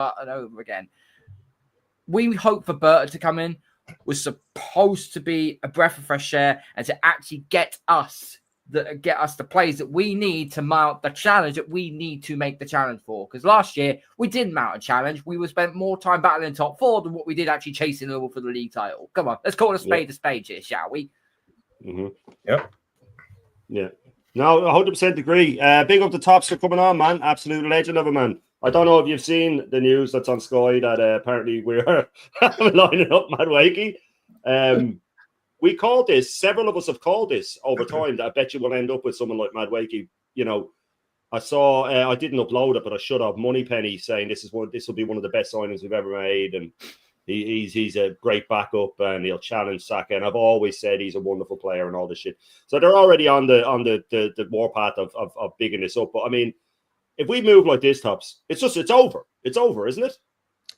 and over again. We hope for Berta to come in. Was supposed to be a breath of fresh air and to actually get us the plays that we need to mount the challenge that we need to make the challenge for. Because last year we didn't mount a challenge. We spent more time battling top four than what we did actually chasing Liverpool for the league title. Come on, let's call a spade here, shall we? Mm-hmm. Yep. Yeah. No, 100% agree. Big up the Tops for coming on, man. Absolute legend of a man. I don't know if you've seen the news that's on Sky that apparently we're lining up Madueke. We called this, several of us have called this over time, that I bet you will end up with someone like Madueke. You know, I saw, I didn't upload it, but I should have, Moneypenny saying this will be one of the best signings we've ever made. And he's a great backup and he'll challenge Saka. And I've always said he's a wonderful player and all this shit. So they're already on the warpath of bigging this up. But I mean, if we move like this, Tops, it's over. It's over, isn't it?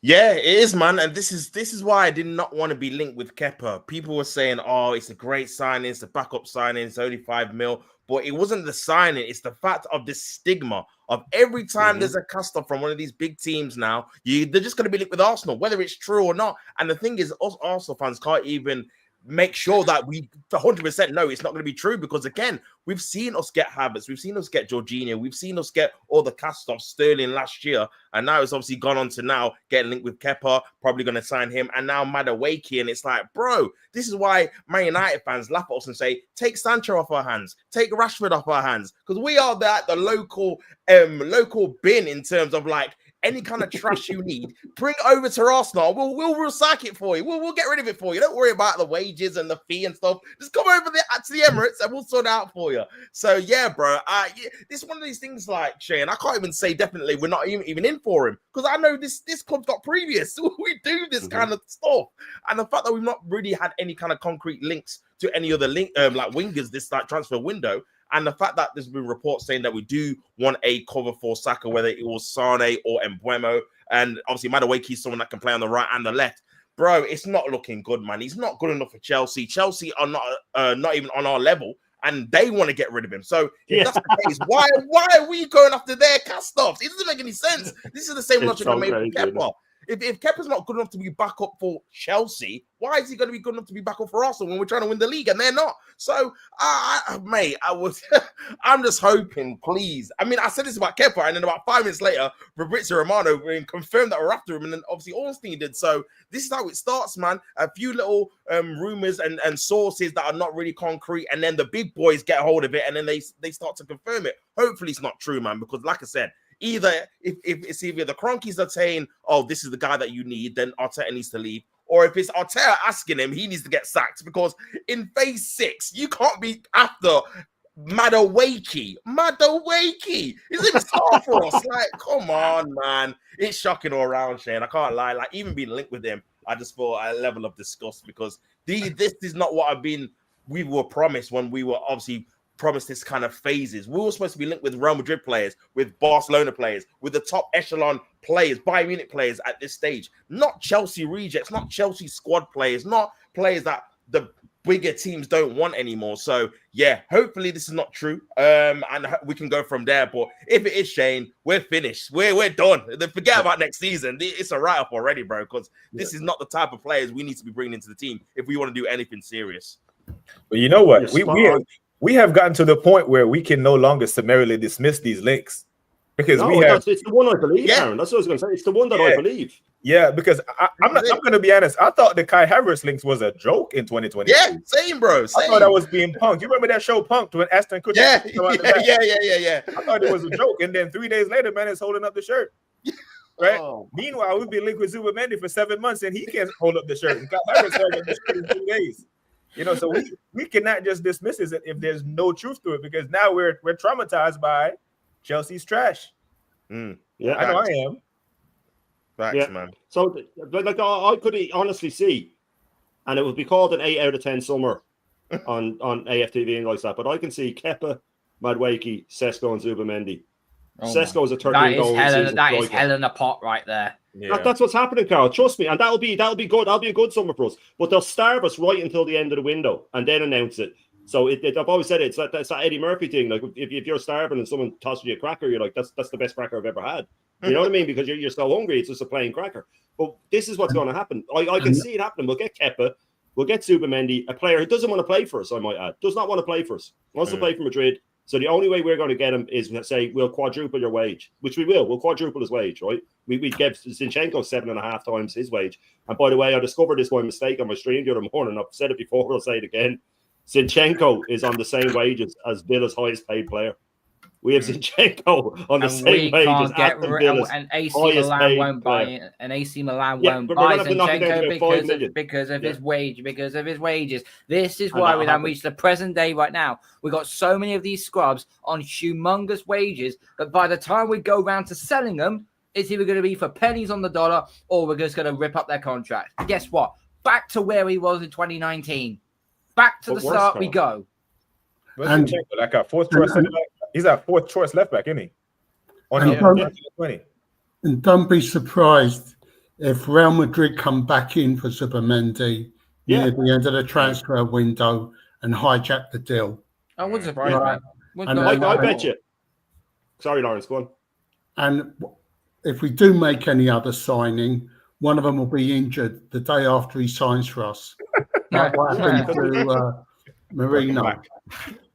Yeah, it is, man. And this is why I did not want to be linked with Kepa. People were saying, oh, it's a great signing, it's a backup signing, it's only 5 mil. But it wasn't the signing, it's the fact of this stigma of every time there's a cast off from one of these big teams now, they're just going to be linked with Arsenal, whether it's true or not. And the thing is, us Arsenal fans can't even make sure that we 100% know it's not going to be true, because again, we've seen us get Havertz, we've seen us get Jorginho, we've seen us get all the cast-offs, Sterling last year, and now it's obviously gone on to now getting linked with Kepa, probably going to sign him, and now Madueke, and it's like, bro, this is why Man United fans laugh at us and say, take Sancho off our hands, take Rashford off our hands, because we are the local bin in terms of like, any kind of trash you need, bring it over to Arsenal. We'll recycle it for you. We'll get rid of it for you. Don't worry about the wages and the fee and stuff. Just come over there to the Emirates and we'll sort it out for you. So yeah, bro. This is one of these things like Shane. I can't even say definitely we're not even in for him, because I know this club's got previous. We do this kind of stuff, and the fact that we've not really had any kind of concrete links to any other like wingers this like transfer window. And the fact that there's been reports saying that we do want a cover for Saka, whether it was Sane or Mbeumo, and obviously Madueke is someone that can play on the right and the left. Bro, it's not looking good, man. He's not good enough for Chelsea. Chelsea are not even on our level, and they want to get rid of him. So if that's the case, why are we going after their cast-offs? It doesn't make any sense. This is the same logic I made with Kepa. If Kepa's not good enough to be back up for Chelsea, why is he going to be good enough to be back up for Arsenal when we're trying to win the league and they're not? So, mate, I'm just hoping, please. I mean, I said this about Kepa, and then about 5 minutes later, Fabrizio Romano confirmed that we're after him, and then obviously Ornstein did. So this is how it starts, man. A few little rumors and sources that are not really concrete, and then the big boys get a hold of it, and then they start to confirm it. Hopefully it's not true, man, because like I said, either if it's either the Cronkies are saying, oh, this is the guy that you need, then Arteta needs to leave. Or if it's Arteta asking him, he needs to get sacked, because in phase 6, you can't be after Madueke. It's even hard for us. Like, come on, man. It's shocking all around, Shane. I can't lie. Like, even being linked with him, I just felt a level of disgust, because this is not what we were promised when we were obviously promised this kind of phases. We were supposed to be linked with Real Madrid players, with Barcelona players, with the top echelon players, Bayern Munich players at this stage. Not Chelsea rejects, not Chelsea squad players, not players that the bigger teams don't want anymore. So yeah, hopefully this is not true, and we can go from there. But if it is, Shane, we're finished. We're done. Then forget about next season. It's a write-off already, bro, because this is not the type of players we need to be bringing into the team if we want to do anything serious. But you know what? We have gotten to the point where we can no longer summarily dismiss these links, because it's the one I believe, Aaron. That's what I was going to say. It's the one that I believe. Yeah, because I'm going to be honest. I thought the Kai Havertz links was a joke in 2020. Yeah, same, bro. Same. I thought that was being punked. You remember that show Punked when Aston Kutcher? Yeah. I thought it was a joke, and then 3 days later, man, is holding up the shirt. Right. Oh. Meanwhile, we've been linked with Zubimendi for 7 months, and he can't hold up the shirt. And Kai Havertz held up the shirt in 2 days. You know, so we cannot just dismiss it if there's no truth to it, because now we're traumatized by Chelsea's trash. Yeah, I know I am. Facts, man. So, like, I could honestly see, and it would be called an 8 out of 10 summer on AFTV and like that. But I can see Kepa, Madueke, Sesko, and Zubimendi. Sesko is a 13-goal season. That is hell in a pot right there. Yeah. That's what's happening, Carl. Trust me, and that'll be good. That'll be a good summer for us. But they'll starve us right until the end of the window and then announce it. So I've always said it's that Eddie Murphy thing. Like if you're starving and someone tosses you a cracker, you're like, that's the best cracker I've ever had. You know what I mean? Because you're so hungry, it's just a plain cracker. But this is what's going to happen. I can see it happening. We'll get Kepa, we'll get Zubimendi, a player who doesn't want to play for us, I might add. Does not want to play for us. Wants to play for Madrid. So the only way we're going to get him is to say we'll quadruple your wage, which we will. We'll quadruple his wage, right? We give Zinchenko 7.5 times his wage. And by the way, I discovered this by mistake on my stream the other morning. I've said it before, I'll say it again. Zinchenko is on the same wages as Villa's highest paid player. We have Zinchenko on the same wage as Aston Villa's and AC highest Milan paid won't player. buy it. And AC Milan Yeah, won't but buy we're gonna have to knock it down to Zinchenko about 5 million. because of his wage, because of his wages. This is And why that'll we don't happen. reach the present day right now. We got so many of these scrubs on humongous wages that by the time we go round to selling them, it's either going to be for pennies on the dollar or we're just going to rip up their contract. Guess what? Back to where he was in 2019. Back to But the worse, start Carl. we go. And like our fourth choice center back. He's our fourth choice left back, isn't he? On And his don't- 20. And don't be surprised if Real Madrid come back in for Zubimendi near the end of the transfer window and hijack the deal. I wouldn't surprise Yeah. man. Wouldn't And surprise I me. bet you. Sorry, Lawrence, go on. And if we do make any other signing, one of them will be injured the day after he signs for us. Like what happened to Marino.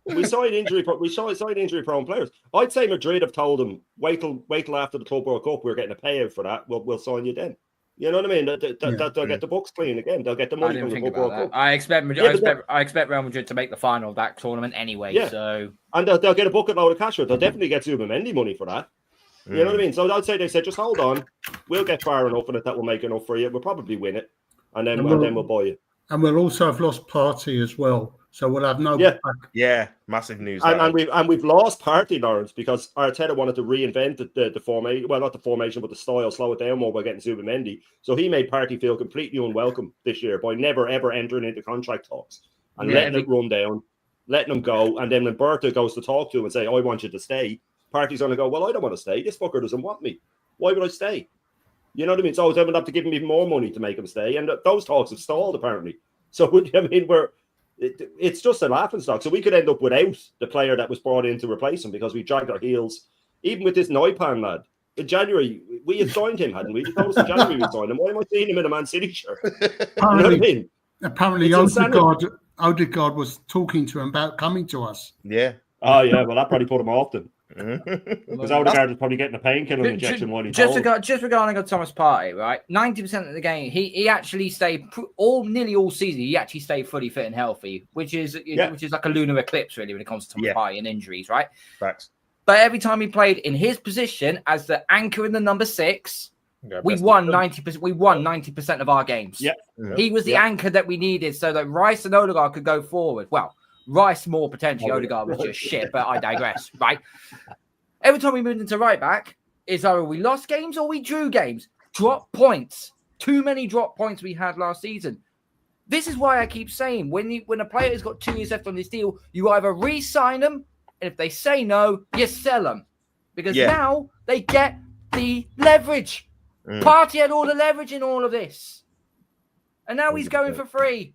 We signed injury-prone players. I'd say Madrid have told him, wait till after the Club World Cup, we're getting a payout for that. We'll sign you then. You know what I mean? They'll get the books clean again. They'll get the I money didn't from the think Club about World that. Cup. I expect Real Madrid to make the final of that tournament anyway. Yeah. So And they'll get a bucket load of cash for it. They'll definitely get Zubimendi money for that. You know what I mean? So I'd say they said, just hold on. We'll get far enough in it that will make enough for you. We'll probably win it. And then we'll buy you. And we'll also have lost Party as well. So we'll have no back. Yeah, massive news. And we've lost Party, Lawrence, because Arteta wanted to reinvent the formation. Well, not the formation, but the style, slow it down more by getting Zubimendi. So he made Party feel completely unwelcome this year by never ever entering into contract talks and letting it run down, letting him go. And then when Berta goes to talk to him and say, "I want you to stay," Party's going to go, "Well, I don't want to stay. This fucker doesn't want me. Why would I stay?" You know what I mean? So they would have to give him even more money to make him stay. And those talks have stalled, apparently. So, I mean, it's just a laughingstock. So we could end up without the player that was brought in to replace him because we dragged our heels. Even with this Noipan lad, in January, we had signed him, hadn't we? You told us in January we signed him. Why am I seeing him in a Man City shirt? You know what I mean? Apparently Odegaard was talking to him about coming to us. Yeah. Oh, yeah. Well, that probably put him off then. Because Odegaard was probably getting a painkiller injection while he just regarding Thomas Partey, right? 90% of the game, he actually stayed nearly all season. He actually stayed fully fit and healthy, which is like a lunar eclipse, really, when it comes to Thomas Partey and injuries, right? Facts. But every time he played in his position as the anchor in the number 6, we won 90%. We won 90% of our games. Yeah, he was the anchor that we needed, so that Rice and Odegaard could go forward. Well, Rice more potentially. Odegaard was just shit, but I digress, right? Every time we moved into right back, it's either we lost games or we drew games. Drop points. Too many drop points we had last season. This is why I keep saying when a player has got 2 years left on this deal, you either re-sign them, and if they say no, you sell them. Because now they get the leverage. Partey had all the leverage in all of this. And now he's going for free.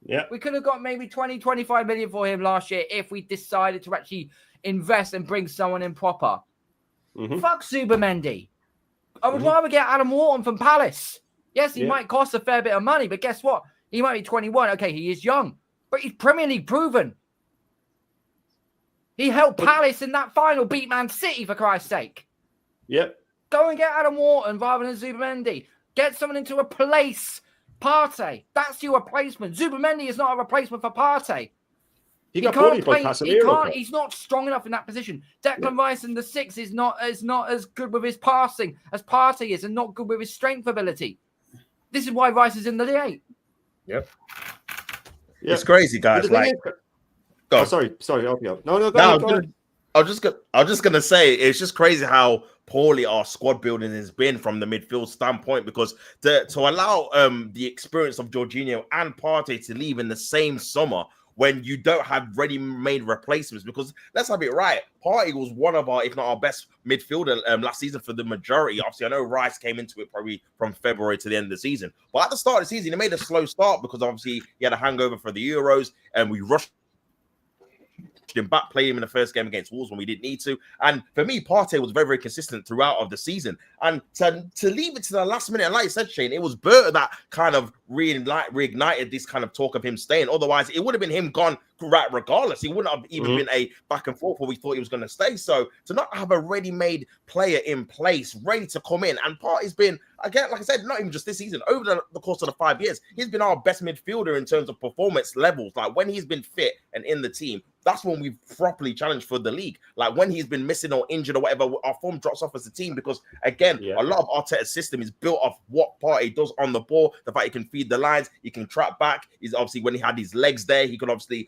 Yeah, we could have got maybe 20, 25 million for him last year if we decided to actually invest and bring someone in proper. Fuck Zubimendi. I would rather get Adam Wharton from Palace. Yes, he might cost a fair bit of money, but guess what? He might be 21. Okay, he is young, but he's Premier League proven. He helped Palace in that final, beat Man City, for Christ's sake. Yep. Go and get Adam Wharton rather than Zubimendi. Get someone in to replace Partey. That's your replacement. Zubimendi is not a replacement for Partey. He can't play. He's not strong enough in that position. Declan Rice in the 6 is not as good with his passing as Partey is, and not good with his strength ability. This is why Rice is in the 8. Yep. It's crazy, guys. Sorry. Help you out. No. Go ahead. I was just gonna say it's just crazy how poorly our squad building has been from the midfield standpoint, because to allow the experience of Jorginho and Partey to leave in the same summer when you don't have ready-made replacements, because let's have it right, Partey was one of our, if not our best midfielder last season for the majority. Obviously, I know Rice came into it probably from February to the end of the season, but at the start of the season, he made a slow start because obviously he had a hangover for the Euros and we rushed him back, played him in the first game against Wolves when we didn't need to. And for me, Partey was very, very consistent throughout of the season. And to leave it to the last minute, and like you said, Shane, it was Berta that kind of reignited this kind of talk of him staying. Otherwise, it would have been him gone right regardless. He wouldn't have even been a back and forth where we thought he was going to stay. So to not have a ready-made player in place, ready to come in, and Partey's been, again, like I said, not even just this season, over the course of the 5 years, he's been our best midfielder in terms of performance levels. Like when he's been fit and in the team, that's when we've properly challenged for the league. Like when he's been missing or injured or whatever, our form drops off as a team because, again, a lot of Arteta's system is built off what Partey does on the ball. The fact he can feed the lines, he can trap back. He's obviously, when he had his legs there, he could obviously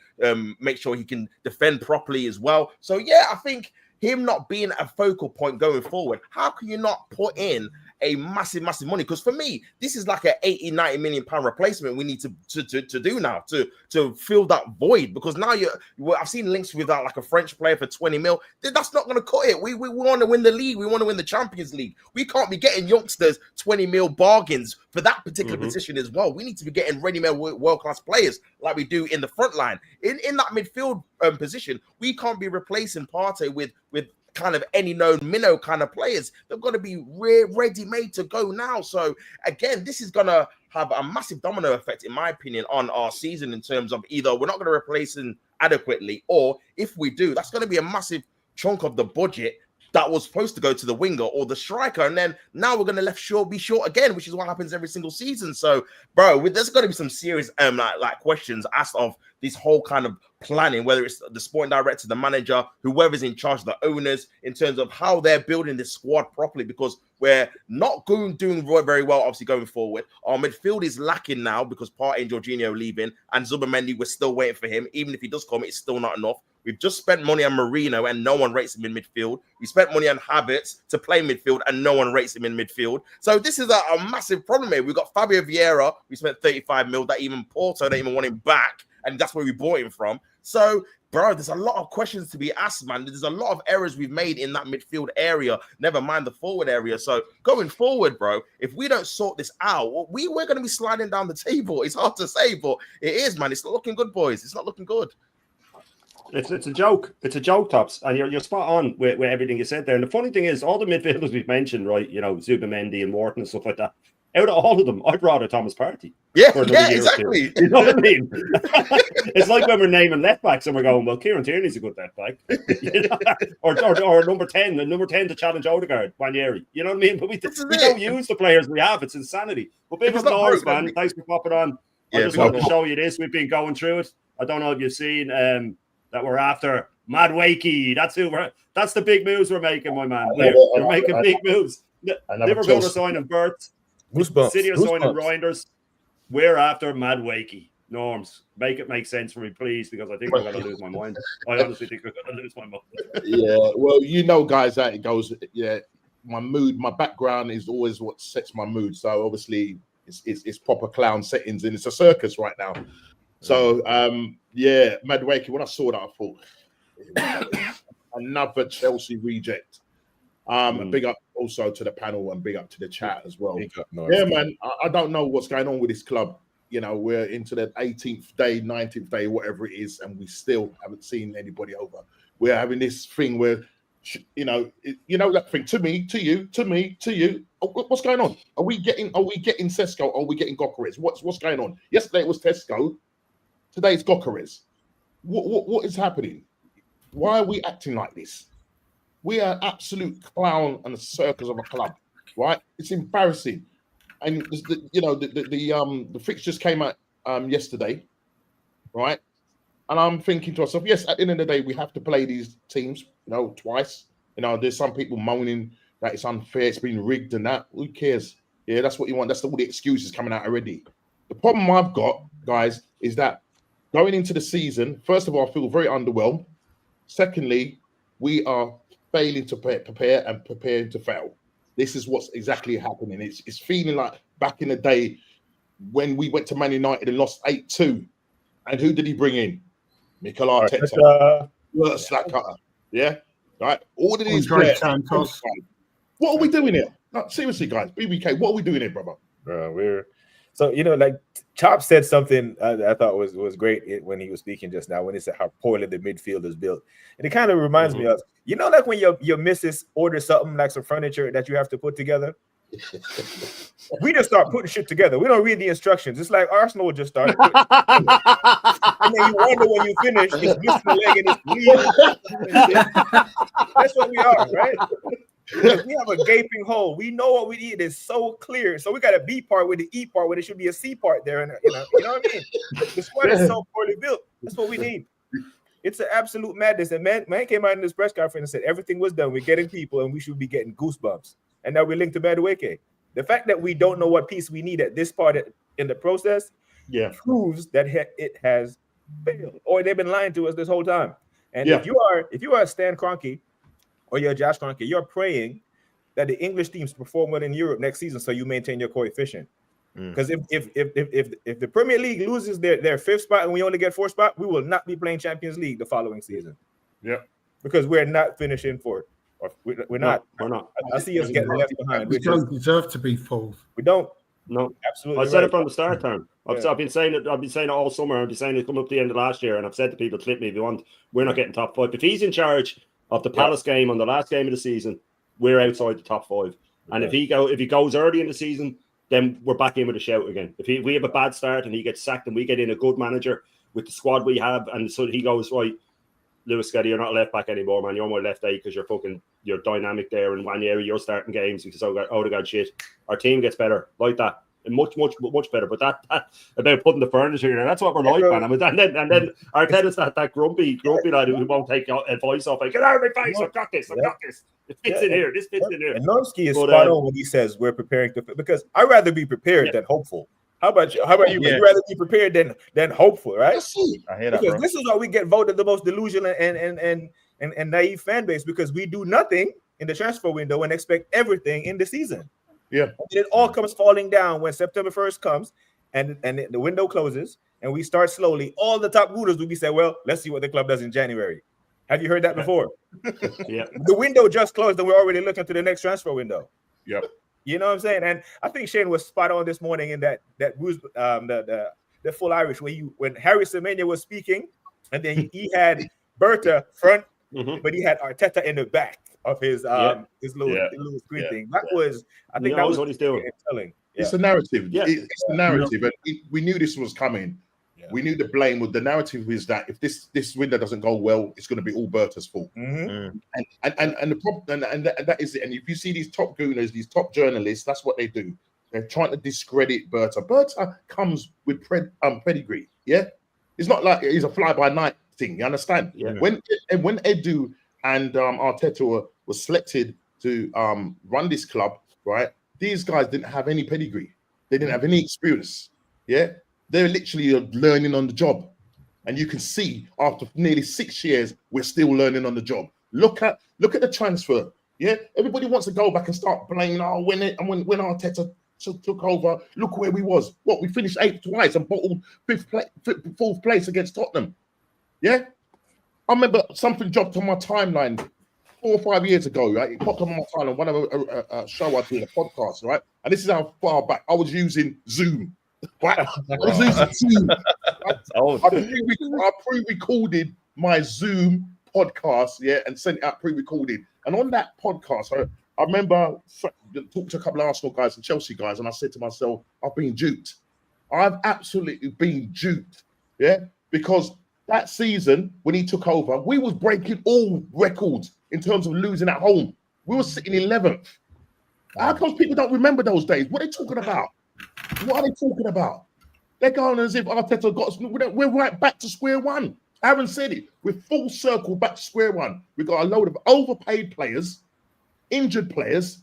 make sure he can defend properly as well. So, yeah, I think him not being a focal point going forward, how can you not put in a massive money? Because for me, this is like an 80-90 million pound replacement we need to do now to fill that void. Because now I've seen links with that, like a French player for 20 mil. That's not going to cut it. We want to win the league. We want to win the Champions League. We can't be getting youngsters 20 mil bargains for that particular position as well. We need to be getting ready-made world-class players like we do in the front line. In that midfield position, we can't be replacing Partey with kind of any known minnow kind of players. They've got to be ready-made to go now. So again, this is going to have a massive domino effect, in my opinion, on our season in terms of either we're not going to replace him adequately, or if we do, that's going to be a massive chunk of the budget that was supposed to go to the winger or the striker, and then now we're going to be short again, which is what happens every single season. So, bro, there's going to be some serious like questions asked of this whole kind of planning, whether it's the sporting director, the manager, whoever's in charge, the owners, in terms of how they're building this squad properly, because we're not doing very well, obviously, going forward. Our midfield is lacking now because Partey and Jorginho are leaving, and Zubimendi, we're still waiting for him. Even if he does come, it's still not enough. We've just spent money on Marino and no one rates him in midfield. We spent money on Havertz to play midfield and no one rates him in midfield. So this is a massive problem here. We've got Fabio Vieira. We spent 35 mil that even Porto don't even want him back. And that's where we bought him from. So, bro, there's a lot of questions to be asked, man. There's a lot of errors we've made in that midfield area, never mind the forward area. So going forward, bro, if we don't sort this out, we're going to be sliding down the table. It's hard to say, but it is, man. It's not looking good, boys. It's not looking good. It's a joke. It's a joke, Tops. And you're spot on with everything you said there. And the funny thing is, all the midfielders we've mentioned, right, you know, Zubimendi and Morton and stuff like that, out of all of them, I'd rather Thomas Partey. Yeah, exactly. You know what I mean? It's like when we're naming left backs and we're going, well, Kieran Tierney's a good left back. You know? or number 10, the number 10 to challenge Odegaard, Ranieri. You know what I mean? But we don't use the players we have. It's insanity. But big up Norris, man. Thanks for popping on. I just want to show you this. We've been going through it. I don't know if you've seen that we're after Madueke. That's the big moves we're making, my man. We're making big moves. Liverpool are signing Bert. City are signing Reinders. We're after Madueke. Norms, make it make sense for me, please, because I think I'm going to lose my mind. I honestly think I'm going to lose my mind. Yeah, well, you know, guys, that it goes. Yeah, my mood, my background is always what sets my mood. So obviously, it's proper clown settings, and it's a circus right now. So yeah, Madueke. When I saw that, I thought another Chelsea reject. Big up also to the panel and big up to the chat as well. Yeah, man. I don't know what's going on with this club. You know, we're into the 18th day, 19th day, whatever it is, and we still haven't seen anybody over. We're having this thing where, you know that thing. To me, to you, to me, to you. What's going on? Are we getting Sesko? Are we getting Gokares? What's going on? Yesterday it was Tesco. Today it's Gokares. What is happening? Why are we acting like this? We are absolute clown and a circus of a club, right? It's embarrassing. And the fixtures came out yesterday, right? And I'm thinking to myself, yes, at the end of the day, we have to play these teams, twice. There's some people moaning that it's unfair, it's been rigged and that. Who cares? Yeah, that's what you want. That's all the excuses coming out already. The problem I've got, guys, is that going into the season, first of all, I feel very underwhelmed. Secondly, we are failing to prepare and preparing to fail. This is what's exactly happening. It's feeling like back in the day when we went to Man United and lost 8-2. And who did he bring in? Mikel Arteta. Yeah? Right? All of these players. What are we doing here? No, seriously, guys. BBK, what are we doing here, brother? Bro, So like Chop said something I thought was great when he was speaking just now, when he said how poorly the midfield is built, and it kind of reminds me of like when your missus orders something like some furniture that you have to put together. We just start putting shit together. We don't read the instructions. It's like Arsenal will just start putting and then you wonder when you finish, it's missing a leg and it's bleeding. That's what we are, right? Because we have a gaping hole. We know what we need. It's so clear. So we got a B part with the E part where there should be a C part there. And you know what I mean? The squad is so poorly built. That's what we need. It's an absolute madness. And man came out in this press conference and said everything was done. We're getting people and we should be getting goosebumps. And now we're linked to Madueke. The fact that we don't know what piece we need at this part in the process proves that it has failed, or they've been lying to us this whole time. And if you are Stan Kroenke or you're Josh Kroenke, you're praying that the English teams perform well in Europe next season, so you maintain your coefficient. Because if the Premier League loses their fifth spot and we only get fourth spot, we will not be playing Champions League the following season. Yeah, because we're not finishing fourth. We're not. We're not. I see us getting left behind. We don't deserve to be fourth. We don't. No, absolutely. I said it from the start, Tom. I've been saying it. I've been saying it all summer. I've been saying it come up to the end of last year, and I've said to people, "Clip me if you want." We're not getting top 5. If he's in charge of the Palace game on the last game of the season, we're outside the top 5. And if he goes early in the season, then we're back in with a shout again. If we have a bad start and he gets sacked, and we get in a good manager with the squad we have, and so he goes right. Lewis Skelly, you're not left back anymore, man. You're my left eight because you're dynamic there, and Wanyeri, you're starting games because God shit. Our team gets better like that, and much better. But that about putting the furniture in, that's what we're like, man. And then Arteta's that grumpy lad who won't take advice off. Like, get out of my face! I've got this. It fits in here. This fits in here. And Norsky is spot on when he says we're preparing to, because I'd rather be prepared than hopeful. How about you? You'd rather be prepared than hopeful, right? I hear that, because bro. this is why we get voted the most delusional and naive fan base, because we do nothing in the transfer window and expect everything in the season. Yeah, and it all comes falling down when September 1st comes and the window closes and we start slowly. All the top rooters will be saying, "Well, let's see what the club does in January." Have you heard that before? Yeah, the window just closed and we're already looking to the next transfer window. Yep. You know what I'm saying? And I think Shane was spot on this morning in that Bruce, the full Irish, when Harry Semenya was speaking, and then he had Berta front, but he had Arteta in the back of his little screen thing. That was, I think, that was what he's doing. Telling. It's a narrative. Yeah. It's the narrative, and we knew this was coming. Yeah. We knew the blame with the narrative is that if this window doesn't go well, it's going to be all Berta's fault. And the problem, and that is it. And if you see these top gooners, these top journalists, that's what they do. They're trying to discredit Berta. Berta comes with pedigree. Yeah, it's not like he's a fly by night thing. You understand? Yeah. When Edu and Arteta was selected to run this club, right? These guys didn't have any pedigree. They didn't have any experience. Yeah. They're literally learning on the job. And you can see after nearly 6 years, we're still learning on the job. Look at the transfer. Yeah, everybody wants to go back and start blaming, when Arteta took over, look where we was. What, we finished 8th twice and bottled 4th place against Tottenham. Yeah? I remember something dropped on my timeline 4 or 5 years ago, right? It popped on my timeline, one of a show I did, a podcast, right? And this is how far back I was using Zoom. Right? I was using Zoom. I pre-recorded my Zoom podcast, and sent it out pre-recorded. And on that podcast, I remember talking to a couple of Arsenal guys and Chelsea guys, and I said to myself, I've been duped. I've absolutely been duped. Yeah, because that season when he took over, we was breaking all records in terms of losing at home. We were sitting 11th. How come people don't remember those days? What are they talking about? What are they talking about? They're going as if Arteta got us. We're right back to square one. Aaron said it. We're full circle back to square one. We've got a load of overpaid players, injured players.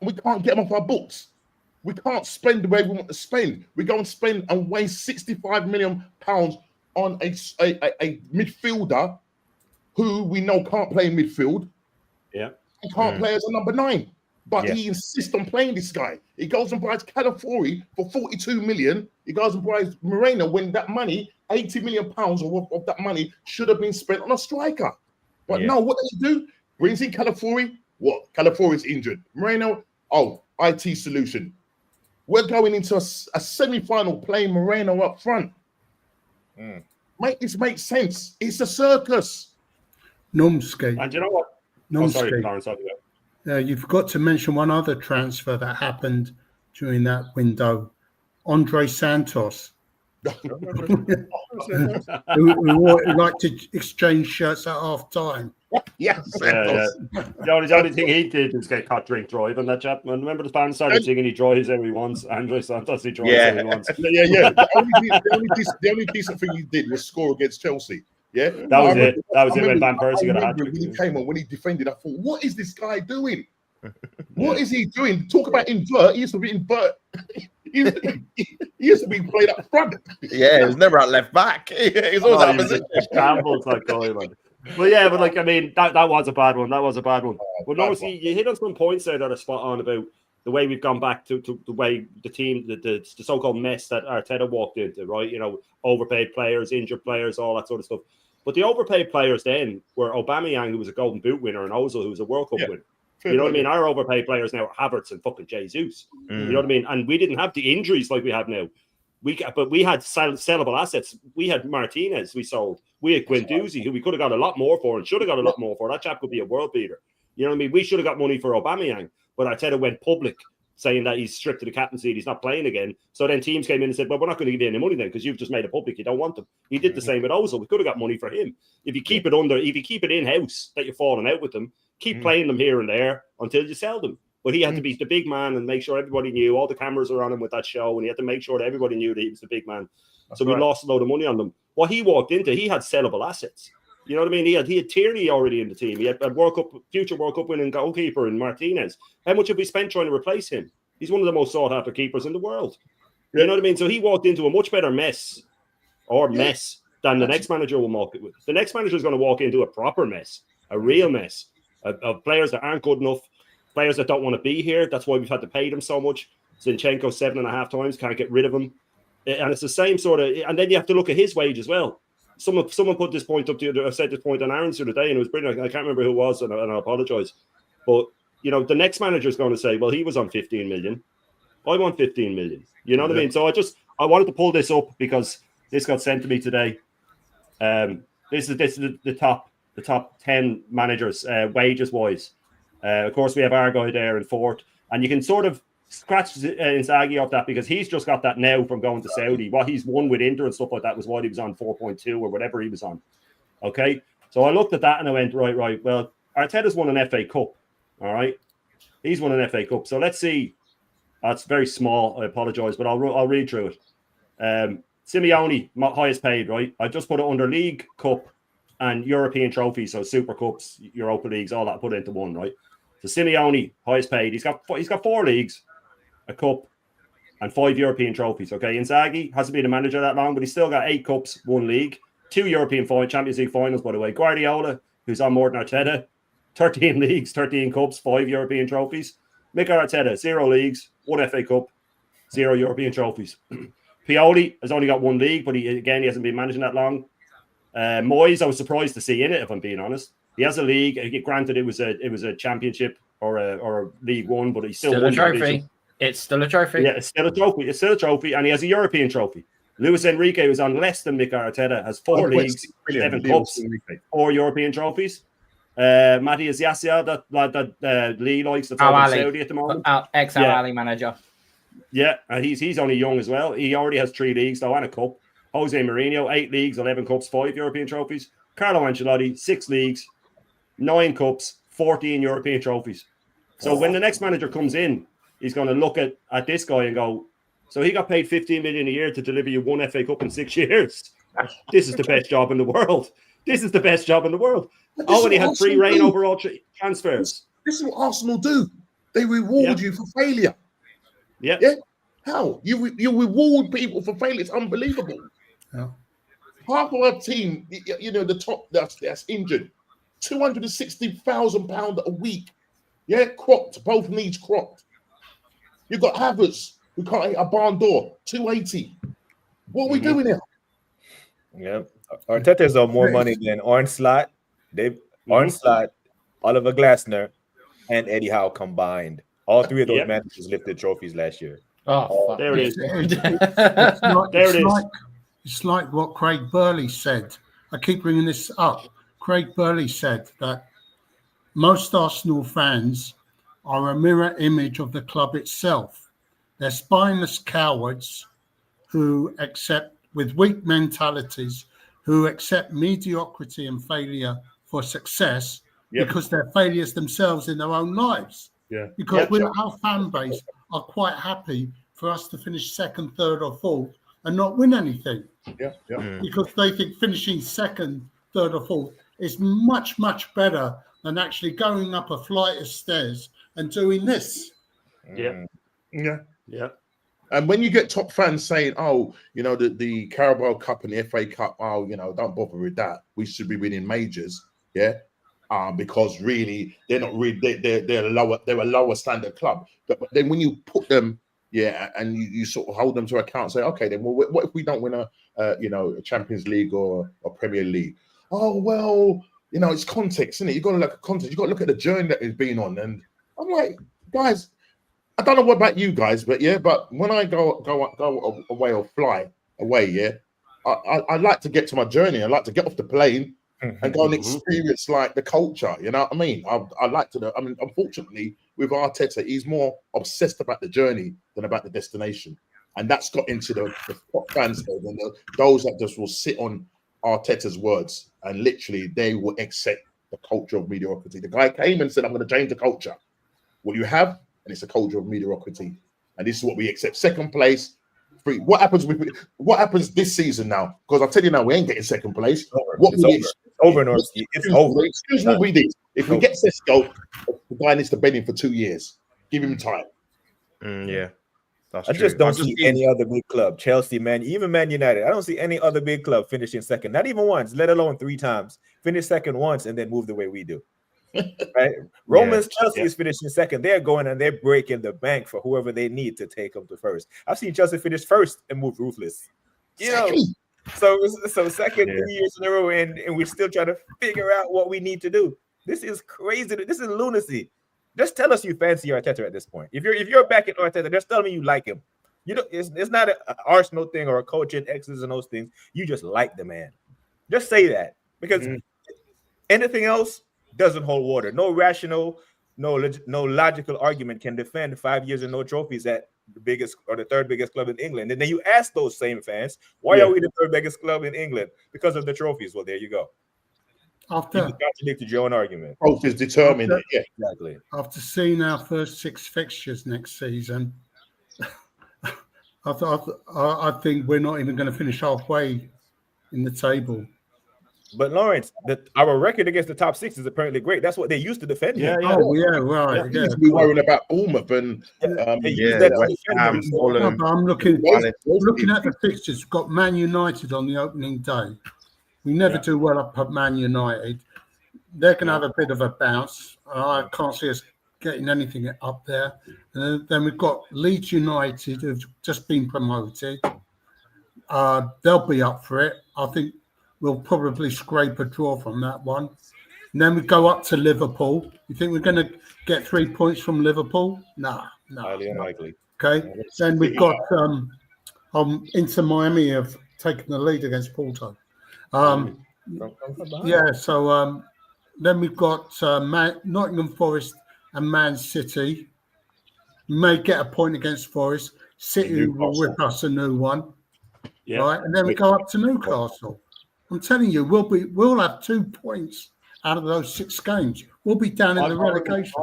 We can't get them off our books. We can't spend the way we want to spend. We go and spend and waste £65 million on a midfielder who we know can't play in midfield. Yeah. And can't play as a number 9. But he insists on playing this guy. He goes and buys Calafiori for 42 million. He goes and buys Moreno when that money, 80 million pounds of that money, should have been spent on a striker. But no, what does he do? Brings in Calafiori. What? Calafiori's injured. Moreno, IT solution. We're going into a semi-final playing Moreno up front. Make this make sense. It's a circus. Numsky. And you know what? Oh, sorry, Lawrence. You've got to mention one other transfer that happened during that window. Andre Santos. who liked to exchange shirts at half time. Yeah. The only thing he did was get caught drink driving, that chap. And remember the fans started singing he drives every once. Andre Santos, he drives every once. Yeah. The only decent thing he did was score against Chelsea. Yeah, that was it. That was it when Van Persie got a hat trick. When he came on, when he defended, I thought, what is this guy doing? What is he doing? Talk about invert. He used to be invert. He used to be played up front. Yeah, he was never at left back. He was always out of position. Shambles, that guy, man. But yeah, but like, I mean, that was a bad one. That was a bad one. But no, you hit on some points there that are spot on about the way we've gone back to the way the team, the so-called mess that Arteta walked into, right? You know, overpaid players, injured players, all that sort of stuff. But the overpaid players then were Aubameyang, who was a Golden Boot winner, and Ozil, who was a World Cup winner. You know what I mean? Our overpaid players now are Havertz and fucking Jesus. You know what I mean? And we didn't have the injuries like we have now. But we had sellable assets. We had Martinez, we sold. We had Guendouzi, who we could have got a lot more for and should have got a lot more for. That chap could be a world beater. You know what I mean? We should have got money for Aubameyang, but Arteta went public saying that he's stripped to the captaincy, he's not playing again. So then teams came in and said, well, we're not going to give you any money then because you've just made it public. You don't want them. He did the same with Ozil. We could have got money for him. If you keep it in-house that you're falling out with them, keep playing them here and there until you sell them. But he had to be the big man and make sure everybody knew. All the cameras were on him with that show, and he had to make sure that everybody knew that he was the big man. That's we lost a load of money on them. What he walked into, he had sellable assets. You know what I mean? He had Tierney already in the team. He had a future World Cup winning goalkeeper in Martinez. How much have we spent trying to replace him? He's one of the most sought after keepers in the world. You know what I mean? So he walked into a much better mess than the next manager will walk it with. The next manager is going to walk into a proper mess, a real mess of players that aren't good enough, players that don't want to be here. That's why we've had to pay them so much. Zinchenko 7.5 times, can't get rid of him. And it's the same sort of, and then you have to look at his wage as well. Someone put this point up the other, I said this point on Aaron's the other day, and it was brilliant. I can't remember who it was, and I apologize. But, you know, the next manager is going to say, well, he was on 15 million. I want 15 million. You know what I mean? So I wanted to pull this up because this got sent to me today. This is the top 10 managers, wages wise. Of course, we have our guy there in fourth, and you can sort of scratch Inzaghi off that because he's just got that now from going to Saudi. What he's won with Inter and stuff like that was what he was on 4.2 or whatever he was on. Okay, so I looked at that and I went, right. Well, Arteta's won an FA Cup. All right, he's won an FA Cup. So let's see. That's very small. I apologize, but I'll read through it. Simeone, highest paid, right? I just put it under League, Cup, and European trophies. So Super Cups, Europa Leagues, all that put into one, right? So Simeone, highest paid. He's got 4 leagues, a cup, and 5 European trophies. Okay, Inzaghi hasn't been a manager that long, but he's still got 8 cups, 1 league, 2 European Champions League finals, by the way. Guardiola, who's on more than Arteta, 13 leagues, 13 cups, 5 European trophies. Mikel Arteta, 0 leagues, 1 FA Cup, 0 European trophies. Pioli has only got 1 league, but he hasn't been managing that long. Moyes, I was surprised to see in it, if I'm being honest. He has a league. Granted, it was a championship or a League One, but he's still a trophy. It's still a trophy. Yeah, it's still a trophy. It's still a trophy, and he has a European trophy. Luis Enrique was on less than Mikel Arteta, has 4 leagues, 7 cups, 4 European trophies. Matthias Yassia, that Lee likes, that's over in Saudi at the moment. Ex-Al Ali manager. Yeah, and he's only young as well. He already has 3 leagues though and a cup. Jose Mourinho, 8 leagues, 11 cups, 5 European trophies. Carlo Ancelotti, 6 leagues, 9 cups, 14 European trophies. So when the next manager comes in, he's going to look at this guy and go, so he got paid 15 million a year to deliver you 1 FA Cup in 6 years. This is the best job in the world. This is the best job in the world. And he had free reign over all transfers. This is what Arsenal do. They reward you for failure. Yeah. How? You reward people for failure. It's unbelievable. Yeah. Half of our team, the top that's injured, £260,000 a week. Yeah, cropped, both knees cropped. You've got Havertz, who can't hit a barn door, 280. What are we doing here? Yeah, Arteta's on more money than Arnslot, Arnslot, Oliver Glasner, and Eddie Howe combined. All 3 of those managers lifted trophies last year. Oh, there it is. It's like what Craig Burley said. I keep bringing this up. Craig Burley said that most Arsenal fans are a mirror image of the club itself. They're spineless cowards who accept, with weak mentalities, who accept mediocrity and failure for success because they're failures themselves in their own lives. Because our fan base are quite happy for us to finish second, third, or fourth and not win anything. Because they think finishing second, third, or fourth is much, much better than actually going up a flight of stairs and doing this. Yeah. And when you get top fans saying, "Oh, you know, the Carabao Cup and the FA Cup, oh, you know, don't bother with that. We should be winning majors." Because really they're not really they're a lower standard club. But then when you put them, and you sort of hold them to account, say, okay, then well, what if we don't win a Champions League or a Premier League? Oh well, you know, it's context, isn't it? You got to look at context. You got to look at the journey that it's been on. And I'm like, guys, I don't know what about you guys, but when I go away or fly away, I like to get to my journey. I like to get off the plane and go and experience like the culture. You know what I mean? I like to. I mean, unfortunately, with Arteta, he's more obsessed about the journey than about the destination, and that's got into the top fans and those that just will sit on Arteta's words and literally they will accept the culture of mediocrity. The guy came and said, "I'm going to change the culture." What you have, and it's a culture of mediocrity, and this is what we accept. Second place. Free. What happens this season now? Because I'll tell you now, we ain't getting second place. It's over, Norski. It's over. Excuse what we did. If we get Sesko, the guy needs to bed him for 2 years. Give him time. I just don't see any other big club. Chelsea, man, even Man United. I don't see any other big club finishing second. Not even once, let alone 3 times. Finish second once and then move the way we do. Right? Chelsea is finishing second. They're going and they're breaking the bank for whoever they need to take them to first. I've seen Chelsea finish first and move ruthless. You know, so second 3 years in a row, and we're still trying to figure out what we need to do. This is crazy. This is lunacy. Just tell us you fancy Arteta at this point. If you're back at Arteta, just tell me you like him. You know, it's not an Arsenal thing or a coaching X's and those things. You just like the man. Just say that, because anything else doesn't hold water. No rational, no logical argument can defend 5 years and no trophies at the biggest or the third biggest club in England. And then you ask those same fans, why are we the third biggest club in England? Because of the trophies. Well, there you go. You contradicted your own argument. Trophies determine it. Yeah, exactly. After seeing our first 6 fixtures next season, I think we're not even going to finish halfway in the table. But Lawrence, our record against the top 6 is apparently great. That's what they used to defend him. Right. Yeah. Be worrying about Bournemouth and but I'm looking at the fixtures. We've got Man United on the opening day. We never do well up at Man United. They're going to have a bit of a bounce. I can't see us getting anything up there. Then we've got Leeds United, who've just been promoted. They'll be up for it. I think we'll probably scrape a draw from that one. And then we go up to Liverpool. You think we're going to get 3 points from Liverpool? No. Highly unlikely. Okay. Then we've got Inter Miami have taken the lead against Porto. Then we've got Nottingham Forest and Man City. We may get a point against Forest. City will whip us a new one. Right, and then we go up to Newcastle. I'm telling you, we'll have 2 points out of those 6 games. We'll be down in the relegation.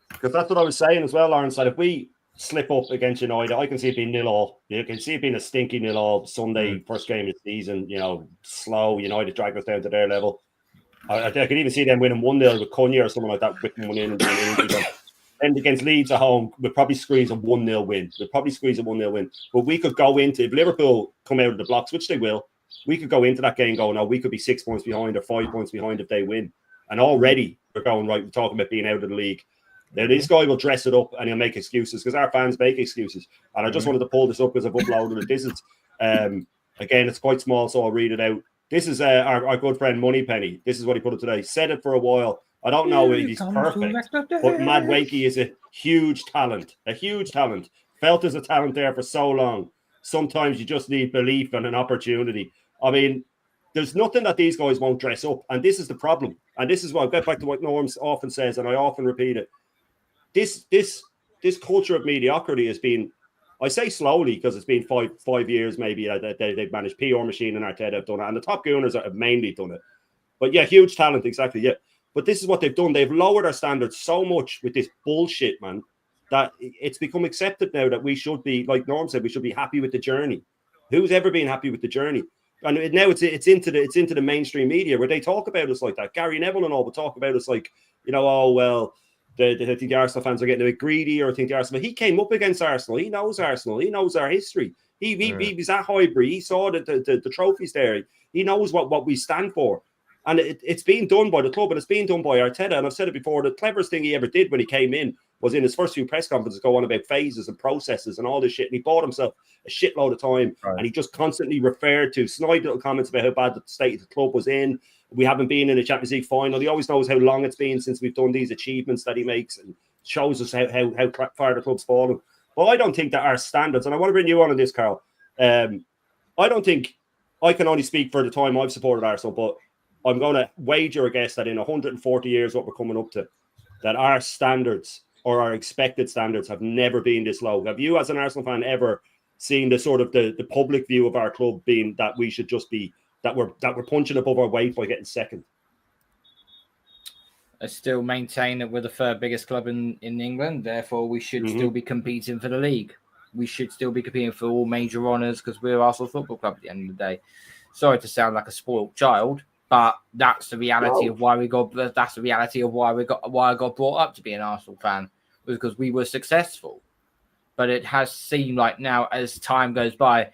Because that's what I was saying as well, Lawrence. That if we slip up against United, I can see it being 0-0. You can see it being a stinky 0-0 Sunday first game of the season. You know, slow. United drag us down to their level. I could even see them winning 1-0 with Cunha or something like that, whipping one in. And against Leeds at home, we'll probably squeeze a 1-0 win. But we could go into, if Liverpool come out of the blocks, which they will, we could go into that game going, we could be 6 points behind or 5 points behind if they win. And already we're going, right, we're talking about being out of the league. Now, this guy will dress it up and he'll make excuses because our fans make excuses. And I just wanted to pull this up because I've uploaded it. This is, again, it's quite small, so I'll read it out. This is our good friend Moneypenny. This is what he put up today. Said it for a while. I don't know if he's perfect, but Madueke is a huge talent. Felt there's a talent there for so long. Sometimes you just need belief and an opportunity. I mean, there's nothing that these guys won't dress up. And this is the problem. And this is what I get back to what Norm often says, and I often repeat it. This culture of mediocrity has been, I say slowly because it's been five years maybe they've managed. PR Machine and Arteta have done it. And the top Gooners have mainly done it. But yeah, huge talent, exactly, yeah. But this is what they've done. They've lowered our standards so much with this bullshit, man, that it's become accepted now that we should be, like Norm said, we should be happy with the journey. Who's ever been happy with the journey? And now it's into the mainstream media where they talk about us like that. Gary Neville and all will talk about us like, you know, oh well, they think the Arsenal fans are getting a bit greedy, or think the Arsenal. He came up against Arsenal. He knows Arsenal. He knows our history. He was at Highbury. He saw the trophies there. He knows what we stand for. And it's being done by the club, and it's being done by Arteta. And I've said it before, the cleverest thing he ever did when he came in was in his first few press conferences go on about phases and processes and all this shit. And he bought himself a shitload of time. Right. And he just constantly referred to snide little comments about how bad the state of the club was in. We haven't been in a Champions League final. He always knows how long it's been since we've done these achievements that he makes, and shows us how far the club's fallen. But I don't think that our standards, and I want to bring you on this, Carl. I don't think, I can only speak for the time I've supported Arsenal, but I'm going to wager a guess that in 140 years, what we're coming up to, that our standards or our expected standards have never been this low. Have you, as an Arsenal fan, ever seen the sort of the public view of our club being that we should just be, that we're punching above our weight by getting second? I still maintain that we're the third biggest club in England. Therefore, we should still be competing for the league. We should still be competing for all major honours because we're Arsenal Football Club at the end of the day. Sorry to sound like a spoiled child, but that's the reality of why we got. That's the reality of why I got brought up to be an Arsenal fan, was because we were successful. But it has seemed like now, as time goes by,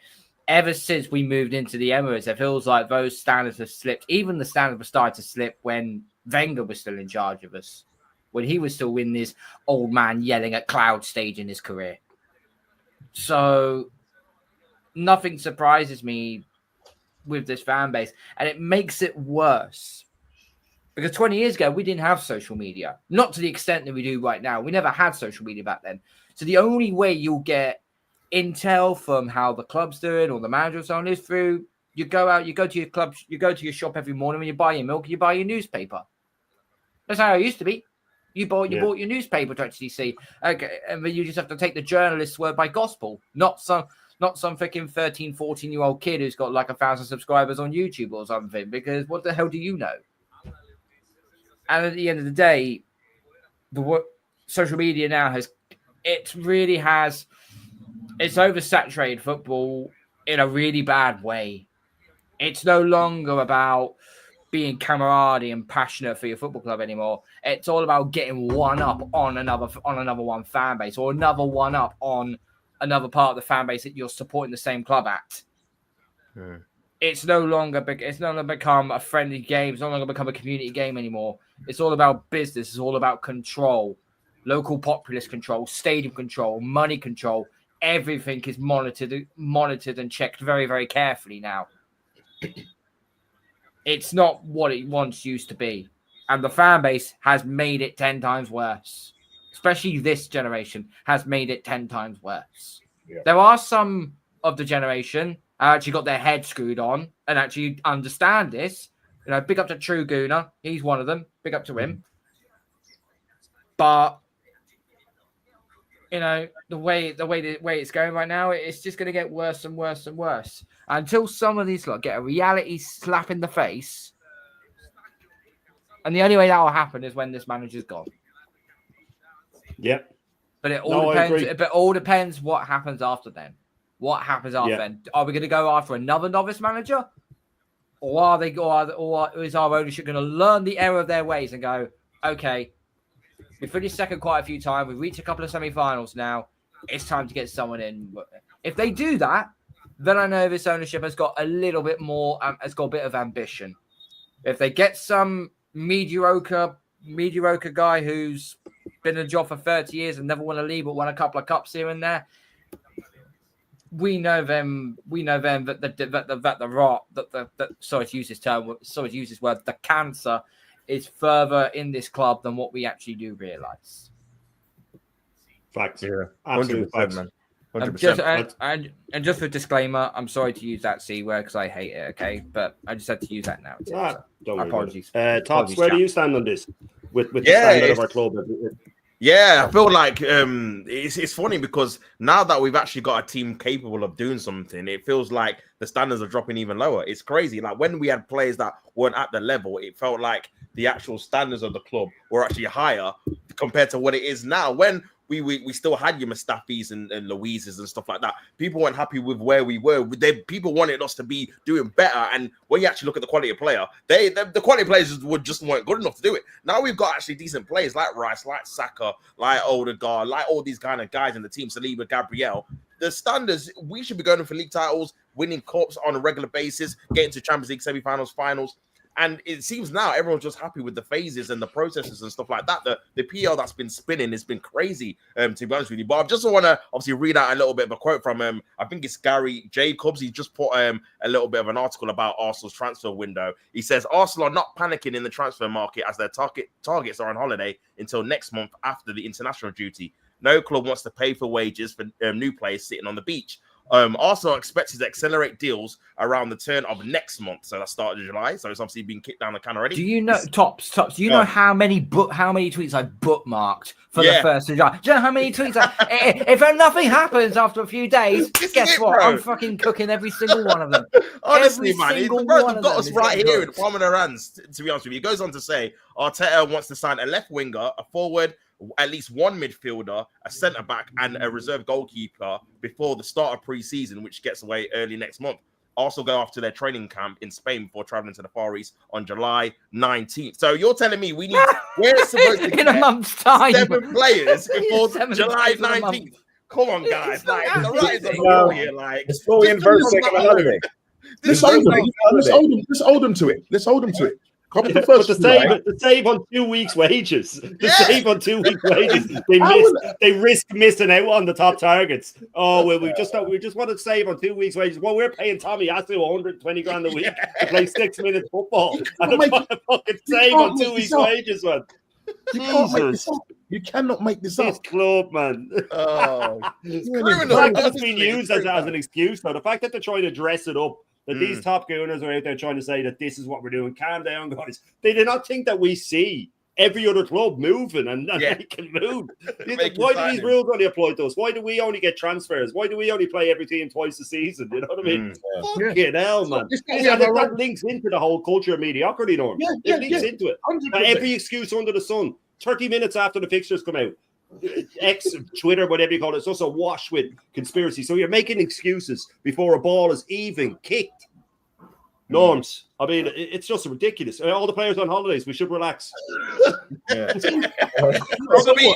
ever since we moved into the Emirates, it feels like those standards have slipped. Even the standards were starting to slip when Wenger was still in charge of us, when he was still in this old man yelling at cloud stage in his career. So nothing surprises me with this fan base, and it makes it worse because 20 years ago we didn't have social media, not to the extent that we do right now. We never had social media back then. So the only way you'll get intel from how the club's doing or the manager or so on is through, you go out, you go to your club, you go to your shop every morning when you buy your milk, you buy your newspaper. That's how it used to be. You bought your newspaper to actually see. Okay, and then you just have to take the journalist's word by gospel, not some freaking 13, 14-year-old kid who's got like 1,000 subscribers on YouTube or something, because what the hell do you know? And at the end of the day, social media now it's oversaturated football in a really bad way. It's no longer about being camaraderie and passionate for your football club anymore. It's all about getting one up on another one fan base, or another one up on another part of the fan base that you're supporting the same club at. Yeah. It's no longer become a friendly game. It's no longer become a community game anymore. It's all about business. It's all about control, local populace control, stadium control, money control. Everything is monitored and checked very, very carefully now. It's not what it once used to be. And the fan base has made it 10 times worse. Especially this generation has made it 10 times worse. Yeah. There are some of the generation actually got their head screwed on and actually understand this. You know, big up to True Gooner. He's one of them. Big up to him. But, you know, the way it's going right now, it's just going to get worse and worse and worse. Until some of these get a reality slap in the face. And the only way that will happen is when this manager's gone. Yep. But it all depends. But all depends what happens after then. What happens after then? Are we going to go after another novice manager, or is our ownership going to learn the error of their ways and go, okay, we finished second quite a few times. We've reached a couple of semi-finals now. It's time to get someone in. If they do that, then I know this ownership has got a little bit more, has got a bit of ambition. If they get some mediocre guy who's been in a job for 30 years and never won a league but won a couple of cups here and there, we know them that the cancer is further in this club than what we actually do realize. Facts. Yeah, absolute facts. Man. 100%. And just for a disclaimer, I'm sorry to use that C word because I hate it. Okay, but I just had to use that now. Don't worry. Apologies. Tops, where do you stand on this with the Yeah, standard of our club? Yeah, I feel like it's funny because now that we've actually got a team capable of doing something, it feels like the standards are dropping even lower. It's crazy. Like when we had players that weren't at the level, it felt like the actual standards of the club were actually higher compared to what it is now. When we still had your Mustafis and Louises and stuff like that, people weren't happy with where we were. People wanted us to be doing better. And when you actually look at the quality of player, the quality of players just weren't good enough to do it. Now we've got actually decent players like Rice, like Saka, like Odegaard, like all these kind of guys in the team, Saliba, Gabriel. The standards, we should be going for league titles, winning cups on a regular basis, getting to Champions League semi-finals, finals. And it seems now everyone's just happy with the phases and the processes and stuff like that. The PL that's been spinning has been crazy, to be honest with you. But I just want to obviously read out a little bit of a quote from I think it's Gary Jacobs. He just put a little bit of an article about Arsenal's transfer window. He says Arsenal are not panicking in the transfer market as their targets are on holiday until next month after the international duty. No club wants to pay for wages for new players sitting on the beach. Arsenal expected to accelerate deals around the turn of next month, so that's start of July. So it's obviously been kicked down the can already. Do you know tops? Do you know how many tweets I bookmarked for the 1st of July? Do you know how many tweets? If nothing happens after a few days, guess what? I'm fucking cooking every single one of them. Honestly, man, they've got us right here in the palm of their hands. To be honest with you, he goes on to say Arteta wants to sign a left winger, a forward, at least one midfielder, a centre back, and a reserve goalkeeper before the start of pre-season, which gets away early next month. Also go off to their training camp in Spain before traveling to the Far East on July 19th. So you're telling me we're supposed to in a month's time 7 players before July 19th? Come on, guys! Like the writers on the wall here, like it's fully inverse taking a holiday. Let's hold them to it. Let's hold them to it. But the save on 2 weeks' wages. The save on 2 weeks' wages. They risk missing out on the top targets. Oh well, we just want to save on 2 weeks' wages. Well, we're paying Tommy Asu 120 grand a week to play 6 minutes football. And I'm trying to fucking save on 2 weeks' wages, man. You cannot make this up. This club, man. Oh, it's been used as an excuse, though. The fact that they're trying to dress it up. That these top gooners are out there trying to say that this is what we're doing. Calm down, guys. They do not think that we see every other club moving and they can move. Why do these rules only apply to us? Why do we only get transfers? Why do we only play every team twice a season? You know what I mean? Fucking hell, man. That links into the whole culture of mediocrity, Norm. It links into it. Every excuse under the sun. 30 minutes after the fixtures come out. X, Twitter, whatever you call it, it's also washed with conspiracy. So you're making excuses before a ball is even kicked. Norms. I mean, it's just ridiculous. All the players on holidays, we should relax. The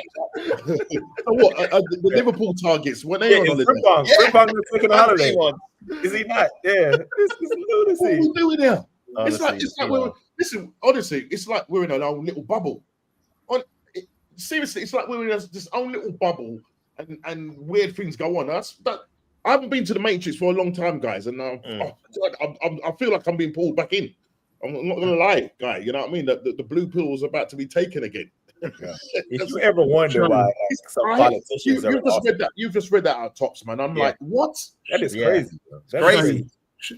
Liverpool targets when they on holiday. Frimpong is taking a holiday. Is he not? Yeah, this is lunacy. What are we doing here? It's like we're listen. Honestly, it's like we're in our own little bubble. Seriously, it's like we're in this own little bubble, and weird things go on. I haven't been to the Matrix for a long time, guys, and I feel like I'm being pulled back in. I'm not gonna lie, guy. You know what I mean? The blue pill is about to be taken again. If you ever wonder why some politicians you've just read that out of Tops, man. I'm like, what? That is crazy. That's crazy.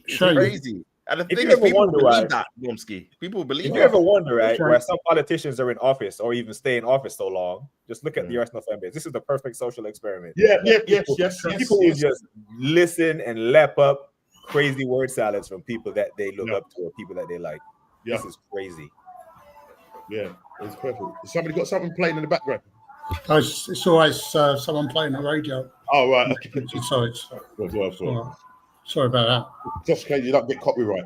It's crazy. And the thing is, people believe that, Blumsky. People believe If you ever wonder, right, why some politicians are in office or even stay in office so long, just look at the Arsenal fan base. This is the perfect social experiment. Yes. People will just listen and lap up crazy word salads from people that they look up to or people that they like. Yeah. This is crazy. Yeah, it's perfect. Somebody got something playing in the background. It's always someone playing the radio. Oh, right. Okay. Sorry about that. Just in case you don't get copyright.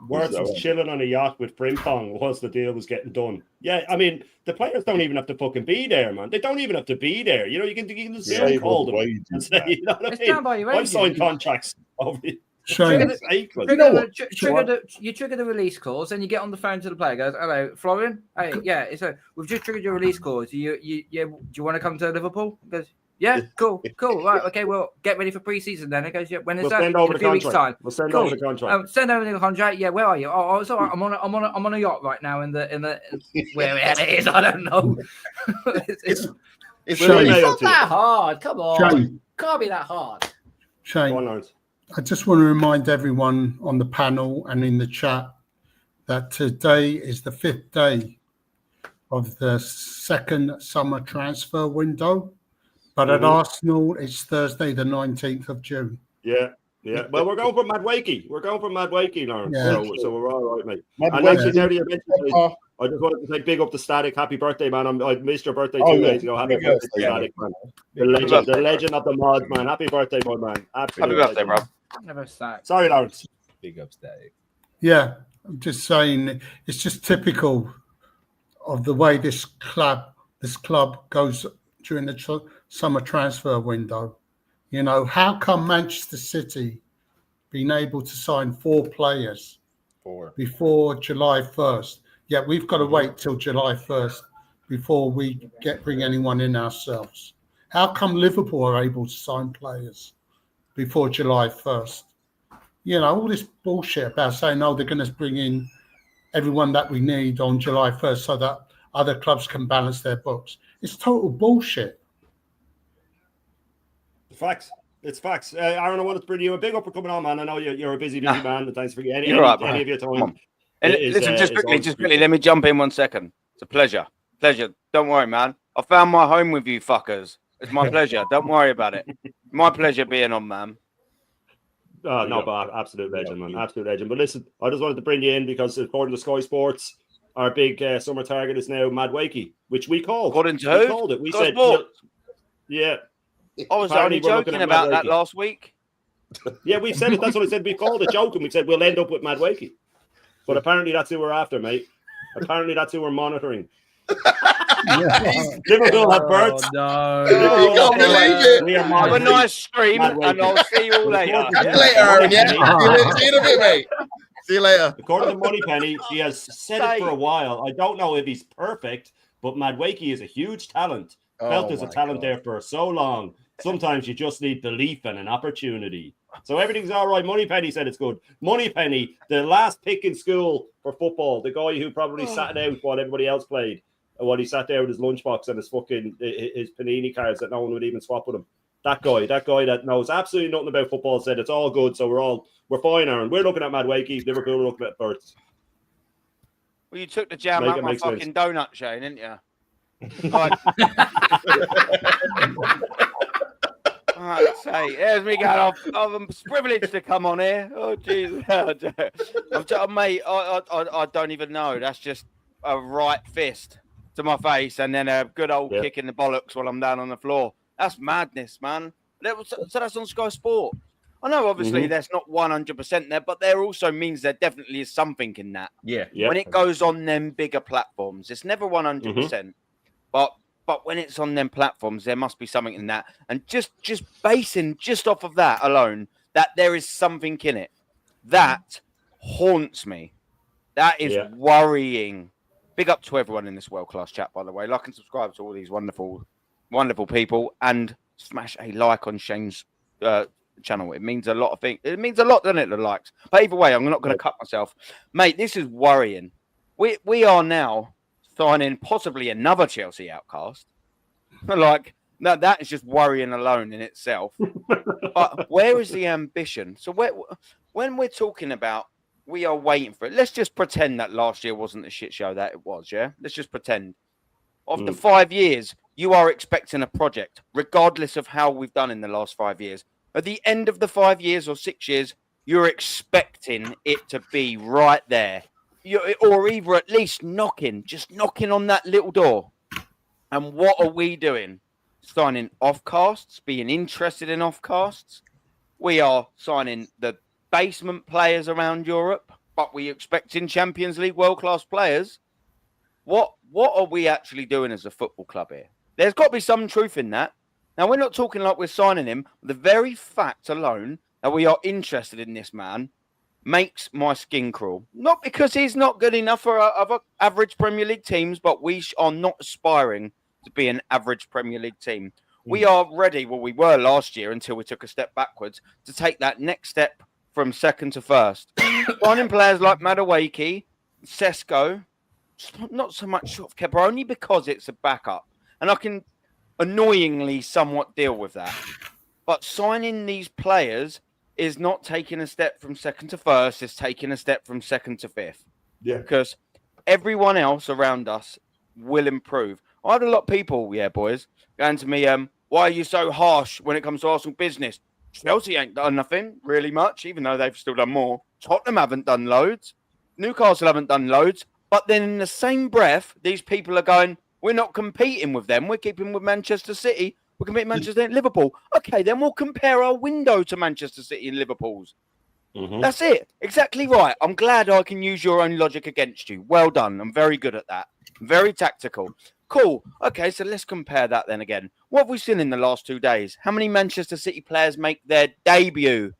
Worse was chilling on a yacht with Frimpong once the deal was getting done. Yeah, I mean, the players don't even have to fucking be there, man. They don't even have to be there. You know, you can just call them and say, you know what I mean? I've signed contracts over you trigger the release clause, and you get on the phone to the player. Goes, hello, Florian. Hey, we've just triggered your release clause. Do you want to come to Liverpool? He goes, yeah, cool. Right, okay. Well, get ready for pre-season then. It goes, yeah. When is that? Send over in a few weeks' time. We'll send over the contract. Send over the contract. Yeah, where are you? Oh, it's all right. I'm on a yacht right now in the where it is. I don't know. It's Well, free. we It's may not have to. that hard. Come on. Shane, Can't be that hard. Go on, Shane, Lawrence. I just want to remind everyone on the panel and in the chat that today is the 5th day of the second summer transfer window. But at Arsenal, it's Thursday, the 19th of June. Yeah. Well, we're going for Madueke. Lawrence. Yeah. So we're all right, mate. And Madueke, actually, now that you mentioned it, Pepper. I just wanted to say big up to Static. Happy birthday, man. I missed your birthday Oh, 2 yeah. days ago. Happy Big birthday, birthday, Static, man. The Big legend of the mods, man. Happy birthday, my man. Absolute Happy birthday, legend. bro. Never sacked. Sorry, Lawrence. Big up, Static. Yeah, I'm just saying it's just typical of the way this club goes during the summer transfer window. You know, how come Manchester City been able to sign 4 players before July 1st? Yeah, we've got to wait till July 1st before we bring anyone in ourselves. How come Liverpool are able to sign players before July 1st? You know, all this bullshit about saying, oh, they're going to bring in everyone that we need on July 1st so that other clubs can balance their books. It's total bullshit. Facts. It's facts. Aaron, I wanted to bring you a big up for coming on, man. I know you're a busy man, and thanks for any You're right, of your Come time. on. And listen, just quickly, let me jump in 1 second. It's a pleasure. Don't worry, man. I found my home with you fuckers. It's my pleasure. Don't worry about it. My pleasure being on, man. No, but absolute legend, man. Absolute legend. But listen, I just wanted to bring you in because according to Sky Sports, our big summer target is now Madueke, which we called. According to We who? called it. We Sky said, Sports. yeah. I was Apparently only we're looking joking at about that Madueke. last week. Yeah, we've said it. That's what I said. We called it joking. We said we'll end up with Madueke. But apparently that's who we're after, mate. Apparently that's who we're monitoring. Liverpool have Berts. No. You can't believe it. We are Have a monitoring nice stream, Madueke. and I'll see you all later. Catch you later, Aaron. Yeah. See you in a bit, mate. See you later. According to Moneypenny, she has said it for a while. I don't know if he's perfect, but Madueke is a huge talent. Felt there's a talent there for so long. Sometimes you just need belief and an opportunity. So everything's all right. Moneypenny said it's good. Moneypenny, the last pick in school for football, the guy who probably sat out while everybody else played, while he sat there with his lunchbox and his panini cards that no one would even swap with him. That guy that knows absolutely nothing about football said it's all good. So we're fine, Aaron. We're looking at Madueke. Liverpool are looking at Berts. Well, you took the jam out my fucking donut, Shane, didn't you? I'd say, there's me going. I'm privileged to come on here. Oh, Jesus. Mate, I don't even know. That's just a right fist to my face and then a good old kick in the bollocks while I'm down on the floor. That's madness, man. So that's on Sky Sport. I know, obviously, there's not 100% there, but there also means there definitely is something in that. Yeah. When it goes on them bigger platforms, it's never 100%. But when it's on them platforms, there must be something in that. And just basing just off of that alone, that there is something in it. That haunts me. That is worrying. Big up to everyone in this world-class chat, by the way. Like and subscribe to all these wonderful, wonderful people. And smash a like on Shane's channel. It means a lot of things. It means a lot, doesn't it, the likes? But either way, I'm not going to cut myself. Mate, this is worrying. We are now signing possibly another Chelsea outcast. Like, no, that is just worrying alone in itself. But where is the ambition? So when we're talking about we are waiting for it, let's just pretend that last year wasn't the shit show that it was, yeah? Let's just pretend. Of the 5 years, you are expecting a project, regardless of how we've done in the last 5 years. At the end of the 5 years or 6 years, you're expecting it to be right there. Or either at least just knocking on that little door. And what are we doing? Signing off-casts, being interested in off-casts. We are signing the basement players around Europe, but we expecting Champions League world-class players. What are we actually doing as a football club here? There's got to be some truth in that. Now, we're not talking like we're signing him. The very fact alone that we are interested in this man makes my skin crawl. Not because he's not good enough for other average Premier League teams, but we are not aspiring to be an average Premier League team. We are ready, well, we were last year until we took a step backwards, to take that next step from second to first. Signing players like Madueke, Sesko, not so much sort of Kepa, only because it's a backup. And I can annoyingly somewhat deal with that. But signing these players is not taking a step from second to first, it's taking a step from second to fifth. Yeah. Because everyone else around us will improve. I had a lot of people, boys, going to me, why are you so harsh when it comes to Arsenal business? Chelsea ain't done nothing really much, even though they've still done more. Tottenham haven't done loads. Newcastle haven't done loads. But then in the same breath, these people are going, we're not competing with them. We're keeping with Manchester City. We're competing with Manchester City and Liverpool. Okay, then we'll compare our window to Manchester City and Liverpool's. Mhm. That's it. Exactly right. I'm glad I can use your own logic against you. Well done. I'm very good at that. Very tactical. Cool. Okay, so let's compare that then again. What have we seen in the last 2 days? How many Manchester City players make their debut?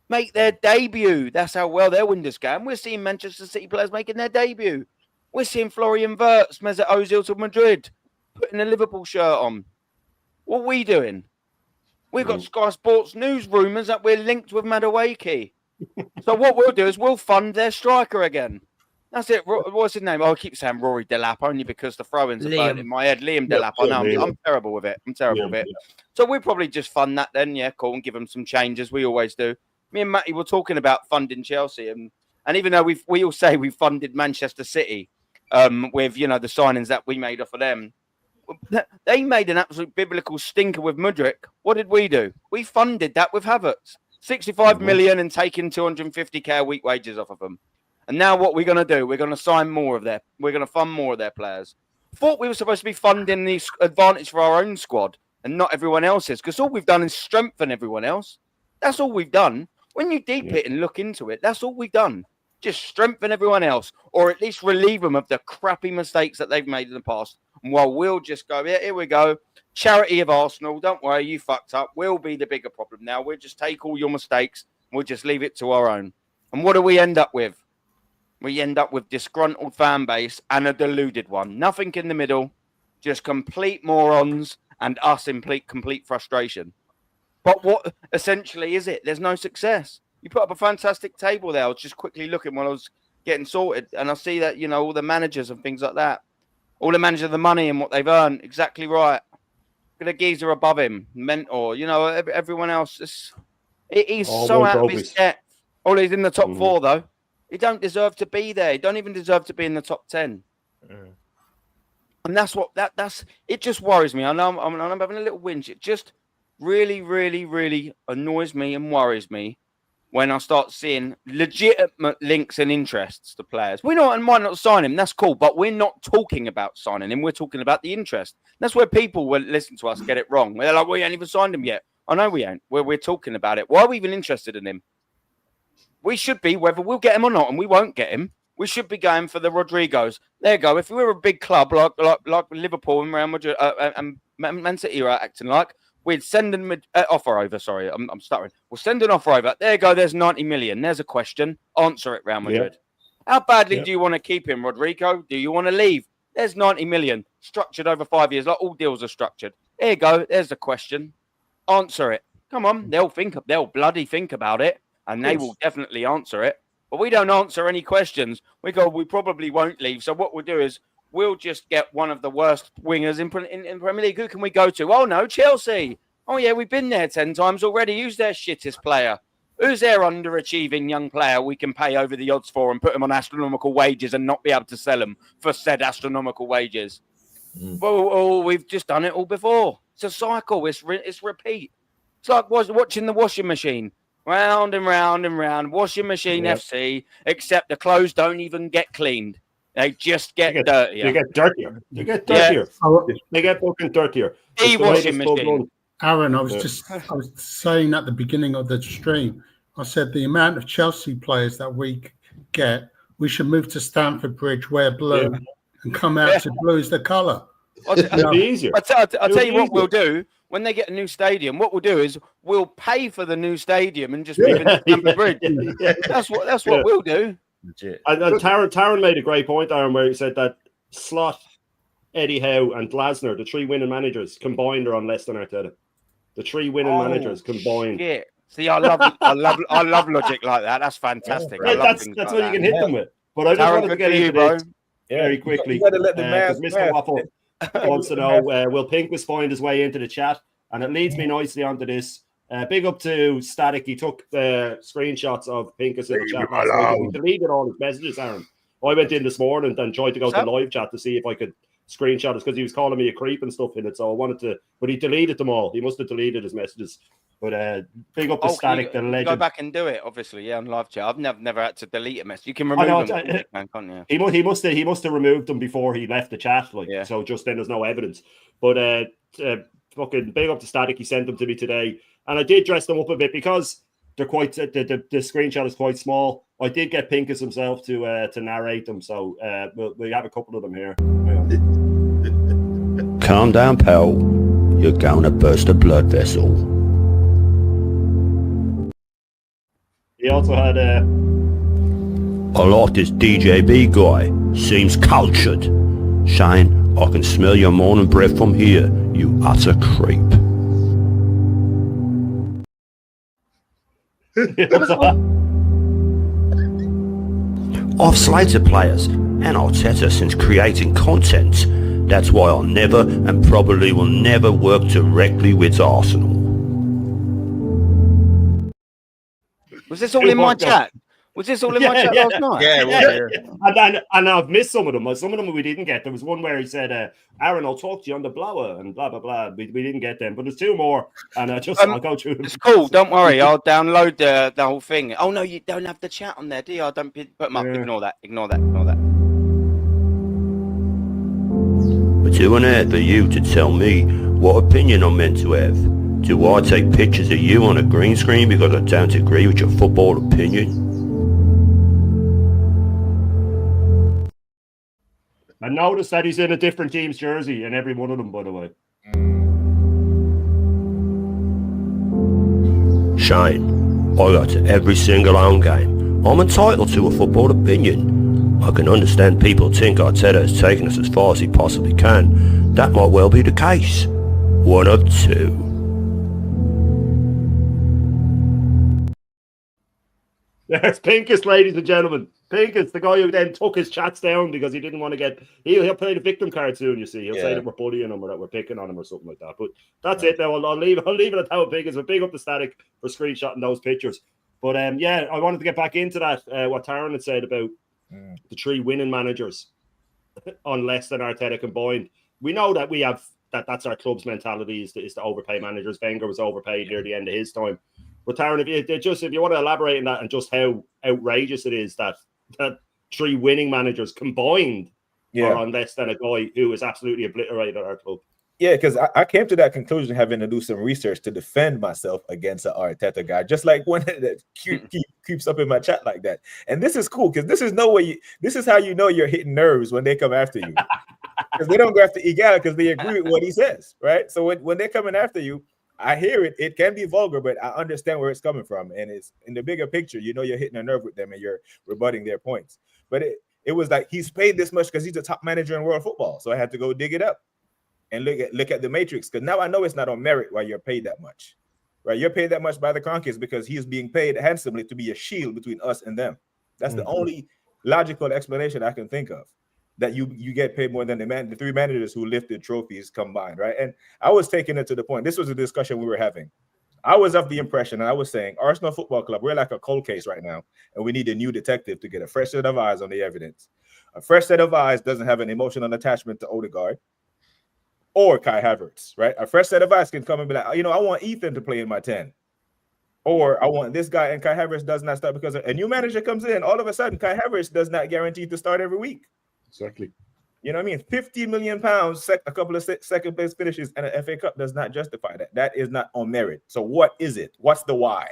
That's how well their window's going. We're seeing Manchester City players making their debut. We're seeing Florian Wirtz, Mesut Ozil to Madrid, putting a Liverpool shirt on. What are we doing? We've got Sky Sports News rumours that we're linked with Madueke. So what we'll do is we'll fund their striker again. That's it. What's his name? Oh, I keep saying Rory Delap only because the throw-ins are burnt in my head. Liam Delap. I know. I'm terrible with it. So we'll probably just fund that then. Yeah, cool. And give them some changes. We always do. Me and Matty were talking about funding Chelsea. And even though we all say we funded Manchester City with, the signings that we made off of them, they made an absolute biblical stinker with Mudryk. What did we do? We funded that with Havertz. 65 million and taking 250k a week wages off of them. And now what we're going to do, we're going to sign more of we're going to fund more of their players. Thought we were supposed to be funding the advantage for our own squad and not everyone else's, because all we've done is strengthen everyone else. That's all we've done. When you deep it and look into it, that's all we've done. Just strengthen everyone else, or at least relieve them of the crappy mistakes that they've made in the past. And while we'll just go, here we go, charity of Arsenal, don't worry, you fucked up. We'll be the bigger problem now. We'll just take all your mistakes. We'll just leave it to our own. And what do we end up with? We end up with disgruntled fan base and a deluded one. Nothing in the middle, just complete morons and us in complete frustration. But what essentially is it? There's no success. You put up a fantastic table there. I was just quickly looking while I was getting sorted, and I see that, all the managers and things like that. All the managers of the money and what they've earned. Exactly right. Look at the geezer above him, mentor. Everyone else. He's so out of his depth. Oh, he's in the top 4 though. He don't deserve to be there. He don't even deserve to be in the top 10. And that's what that's. It just worries me. I know I'm having a little whinge. It just really, really, really annoys me and worries me when I start seeing legitimate links and interests to players. We might not sign him. That's cool, but we're not talking about signing him. We're talking about the interest. That's where people will listen to us get it wrong. They're like, we ain't even signed him yet. I know we ain't. We're talking about it. Why are we even interested in him? We should be, whether we'll get him or not, and we won't get him. We should be going for the Rodrigos. There you go. If we were a big club like Liverpool and Real Madrid and Man City are acting like, we'd send an offer over. Sorry, I'm stuttering. We'll send an offer over. There you go. There's 90 million. There's a question. Answer it, Real Madrid. Yeah. How badly do you want to keep him, Rodrigo? Do you want to leave? There's 90 million. Structured over 5 years, like all deals are structured. There you go. There's the question. Answer it. Come on. They'll bloody think about it. And they will definitely answer it. But we don't answer any questions. We probably won't leave. So what we'll do is we'll just get one of the worst wingers in Premier League. Who can we go to? Oh, no, Chelsea. Oh, yeah, we've been there 10 times already. Who's their shittest player? Who's their underachieving young player we can pay over the odds for and put him on astronomical wages and not be able to sell him for said astronomical wages? Well, we've just done it all before. It's a cycle. It's repeat. It's like watching the washing machine. Round and round and round. Washing machine FC, except the clothes don't even get cleaned. They just get dirtier. They get dirtier. They get dirtier. Yeah. They get fucking dirtier. The washing machine. Aaron, I was saying at the beginning of the stream, I said the amount of Chelsea players that we get, we should move to Stamford Bridge, wear blue, and come out to blue as the colour. It'll be easier. I'll tell you what we'll do. When they get a new stadium, what we'll do is we'll pay for the new stadium and just move it to Stamford Bridge. That's what we'll do. And Taron made a great point, Aaron, where he said that Slot, Eddie Howe, and Glasner, the 3 winning managers combined, are on less than Arteta. The 3 winning managers combined. Shit. See, I love logic like that. That's fantastic. Yeah, that's what you can hit them with. But I just wanted to get into this very quickly. You got to let the math. Mr. Waffle. wants to know, will Pinkus find his way into the chat? And it leads me nicely onto this. Big up to Static. He took the screenshots of Pinkus in the chat last night. He deleted all his messages, Aaron. I went in this morning and tried to go to live chat to see if I could screenshot it because he was calling me a creep and stuff in it. So I wanted to, but he deleted them all. He must have deleted his messages. But big up to Static, the legend. Go back and do it, obviously, yeah, on live chat. I've never had to delete a message. You can remove them, can't you? He must have removed them before he left the chat, so just then there's no evidence. But fucking big up to Static. He sent them to me today, and I did dress them up a bit because they're quite the screenshot is quite small. I did get Pinkus himself to narrate them, so we have a couple of them here. Calm down, pal. You're gonna burst a blood vessel. He also had I like this DJB guy. Seems cultured. Shane, I can smell your morning breath from here, you utter creep. I've slated players and Arteta since creating content. That's why I'll never and probably will never work directly with Arsenal. Was this all in my chat? Was this all in my chat last night? Yeah, it was. And I've missed some of them. Some of them we didn't get. There was one where he said, Aaron, I'll talk to you on the blower and blah, blah, blah. We didn't get them. But there's two more. And I'll go through them. It's cool. Don't worry. I'll download the whole thing. Oh, no, you don't have the chat on there, do you? I don't put them up. Ignore that. But who on earth are you to tell me what opinion I'm meant to have? Do I take pictures of you on a green screen because I don't agree with your football opinion? I noticed that he's in a different team's jersey in every one of them, by the way. Shane, I go to every single home game. I'm entitled to a football opinion. I can understand people think Arteta has taken us as far as he possibly can. That might well be the case. One of two. There's Pinkus, ladies and gentlemen. Pinkus, the guy who then took his chats down because he didn't want to get... He'll play the victim card soon, you see. He'll say that we're bullying him or that we're picking on him or something like that. But that's it now. I'll leave it at that with Pinkus. But big up the Static for screenshotting those pictures. But I wanted to get back into that, what Taron had said about the three winning managers on less than Arteta combined. We know that we have... That's our club's mentality is to overpay managers. Wenger was overpaid near the end of his time. But Taron, if you want to elaborate on that and just how outrageous it is that three winning managers combined are on less than a guy who is absolutely obliterated our club. Yeah, because I came to that conclusion having to do some research to defend myself against an Arteta guy, just like one that creeps up in my chat like that. And this is cool because this is how you know you're hitting nerves when they come after you. Because they don't go after Igal because they agree with what he says, right? So when they're coming after you, I hear it. It can be vulgar, but I understand where it's coming from. And it's in the bigger picture, you know, you're hitting a nerve with them and you're rebutting their points. But it was like he's paid this much because he's a top manager in world football. So I had to go dig it up and look at the matrix. Because now I know it's not on merit why you're paid that much. Right? You're paid that much by the Kroenkes because he's being paid handsomely to be a shield between us and them. That's the only logical explanation I can think of. That you get paid more than the three managers who lifted trophies combined, right? And I was taking it to the point. This was a discussion we were having. I was of the impression, and I was saying, Arsenal Football Club, we're like a cold case right now, and we need a new detective to get a fresh set of eyes on the evidence. A fresh set of eyes doesn't have an emotional attachment to Odegaard or Kai Havertz, right? A fresh set of eyes can come and be like, I want Ethan to play in my 10. Or I want this guy, and Kai Havertz does not start because a new manager comes in. All of a sudden, Kai Havertz does not guarantee to start every week. Exactly. You know what I mean? £50 million, a couple of second place finishes, and an FA Cup does not justify that. That is not on merit. So what is it? What's the why?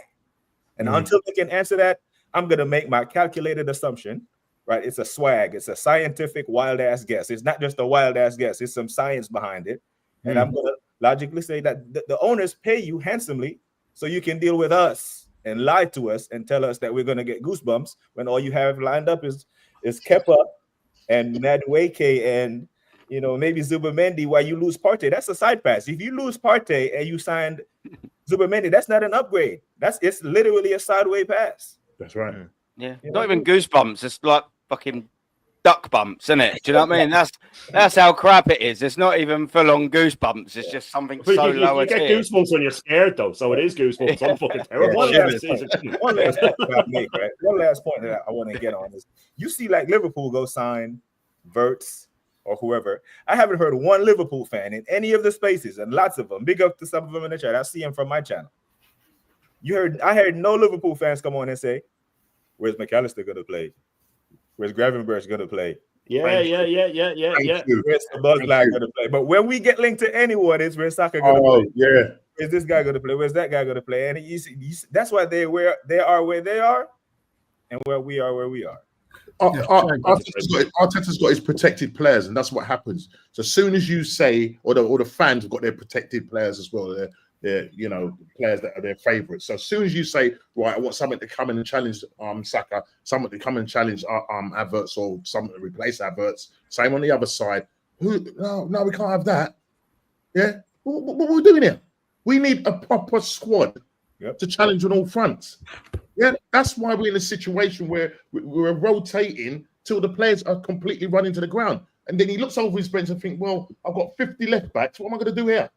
And until they can answer that, I'm going to make my calculated assumption, right? It's a swag. It's a scientific wild-ass guess. It's not just a wild-ass guess. It's some science behind it. And I'm going to logically say that the owners pay you handsomely so you can deal with us and lie to us and tell us that we're going to get goosebumps when all you have lined up is Kepa and Madueke and maybe Zubimendi while you lose Partey. That's a side pass. If you lose Partey and you signed Zubimendi, that's not an upgrade. It's literally a sideways pass. That's right. Yeah. Not even goosebumps. It's like fucking duck bumps, isn't it? Do you know what I mean? That's how crap it is. It's not even full on goosebumps. It's just something But so you lower get tier. goosebumps when you're scared, though. So it is goosebumps. I'm fucking terrible. One last point that I make, right? One last point that I want to get on is you see, like Liverpool go sign Verts or whoever. I haven't heard one Liverpool fan in any of the spaces, and lots of them. Big up to some of them in the chat. I see them from my channel. I heard no Liverpool fans come on and say, "Where's McAllister going to play? Where's Gravenberch going to play? Yeah. Where's the Buzz-Lag going to play?" But when we get linked to anyone, it's where's Saka going to play? Yeah. Where's this guy going to play? Where's that guy going to play? And you see, that's why they are where they are, and where we are where we are. Arteta's got his protected players, and that's what happens. So as soon as you say, or the fans have got their protected players as well, they're players that are their favourites. So as soon as you say, right, I want someone to come in and challenge Saka, someone to come and challenge Havertz, or someone to replace Havertz, same on the other side. No, we can't have that. Yeah, what are we doing here? We need a proper squad to challenge on all fronts. Yeah, that's why we're in a situation where we're rotating till the players are completely running to the ground. And then he looks over his bench and thinks, well, I've got 50 left backs. What am I going to do here?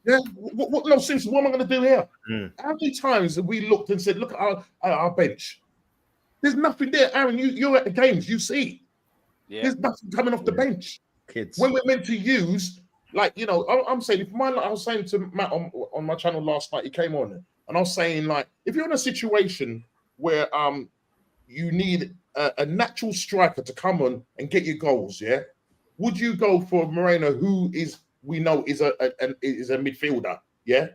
Yeah, no, seriously, what am I going to do here? How many times have we looked and said, look at our bench? There's nothing there. Aaron, you're at the games, you see. Yeah. There's nothing coming off the bench. Kids. When we're meant to use, like, I'm saying, I was saying to Matt on my channel last night, he came on, and I was saying, like, if you're in a situation where you need a natural striker to come on and get your goals, yeah, would you go for Moreno, who we know is a midfielder? Yeah.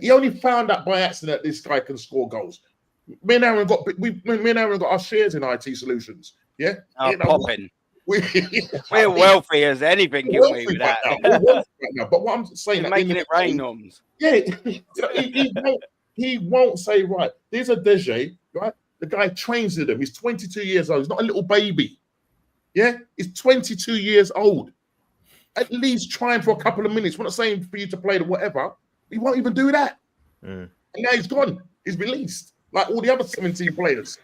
He only found out by accident that this guy can score goals. Me and Aaron got our shares in IT Solutions. Yeah, popping. We're wealthy as anything, can we? With that, right now. But what I'm saying, making it rain, Noms. Yeah, he won't say, right, there's a Deje, right? The guy trains with him. He's 22 years old. He's not a little baby. Yeah, he's 22 years old. At least trying for a couple of minutes. We're not saying for you to play the whatever. He won't even do that. And now he's gone. He's released, like all the other 17 players.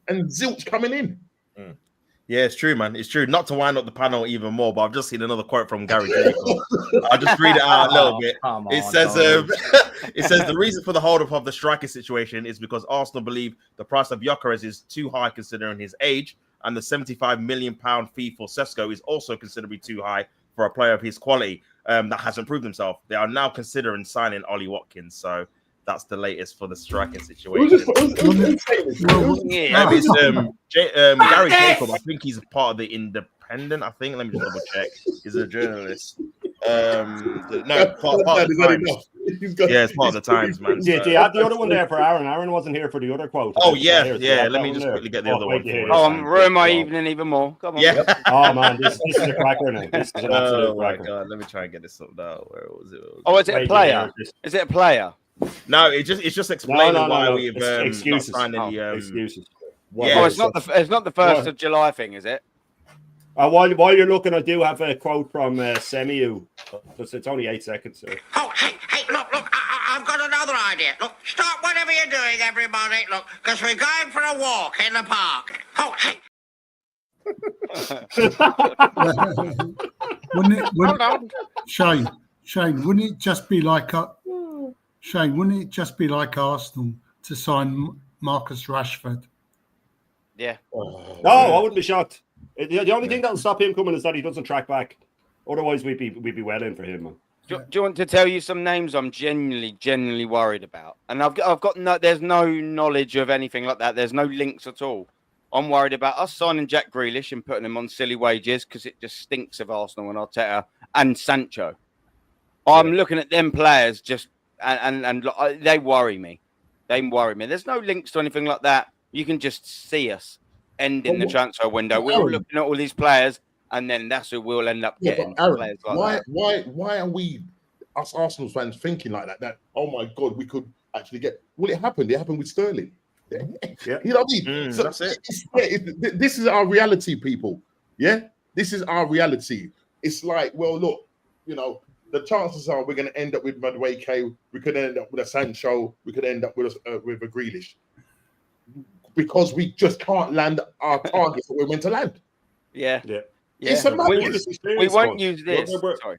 And Zilch coming in. Yeah, it's true, man. It's true. Not to wind up the panel even more, but I've just seen another quote from Gary Jacob. I'll just read it out a little bit. It says, it says the reason for the hold-up of the striker situation is because Arsenal believe the price of Gyökeres is too high considering his age, and the £75 million fee for Sesko is also considerably too high for a player of his quality that hasn't proved himself. They are now considering signing Ollie Watkins. So that's the latest for the striking situation. Gary Jacob. I think he's part of the Independent. I think. Let me just double check. He's a journalist. No, part of the Times. Yeah, it's part of the Times, man. Do you have the other one there for Aaron? Aaron wasn't here for the other quote. Oh yeah. Let me just quickly get the other one. I'm ruining my evening even more. Come on. Yeah. Oh man, this is a cracker now. This is an absolute cracker. God, let me try and get this up now. Where was it? Oh, is it a player? Is it a player? No, it's just explaining why we've excuses. not signed any excuses. Yeah, it's not the 1st of July thing, is it? While you're looking, I do have a quote from Semiu. It's only 8 seconds. So. Oh, hey, look, I've got another idea. Look, stop whatever you're doing, everybody. Look, because we're going for a walk in the park. Oh, hey. Shane, wouldn't it just be like Arsenal to sign Marcus Rashford? Yeah. No, I wouldn't be shocked. The only thing that'll stop him coming is that he doesn't track back. Otherwise, we'd be well in for him, man. Do you want to tell you some names I'm genuinely worried about? And I've got there's no knowledge of anything like that. There's no links at all. I'm worried about us signing Jack Grealish and putting him on silly wages because it just stinks of Arsenal and Arteta and Sancho. I'm looking at them players just and they worry me. There's no links to anything like that. You can just see us ending the transfer window. We're all looking at all these players, and then that's who we'll end up getting. Aaron, why are we, us Arsenal fans, thinking like that? That, oh my God, we could actually get. Well, it happened. It happened with Sterling. Yeah. You know what I mean? So that's it. This is our reality, people. Yeah, this is our reality. It's like, well, look, the chances are we're going to end up with Madueke. We could end up with a Sancho. We could end up with a Grealish. Because we just can't land our targets that we're meant to land. Yeah. Yeah. It's a The madness. biggest We experience won't one. use this. Sorry.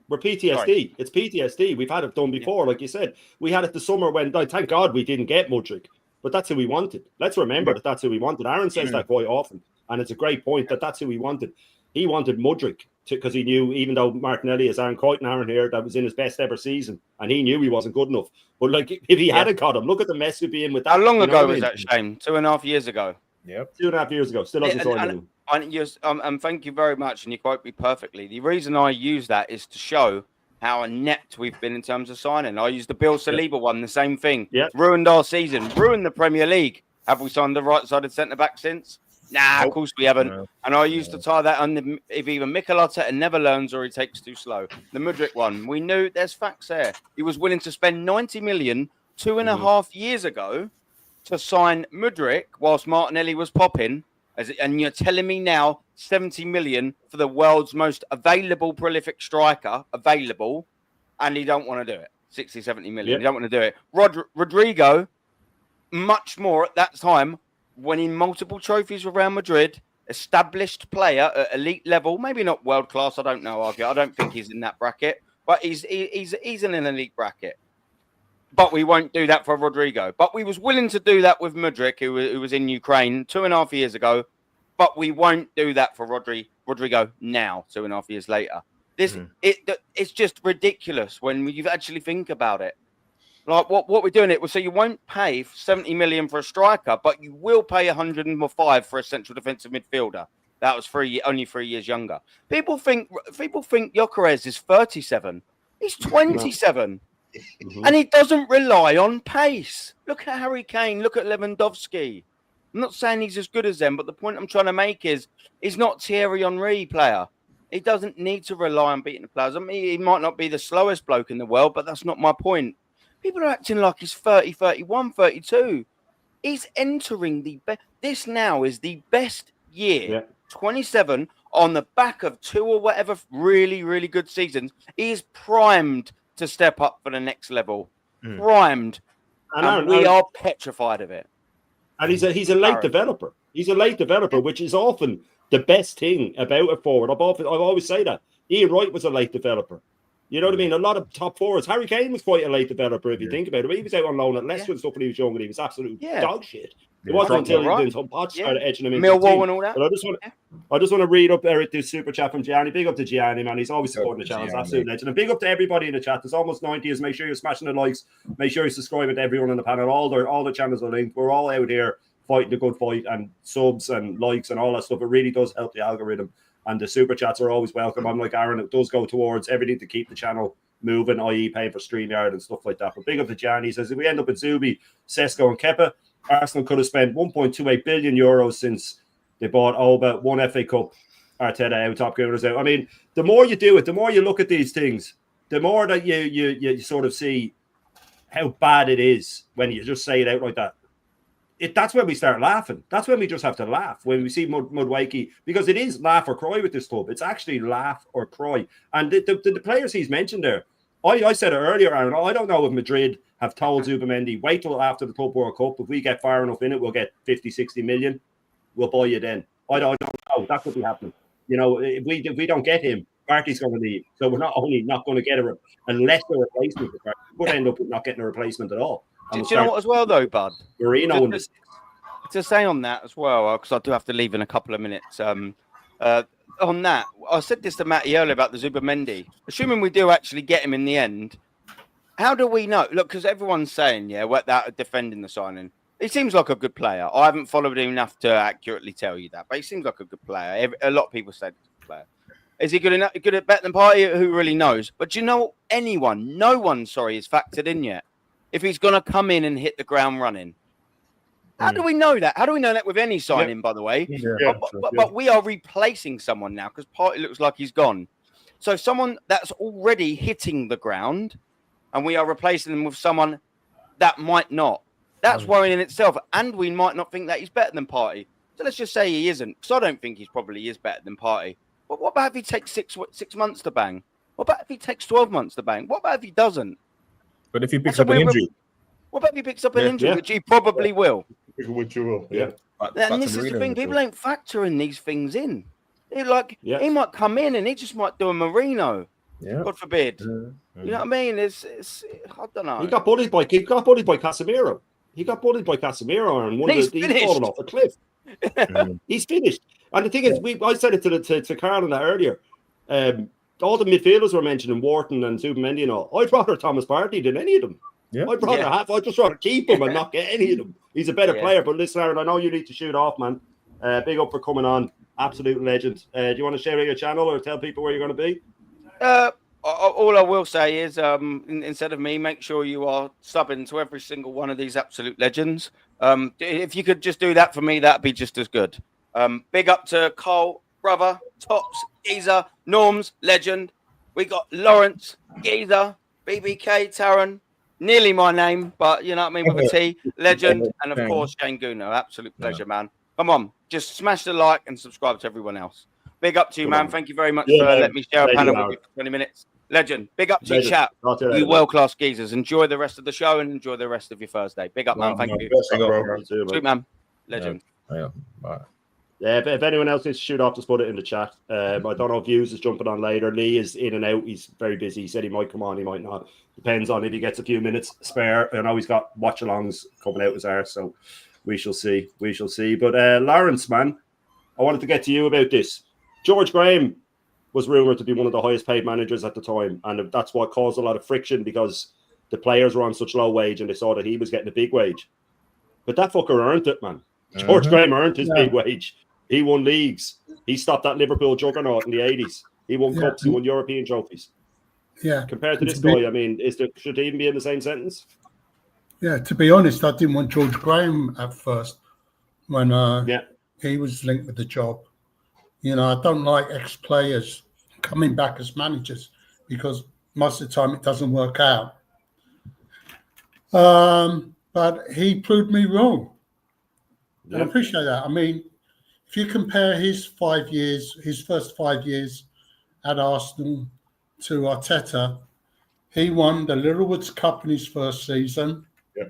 We're PTSD. Sorry. It's PTSD. We've had it done before, like you said. We had it the summer when, like, thank God we didn't get Mudryk, but that's who we wanted. Let's remember that that's who we wanted. Aaron says that quite often, and it's a great point that that's who we wanted. He wanted Mudryk because he knew, even though Martinelli is Aaron quoting Aaron here, that was in his best ever season, and he knew he wasn't good enough. But like, if he hadn't got him, look at the mess we'd be in with that. How long you know ago what I was mean? that, Shane? 2.5 years ago. Yep. 2.5 years ago. Still hasn't signed him. And thank you very much, and you quote me perfectly. The reason I use that is to show how inept we've been in terms of signing. I used the Bill Saliba one, the same thing. Yeah. Ruined our season, ruined the Premier League. Have we signed the right-sided centre-back since? Nah, of course we haven't. No. And I used to tie that on if either Mikel Arteta never learns or he takes too slow. The Mudryk one, we knew there's facts there. He was willing to spend 90 million 2.5 years ago to sign Mudryk whilst Martinelli was popping. And you're telling me now 70 million for the world's most available prolific striker available, and he don't want to do it. 60, 70 million. Yep. He don't want to do it. Rodrigo, much more at that time, winning multiple trophies with Real Madrid, established player at elite level, maybe not world class. I don't know, Argue. I don't think he's in that bracket, but he's in an elite bracket. But we won't do that for Rodrigo. But we was willing to do that with Mudryk, who was in Ukraine 2.5 years ago. But we won't do that for Rodrigo now, 2.5 years later. It's just ridiculous when you actually think about it. Like what we're doing it. So you won't pay 70 million for a striker, but you will pay 105 for a central defensive midfielder. That was only 3 years younger. People think Gyökeres is 37. He's 27. And he doesn't rely on pace. Look at Harry Kane. Look at Lewandowski. I'm not saying he's as good as them, but the point I'm trying to make is he's not Thierry Henry player. He doesn't need to rely on beating the players. I mean, he might not be the slowest bloke in the world, but that's not my point. People are acting like he's 30, 31, 32. He's entering the best. This now is the best year. 27 on the back of 2 or whatever really, really good seasons. He's primed to step up for the next level. Primed. And we are petrified of it. And he's a late developer. He's a late developer, which is often the best thing about a forward. I always say that. Ian Wright was a late developer. You know what I mean? A lot of top forwards. Harry Kane was quite a late developer, if you think about it. But he was out on loan at Leicester and stuff when he was younger. He was absolute dog shit. It wasn't until he did some pots started edging him into Millwall and all that. But I just want to read up Eric, this super chat from Gianni. Big up to Gianni, man. He's always supporting the channel. He's absolute legend. And big up to everybody in the chat. There's almost 90. Make sure you're smashing the likes. Make sure you subscribe to everyone on the panel. All the channels are linked. We're all out here fighting the good fight, and subs and likes and all that stuff. It really does help the algorithm. And the super chats are always welcome. I'm like Aaron, it does go towards everything to keep the channel moving, i.e. paying for StreamYard and stuff like that. But big up to Gianni. He says, if we end up with Zubi, Sesko and Kepa, Arsenal could have spent 1.28 billion euros since they bought Oba, 1 FA Cup, Arteta out, top gooners out. I mean, the more you do it, the more you look at these things, the more that you sort of see how bad it is when you just say it out like that. That's when we start laughing. That's when we just have to laugh when we see Madueke, because it is laugh or cry with this club. It's actually laugh or cry. And the players he's mentioned there, I said it earlier, Aaron, I don't know if Madrid have told Zubamendi, wait till after the Club World Cup. If we get far enough in it, we'll get 50, 60 million. We'll buy you then. I don't know. That could be happening. You know, if we don't get him, Barty's going to leave. So we're not only not going to get a lesser replacement for Barty, we're going to end up not getting a replacement at all. Do you know what as well, though, Bud? To say on that as well, because I do have to leave in a couple of minutes. On that, I said this to Matty earlier about the Zubamendi. Assuming we do actually get him in the end, how do we know? Look, because everyone's saying, without defending the signing, he seems like a good player. I haven't followed him enough to accurately tell you that, but he seems like a good player. A lot of people say he's a good player. Is he good enough? Good at better than Party? Who really knows? But do you know no one is factored in yet. If he's going to come in and hit the ground running. How do we know that? How do we know that with any signing, by the way? But we are replacing someone now because Partey looks like he's gone. So someone that's already hitting the ground, and we are replacing them with someone that might not. That's worrying in itself. And we might not think that he's better than Partey. So let's just say he isn't, because I don't think he probably is better than Partey. But what about if he takes six months to bang? What about if he takes 12 months to bang? What about if he doesn't? But if he picks up an injury? What about if he picks up an injury, which he probably will? People went through. Yeah. And this is the thing, people ain't factoring these things in. They're like, he might come in and he just might do a Marino. Yeah. God forbid. You know what I mean? It's I don't know. He got bullied by Casemiro. He fallen off a cliff. He's finished. And the thing is, I said it to Carl and that earlier. All the midfielders were mentioning Wharton and Zubimendi and all. I'd rather Thomas Partey than any of them. Yeah. I'd just rather keep him and not get any of them. He's a better player. But listen, Aaron, I know you need to shoot off, man. Big up for coming on. Absolute legend. Do you want to share your channel or tell people where you're going to be? All I will say is, instead of me, make sure you are subbing to every single one of these absolute legends. If you could just do that for me, that'd be just as good. Big up to Cole, brother, Tops, Geezer, Norms, legend. We got Lawrence, Geezer, BBK, Taron, nearly my name, but you know what I mean, with a T, legend, and of course, Shane Gooner. Absolute pleasure, man. Come on, just smash the like and subscribe to everyone else. Big up to you, man. Thank you very much for letting me share a panel with you for 20 minutes. Legend. Big up to you, chat. You world-class geezers. Enjoy the rest of the show and enjoy the rest of your Thursday. Big up, man. Thank you. Sweet, man. Legend. Yeah. Bye. Yeah, if anyone else needs to shoot off, just put it in the chat. I don't know if Hughes is jumping on later. Lee is in and out. He's very busy. He said he might come on, he might not. Depends on if he gets a few minutes spare. I know he's got watch-alongs coming out as ours, so we shall see. But Lawrence, man, I wanted to get to you about this. George Graham was rumoured to be one of the highest paid managers at the time, and that's what caused a lot of friction because the players were on such low wage and they saw that he was getting a big wage. But that fucker earned it, man. George Graham earned his big wage. He won leagues. He stopped that Liverpool juggernaut in the 80s. He won cups. He won European trophies. Yeah. Compared to this guy, I mean, should he even be in the same sentence? Yeah, to be honest, I didn't want George Graham at first when he was linked with the job. You know, I don't like ex-players coming back as managers because most of the time it doesn't work out. But he proved me wrong. And I appreciate that. I mean, if you compare his first 5 years at Arsenal to Arteta, he won the Littlewoods Cup in his first season. Yeah.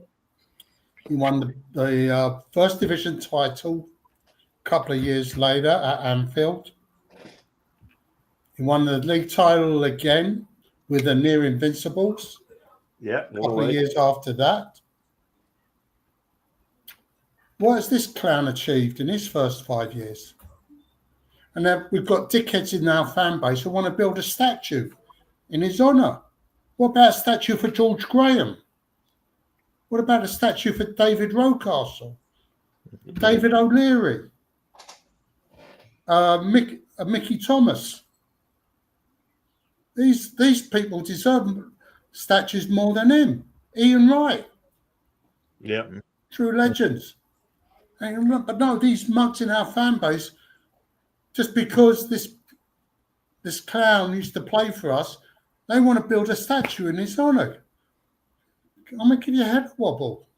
He won the First Division title a couple of years later at Anfield. He won the league title again with the Near Invincibles. Yeah. A couple of years after that. What has this clown achieved in his first 5 years? And then we've got dickheads in our fan base who want to build a statue in his honour. What about a statue for George Graham? What about a statue for David Rocastle? David O'Leary? Mickey Thomas? These people deserve statues more than him. Ian Wright. Yeah. True legends. But no, these mugs in our fan base, just because this clown used to play for us, they want to build a statue in his honour. I'm making your head wobble.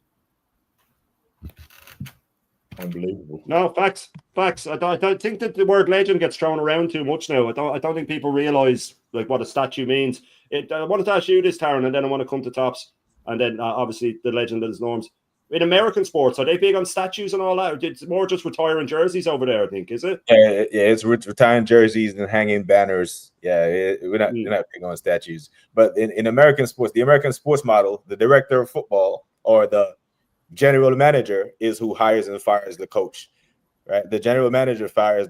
Unbelievable. No, facts. I don't think that the word legend gets thrown around too much now. I don't think people realise like what a statue means. I wanted to ask you this, Taron, and then I want to come to Tops, and then obviously the legend that is Norms. In American sports, are they big on statues and all that? Or it's more just retiring jerseys over there, I think, is it? Yeah, it's retiring jerseys and hanging banners. Yeah, we're not big on statues. But in American sports, the American sports model, the director of football or the general manager is who hires and fires the coach, right? The general manager fires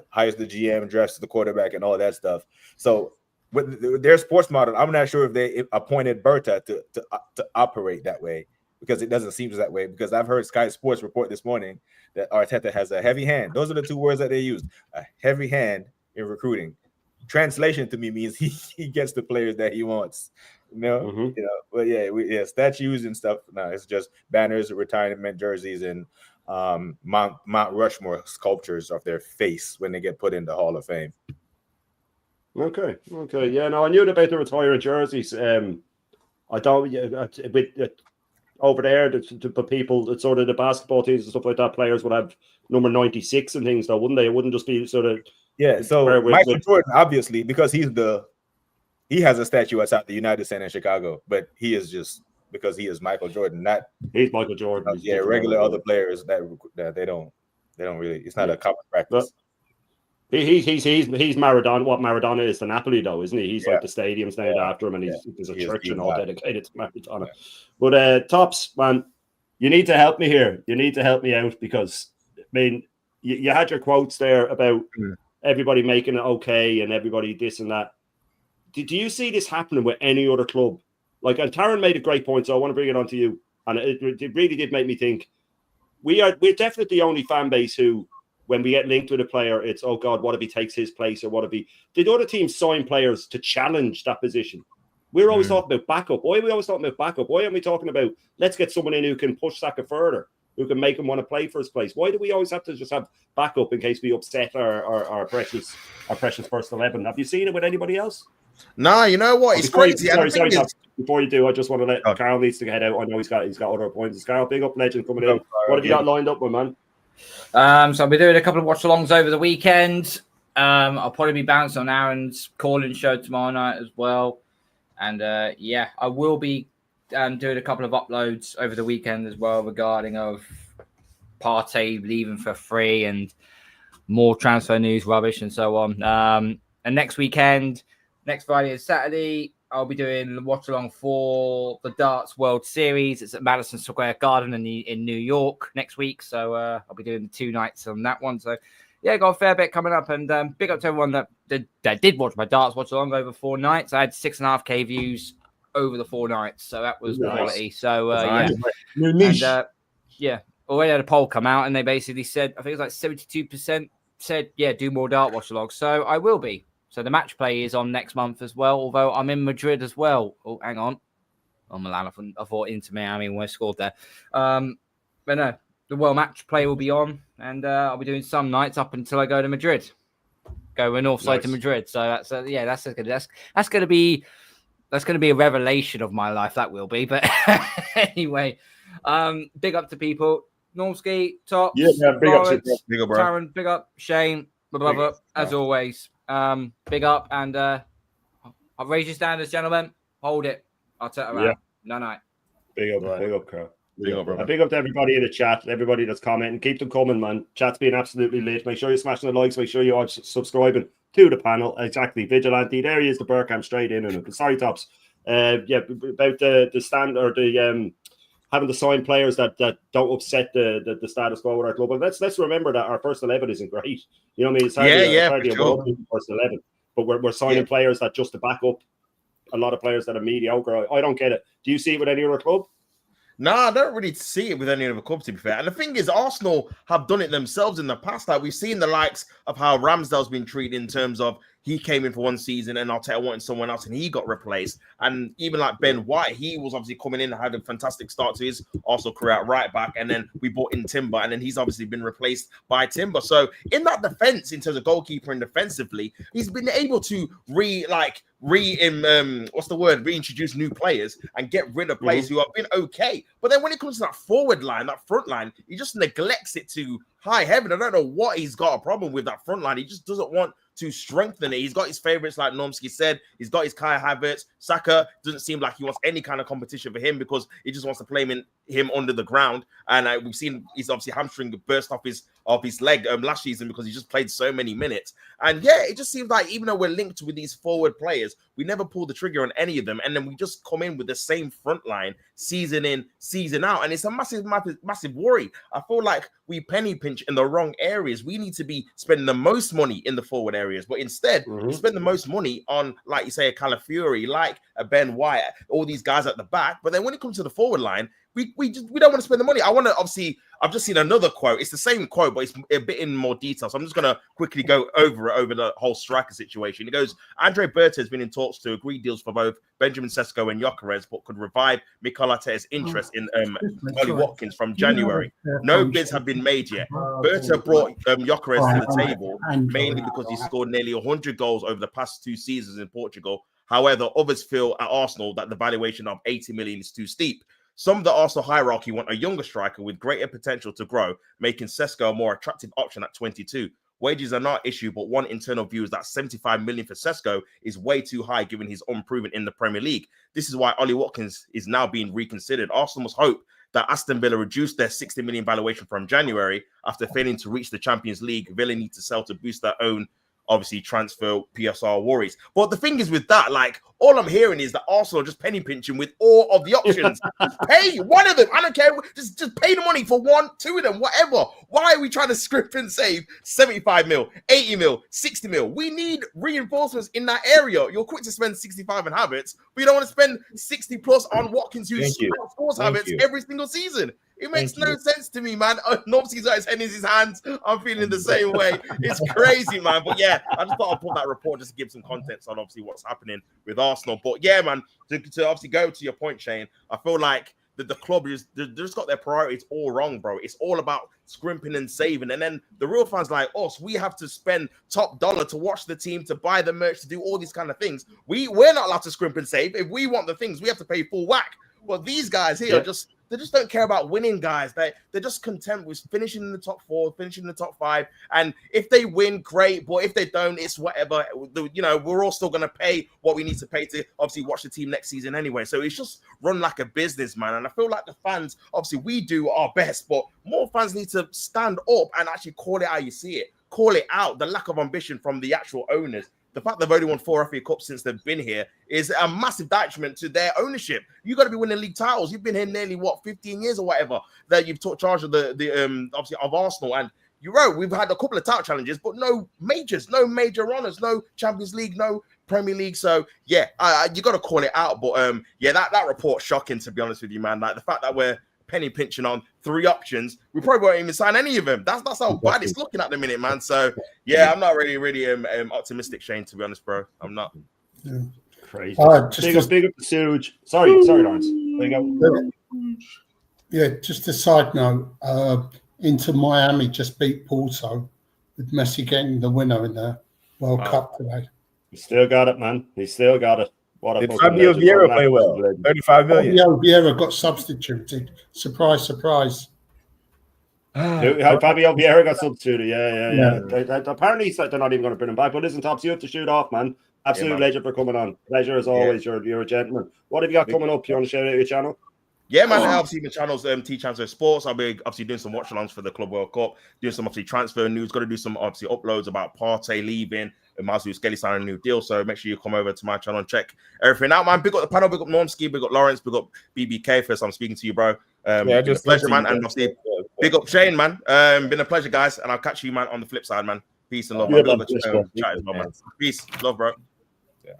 hires the GM, drafts the quarterback, and all that stuff. So with their sports model, I'm not sure if they appointed Berta to operate that way. Because it doesn't seem that way. Because I've heard Sky Sports report this morning that Arteta has a heavy hand. Those are the two words that they used: a heavy hand in recruiting. Translation to me means he gets the players that he wants. You know. But yeah, statues and stuff. No, it's just banners, retirement jerseys, and Mount Rushmore sculptures of their face when they get put in the Hall of Fame. Okay. Yeah, no, I knew about the retiring jerseys. I don't. Over there, the people, it's sort of the basketball teams and stuff like that, players would have number 96 and things, though, wouldn't they? It wouldn't just be sort of... Yeah, so Michael Jordan, obviously, because he has a statue outside the United Center in Chicago, but he is just because he is Michael Jordan. Not He's Michael Jordan. He's regular other players that they don't really. It's not a common practice. He's Maradona. What Maradona is to Napoli, though, isn't he? He's like the stadium's named after him, and there's a church and all dedicated to Maradona. Yeah. But Tops, man, you need to help me here. You need to help me out because I mean, you had your quotes there about everybody making it okay and everybody this and that. Do you see this happening with any other club? Like, and Taron made a great point, so I want to bring it on to you. And it really did make me think. We're definitely the only fan base who, when we get linked with a player, it's, oh God, what if he takes his place, or what if he... Did other teams sign players to challenge that position? We're always talking about backup. Why are we always talking about backup? Why aren't we talking about, let's get someone in who can push Saka further, who can make him want to play for his place? Why do we always have to just have backup in case we upset our precious first 11? Have you seen it with anybody else? No, you know what? It's crazy. Sorry, before you do, I just want to let Carl needs to head out. I know he's got other appointments. Carl, big up legend coming in. What have you got lined up, my man? So I'll be doing a couple of watch-alongs over the weekend. I'll probably be bouncing on Aaron's call-in show tomorrow night as well. And I will be doing a couple of uploads over the weekend as well regarding of Partey leaving for free and more transfer news rubbish and so on. And next weekend, next Friday and Saturday, I'll be doing the watch-along for the Darts World Series. It's at Madison Square Garden in New York next week. So I'll be doing 2 nights on that one. So, yeah, got a fair bit coming up. And big up to everyone that did watch my Darts watch-along over 4 nights. I had 6.5K views over the 4 nights. So that was quality. So, New niche. And, already had a poll come out, and they basically said, I think it was like 72% said, yeah, do more Dart watch-alongs. So I will be. So the match play is on next month as well, although I'm in Madrid as well. Oh, hang on. Oh, Milan, I thought Inter Miami when I scored there. But no, the World Match play will be on, and I'll be doing some nights up until I go to Madrid. Go north side to Madrid. So that's going to be a revelation of my life. That will be. But anyway, big up to people. Normski, Tops, big up, bro. Taron, big up, Shane, my brother, as always. Big up, and I'll raise your standards, gentlemen. Hold it. I'll turn it around. Yeah. No night. Big up, Carl. Big up, bro. Big up to everybody in the chat, everybody that's commenting. Keep them coming, man. Chat's been absolutely lit. Make sure you're smashing the likes. Make sure you are subscribing to the panel. Exactly. Vigilante. There he is, the Burkham straight in. And sorry, Tops. About the stand or the having to sign players that don't upset the status quo with our club. But let's remember that our first 11 isn't great. You know what I mean? It's hardly a first 11. But we're signing players that just to back up a lot of players that are mediocre. I don't get it. Do you see it with any other club? No, I don't really see it with any other club, to be fair. And the thing is, Arsenal have done it themselves in the past. Like, we've seen the likes of how Ramsdale's been treated in terms of he came in for 1 season and Arteta wanted someone else and he got replaced. And even like Ben White, he was obviously coming in and had a fantastic start to his Arsenal career at right back. And then we brought in Timber, and then he's obviously been replaced by Timber. So in that defense, in terms of goalkeeper and defensively, he's been able to reintroduce new players and get rid of players who have been okay. But then when it comes to that forward line, that front line, he just neglects it to high heaven. I don't know what he's got a problem with that front line. He just doesn't want to strengthen it. He's got his favorites, like Normski said. He's got his Kai Havertz. Saka doesn't seem like he wants any kind of competition for him because he just wants to play him under the ground. And we've seen he's obviously hamstring burst off his leg last season because he just played so many minutes. And yeah, it just seems like even though we're linked with these forward players, we never pull the trigger on any of them. And then we just come in with the same front line season in, season out. And it's a massive, massive, massive worry. I feel like we penny pinch in the wrong areas. We need to be spending the most money in the forward areas, but instead we spend the most money on, like you say, a Calafiori, like a Ben White, all these guys at the back. But then when it comes to the forward line, we don't want to spend the money. I want to, obviously, I've just seen another quote. It's the same quote, but it's a bit in more detail. So I'm just going to quickly go over the whole striker situation. It goes, Andre Berta has been in talks to agree deals for both Benjamin Sesko and Gyökeres, but could revive Mikel Arteta's interest in Ollie Watkins from January. No bids have been made yet. Berta brought Gyökeres to the table, mainly because he scored nearly 100 goals over the past 2 seasons in Portugal. However, others feel at Arsenal that the valuation of 80 million is too steep. Some of the Arsenal hierarchy want a younger striker with greater potential to grow, making Sesko a more attractive option at 22. wages are not issue, but one internal view is that 75 million for Sesko is way too high given his unproven in the Premier League. This is why Ollie Watkins is now being reconsidered. Arsenal must hope that Aston Villa reduced their 60 million valuation from January after failing to reach the Champions League. Villa need to sell to boost their own, obviously, transfer PSR worries. But the thing is with that, like, all I'm hearing is that Arsenal are just penny pinching with all of the options. Pay one of them. I don't care. Just pay the money for one, two of them, whatever. Why are we trying to script and save 75 mil, 80 mil, 60 mil? We need reinforcements in that area. You're quick to spend 65 on Havertz, but you don't want to spend 60 plus on Watkins, who scores Havertz every single season. It makes no sense to me, man. Nobody's got his head in his hands. I'm feeling the same way. It's crazy, man. But yeah, I just thought I'd put that report just to give some context on obviously what's happening with Arsenal. But yeah, man, to obviously go to your point, Shane, I feel like the club is they just got their priorities all wrong, bro. It's all about scrimping and saving. And then the real fans like us, we have to spend top dollar to watch the team, to buy the merch, to do all these kind of things. We're not allowed to scrimp and save. If we want the things, we have to pay full whack. But these guys here are just, they just don't care about winning, guys. They're just content with finishing in the top 4, finishing in the top 5. And if they win, great. But if they don't, it's whatever. You know, we're all still going to pay what we need to pay to obviously watch the team next season anyway. So it's just run like a business, man. And I feel like the fans, obviously, we do our best, but more fans need to stand up and actually call it how you see it. Call it out, the lack of ambition from the actual owners. The fact they've only won 4 FA Cups since they've been here is a massive detriment to their ownership. You got to be winning league titles. You've been here nearly 15 years or whatever that you've took charge of the obviously of Arsenal. And you're right, we've had a couple of title challenges, but no majors, no major honors, no Champions League, no Premier League. So yeah, you got to call it out. But yeah, that report's shocking, to be honest with you, man. Like the fact that we're penny pinching on 3 options, we probably won't even sign any of them. That's how bad it's looking at the minute, man. So yeah, I'm not really optimistic, Shane, to be honest, bro. I'm not. Yeah. Crazy. Big up the sewage. Sorry, Lawrence. There you go. Yeah, just a side note. Inter Miami just beat Porto, with Messi getting the winner in the World Cup today. He still got it, man. He still got it. Did Fabio Vieira play well? 35 million. Fabio Vieira got substituted. Surprise, surprise. Fabio Vieira got substituted. Yeah. Apparently, they're not even going to bring him back. But listen, Tops, you have to shoot off, man. Absolute pleasure for coming on. Pleasure as always. You're a gentleman. What have you got coming up? You want to shout out your channel? Yeah, man. Obviously, my channel's T-Transfer Sports. I'll be obviously doing some watch-alongs for the Club World Cup, doing some obviously transfer news. Got to do some obviously uploads about Partey leaving, and Mazu Skelly signing a new deal. So make sure you come over to my channel and check everything out, man. Big up the panel, big up Normski, big up Lawrence, big up BBK. First time speaking to you, bro. Just a pleasure, man. And obviously, big up Shane, man. Been a pleasure, guys. And I'll catch you, man, on the flip side, man. Peace and love. Chat as well, man. Peace, love, bro. Yeah.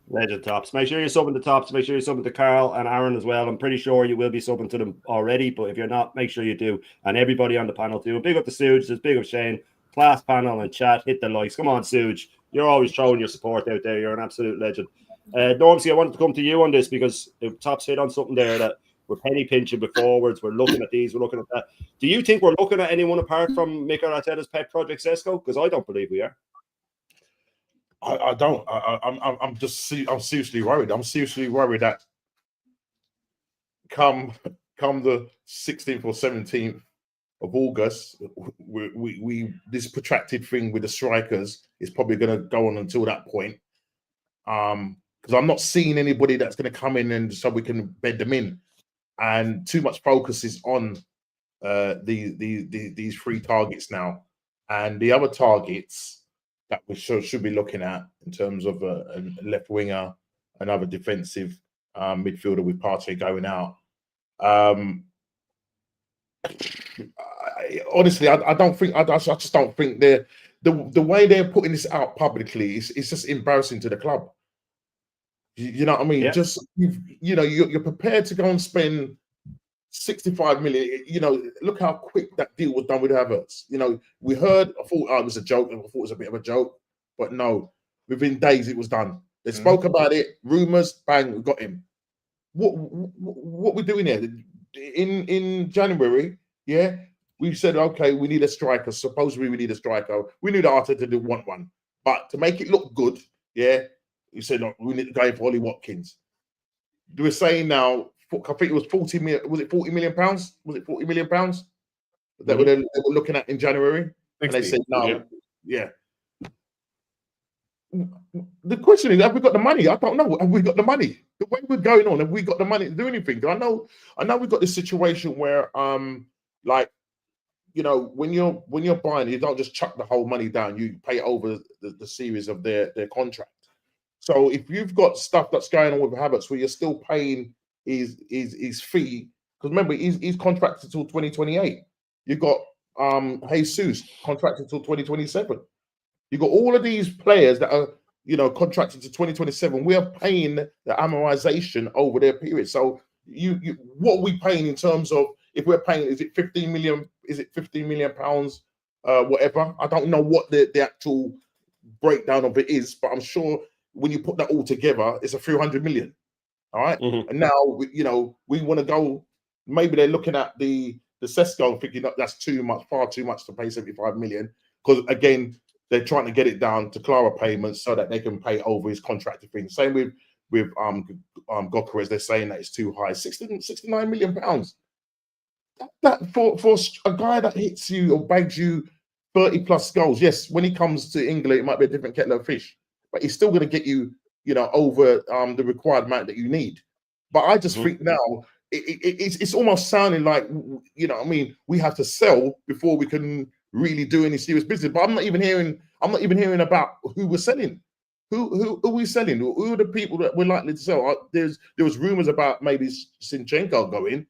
Legend, Tops. Make sure you're subbing to Tops. Make sure you're subbing to Carl and Aaron as well. I'm pretty sure you will be subbing to them already, but if you're not, make sure you do. And everybody on the panel too. Big up the Suge. Big up Shane. Class panel and chat. Hit the likes. Come on, Suge. You're always throwing your support out there. You're an absolute legend. Normsy, I wanted to come to you on this because Tops hit on something there that we're penny pinching with forwards. We're looking at these. We're looking at that. Do you think we're looking at anyone apart from Mikel Arteta's pet project Sesko? Because I don't believe we are. I don't. I'm seriously worried. I'm seriously worried that come the 16th or 17th of August, we this protracted thing with the strikers is probably going to go on until that point. Because I'm not seeing anybody that's going to come in and so we can bed them in, and too much focus is on these 3 targets now, and the other targets that we should be looking at in terms of a left winger, another defensive midfielder with Partey going out. Honestly, I don't think. I just don't think the way they're putting this out publicly is just embarrassing to the club. You know what I mean? Yeah. Just you're prepared to go and spend 65 million. You know, look how quick that deal was done with Havertz. You know, we heard. I thought it was a joke. I thought it was a bit of a joke, but no, within days it was done. They spoke about it. Rumors, bang, we got him. What we're doing here in January? Yeah, we said okay, we need a striker. Supposedly we need a striker. We knew that Arteta didn't want one, but to make it look good, yeah, we said look, we need to go for Ollie Watkins. We're saying now. I think it was 40 million. Was it 40 million pounds? Was it 40 million pounds that they were looking at in January? And they 60. said no. Yeah. The question is, have we got the money? I don't know. Have we got the money? The way we're going on, have we got the money to do anything? I know we've got this situation where like, you know, when you're buying, you don't just chuck the whole money down. You pay over the series of their contract. So if you've got stuff that's going on with Havertz where you're still paying his fee, because remember he's contracted till 2028. You got Jesus contracted till 2027. You got all of these players that are, you know, contracted to 2027. We are paying the amortization over their period. So you what are we paying in terms of, if we're paying, is it 15 million? Is it 15 million pounds? Whatever. I don't know what the actual breakdown of it is, but I'm sure when you put that all together, it's a few hundred million. All right. And now we want to go. Maybe they're looking at the Sesko and thinking that's too much, far too much to pay 75 million, because again, they're trying to get it down to Clara payments so that they can pay over his contracted thing. Same with Gokares, they're saying that it's too high. 69 million pounds. That for a guy that hits you or bags you 30 plus goals. Yes, when he comes to England, it might be a different kettle of fish, but he's still going to get you, over the required amount that you need. But I just think now it's almost sounding like, we have to sell before we can really do any serious business. But I'm not even hearing about who we're selling. Who are we selling? Who are the people that we're likely to sell? There was rumors about maybe Zinchenko going,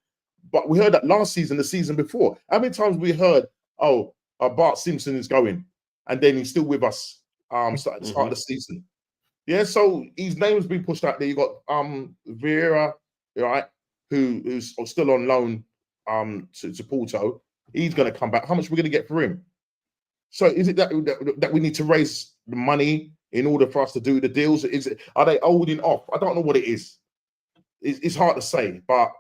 but we heard that last season, the season before. How many times we heard, Bart Simpson is going, and then he's still with us start of the season. Yeah, so his name's been pushed out there. You got Vieira, right, who's still on loan to Porto. He's going to come back. How much are we going to get for him? So is it that we need to raise the money in order for us to do the deals? Are they holding off? I don't know what it is. It's hard to say, but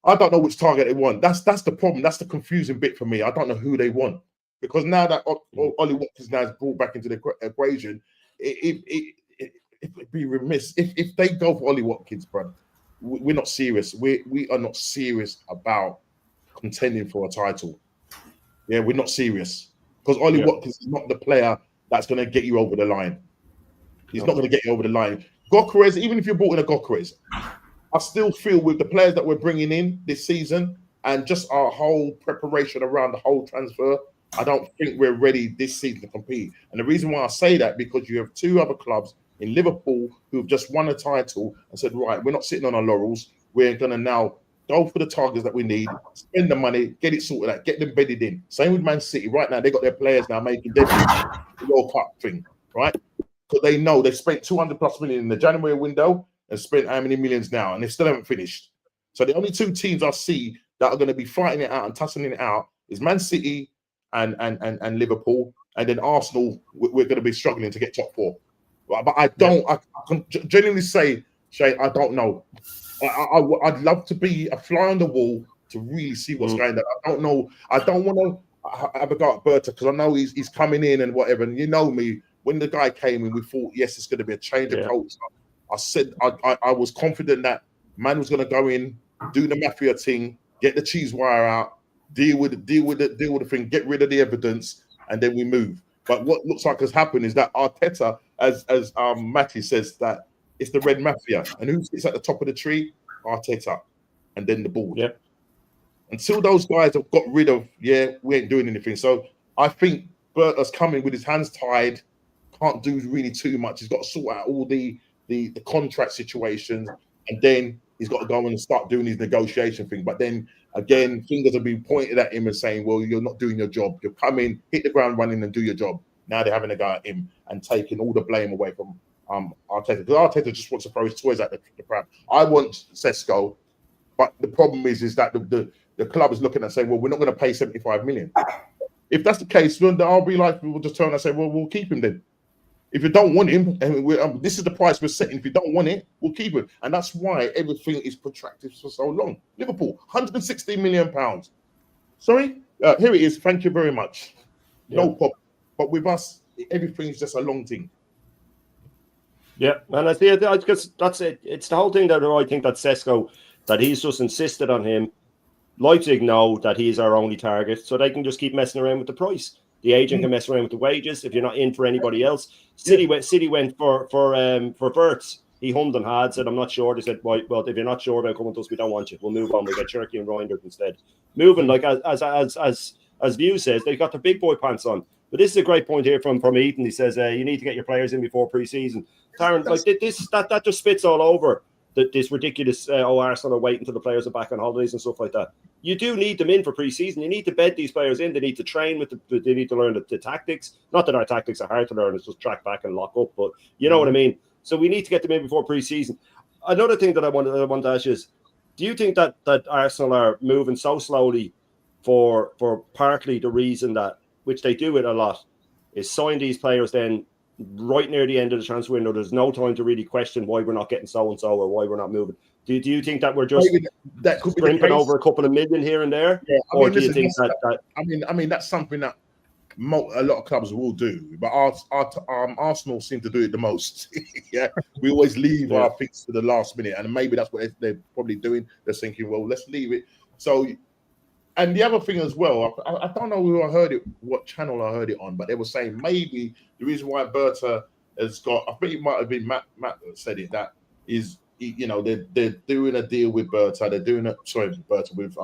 I don't know which target they want. That's the problem. That's the confusing bit for me. I don't know who they want, because now that Ollie Watkins now is brought back into the equation, it'd be remiss if they go for Ollie Watkins, bro. We're not serious. We are not serious about contending for a title. Yeah, we're not serious, because Ollie Watkins is not the player that's going to get you over the line. He's not going to get you over the line. Gokares, even if you're brought in a Gokares, I still feel with the players that we're bringing in this season and just our whole preparation around the whole transfer, I don't think we're ready this season to compete. And the reason why I say that, because you have two other clubs in Liverpool who've just won a title and said, right, we're not sitting on our laurels. We're going to now go for the targets that we need, spend the money, get it sorted out, get them bedded in. Same with Man City. Right now, they got their players now making debuts, the World Cup thing, right? Because they know they spent 200 plus million in the January window and spent how many millions now, and they still haven't finished. So the only two teams I see that are going to be fighting it out and tussling it out is Man City and Liverpool, and then Arsenal. We're going to be struggling to get top four. But I don't. I can genuinely say, Shane, I don't know. I'd love to be a fly on the wall to really see what's going on. I don't know. I don't want to have a go at Berta, because I know he's coming in and whatever. And you know me, when the guy came in, we thought, yes, it's going to be a change of culture. I said I was confident that man was going to go in, do the mafia thing, get the cheese wire out, deal with the thing, get rid of the evidence, and then we move. But what looks like has happened is that Arteta, as Matty says, that it's the red mafia, and who sits at the top of the tree? Arteta, and then the board. Yeah. Until those guys have got rid of, we ain't doing anything. So I think Berta's coming with his hands tied, can't do really too much. He's got to sort out all the contract situations, and then he's got to go and start doing his negotiation thing. But then again, fingers have been pointed at him and saying, well, you're not doing your job. You're coming, hit the ground running and do your job. Now they're having a go at him and taking all the blame away from Arteta. Because Arteta just wants to throw his toys at the crowd. I want Sesko, but the problem is that the club is looking at saying, well, we're not going to pay 75 million. If that's the case, then I'll be like, we'll just turn and say, well, we'll keep him then. If you don't want him, and this is the price we're setting. If you don't want it, we'll keep it. And that's why everything is protracted for so long. Liverpool, 160 million pounds. Sorry? Here it is. Thank you very much. No problem. But with us, everything's just a long thing. Yeah, and I think that's it. It's the whole thing that I think that Sesko, that he's just insisted on him. Leipzig know that he's our only target, so they can just keep messing around with the price. The agent can mess around with the wages if you're not in for anybody else. City went for Verts. He hummed and had, said, I'm not sure. They said, well, if you're not sure about coming to us, we don't want you. We'll move on. We'll get Cherokee and Reinders instead. Moving, like as View says, they've got their big boy pants on. But this is a great point here from Ethan. He says, you need to get your players in before pre-season. Taryn, like that just spits all over this ridiculous, Arsenal are waiting until the players are back on holidays and stuff like that. You do need them in for pre-season. You need to bed these players in. They need to train with they need to learn the tactics. Not that our tactics are hard to learn. It's just track back and lock up. But you know what I mean? So we need to get them in before pre-season. Another thing that I want to ask you is, do you think that Arsenal are moving so slowly for partly the reason that, which they do it a lot, is sign these players then right near the end of the transfer window? There's no time to really question why we're not getting so-and-so or why we're not moving. Do you think that we're just that could be sprinkling over a couple of million here and there? Yeah, or do you think that I mean, that's something that a lot of clubs will do, but Arsenal seem to do it the most. Yeah, we always leave our things to the last minute, and maybe that's what they're probably doing. They're thinking, well, let's leave it. So, and the other thing as well, I don't know who I heard it, what channel I heard it on, but they were saying maybe the reason why Berta has got, I think it might have been Matt that said it, that is, you know, they're doing a deal with Berta, with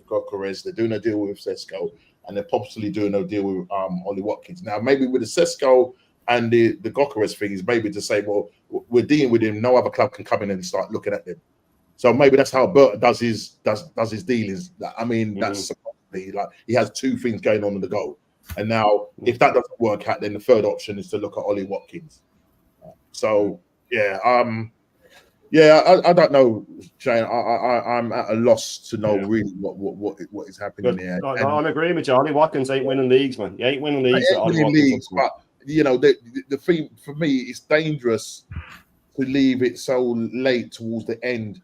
Gokares, they're doing a deal with Sesko, and they're possibly doing a deal with Ollie Watkins. Now, maybe with the Sesko and the Gokares thing is maybe to say, well, we're dealing with him, no other club can come in and start looking at them. So maybe that's how Berta does his dealings. I mean, that's supposedly, like, he has two things going on the go. And now, if that doesn't work out, then the third option is to look at Ollie Watkins. So, I don't know, Shane. I'm at a loss to know really what is happening here. No, I'm agreeing with you. Ollie Watkins ain't winning leagues, man. He ain't winning leagues. But you know, the thing for me, it's dangerous to leave it so late towards the end.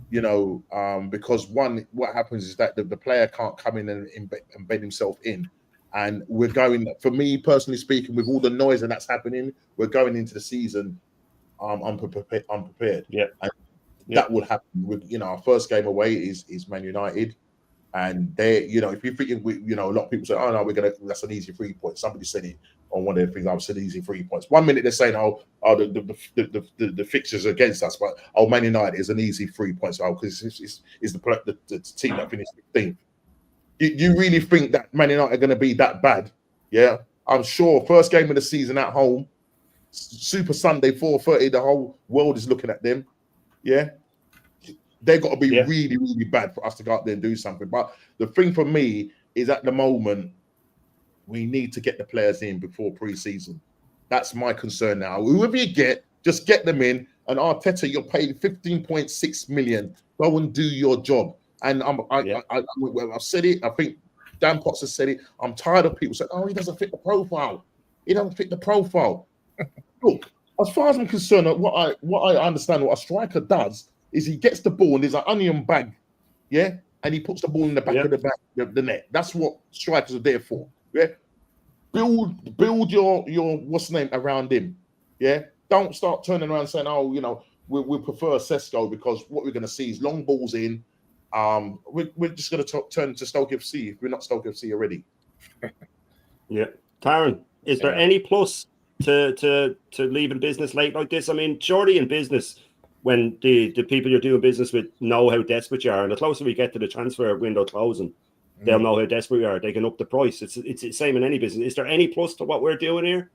You know, because what happens is that the player can't come in and embed himself in. And we're going, for me personally speaking, with all the noise that's happening, we're going into the season unprepared. Yeah, and that will happen. With, you know, our first game away is Man United, and they, you know, if you're thinking, you know, a lot of people say, "Oh no, that's an easy 3 points." Somebody said it on one of the things. I said easy 3 points. 1 minute they're saying, the fixtures against us, but Man United is an easy 3 points. Because it's the team that finished 15th. You really think that Man United are going to be that bad? Yeah, I'm sure. First game of the season at home, Super Sunday, 4:30. The whole world is looking at them. Yeah, they've got to be really, really bad for us to go out there and do something. But the thing for me is, at the moment, we need to get the players in before pre-season. That's my concern now. Whoever you get, just get them in. And Arteta, you're paid 15.6 million. Go and do your job. And I've said it. I think Dan Potts has said it. I'm tired of people saying, "Oh, he doesn't fit the profile. He doesn't fit the profile." Look, as far as I'm concerned, what I understand, what a striker does is he gets the ball and there's an onion bag, yeah, and he puts the ball in the back of the net. That's what strikers are there for. Yeah, build your what's the name around him. Yeah, don't start turning around saying, "Oh, you know, we prefer Sesko," because what we're going to see is long balls in. We're just going to turn to Stoke FC if we're not Stoke FC already. Yeah, Taryn, is there any plus to leaving business late like this? I mean, surely in business, when the people you're doing business with know how desperate you are, and the closer we get to the transfer window closing, they'll know how desperate we are. They can up the price. It's the same in any business. Is there any plus to what we're doing here?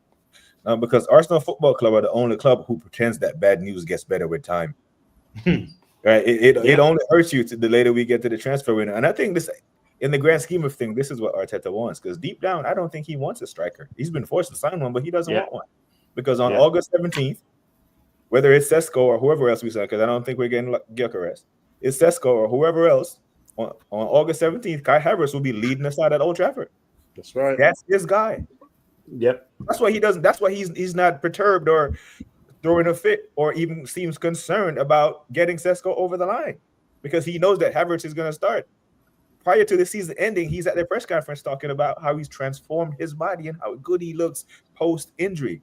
Because Arsenal Football Club are the only club who pretends that bad news gets better with time. Right? It only hurts you the later we get to the transfer window. And I think this, in the grand scheme of things, this is what Arteta wants. Because deep down, I don't think he wants a striker. He's been forced to sign one, but he doesn't want one. Because on August 17th, whether it's Sesko or whoever else we sign, because I don't think we're getting Gyökeres, it's Sesko or whoever else, on August 17th, Kai Havertz will be leading us out at Old Trafford. That's right. That's his guy. Yep. That's why he doesn't. That's why he's not perturbed or throwing a fit or even seems concerned about getting Sesko over the line, because he knows that Havertz is going to start. Prior to the season ending, he's at the press conference talking about how he's transformed his body and how good he looks post-injury.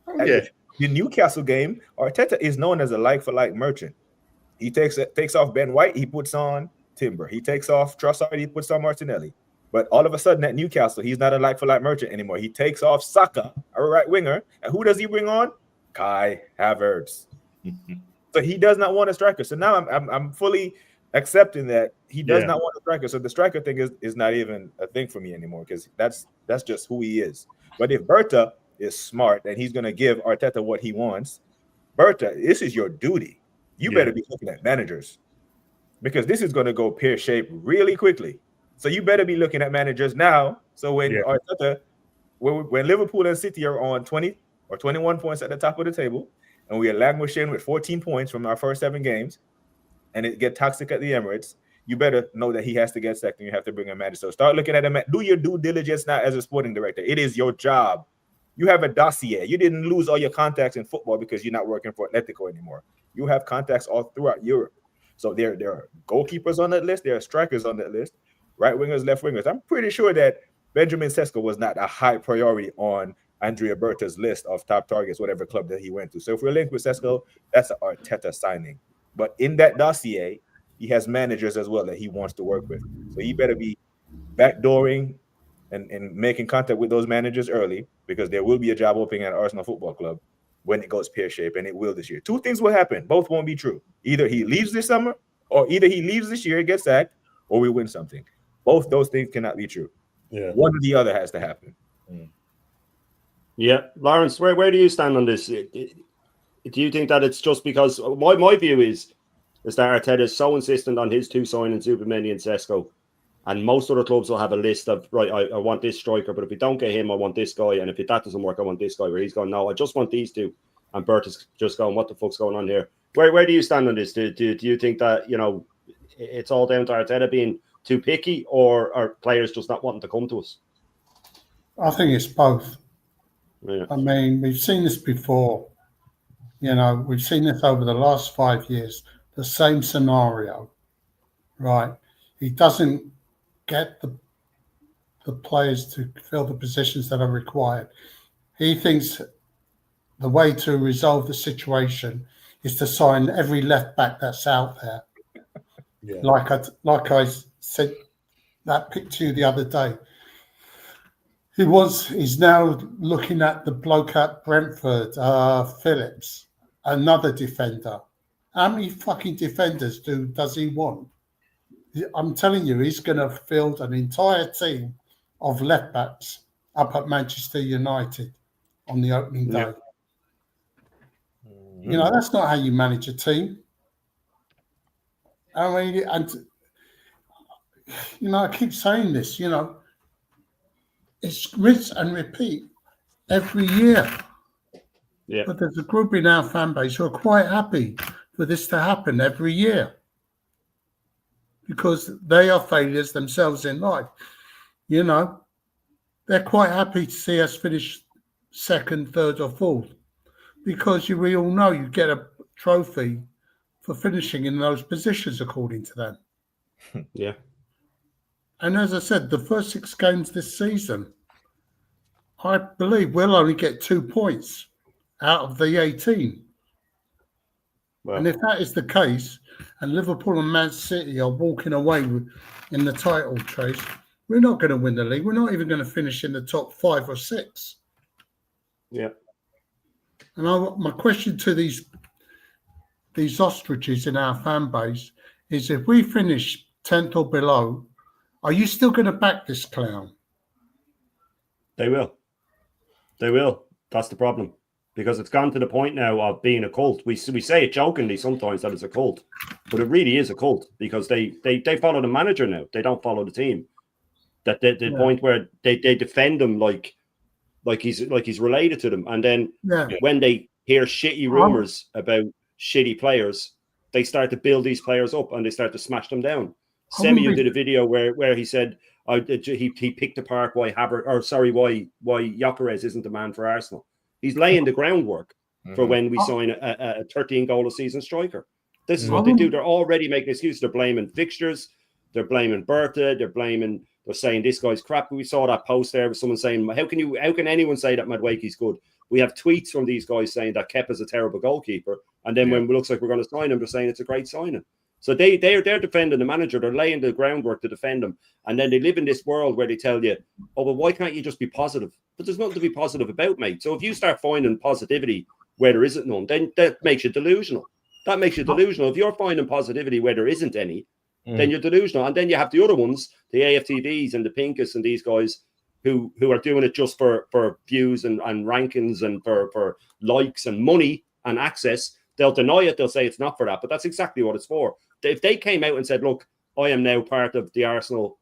The Newcastle game, Arteta is known as a like-for-like merchant. He takes off Ben White, he puts on Timber. He takes off Trossard, he puts on Martinelli. But all of a sudden at Newcastle, he's not a like-for-like merchant anymore. He takes off Saka, a right winger, and who does he bring on? Kai Havertz. So he does not want a striker. So now I'm fully accepting that he does not want a striker. So the striker thing is not even a thing for me anymore, because that's just who he is. But if Berta is smart and he's going to give Arteta what he wants, Berta, this is your duty. You better be looking at managers, because this is going to go pear-shaped really quickly. So you better be looking at managers now. So when Arteta, when Liverpool and City are on 20 or 21 points at the top of the table, and we are languishing with 14 points from our first 7 games, and it get toxic at the Emirates, you better know that he has to get sacked, and you have to bring a manager. So start looking at him. Do your due diligence now as a sporting director. It is your job. You have a dossier. You didn't lose all your contacts in football because you're not working for Atletico anymore. You have contacts all throughout Europe. So there are goalkeepers on that list. There are strikers on that list. Right wingers, left wingers. I'm pretty sure that Benjamin Sesko was not a high priority on Andrea Berta's list of top targets, whatever club that he went to. So if we're linked with Sesko, that's an Arteta signing. But in that dossier, he has managers as well that he wants to work with. So he better be backdooring and making contact with those managers early, because there will be a job opening at Arsenal Football Club when it goes pear-shaped, and it will this year. 2 things will happen. Both won't be true. Either he leaves this summer, or either he leaves this year, gets sacked, or we win something. Both those things cannot be true. Yeah. One or the other has to happen. Yeah. Lawrence, where do you stand on this? Do you think that it's just because my view is that Arteta is so insistent on his 2 signings, Zubimendi and Sesko, and most other clubs will have a list of, right, I want this striker, but if we don't get him, I want this guy, and if that doesn't work, I want this guy, where he's going, no, I just want these 2, and Bert is just going, what the fuck's going on here? Where do you stand on this? Do you think that, it's all down to Arteta being too picky, or are players just not wanting to come to us? I think it's both. Yeah. I mean, we've seen this before. We've seen this over the last 5 years, the same scenario, right? He doesn't get the players to fill the positions that are required. He thinks the way to resolve the situation is to sign every left back that's out there. Yeah. Like I said that pick to you the other day. He's now looking at the bloke at Brentford, Phillips, another defender. How many fucking defenders does he want? I'm telling you, he's going to field an entire team of left backs up at Manchester United on the opening day. That's not how you manage a team. I mean, and I keep saying this, it's rinse and repeat every year. Yeah. But there's a group in our fan base who are quite happy for this to happen every year, because they are failures themselves in life. They're quite happy to see us finish 2nd, 3rd, or 4th, because we all know you get a trophy for finishing in those positions according to them. Yeah. And as I said, the first 6 games this season, I believe we'll only get 2 points out of the 18. Well, and if that is the case, and Liverpool and Man City are walking away in the title chase, we're not going to win the league. We're not even going to finish in the top 5 or 6. Yeah. And my question to these ostriches in our fan base is, if we finish 10th or below, are you still going to back this clown? They will. That's the problem. Because it's gone to the point now of being a cult. We say it jokingly sometimes that it's a cult, but it really is a cult, because they follow the manager now. They don't follow the team. That the point where they defend him like he's related to them, and then when they hear shitty rumors about shitty players, they start to build these players up and they start to smash them down. Semio did a video where he said he picked apart why Gyökeres isn't the man for Arsenal. He's laying the groundwork for when we sign a 13-goal a season striker. This is what they do. They're already making excuses. They're blaming fixtures. They're blaming Berta. They're saying this guy's crap. We saw that post there with someone saying, how can anyone say that Madueke's good? We have tweets from these guys saying that Kepa's a terrible goalkeeper. And then when it looks like we're going to sign him, they're saying it's a great signing. So they're defending the manager. They're laying the groundwork to defend him. And then they live in this world where they tell you, oh, well, why can't you just be positive? But there's nothing to be positive about, mate. So if you start finding positivity where there isn't none, then that makes you delusional. That makes you delusional. If you're finding positivity where there isn't any, then you're delusional. And then you have the other ones, the AFTVs and the Pinkus and these guys who are doing it just for views and rankings and for likes and money and access. They'll deny it. They'll say it's not for that, but that's exactly what it's for. If they came out and said, look, I am now part of the Arsenal,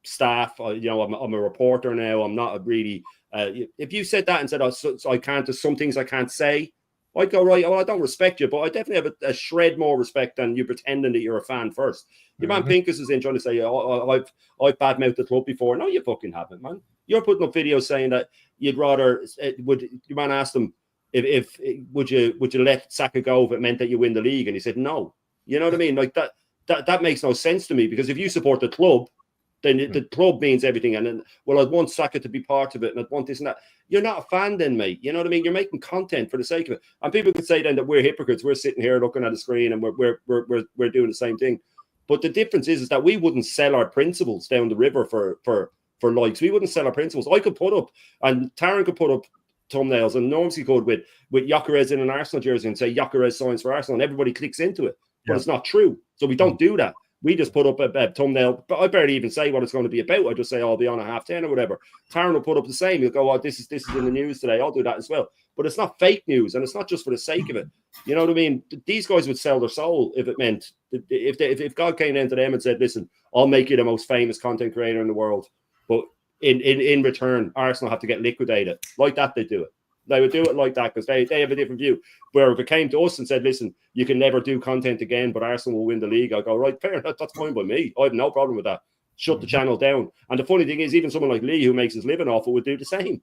staff, I'm a reporter now. I'm not really, if you said that and said, I can't, there's some things I can't say, I'd go, right, well, I don't respect you, but I definitely have a shred more respect than you pretending that you're a fan first. Your man Pinkus is in trying to say, I've badmouthed the club before. No, you fucking haven't, man. You're putting up videos saying that you'd rather, your man asked him, if would you let Saka go if it meant that you win the league? And he said, no. You know what I mean? Like that makes no sense to me, because if you support the club, then the club means everything. And then, well, I'd want Saka to be part of it, and I'd want this and that. You're not a fan then, mate. You know what I mean? You're making content for the sake of it. And people could say then that we're hypocrites. We're sitting here looking at a screen and we're doing the same thing. But the difference is that we wouldn't sell our principles down the river for likes. We wouldn't sell our principles. I could put up, and Taron could put up thumbnails, and Normsy could with Gyökeres in an Arsenal jersey and say Gyökeres signs for Arsenal, and everybody clicks into it. But it's not true. So we don't do that. We just put up a thumbnail, but I barely even say what it's going to be about. I just say, I'll be on a 10:30 or whatever. Taron will put up the same. He'll go, oh, this is in the news today. I'll do that as well. But it's not fake news, and it's not just for the sake of it. You know what I mean? These guys would sell their soul if it meant, if God came into them and said, listen, I'll make you the most famous content creator in the world, but in return, Arsenal have to get liquidated. Like that, they do it. They would do it like that because they have a different view. Where if it came to us and said, listen, you can never do content again, but Arsenal will win the league, I'll go, right, fair enough, that's fine by me. I have no problem with that. Shut the channel down. And the funny thing is, even someone like Lee, who makes his living off it, would do the same.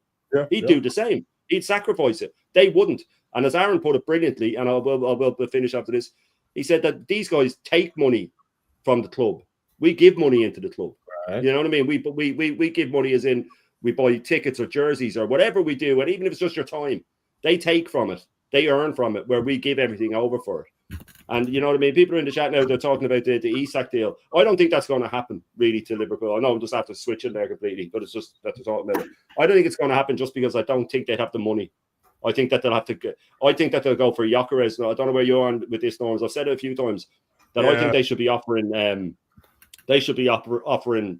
He'd do the same. He'd sacrifice it. They wouldn't. And as Aaron put it brilliantly, and I'll finish after this, he said that these guys take money from the club. We give money into the club. Right. You know what I mean? We give money as in, we buy tickets or jerseys or whatever we do, and even if it's just your time, they take from it, they earn from it, where we give everything over for it. And you know what I mean? People are in the chat now, they're talking about the Isak deal. I don't think that's going to happen really to Liverpool. I know I'm just have to switch in there completely, but it's just that they're talking about it. I don't think it's going to happen just because I don't think they'd have the money. I think that they'll have to. I think that they'll go for Gyökeres. I don't know where you're on with this, Norms. I've said it a few times that I think they should be offering. They should be offering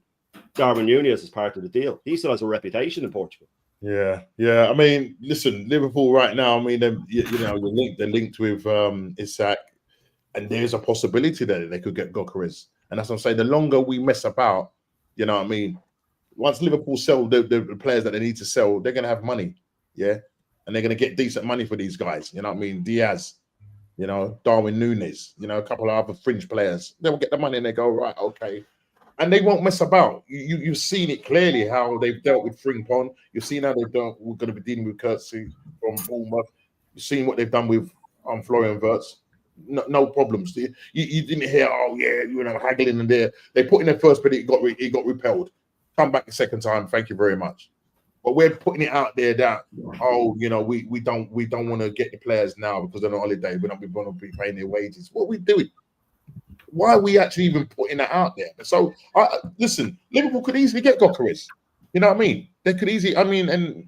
Darwin Núñez as part of the deal. He still has a reputation in Portugal. Yeah. I mean, listen, Liverpool right now. I mean, they're linked with Isak, and there's a possibility that they could get Gyökeres. And as I'm saying, the longer we mess about, you know what I mean. Once Liverpool sell the players that they need to sell, they're gonna have money, and they're gonna get decent money for these guys. You know what I mean? Diaz, Darwin Núñez, a couple of other fringe players. They'll get the money and they go, right, okay. And they won't mess about. You've seen it clearly how they've dealt with Frimpong. You've seen how we're going to be dealing with Kurtzey from Bournemouth. You've seen what they've done with Florian Wirtz. No problems. You didn't hear, haggling in there. They put in their first bid, it got repelled. Come back the second time, thank you very much. But we're putting it out there that we don't want to get the players now because they're on holiday. We don't want to be paying their wages. What are we doing? Why are we actually even putting that out there? So, listen, Liverpool could easily get Gyökeres. You know what I mean? They could easily. I mean, and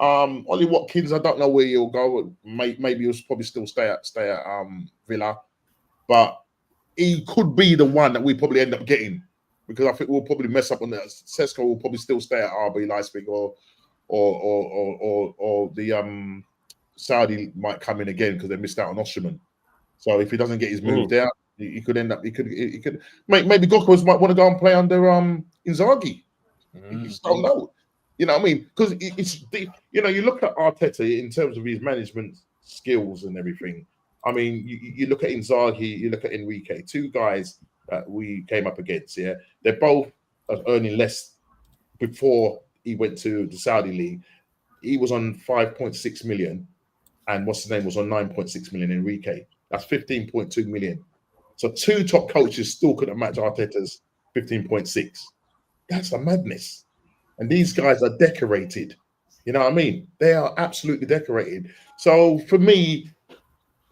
Ollie Watkins. I don't know where he'll go. Maybe he'll probably still stay at Villa, but he could be the one that we probably end up getting because I think we'll probably mess up on that. Sesko will probably still stay at RB Leipzig or the Saudi might come in again because they missed out on Osimhen. So if he doesn't get his move there, he could end up. He could. Maybe Gyökeres might want to go and play under Inzaghi. You just don't know. You know what I mean? Because it's you look at Arteta in terms of his management skills and everything. I mean, you look at Inzaghi, you look at Enrique, two guys that we came up against. Yeah, they're both earning less before he went to the Saudi league. He was on 5.6 million, and what's his name was on 9.6 million. Enrique. That's 15.2 million. So two top coaches still couldn't match Arteta's 15.6. That's a madness. And these guys are decorated. You know what I mean? They are absolutely decorated. So for me,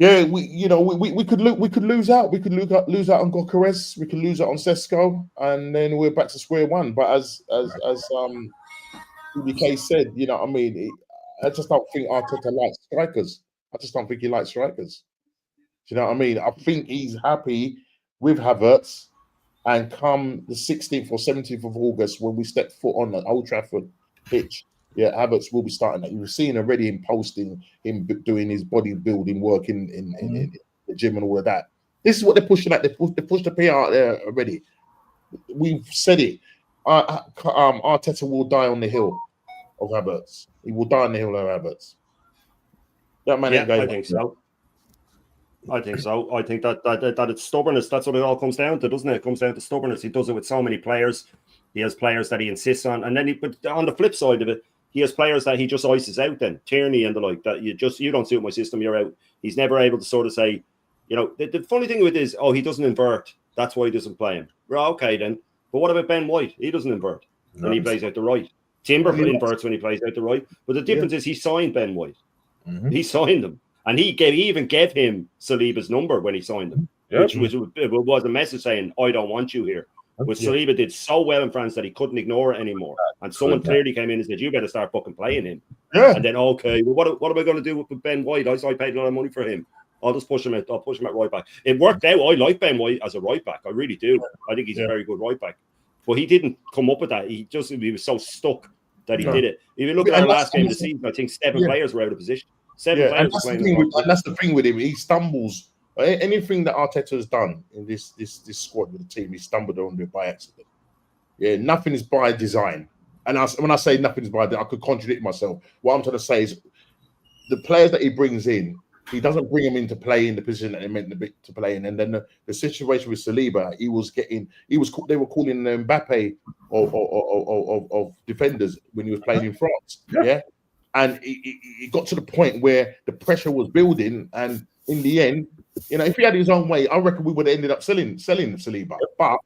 Yeah, we could lose out. We could lose out on Gokares. We could lose out on Sesko, and then we're back to square one. But as BK said, you know what I mean? I just don't think Arteta likes strikers. I just don't think he likes strikers. Do you know what I mean? I think he's happy with Havertz, and come the 16th or 17th of August, when we step foot on the Old Trafford pitch, yeah, Havertz will be starting that. You've seen already him posting, him doing his bodybuilding work in the gym and all of that. This is what they're pushing at. They push the PR out there already. We've said it. Arteta will die on the hill of Havertz. He will die on the hill of Havertz. That man ain't going. I think so. I think so. I think that it's stubbornness. That's what it all comes down to, doesn't it? It comes down to stubbornness. He does it with so many players. He has players that he insists on, and then but on the flip side of it, he has players that he just ices out. Then Tierney and the like, that you don't suit my system, you're out. He's never able to sort of say, you know, the funny thing with this, he doesn't invert. That's why he doesn't play him. Well, okay then. But what about Ben White? He doesn't invert when he plays out the right. Timber inverts when he plays out the right. But the difference is he signed Ben White. He signed him. And he even gave him Saliba's number when he signed him, which was a message saying, I don't want you here. Which Saliba did so well in France that he couldn't ignore it anymore. And someone clearly came in and said, you better start fucking playing him. Yeah. And then, okay, well, what am I going to do with Ben White? I paid a lot of money for him. I'll just push him at right back. It worked out. I like Ben White as a right back. I really do. I think he's a very good right back. But he didn't come up with that. He was so stuck that he did it. If you look at our last game of the season, I think 7 players were out of position. 7 players and that's the thing with him. He stumbles. Anything that Arteta has done in this squad with the team, he stumbled on it by accident. Yeah, nothing is by design. And when I say nothing is by design, I could contradict myself. What I'm trying to say is the players that he brings in, he doesn't bring them in to play in the position that they meant to play in. And then the situation with Saliba, they were calling him Mbappe of defenders when he was playing in France. Yeah. And it got to the point where the pressure was building, and in the end, you know, if he had his own way, I reckon we would have ended up selling Saliba. But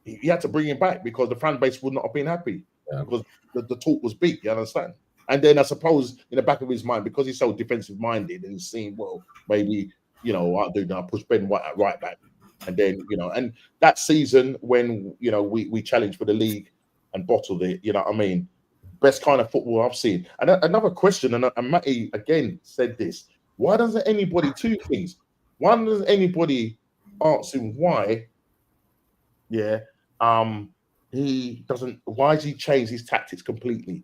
he had to bring him back because the fan base would not have been happy because the talk was big. You understand? And then I suppose in the back of his mind, because he's so defensive minded, and he's seen, well, maybe, you know, I'll do that, push Ben White at right back, and then, you know, and that season when, you know, we challenged for the league and bottled it, you know what I mean? Best kind of football I've seen. And another question, and Matty again said this: why doesn't anybody, two things? Why doesn't anybody answer why? Yeah, he doesn't. Why has he changed his tactics completely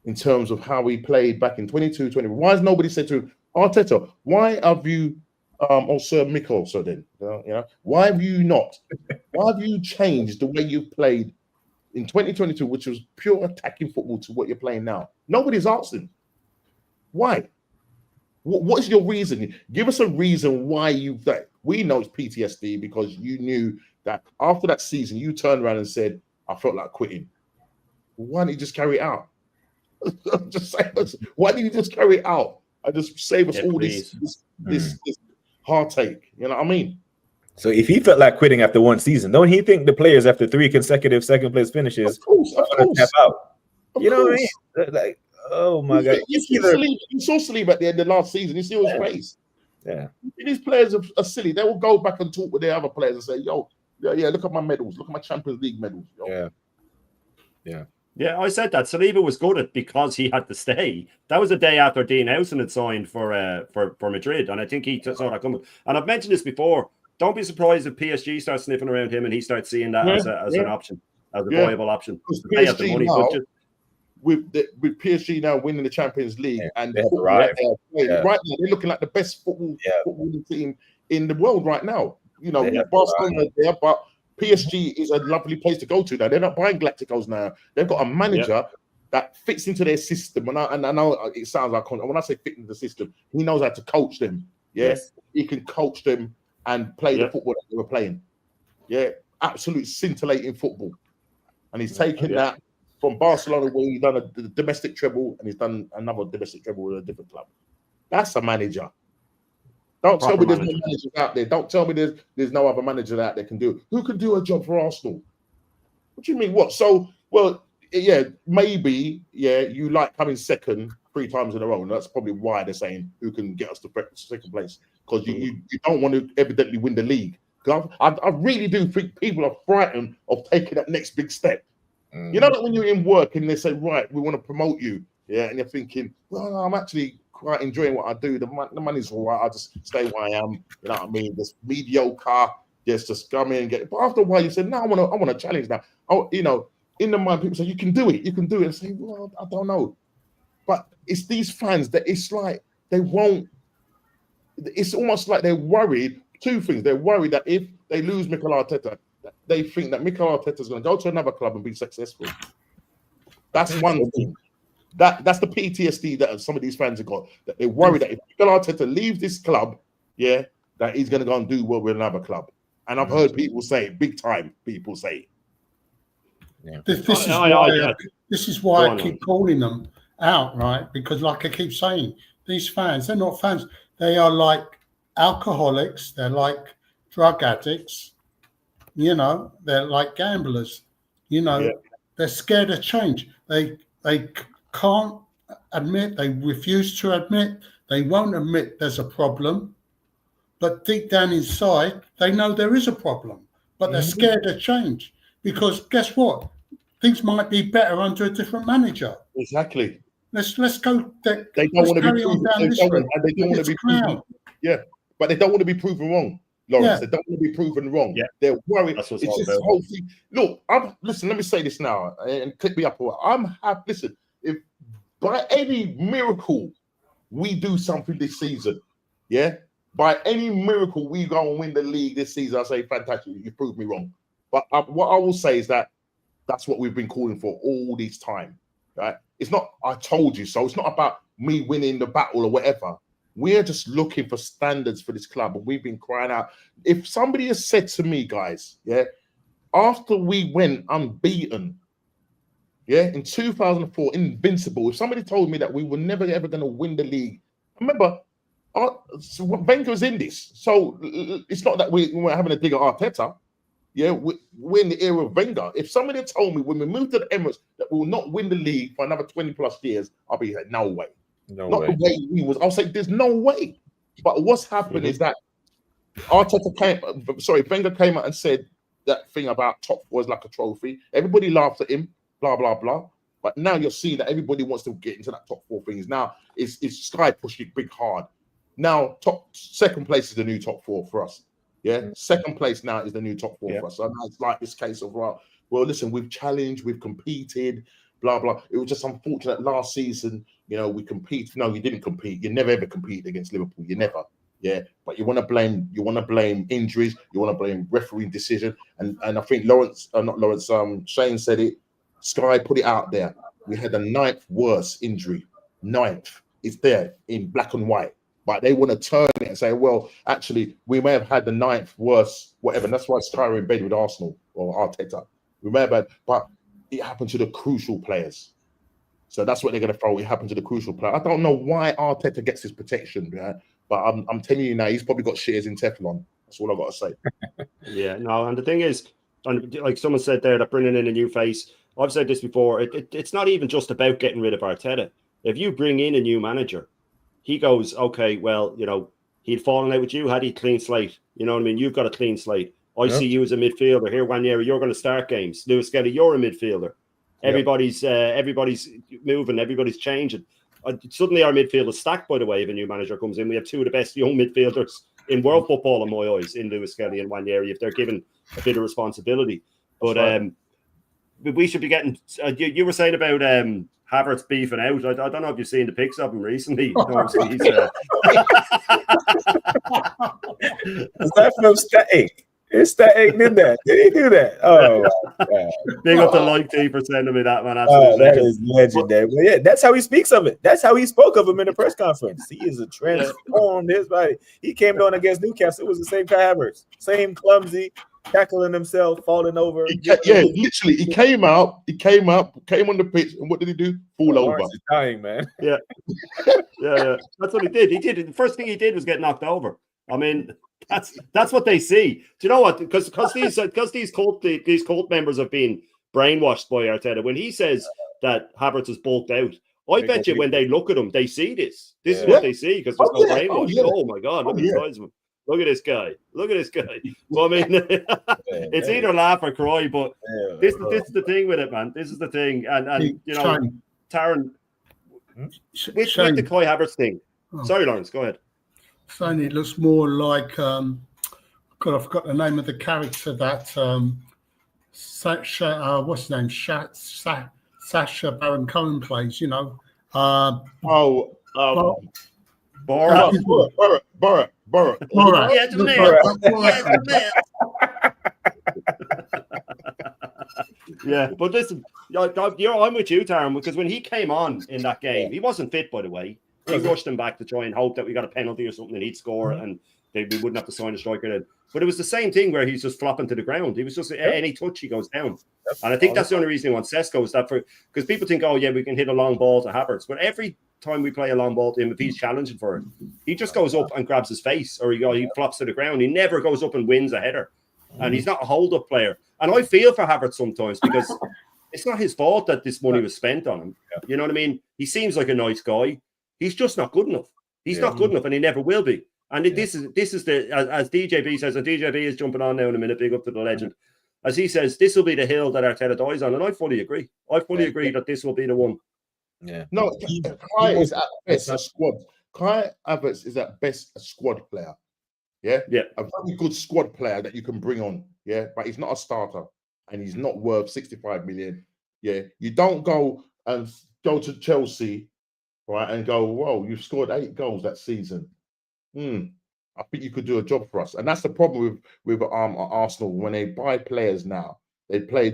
in terms of how he played back in 22-20? Why has nobody said to him, Arteta, why have you, or Sir Mick also then, you know, why have you not? Why have you changed the way you've played in 2022, which was pure attacking football, to what you're playing now? Nobody's asking. Why? What is your reason? Give us a reason why you've done. We know it's PTSD because you knew that after that season, you turned around and said, I felt like quitting. Why didn't you just carry it out? Just say, why didn't you just carry it out and just save us all this heartache? You know what I mean? So if he felt like quitting after one season, don't he think the players after 3 consecutive second place finishes of course. Tap out? You know what I mean? Like, oh my God. You saw Saliba at the end of last season. You see his face. Yeah. These players are silly. They will go back and talk with their other players and say, yo, yeah, look at my medals. Look at my Champions League medals. Yo. Yeah, I said that Saliba was good at because he had to stay. That was the day after Dean Howson had signed for Madrid, and I think he saw that coming. And I've mentioned this before. Don't be surprised if PSG starts sniffing around him and he starts seeing that as an option, as a viable option. PSG money, now, with PSG now winning the Champions League and right now, they're looking like the best football team in the world right now. You know, Barcelona there, but PSG is a lovely place to go to now. They're not buying Galacticos now. They've got a manager that fits into their system. And I know it sounds like, when I say fit into the system, he knows how to coach them. Yes, he can coach them and play the football that they were playing. Yeah, absolute scintillating football. And he's taken that from Barcelona, where he's done a domestic treble, and he's done another domestic treble with a different club. That's a manager. Don't tell me there's no managers out there. Don't tell me there's no other manager out there can do it. Who can do a job for Arsenal? What do you mean? What? So, well, yeah, maybe, yeah, you like coming second 3 times in a row. And that's probably why they're saying who can get us to second place. Because you don't want to evidently win the league. I really do think people are frightened of taking that next big step. You know that when you're in work and they say, right, we want to promote you, yeah, and you're thinking, well, no, I'm actually quite enjoying what I do. The money's all right. I'll just stay where I am. You know what I mean? This mediocre, just come in and get it. But after a while, you say, no, I want to challenge now. Oh, you know, in the mind, people say, you can do it. You can do it. And say, well, I don't know. But it's these fans that it's like they won't. It's almost like they're worried. 2 things. They're worried that if they lose Mikel Arteta, they think that Mikel Arteta is going to go to another club and be successful. That's one thing. That's the PTSD that some of these fans have got. That they worry that if Mikel Arteta leaves this club, yeah, that he's going to go and do well with another club. And I've heard people say, big time people say. Yeah. This is why I keep calling them out, right? Because like I keep saying, these fans, they're not fans. They are like alcoholics. They're like drug addicts. You know, they're like gamblers. You know, they're scared of change. They can't admit, they refuse to admit, they won't admit there's a problem. But deep down inside, they know there is a problem. But they're scared of change. Because guess what? Things might be better under a different manager. Exactly. Let's go. They don't want to be proven. They don't want to be proven. Yeah, but they don't want to be proven wrong, Lawrence. Yeah. They don't want to be proven wrong. Yeah. They're worried. It's just this whole thing. Look, listen. Let me say this now, and click me up. I'm happy. Listen, if by any miracle we do something this season, yeah, by any miracle we go and win the league this season, I say fantastic. You proved me wrong. But what I will say is that that's what we've been calling for all this time, right? It's not I told you so. It's not about me winning the battle or whatever. We're just looking for standards for this club, and we've been crying out. If somebody has said to me, guys, yeah, after we went unbeaten, yeah, in 2004, invincible, if somebody told me that we were never ever going to win the league, remember, Wenger was in this. So it's not that we're having a dig at Arteta. Yeah, we're in the era of Wenger. If somebody had told me when we moved to the Emirates that we will not win the league for another 20 plus years, I'll be like, no way. Not the way he was. I'll say there's no way. But what's happened is that Wenger came out and said that thing about top 4 is like a trophy. Everybody laughed at him, blah, blah, blah. But now you're seeing that everybody wants to get into that top 4 things. Now it's Sky pushing big hard. Now second place is the new top 4 for us. Yeah, second place now is the new top 4 for us. So now it's like this case of, well, listen, we've challenged, we've competed, blah, blah. It was just unfortunate last season, you know, we competed. No, you didn't compete. You never ever competed against Liverpool. You never. Yeah, but you want to blame injuries, you want to blame refereeing decision. And I think Shane said it, Sky put it out there. We had the 9th worst injury. 9th. It's there in black and white. But they want to turn it and say, well, actually, we may have had the 9th worst, whatever. And that's why Sky are in bed with Arsenal or Arteta. We may have had, but it happened to the crucial players. So that's what they're going to throw. It happened to the crucial player. I don't know why Arteta gets his protection, right? But I'm telling you now, he's probably got shares in Teflon. That's all I've got to say. Yeah, no, and the thing is, and like someone said there, that bringing in a new face, I've said this before, it's not even just about getting rid of Arteta. If you bring in a new manager, he goes, okay, well, you know, he'd fallen out with you, had he clean slate. You know what I mean? You've got a clean slate. I see you as a midfielder. Here, Wanyeri, you're going to start games. Lewis Skelly, you're a midfielder. Everybody's moving, everybody's changing. Suddenly our midfield is stacked, by the way, if a new manager comes in. We have 2 of the best young midfielders in world football, in my eyes, in Lewis Skelly and Wanyeri, if they're given a bit of responsibility. But we should be getting... you were saying about... Havertz beefing out. I don't know if you've seen the pics of him recently. Is that from Static? It's Static did that. Did he do that? Oh, big up to Like T for sending me that, man. That is legendary. But yeah, that's how he speaks of it. That's how he spoke of him in the press conference. He is a transformed his body. He came on against Newcastle. It was the same Kai Havertz, same clumsy, tackling himself, falling over. Literally, he came on the pitch, and what did he do? Fall over. He's dying, man. Yeah. That's what he did. The first thing he did was get knocked over. I mean, that's what they see. Do you know what? Because these cult members have been brainwashed by Arteta. When he says that Havertz is bulked out, I bet you when they look at him, they see this. This is what they see because there's no brainwash. Oh my God, look at the size of him. Look at this guy. Look at this guy. So, I mean, it's either laugh or cry, but this is the thing with it, man. This is the thing. And you know, Taron, with the Kai Havertz thing. Sorry, Lawrence, go ahead. Saying it looks more like, God, I forgot the name of the character that, what's his name? Sacha Baron Cohen plays, you know. Borat. Yeah, but listen, I'm with you, Taron, because when he came on in that game, he wasn't fit, by the way. He rushed him back to try and hope that we got a penalty or something and he'd score and we wouldn't have to sign a striker then. But it was the same thing where he's just flopping to the ground. He was just any touch he goes down. And I think that's the only reason he wants Sesko is that because people think, oh yeah, we can hit a long ball to Havertz. But every time we play a long ball to him, if he's challenging for it, he just goes up and grabs his face or he flops to the ground. He never goes up and wins a header. And he's not a hold-up player. And I feel for Havertz sometimes because it's not his fault that this money was spent on him. You know what I mean? He seems like a nice guy. He's just not good enough. He's not good enough and he never will be. And this is the as DJB says, and DJB is jumping on now in a minute, big up to the legend. As he says, this will be the hill that Arteta dies on, and I fully agree. I fully agree that this will be the one. Yeah. No, Kai is at best a squad. Kai Havertz is at best a squad player. Yeah, a very good squad player that you can bring on. Yeah, but he's not a starter, and he's not worth 65 million. Yeah, you don't go to Chelsea, right, and go, whoa, you've scored 8 goals that season. I think you could do a job for us, and that's the problem with Arsenal when they buy players now. They buy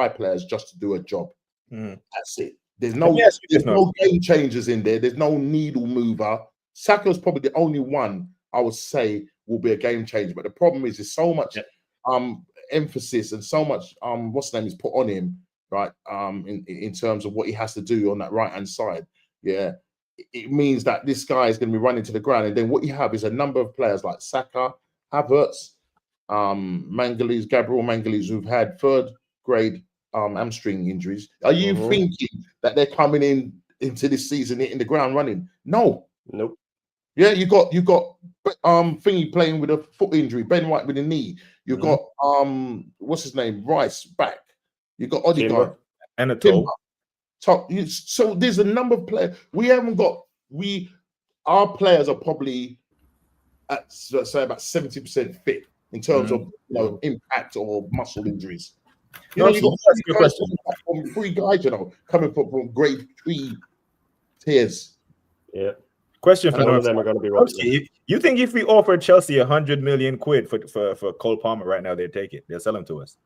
players just to do a job. That's it. There's no game changers in there. There's no needle mover. Saka's probably the only one I would say will be a game changer. But the problem is, there's so much emphasis and so much what's the name is put on him, right? In terms of what he has to do on that right hand side. Yeah. It means that this guy is going to be running to the ground, and then what you have is a number of players like Saka, Havertz, Gabriel Mangales, who've had third-grade hamstring injuries. Are you thinking that they're coming into this season hitting the ground running? No, nope. Yeah, you got Thingy playing with a foot injury, Ben White with a knee. You got what's his name, Rice back. You got Odegaard and a toe. So there's a number of players we haven't got. Our players are probably at say about 70% fit in terms of impact or muscle injuries. You got 3 guys, coming from grade 3 tiers. Yeah. Question for none of them are going to be right. You think if we offered Chelsea 100 million quid for Cole Palmer right now, they'd take it? They'll sell him to us.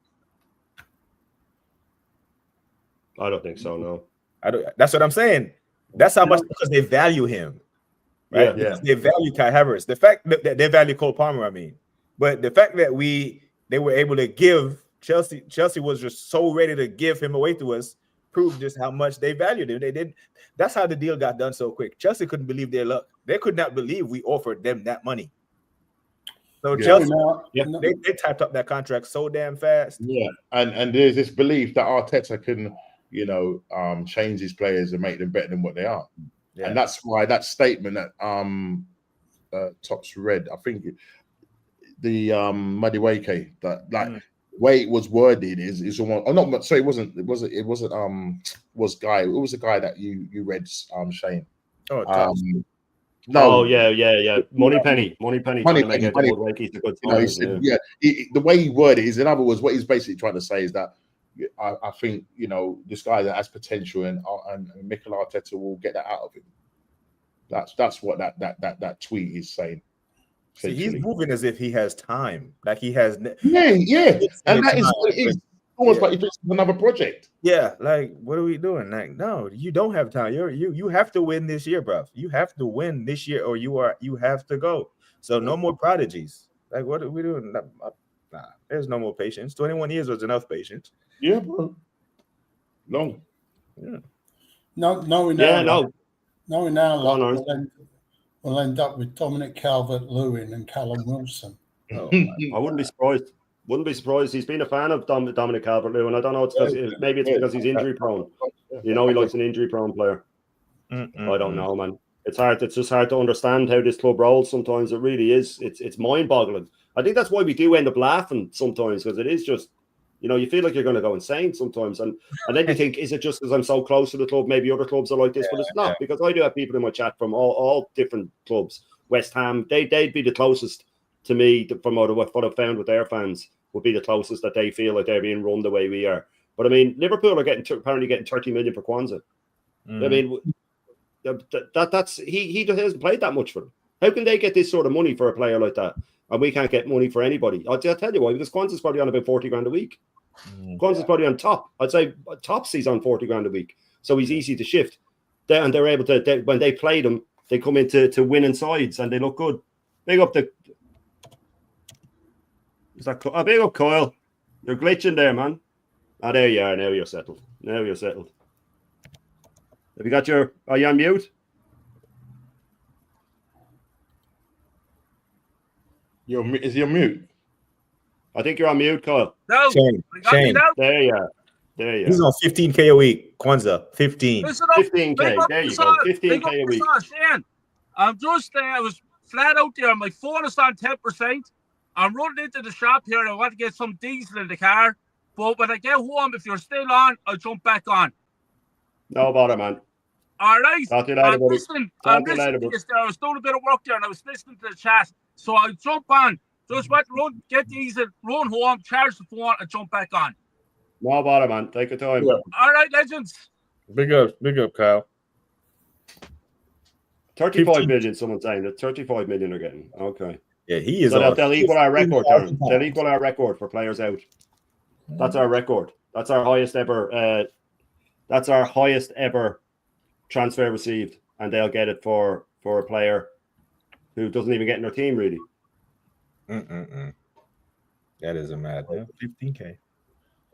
I don't think so. No, I don't. That's what I'm saying. That's how much because they value him, right? Yeah. They value Kai Havertz. The fact that they value Cole Palmer, I mean, but the fact that they were able to give Chelsea was just so ready to give him away to us, proved just how much they valued him. They did. That's how the deal got done so quick. Chelsea couldn't believe their luck. They could not believe we offered them that money. So Chelsea, they typed up that contract so damn fast. Yeah, and there's this belief that Arteta can, change his players and make them better than what they are. Yeah. And that's why that statement that Tops read, I think the Madueke, that way it was worded is almost. Oh, not sorry, it wasn't. It was Guy. It was a guy that you read, Shane. No. Oh yeah. Money Penny. He's a good team. The way he worded it is, in other words, what he's basically trying to say is that I think this guy that has potential and Mikel Arteta will get that out of him. That's what that tweet is saying. See, he's moving as if he has time, like he has. Yeah, and that is what it is. Almost like if it's another project. Yeah, like what are we doing? Like, no, you don't have time. You have to win this year, bro. You have to win this year, or you have to go. So no more prodigies. Like, what are we doing? Nah, there's no more patience. 21 years was enough patience. Yeah, bro. No. Yeah. Knowing now, we'll end up with Dominic Calvert-Lewin and Callum Wilson. I wouldn't be surprised. Wouldn't be surprised. He's been a fan of Dominic Calvert-Lewin, and I don't know. It's because maybe it's because he's injury prone. You know, he likes an injury prone player. I don't know, man. It's hard. It's just hard to understand how this club rolls. Sometimes it really is. It's mind boggling. I think that's why we do end up laughing sometimes, because it is just, you know, you feel like you're going to go insane sometimes, and then you think, is it just because I'm so close to the club? Maybe other clubs are like this, but it's not, because I do have people in my chat from all different clubs. West Ham, they'd be the closest to me from what I've found with their fans. Would be the closest that they feel like they're being run the way we are. But I mean, Liverpool are apparently getting 30 million for Kwanzaa. I mean, that's he hasn't played that much for them. How can they get this sort of money for a player like that, and we can't get money for anybody? I'll tell you why. Because Kwanzaa's probably on about 40 grand a week. Kwanzaa's probably on top. I'd say tops he's on 40 grand a week, so he's easy to shift. And they're able to when they play them, they come into winning sides and they look good. Big up the. Is that big up Kyle? You're glitching there, man. Ah, there you are. Now you're settled. Have you got your? Are you on mute? Is he on mute? I think you're on mute, Kyle. No, Shane. There you are. He's on 15K a week. Kwanzaa, 15. 15K. There you go. 15K a week. Shane. I'm just there. I was flat out there. My phone is on 10%. I'm running into the shop here and I want to get some diesel in the car. But when I get home, if you're still on, I'll jump back on. No bother, man. All right. Talk to you later, I'm listening to this there. I was doing a bit of work there and I was listening to the chat. So I'll jump on. Just want to run, get diesel, run home, charge the phone, and jump back on. No bother, man. Take your time. Yeah. All right, legends. Big up, Kyle. 35 million, someone's saying that 35 million are getting. Okay. Yeah, he is. So they'll equal our record, Darren. They'll equal our record for players out. That's our record. That's our highest ever. That's our highest ever transfer received, and they'll get it for a player who doesn't even get in their team, really. That is a mad. 15K.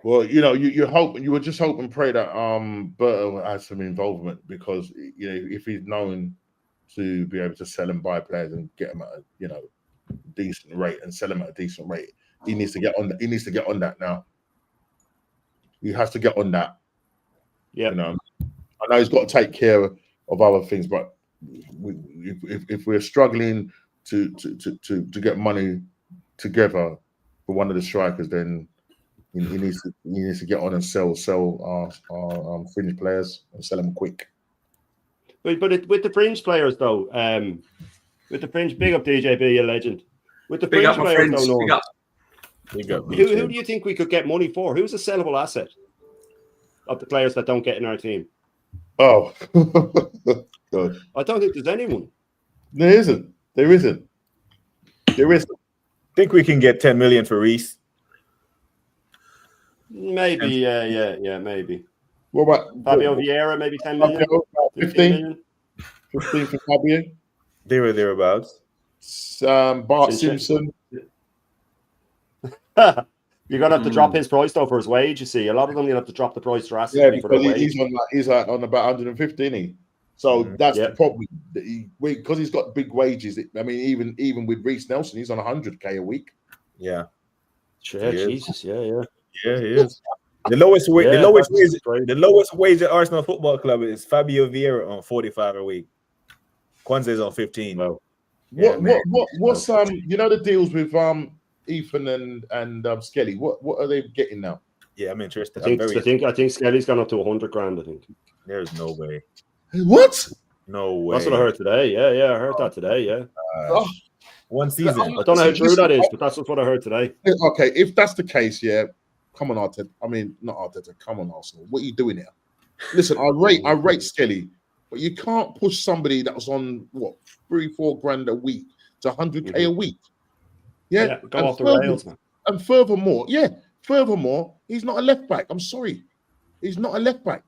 Well, you know, you would just hope and pray that Berto has some involvement, because you know, if he's known to be able to sell and buy players and get them at a, you know, decent rate and sell them at a decent rate, he needs to get on. He needs to get on that now. He has to get on that. Yeah, you know, I know he's got to take care of other things, but if we're struggling to get money together for one of the strikers, then he needs to get on and sell our fringe players and sell them quick. But with the fringe players though, with the fringe, big up DJB, a legend. With the fringe players though, Norm, who do you think we could get money for? Who's a sellable asset of the players that don't get in our team? Oh, God. I don't think there's anyone. There isn't. Think we can get 10 million for Reese? Maybe, yeah, maybe. What about Fabio Vieira? Maybe 10 million. 15 for Fabio. They were thereabouts. Bart Simpson. You're gonna have to drop his price though for his wage. You see, a lot of them you'll have to drop the price drastically for their wage. He's on about 115. So that's the problem. Because he's got big wages. I mean, even with Reece Nelson, he's on 100K a week. Yeah. Sure, Jesus, yeah, he is. The lowest wage at Arsenal Football Club is Fabio Vieira on 45 a week. Kwanzaa is on 15. Well, what's you know, the deals with Ethan and Skelly? What are they getting now? Yeah, I'm interested. I think Skelly's gone up to 100 grand. I think there's no way. What? No way. That's what I heard today. Yeah, I heard that today. Yeah. One season. I don't know how true that is, but that's what I heard today. Okay, if that's the case, yeah, come on, Arteta. I mean, not Arteta. Come on, Arsenal. What are you doing here? Listen, I rate Skelly, but you can't push somebody that was on what 3-4 grand a week to 100K a week. Yeah, go off the rails, man. And furthermore, he's not a left back. I'm sorry, he's not a left back.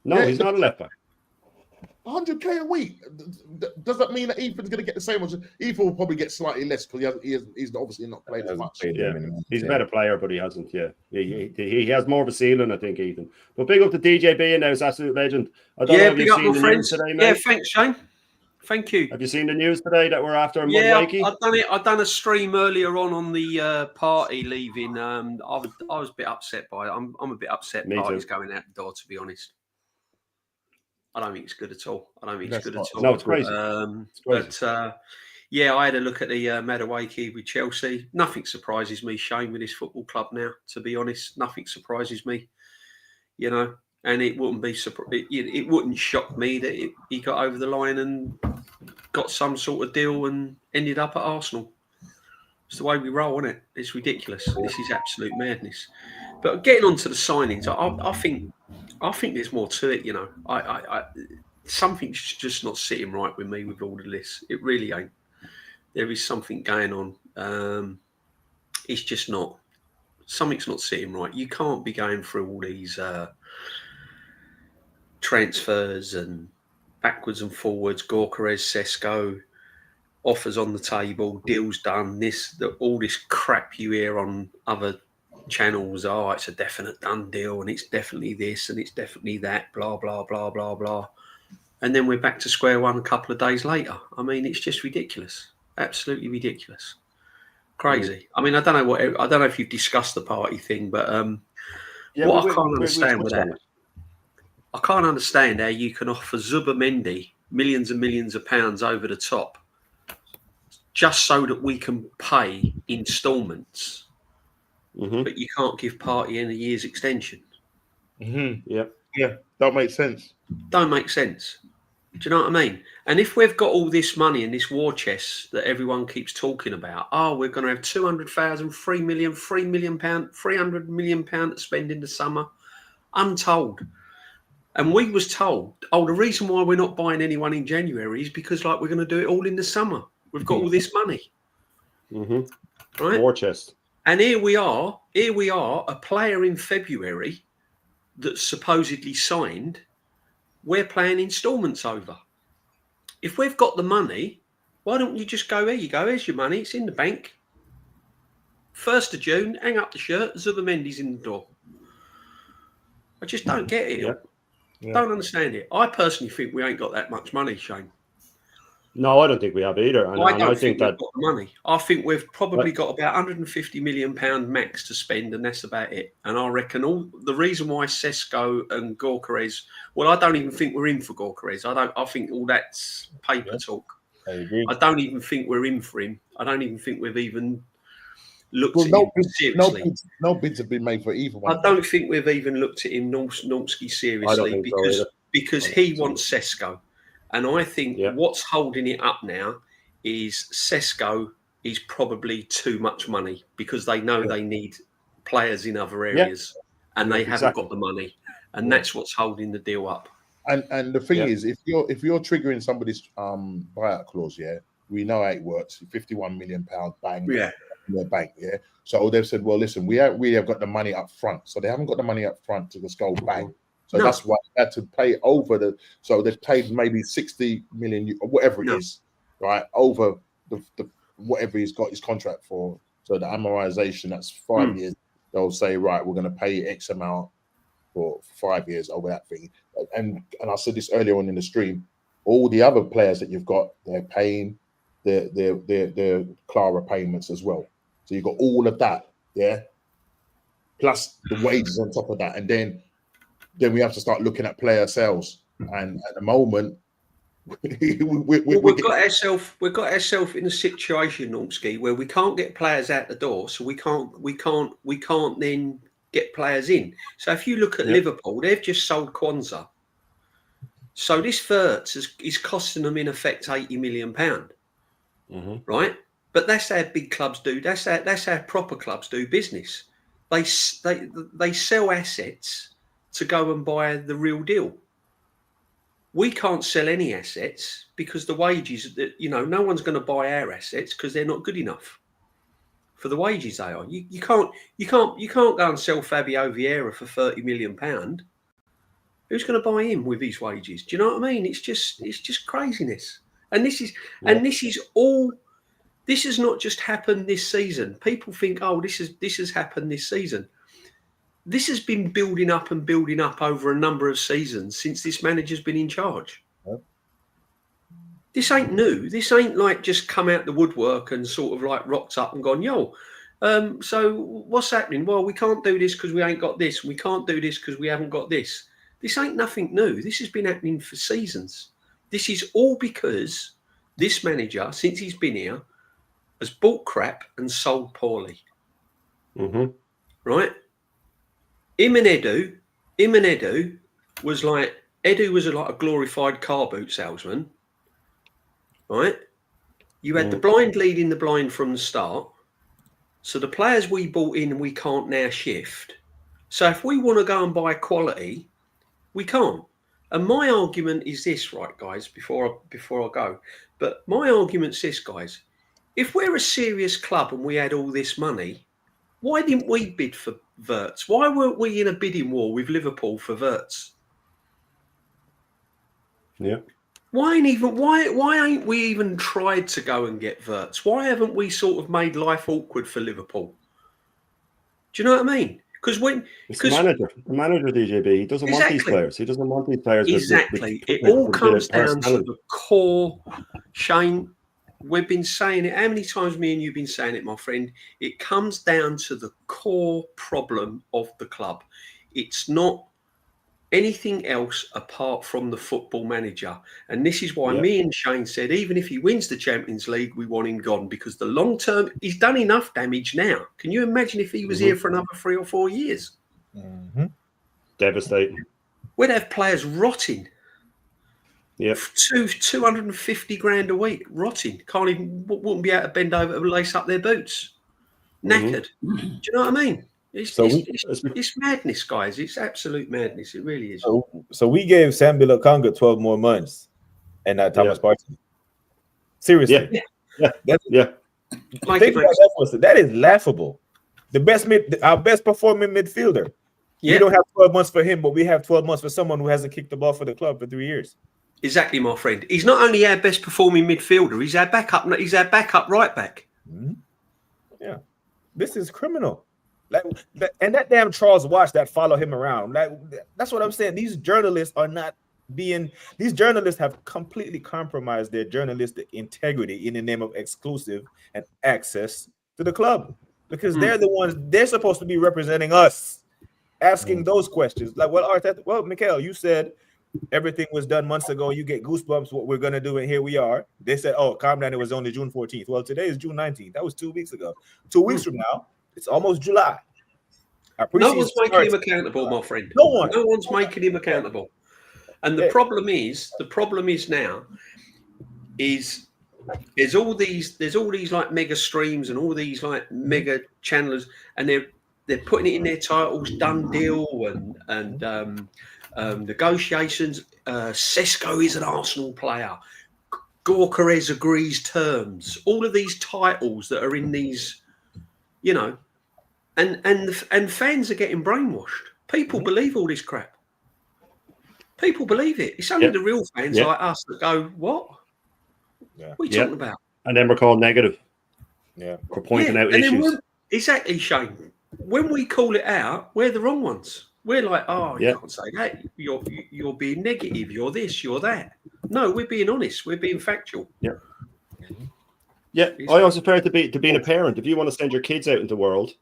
No, he's not a left back. 100K a week. Does that mean that Ethan's going to get the same? Ethan will probably get slightly less because he's obviously not played as much. He's a better player, but he hasn't. Yeah, he has more of a ceiling, I think, Ethan. But big up to DJB and now, he's absolute legend. I don't know if big you've up seen my the friends. news today, mate. Yeah, thanks, Shane. Thank you. Have you seen the news today that we're after Yeah, Madueke? I've done it. I've done a stream earlier on the party leaving. I was a bit upset by it. I'm a bit upset. Me Parties too. going out the door. To be honest, I don't think it's good at all. I don't think That's it's good not- at all. No, it's crazy. It's crazy. But yeah, I had a look at the Madueke with Chelsea. Nothing surprises me, Shane, with this football club now. To be honest, nothing surprises me. You know, and it wouldn't be it wouldn't shock me that he got over the line and got some sort of deal and ended up at Arsenal. It's the way we roll, isn't it? It's ridiculous. This is absolute madness. But getting on to the signings, I think there's more to it. You know, I something's just not sitting right with me with all of this. It really ain't. There is something going on. It's just not. Something's not sitting right. You can't be going through all these transfers and backwards and forwards. Gorkarez, Sesko, offers on the table, deals done. All this crap you hear on other channels. Oh, it's a definite done deal, and it's definitely this, and it's definitely that. Blah blah blah blah blah. And then we're back to square one a couple of days later. I mean, it's just ridiculous. Absolutely ridiculous. Crazy. I mean, I don't know if you've discussed the party thing, but what I can't understand with that, I can't understand how you can offer Zubimendi millions and millions of pounds over the top just so that we can pay instalments, but you can't give Party in a year's extension. Yeah, don't make sense. Don't make sense. Do you know what I mean? And if we've got all this money in this war chest that everyone keeps talking about, we're going to have 200,000, 3 million, £3 million, £300 million to spend in the summer, untold. And we was told, the reason why we're not buying anyone in January is because we're going to do it all in the summer. We've got all this money. Right? War chest. And here we are, a player in February that's supposedly signed. We're playing instalments over. If we've got the money, why don't you just go, here you go, here's your money, it's in the bank. 1st of June, hang up the shirt, Zubimendi's in the door. I just don't get it. Yeah. Don't understand it. I personally think we ain't got that much money, Shane. No, I don't think we have either. And I don't think we've got the money. I think we've probably got about £150 million max to spend, and that's about it. And I reckon the reason why Sesko and Gorkarez, well, I don't even think we're in for Gorkarez. I think all that's paper talk. I agree. I don't even think we're in for him. I don't even think we've even looked at no him seriously. No bids have been made for either one. I don't think we've even looked at him Norski seriously because he wants Sesko. And I think what's holding it up now is Sesko is probably too much money because they know they need players in other areas and they haven't got the money. And that's what's holding the deal up. And the thing is, if you're triggering somebody's buyout clause, we know how it works. £51 million bang in their bank, So they've said, well, listen, we have got the money up front. So they haven't got the money up front to just go bang. So that's why they had to pay over so they've paid maybe 60 million or whatever it is, right? Over the whatever he's got his contract for. So the amortization, that's 5 years. They'll say, right, we're going to pay X amount for 5 years over that thing. And I said this earlier on in the stream, all the other players that you've got, they're paying their Clara payments as well. So you've got all of that, plus the wages on top of that. And then we have to start looking at player sales. And at the moment, we've got ourselves in a situation, Normski, where we can't get players out the door, so we can't then get players in. So if you look at Liverpool, they've just sold Kwanzaa. So this Wirtz is costing them in effect £80 million, right? But that's how big clubs do. That's how proper clubs do business. They sell assets to go and buy the real deal. We can't sell any assets because the wages that no one's going to buy our assets because they're not good enough for the wages they are. You can't go and sell Fabio Vieira for £30 million. Who's going to buy him with his wages? Do you know what I mean? It's just craziness. And this has not just happened this season. People think, this has happened this season. This has been building up over a number of seasons since this manager's been in charge. This ain't new. This ain't like just come out the woodwork and sort of like rocked up and gone, yo. So what's happening? Well, we can't do this because we ain't got this. We can't do this because we haven't got this. This ain't nothing new. This has been happening for seasons. This is all because this manager, since he's been here, has bought crap and sold poorly. Mm-hmm. Right? Him and Edu was like, Edu was like a glorified car boot salesman. Right? You had the blind leading the blind from the start. So the players we bought in, we can't now shift. So if we want to go and buy quality, we can't. And my argument is this, right, guys, before I go. But my argument's this, guys. If we're a serious club and we had all this money, why didn't we bid for Wirtz? Why weren't we in a bidding war with Liverpool for Wirtz? Yeah. Why ain't we even tried to go and get Wirtz? Why haven't we sort of made life awkward for Liverpool? Do you know what I mean? Because the manager DJB, he doesn't want these players. He doesn't want these players. Exactly. It all comes down to the core. Shane, we've been saying it. How many times me and you've been saying it, my friend? It comes down to the core problem of the club. It's not anything else apart from the football manager. And this is why me and Shane said, even if he wins the Champions League, we want him gone, because the long term, he's done enough damage now. Can you imagine if he was here for another 3 or 4 years? Devastating. We'd have players rotting. Yeah. 250 grand a week, rotting. Wouldn't be able to bend over to lace up their boots. Knackered. Do you know what I mean? It's madness, guys. It's absolute madness. It really is. So we gave Sambi Lokonga 12 more months and not Thomas Partey. Seriously. Yeah. Think about that. That is laughable. Our best performing midfielder. Yeah. We don't have 12 months for him, but we have 12 months for someone who hasn't kicked the ball for the club for 3 years. Exactly, my friend. He's not only our best performing midfielder, he's our backup right back. Yeah. This is criminal. And that damn Charles Watch that follow him around. That's what I'm saying. These journalists have completely compromised their journalistic integrity in the name of exclusive and access to the club, because they're the ones, they're supposed to be representing us, asking those questions. Well, Mikael, you said everything was done months ago. You get goosebumps what we're going to do, and here we are. They said, oh, calm down, it was only June 14th. Well, today is June 19th. That was 2 weeks ago. 2 weeks from now, it's almost July. No one's making him accountable, my friend. No one's making him accountable. And the problem is now is there's all these like mega streams and all these like mega channelers, and they're putting it in their titles, done deal and negotiations. Sesko is an Arsenal player. Gorkarez agrees terms. All of these titles that are in these, you know. And fans are getting brainwashed. People believe all this crap. People believe it. It's only the real fans like us that go, what? What are you talking about? And then we're called negative. Yeah. For pointing out issues. Exactly, Shane. When we call it out, we're the wrong ones. We're like, oh, you can't say that. You're being negative. You're this, you're that. No, we're being honest. We're being factual. Yeah. Yeah. I also compare it to being a parent. If you want to send your kids out into the world,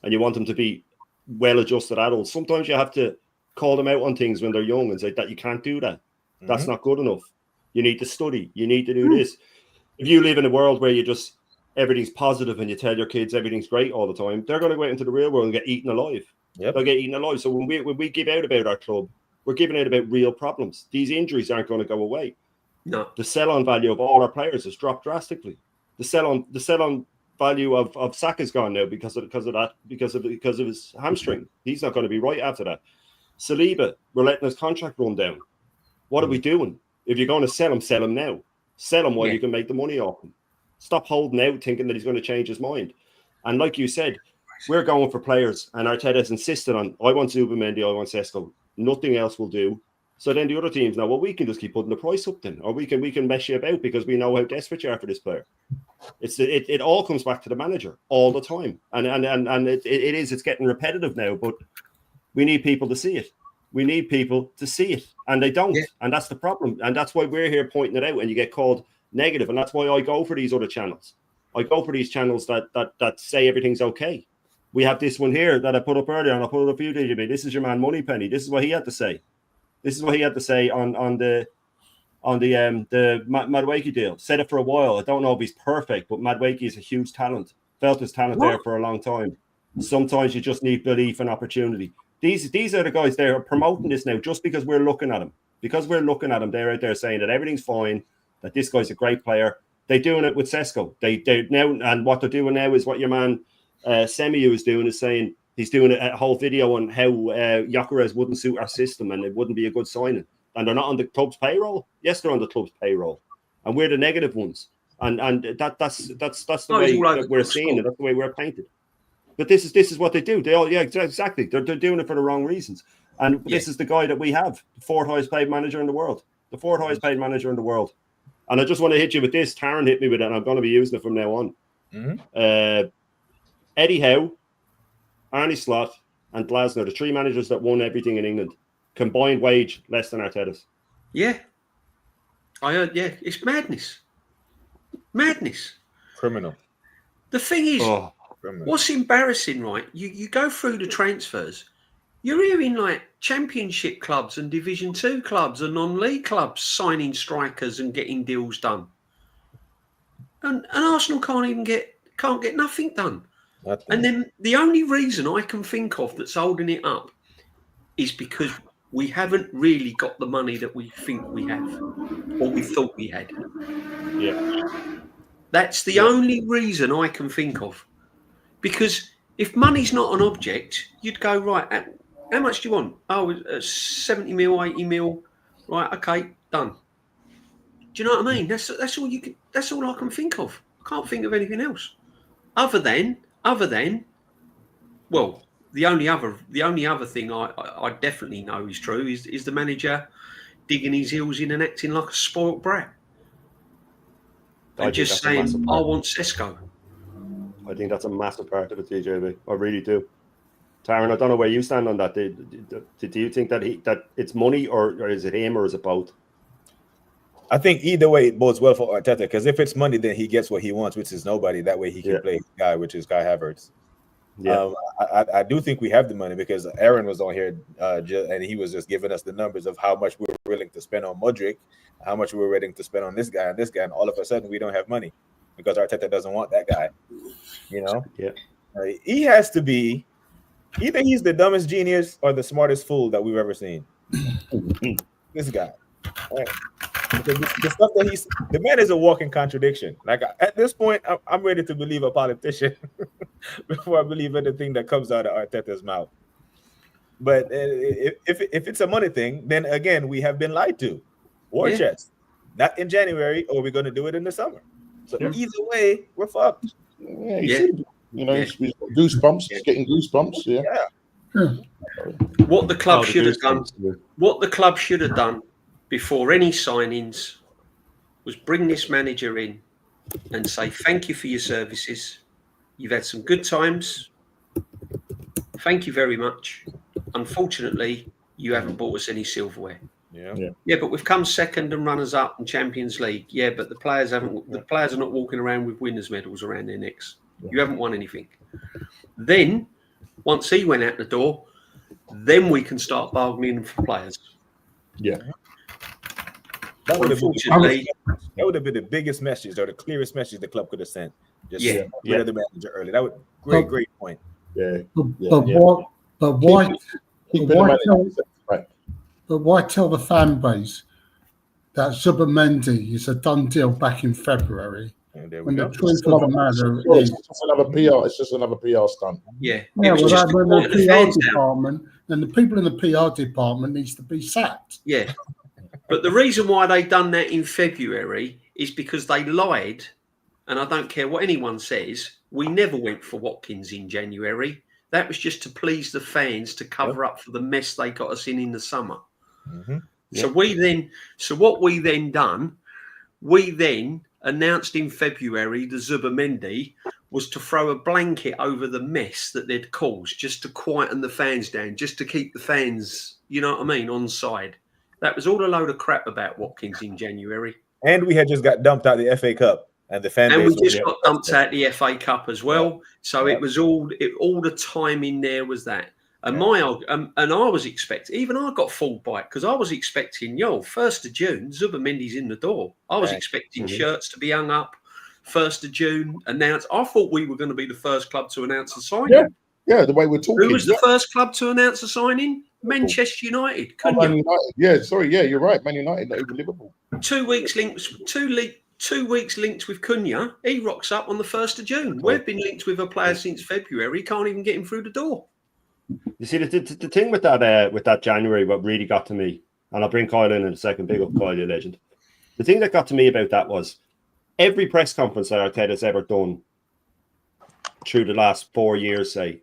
and you want them to be well-adjusted adults, sometimes you have to call them out on things when they're young and say that you can't do that. That's not good enough. You need to study. You need to do this. If you live in a world where you just everything's positive and you tell your kids everything's great all the time, they're going to go out into the real world and get eaten alive. They'll get eaten alive. So when we give out about our club, we're giving out about real problems. These injuries aren't going to go away. No. The sell-on value of all our players has dropped drastically. The sell-on value of Saka's gone now because of his hamstring. He's not going to be right after that. Saliba, we're letting his contract run down. What are we doing? If you're going to sell him now. Sell him while you can make the money off him. Stop holding out thinking that he's going to change his mind. And like you said, we're going for players, and Arteta's insisted on, I want Zubimendi, I want Sesko. Nothing else will do. So then the other teams know, well, we can just keep putting the price up then, or we can mess you about because we know how desperate you are for this player. It all comes back to the manager all the time, and it's getting repetitive now. But we need people to see it. We need people to see it, and they don't, and that's the problem. And that's why we're here pointing it out. And you get called negative, and that's why I go for these other channels. I go for these channels that say everything's okay. We have this one here that I put up earlier, and I put it up for you, DJB. This is your man Moneypenny. This is what he had to say. This is what he had to say on the Madueke deal. Said it for a while. I don't know if he's perfect, but Madueke is a huge talent. Felt his talent there for a long time. Sometimes you just need belief and opportunity. These are the guys that are promoting this now just because we're looking at them. Because we're looking at them, they're out there saying that everything's fine, that this guy's a great player. They're doing it with Sesko. They now, and what they're doing now is what your man Semiu is doing, is saying he's doing a whole video on how Gyökeres wouldn't suit our system and it wouldn't be a good signing. And they're not on the club's payroll. Yes, they're on the club's payroll, and we're the negative ones. And that's the way that we're seeing it. That's the way we're painted. But this is what they do. They all exactly. They're doing it for the wrong reasons. And this is the guy that we have, the fourth highest paid manager in the world. The fourth highest paid manager in the world. And I just want to hit you with this. Taryn hit me with it, and I'm going to be using it from now on. Mm-hmm. Eddie Howe, Arne Slot, and Glasner, the three managers that won everything in England, combined wage less than Arteta's. Yeah. I heard, it's madness. Madness. Criminal. The thing is, what's embarrassing, right? You go through the transfers, you're hearing like championship clubs and Division 2 clubs and non-league clubs signing strikers and getting deals done. And Arsenal can't get nothing done. Nothing. And then the only reason I can think of that's holding it up is because we haven't really got the money that we think we have, or we thought we had. Yeah. That's the only reason I can think of. Because if money's not an object, you'd go, right, how much do you want? Oh, 70 mil, 80 mil. Right, okay, done. Do you know what I mean? That's all you can. That's all I can think of. I can't think of anything else. Other than, well, the only other thing I definitely know is true is the manager digging his heels in and acting like a spoilt brat. And just saying, I want Sesko. I think that's a massive part of it, DJB. I really do. Taryn, I don't know where you stand on that. Do you think that it's money, or is it him, or is it both? I think either way it bodes well for Arteta, because if it's money, then he gets what he wants, which is nobody. That way he can play his guy, which is Kai Havertz. Yeah, I do think we have the money, because Aaron was on here and he was just giving us the numbers of how much we're willing to spend on Mudryk, how much we're willing to spend on this guy, and all of a sudden we don't have money because Arteta doesn't want that guy. You know, he has to be either he's the dumbest genius or the smartest fool that we've ever seen. This guy, right? Because the stuff that the man is a walking contradiction. Like at this point, I'm ready to believe a politician before I believe anything that comes out of Arteta's mouth. But if it's a money thing, then again we have been lied to. War chest, not in January, or we're going to do it in the summer. So either way, we're fucked. Goosebumps. He's getting goosebumps. Yeah. What the club should have done. What the club should have done before any signings was bring this manager in and say, thank you for your services. You've had some good times. Thank you very much. Unfortunately, you haven't bought us any silverware. Yeah, but we've come second and runners up in Champions League. Yeah, but the players haven't. The players are not walking around with winners' medals around their necks. You haven't won anything. Then, once he went out the door, then we can start bargaining for players. Yeah. That would have been the biggest message, or the clearest message the club could have sent. Just rid of the manager early. That would great point. But why tell the fan base that Zubimendi is a done deal back in February? When the truth of the matter is, it's just another PR stunt. Yeah. Well, the PR department and the people in the PR department needs to be sacked. Yeah. But the reason why they done that in February is because they lied, and I don't care what anyone says, we never went for Watkins in January. That was just to please the fans, to cover up for the mess they got us in the summer. Mm-hmm. So what we then done, we then announced in February the Zubimendi was to throw a blanket over the mess that they'd caused, just to quieten the fans down, just to keep the fans, you know what I mean, on side. That was all a load of crap about Watkins in January. And we had just got dumped out the FA Cup, and the fan And base. we just got dumped out the FA Cup as well. So Yep. it was all the timing there was that. And and I was expecting, even I got fooled by it because I was expecting, 1st of June, Zubamendi's in the door. I was expecting shirts to be hung up 1st of June, announced. I thought we were going to be the first club to announce a signing. Yeah, the way we're talking. Who was the first club to announce a signing? Manchester United. Man United. Yeah, sorry. Yeah, you're right. Man United, not even Liverpool. 2 weeks linked. 2 weeks linked with Cunha. He rocks up on the 1st of June. We've been linked with a player since February. Can't even get him through the door. You see, the thing with that January, what really got to me, and I'll bring Kyle in a second, big up Kyle, you legend. The thing that got to me about that was every press conference that Arteta's ever done through the last 4 years, say,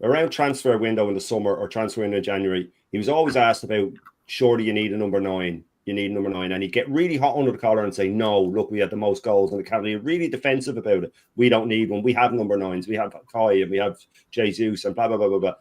around transfer window in the summer or transfer window in January, he was always asked about, surely you need a number 9. You need number 9. And he'd get really hot under the collar and say, no, look, we had the most goals in the category. Really defensive about it. We don't need one. We have number 9s. We have Kai and we have Jesus and blah, blah, blah, blah, blah.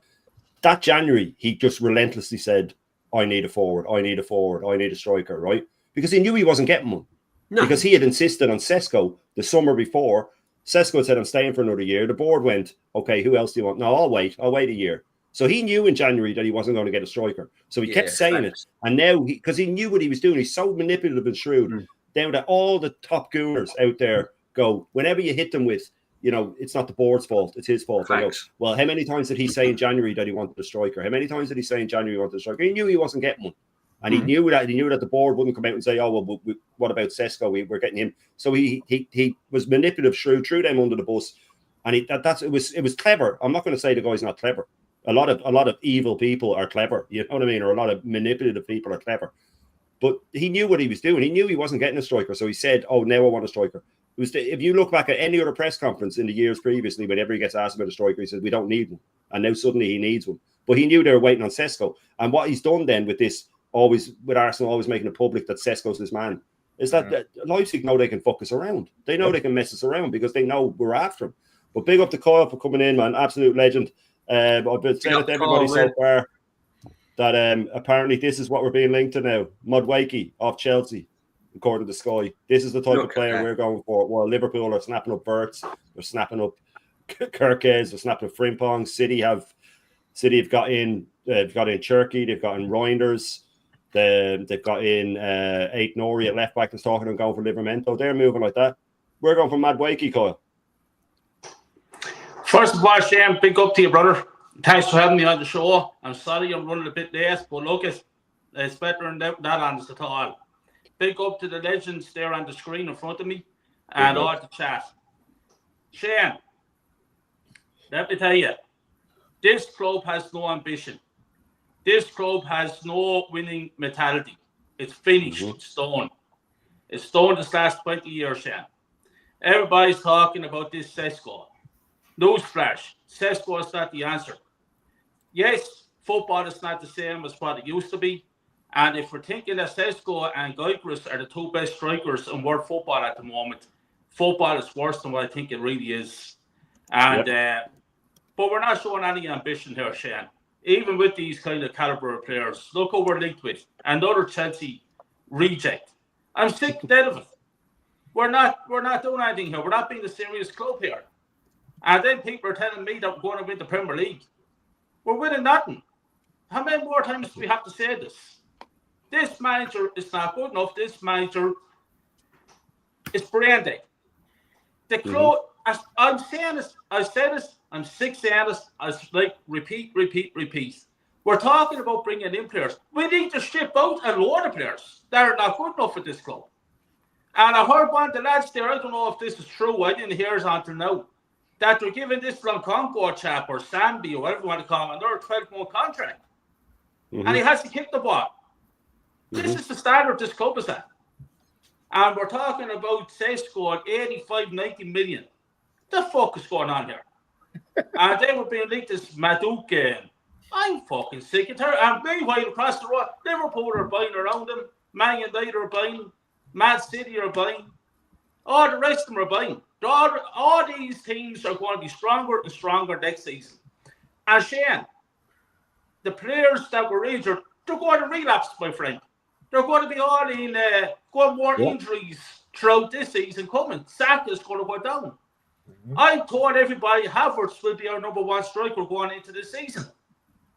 That January, he just relentlessly said, I need a forward. I need a forward. I need a striker, right? Because he knew he wasn't getting one. No. Because he had insisted on Sesko the summer before. Sesko said, I'm staying for another year. The board went, okay, who else do you want? No, I'll wait a year. So he knew in January that he wasn't going to get a striker. So he kept saying it. And now, because he knew what he was doing, he's so manipulative and shrewd. Down to all the top gooners out there go, whenever you hit them with, it's not the board's fault, it's his fault. Go, well, how many times did he say in January that he wanted a striker? How many times did he say in January he wanted a striker? He knew he wasn't getting one. And he knew that the board wouldn't come out and say, oh, well, what about Sesko? We're getting him. So he was manipulative, shrewd, threw them under the bus. And it was clever. I'm not going to say the guy's not clever. A lot of evil people are clever, you know what I mean? Or a lot of manipulative people are clever. But he knew what he was doing. He knew he wasn't getting a striker. So he said, oh, now I want a striker. If you look back at any other press conference in the years previously, whenever he gets asked about a striker, he says, we don't need one. And now suddenly he needs one. But he knew they were waiting on Sesko. And what he's done then with this, with Arsenal always making it public that Sesko's this man, is that Leipzig know they can fuck us around. They know they can mess us around because they know we're after him. But big up to Kyle for coming in, man. Absolute legend. I've been saying it to everybody so far that apparently this is what we're being linked to now. Madueke off Chelsea, according to Sky. This is the type of player we're going for. Well, Liverpool are snapping up Burts, they're snapping up Kirkes, they're snapping up Frimpong. City have got in Cherky, they've got in Reinders, they've got in Ait Nori at left back and talking and going for Livramento. They're moving like that. We're going for Madueke, Kyle. First of all, Shane, big up to you, brother. Thanks for having me on the show. I'm sorry I'm running a bit late, but look, it's better than that honest at all. Big up to the legends there on the screen in front of me and all the chat. Shane, let me tell you, this club has no ambition. This club has no winning mentality. It's finished. It's done. It's done this last 20 years, Shane. Everybody's talking about this Sesko. Newsflash, Sesko is not the answer. Yes, football is not the same as what it used to be. And if we're thinking that Sesko and Gyökeres are the two best strikers in world football at the moment, football is worse than what I think it really is. And but we're not showing any ambition here, Shane. Even with these kind of caliber of players, look who we're linked with. Another Chelsea reject. I'm sick dead of it. We're not doing anything here. We're not being a serious club here. And then people are telling me that we're going to win the Premier League. We're winning nothing. How many more times do we have to say this? This manager is not good enough. This manager is brain dead. The club, I'm saying this, I said this, I'm sick saying this, I repeat. We're talking about bringing in players. We need to ship out a load of players that are not good enough for this club. And I heard one of the lads there, I don't know if this is true, I didn't hear it until now, that they're giving this Lonconco chap or Sambi or whatever you want to call him another 12-month contract. And he has to kick the ball. This is the standard this club is at. And we're talking about Sesko at 85, 90 million. The fuck is going on here? And they were being linked as Madueke. I'm fucking sick of her. And meanwhile, across the road, Liverpool are buying around them. Man United are buying. Man City are buying. All the rest of them are buying. All these teams are going to be stronger and stronger next season. And Shane, the players that were injured, they're going to relapse, my friend. there are going to be all in more injuries throughout this season coming. Saka's going to go down. I told everybody Havertz will be our number one striker going into the season.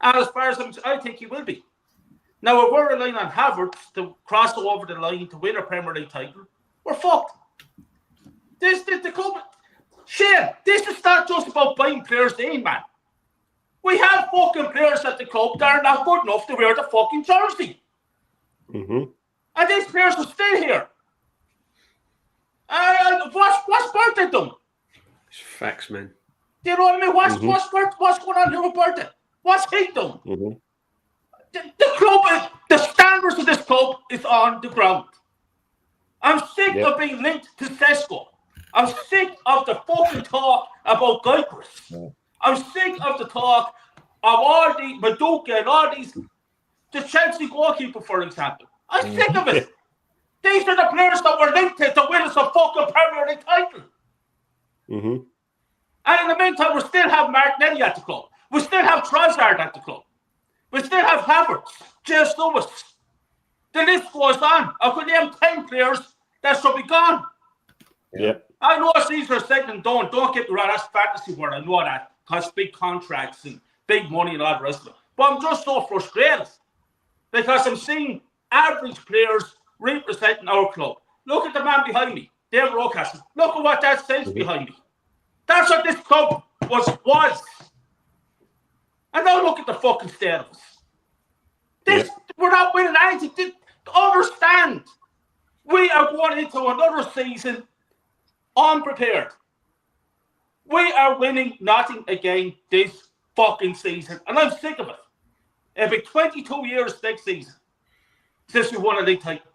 And as far as I think he will be. Now, if we're relying on Havertz to cross over the line to win a Premier League title, we're fucked. This the club. Shane, this is not just about buying players in, man. We have fucking players at the club that are not good enough to wear the fucking jersey. And these players are still here. What's birthday done? It's facts, man. Do you know what I mean? What's going on here with birthday? What's he done? The club, the standards of this club is on the ground. I'm sick of being linked to Sesko. I'm sick of the fucking talk about Gyökeres. I'm sick of the talk of all the Madueke and all these, the Chelsea goalkeeper, for example. I'm sick of it. These are the players that were linked to win us a fucking Premier League title. And in the meantime, we still have Martinelli at the club. We still have Trossard at the club. We still have Havertz, James Lewis. The list goes on. I could name 10 players that should be gone. I know it's easier said than done. Don't get me wrong, that's fantasy world. I know that. Because big contracts and big money and all the rest of it. But I'm just so frustrated. Because I'm seeing average players representing our club. Look at the man behind me, Dave Rocastle. Look at what that says behind me. That's what this club was. And now look at the fucking status. We're not winning anything. Understand, we are going into another season unprepared. We are winning nothing again this fucking season. And I'm sick of it. It'll be 22 years next season since we won a league title.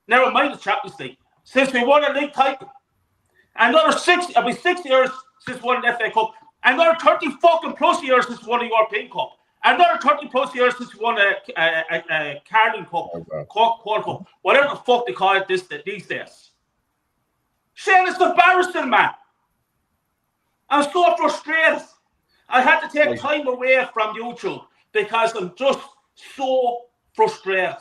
Never mind the Champions League. Since we won a league title. Another 6 years since we won an FA Cup. Another 30 fucking plus years since we won a European Cup. Another 30 plus years since we won a Carling Cup, Quad Cup, whatever the fuck they call it these days. Shane, it's embarrassing, man. I'm so frustrated. I had to take time away from YouTube because I'm just so frustrated.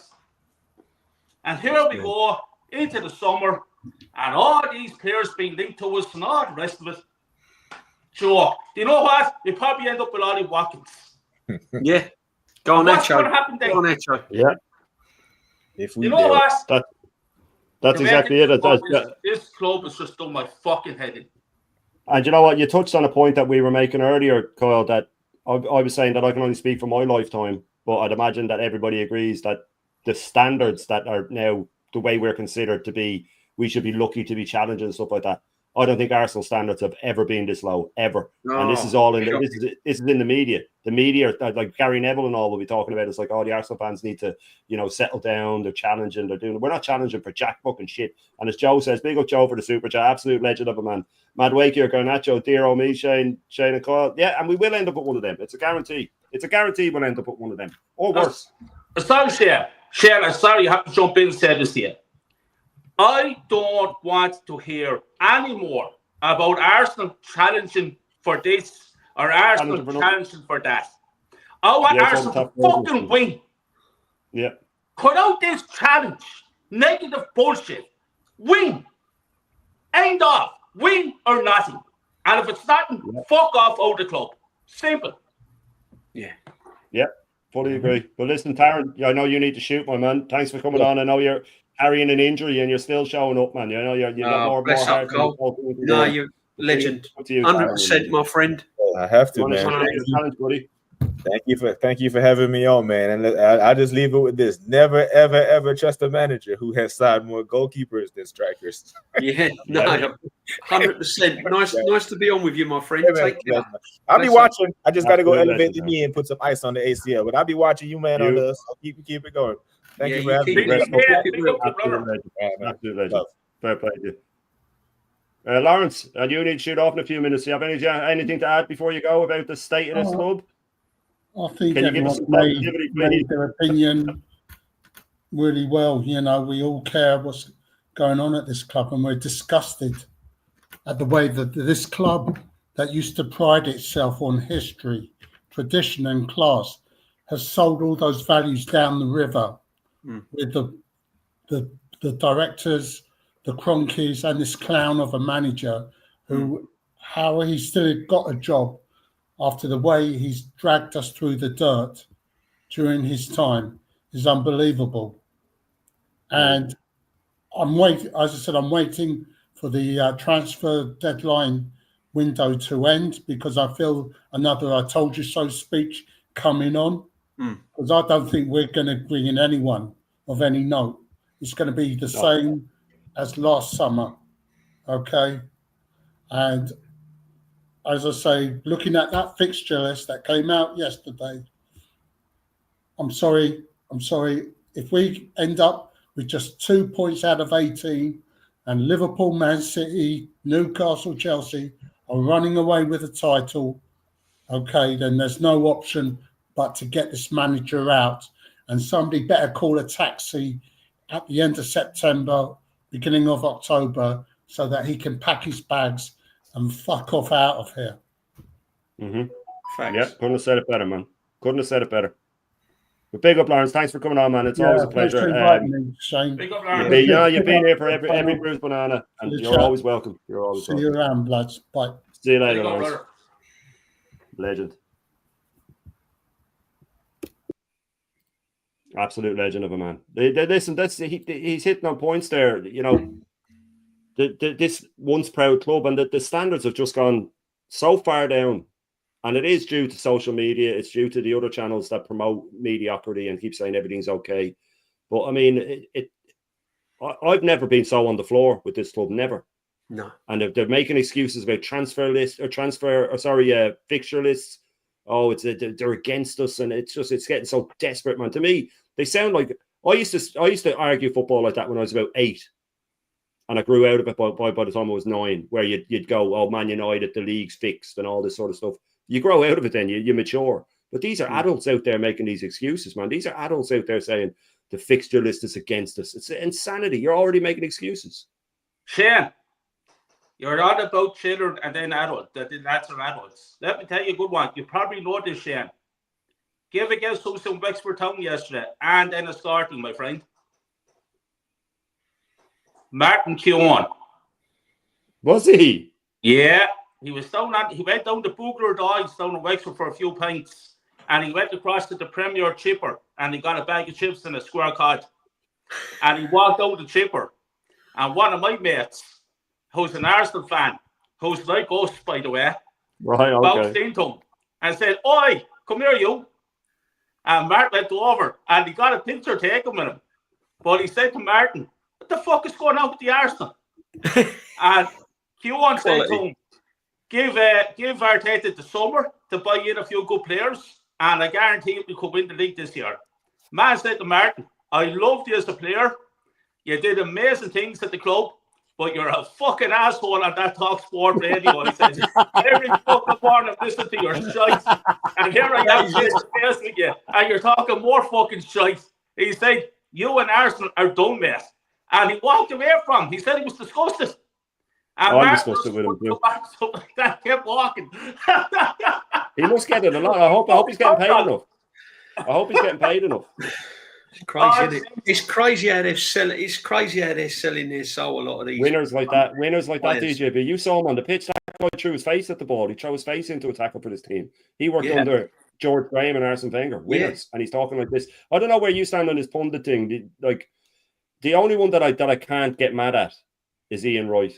And here we go into the summer, and all these players being linked to us and all the rest of it. Sure. Do you know what? We probably end up with Ollie Watkins. Yeah. Go on, What's Echo. going to happen then? Go on, Echo. Yeah. If we You know what? That's exactly it. This club has just done my fucking head in. And you know what? You touched on a point that we were making earlier, Kyle, that I was saying that I can only speak for my lifetime, but I'd imagine that everybody agrees that the standards that are now the way we're considered to be, we should be lucky to be challenging and stuff like that. I don't think Arsenal standards have ever been this low, ever. And this is all in this is in the media. The media, like Gary Neville and all, will be talking about. It's like, oh, the Arsenal fans need to, settle down. They're challenging. They're doing. We're not challenging for jack fucking shit. And as Joe says, big up Joe for the super chat, absolute legend of a man. Madueke or Garnacho, dear old me, Shane and Kyle. Yeah, and we will end up with one of them. It's a guarantee. It's a guarantee we'll end up with one of them, or worse. Sorry, Shane, I'm sorry, you have to jump in and say this here. I don't want to hear any more about Arsenal challenging for this or Arsenal challenging for that. I want Arsenal to fucking win. Yeah. Cut out this challenge. Negative bullshit. Win. End off. Win or nothing. And if it's nothing, fuck off out the club. Simple. Yeah. Yeah. Fully agree. But listen, Taryn, I know you need to shoot, my man. Thanks for coming on. I know you're carrying an injury and you're still showing up, man. You know, you've got more heart. No, you're legend. 100%, my friend. I have to, man. Thank you for having me on, man. And I just leave it with this: never, ever, ever trust a manager who has signed more goalkeepers than strikers. Yeah, no, 100%. Nice to be on with you, my friend. Yeah, Take care. I'll be watching. I just got to go elevate the knee and put some ice on the ACL, but I'll be watching you, man. On the so keep it going. Thank you for having me. Absolutely. Fair play to you. Lawrence, and you need to shoot off in a few minutes. Do you have anything to add before you go about the state of this club? I think everyone made their opinion really well. You know, we all care what's going on at this club, and we're disgusted at the way that this club that used to pride itself on history, tradition and class has sold all those values down the river with the the directors, the Cronkies, and this clown of a manager who, how he still got a job after the way he's dragged us through the dirt during his time is unbelievable. And I'm waiting, as I said, I'm waiting for the transfer deadline window to end because I feel another I told you so speech coming on. Because I don't think we're going to bring in anyone of any note. It's going to be the same as last summer, okay? And as I say, looking at that fixture list that came out yesterday, I'm sorry. If we end up with just 2 points out of 18 and Liverpool, Man City, Newcastle, Chelsea are running away with the title, okay, then there's no option but to get this manager out. And somebody better call a taxi at the end of September, beginning of October, so that he can pack his bags and fuck off out of here. Yeah, couldn't have said it better, man. Couldn't have said it better. But big up, Lawrence. Thanks for coming on, man. It's always a pleasure. Shane. Big up, Lawrence. You've been here for every bruised banana, and you're always welcome. You're always welcome. See you around, bloods. Bye. See you later, Lawrence. Legend. Absolute legend of a man. Listen, he's hitting on points there. You know, this once proud club and the standards have just gone so far down, and it is due to social media. It's due to the other channels that promote mediocrity and keep saying everything's okay. But I mean, I've never been so on the floor with this club, never. No. And they're making excuses about fixture lists. Oh, they're against us, and it's getting so desperate, man. To me, they sound like I used to argue football like that when I was about 8, and I grew out of it by the time I was 9. Where you'd go, oh, Man United, the league's fixed, and all this sort of stuff. You grow out of it, then you mature. But these are adults out there making these excuses, man. These are adults out there saying the fixture list is against us. It's insanity. You're already making excuses. Shane, you're not about children and then adults. That's are adults. Let me tell you a good one. You probably know this, Shane. Give a guess who's in Wexford Town yesterday and then a starting, my friend. Martin Keown. Was he? Yeah. He went down to Bugler Dives down in Wexford for a few pints. And he went across to the Premier Chipper and he got a bag of chips and a square cod. And he walked out the chipper. And one of my mates, who's an Arsenal fan, who's like us, by the way, bounced into him and said, "Oi, come here, you." And Martin went over and he got a picture taken with him. But he said to Martin, "What the fuck is going on with the Arsenal?" And Q1 said to him, give Arteta the summer to buy in a few good players, and I guarantee we could win the league this year. Man said to Martin, "I loved you as a player. You did amazing things at the club, but you're a fucking asshole on that Talk Sport radio." He says, "Every fucking morning I listen to your shite, and here I am face to face with you, and you're talking more fucking shite." He said, "You and Arsenal are done, mate." And he walked away from him. He said he was disgusted. And I discussed it with him too. That kept walking. He must get it a lot. I hope he's getting paid enough. I hope he's getting paid enough. It's crazy, isn't it? It's crazy how they're selling. It's crazy how they're selling their soul. A lot of these winners like that, DJB. You saw him on the pitch. That guy threw his face at the ball. He threw his face into a tackle for his team. He worked under George Graham and Arsene Wenger. Winners, and he's talking like this. I don't know where you stand on this pundit thing. The only one that I can't get mad at is Ian Wright,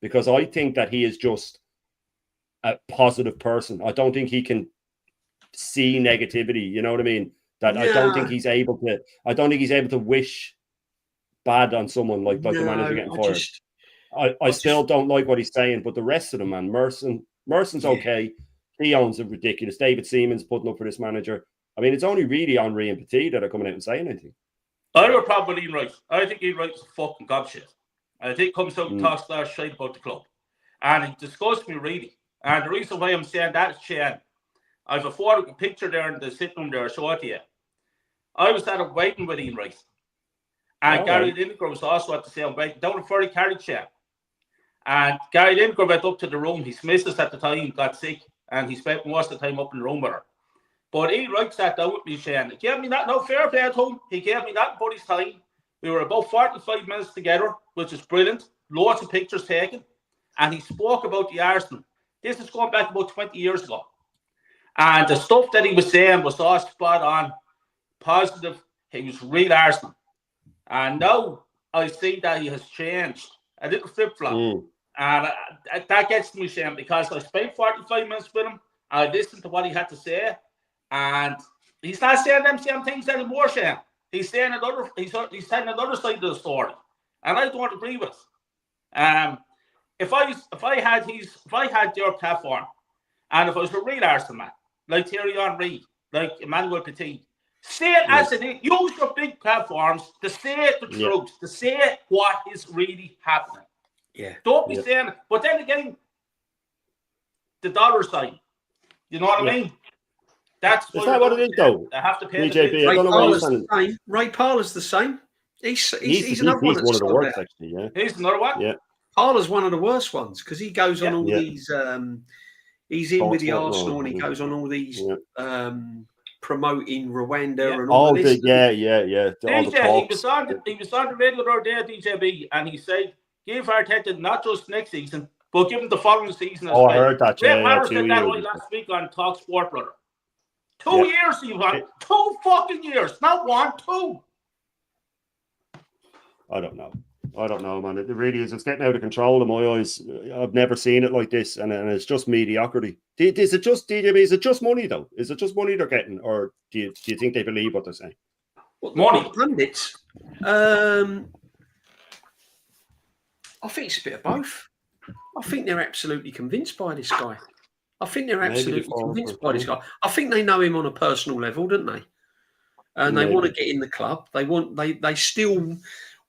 because I think that he is just a positive person. I don't think he can see negativity. You know what I mean? That I don't think he's able to. I don't think he's able to wish bad on someone like the manager getting fired. I still don't like what he's saying, but the rest of them, man, Merson's okay. He owns it ridiculous. David Seaman's putting up for this manager. I mean, it's only really Henry and Petit that are coming out and saying anything. I have a problem with Ian Wright. I think Ian Wright's a fucking gobshit. I think he comes out and talks last shit about the club. And it disgusts me really. And the reason why I'm saying that is, Shane, I have a picture there in the sitting room there, I show it to you. I was at a waiting with Ian Wright. And Gary Lineker was also at the same waiting down in Furry Carriage chair. And Gary Lineker went up to the room. His missus at the time got sick, and he spent most of the time up in the room with her. But Ian Wright sat down with me, Shane. He gave me that, no fair play at home. He gave me that for his time. We were about 45 minutes together, which is brilliant. Loads of pictures taken. And he spoke about the Arsenal. This is going back about 20 years ago. And the stuff that he was saying was all spot on, positive. He was real Arsenal. And now I see that he has changed. A little flip-flop. And that gets me, Shane, because I spent 45 minutes with him. I listened to what he had to say. And he's not saying them same things anymore, Shane. He's saying he's telling another side of the story. And I don't agree with it. If I had their platform, and if I was a real Arsenal man, like Thierry Henry, like Emmanuel Petit, say it as it is. Use your big platforms to say the truth, to say what is really happening. Yeah. Don't be saying it. But then again, the dollar sign. You know what I mean? That's what it is, though. I have to pay DJB, the Ray Parler's the same. He's another one of the worst, actually. Yeah, he's another one. Yeah, Parler's one of the worst ones because he goes on all these. He's in with the Arsenal and he goes on all these promoting Rwanda and all this. DJ, he was on the radio the other day, DJB, and he said, "Give Arteta not just next season, but give him the following season as well." I heard that. Ray Parler said that last week on Talk Sport, brother. 2 years he won. 2 fucking years, not 1, 2. I don't know, man. It really is. It's getting out of control in my eyes. I've never seen it like this, and it's just mediocrity. Is it just DJB? Is it just money though? Is it just money they're getting, or do you think they believe what they're saying? Money, pundits. I think it's a bit of both. I think they're absolutely convinced by this guy. I think they're absolutely convinced by this guy. I think they know him on a personal level, don't they? And they want to get in the club. They still.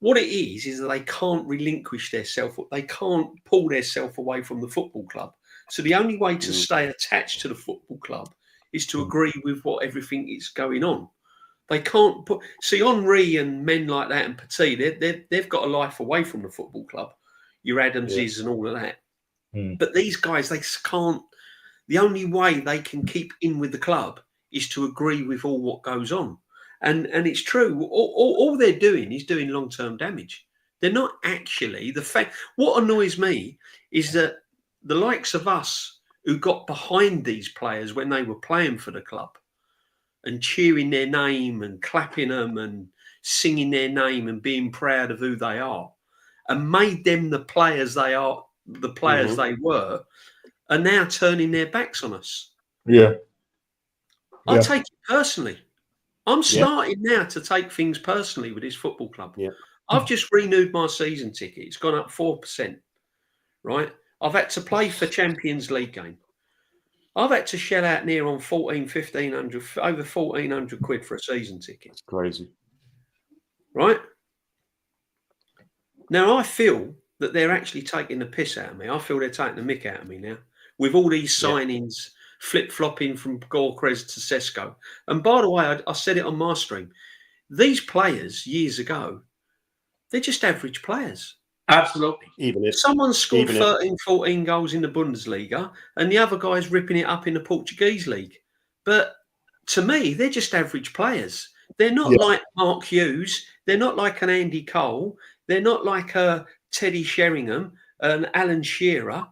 What it is that they can't relinquish themselves. They can't pull themselves away from the football club. So the only way to stay attached to the football club is to agree with what everything is going on. They can't see Henry and men like that and Petit. They've got a life away from the football club. Your Adamses and all of that. But these guys, they can't. The only way they can keep in with the club is to agree with all what goes on. And it's true. All they're doing is doing long-term damage. They're not actually the fact. What annoys me is that the likes of us who got behind these players when they were playing for the club and cheering their name and clapping them and singing their name and being proud of who they are and made them the players they are, the players they were, are now turning their backs on us. Yeah. I take it personally. I'm starting now to take things personally with this football club. Yeah. I've just renewed my season ticket. It's gone up 4%, right? I've had to play for Champions League game. I've had to shell out near on 1,500, over 1,400 quid for a season ticket. It's crazy. Right? Now, I feel that they're actually taking the piss out of me. I feel they're taking the mick out of me now. With all these signings, flip-flopping from Gorkrez to Sesko. And by the way, I said it on my stream. These players, years ago, they're just average players. Absolutely. Even if someone scored 13, 14 goals in the Bundesliga and the other guy's ripping it up in the Portuguese league. But to me, they're just average players. They're not like Mark Hughes. They're not like an Andy Cole. They're not like a Teddy Sheringham, an Alan Shearer.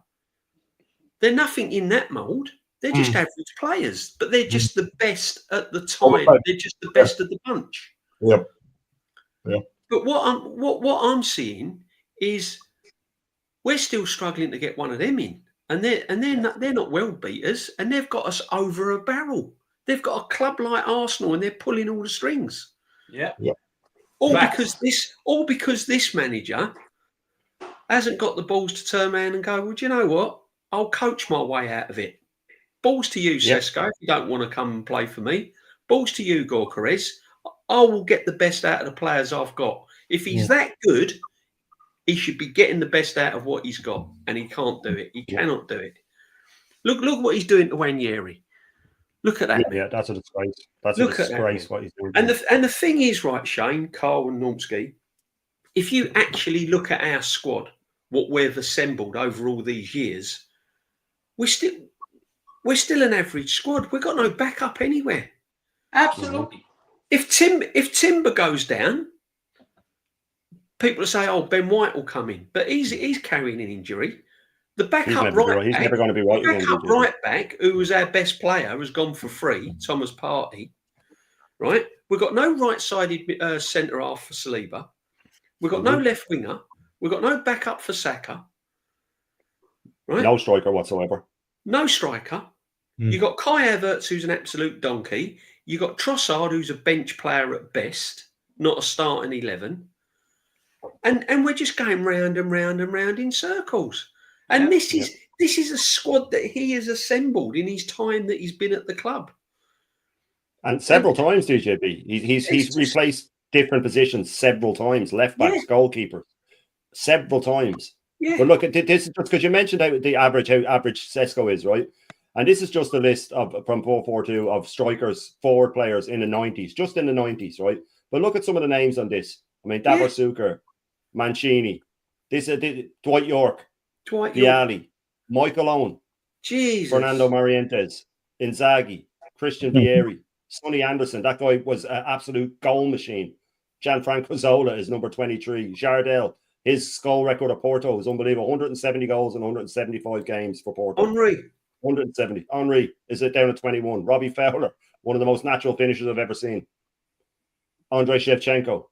They're nothing in that mould. They're just average players, but they're just the best at the time. They're just the best of the bunch. Yeah. But what I'm seeing is we're still struggling to get one of them in, and they're not world beaters, and they've got us over a barrel. They've got a club like Arsenal, and they're pulling all the strings. Yeah. All because this manager hasn't got the balls to turn around and go, well, do you know what? I'll coach my way out of it. Balls to you, Sesko, if you don't want to come and play for me. Balls to you, Gorkarez. I will get the best out of the players I've got. If he's that good, he should be getting the best out of what he's got, and he can't do it. He cannot do it. Look what he's doing to Wanyeri. Look at that. Yeah, that's a disgrace. That's a disgrace what he's doing. And the thing is, right, Shane, Carl and Normski, if you actually look at our squad, what we've assembled over all these years, we're still an average squad. We've got no backup anywhere. Absolutely. If Timber goes down, people say, "Oh, Ben White will come in," but he's carrying an injury. The backup He's never going to be right again. Backup right back, who was our best player, has gone for free. Thomas Partey, right? We've got no right-sided centre half for Saliba. We've got no left winger. We've got no backup for Saka. Right? No striker whatsoever. No striker. You got Kai Havertz, who's an absolute donkey. You got Trossard, who's a bench player at best, not a starting 11. And we're just going round and round and round in circles. And this is a squad that he has assembled in his time that he's been at the club. And several times, DJB. He's replaced different positions several times. Left backs, goalkeepers, several times. Yeah. But look, this is just because you mentioned how average Sesko is, right? And this is just a list from 442 of strikers, forward players in the 90s, just in the 90s, right? But look at some of the names on this. I mean, Davor Suker, Mancini, Dwight York, Vialli, Michael Owen, Fernando Morientes, Inzaghi, Christian Vieri, Sonny Anderson. That guy was an absolute goal machine. Gianfranco Zola is number 23. Jardel, his goal record at Porto is unbelievable. 170 goals in 175 games for Porto. Henry. 170. Henry is it down at 21. Robbie Fowler, one of the most natural finishers I've ever seen. Andrei Shevchenko,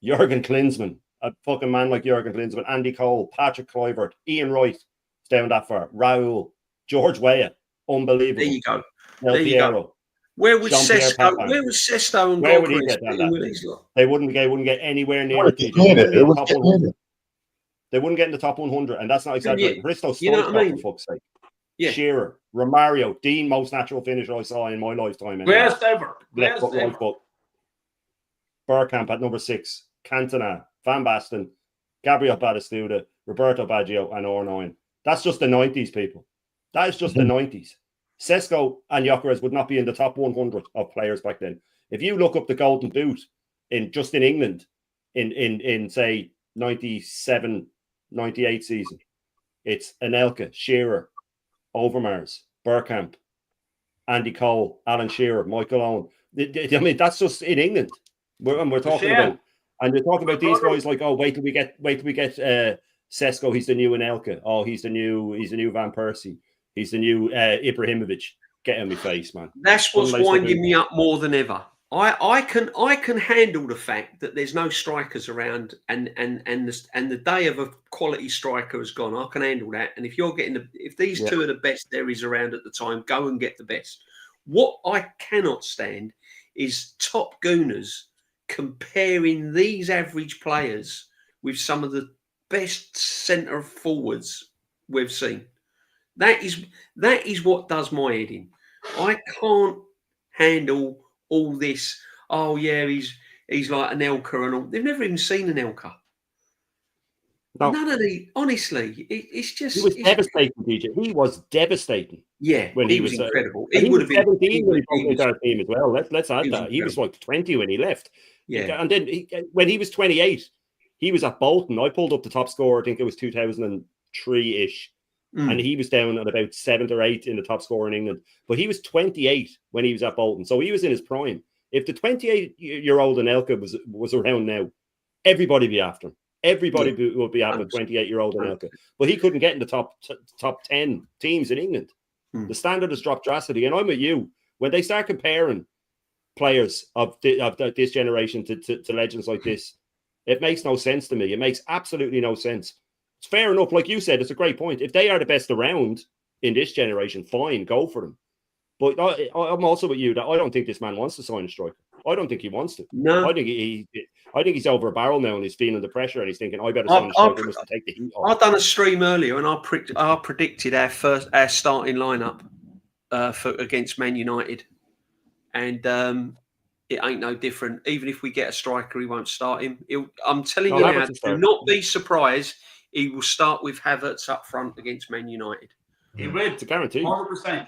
Jurgen Klinsmann, a fucking man like Jurgen Klinsmann, Andy Cole, Patrick Kluivert, Ian Wright, it's down that far. Raul, George Weah, unbelievable. There you go. Del Piero. Where was Sesto? Where was Sesto and where would he get down that? They wouldn't get anywhere near it. They wouldn't get in the top 100, and that's not exaggerating. Christo Stoichkov, for fuck's sake. Yeah. Shearer, Romario, Dean, most natural finisher I saw in my lifetime. Best ever. Left foot, right foot. Bergkamp at number 6. Cantona, Van Basten, Gabriel Batistuta, Roberto Baggio, and R9. That's just the 90s, people. That is just the 90s. Sesko and Gyökeres would not be in the top 100 of players back then. If you look up the Golden Boot in England in say 97, 98 season, it's Anelka, Shearer, Overmars, Bergkamp, Andy Cole, Alan Shearer, Michael Owen. I mean, that's just in England. We're talking about, and you're talking about these guys like, oh, wait till we get Sesko. He's the new Anelka. Oh, he's the new Van Persie. He's the new Ibrahimovic. Get in my face, man. That's what's winding me up more than ever. I can handle the fact that there's no strikers around, and the day of a quality striker has gone. I can handle that. And if you're getting if these two are the best there is around at the time, go and get the best. What I cannot stand is top gooners comparing these average players with some of the best centre forwards we've seen. That is what does my head in. I can't handle all this. Oh yeah, he's like an Elka and all. They've never even seen an Elka. No. None of the. Honestly, it's just. He was devastating, DJ. He was devastating. Yeah, when he was incredible. He would have been 17 when he broke into our team as well. Let's add that. He was like 20 when he left. Yeah, and then when he was 28, he was at Bolton. I pulled up the top score. I think it was 2003-ish. And he was down at about 7th or 8th in the top scorer in England. But he was 28 when he was at Bolton. So he was in his prime. If the 28-year-old Anelka was around now, everybody would be after him. Everybody would be after 28-year-old Anelka. But he couldn't get in the top 10 teams in England. The standard has dropped drastically. And I'm with you. When they start comparing players of this generation to legends like this, it makes no sense to me. It makes absolutely no sense. It's fair enough. Like you said, it's a great point. If they are the best around in this generation, fine, go for them. But I'm also with you that I don't think this man wants to sign a striker. I don't think he wants to. No. I think he's over a barrel now and he's feeling the pressure and he's thinking, I better sign a striker just to take the heat off. I've done a stream earlier and I predicted our starting lineup against Man United. And it ain't no different. Even if we get a striker, he won't start him. I'm telling you now, do not be surprised. He will start with Havertz up front against Man United. He will. It's a guarantee. 100%.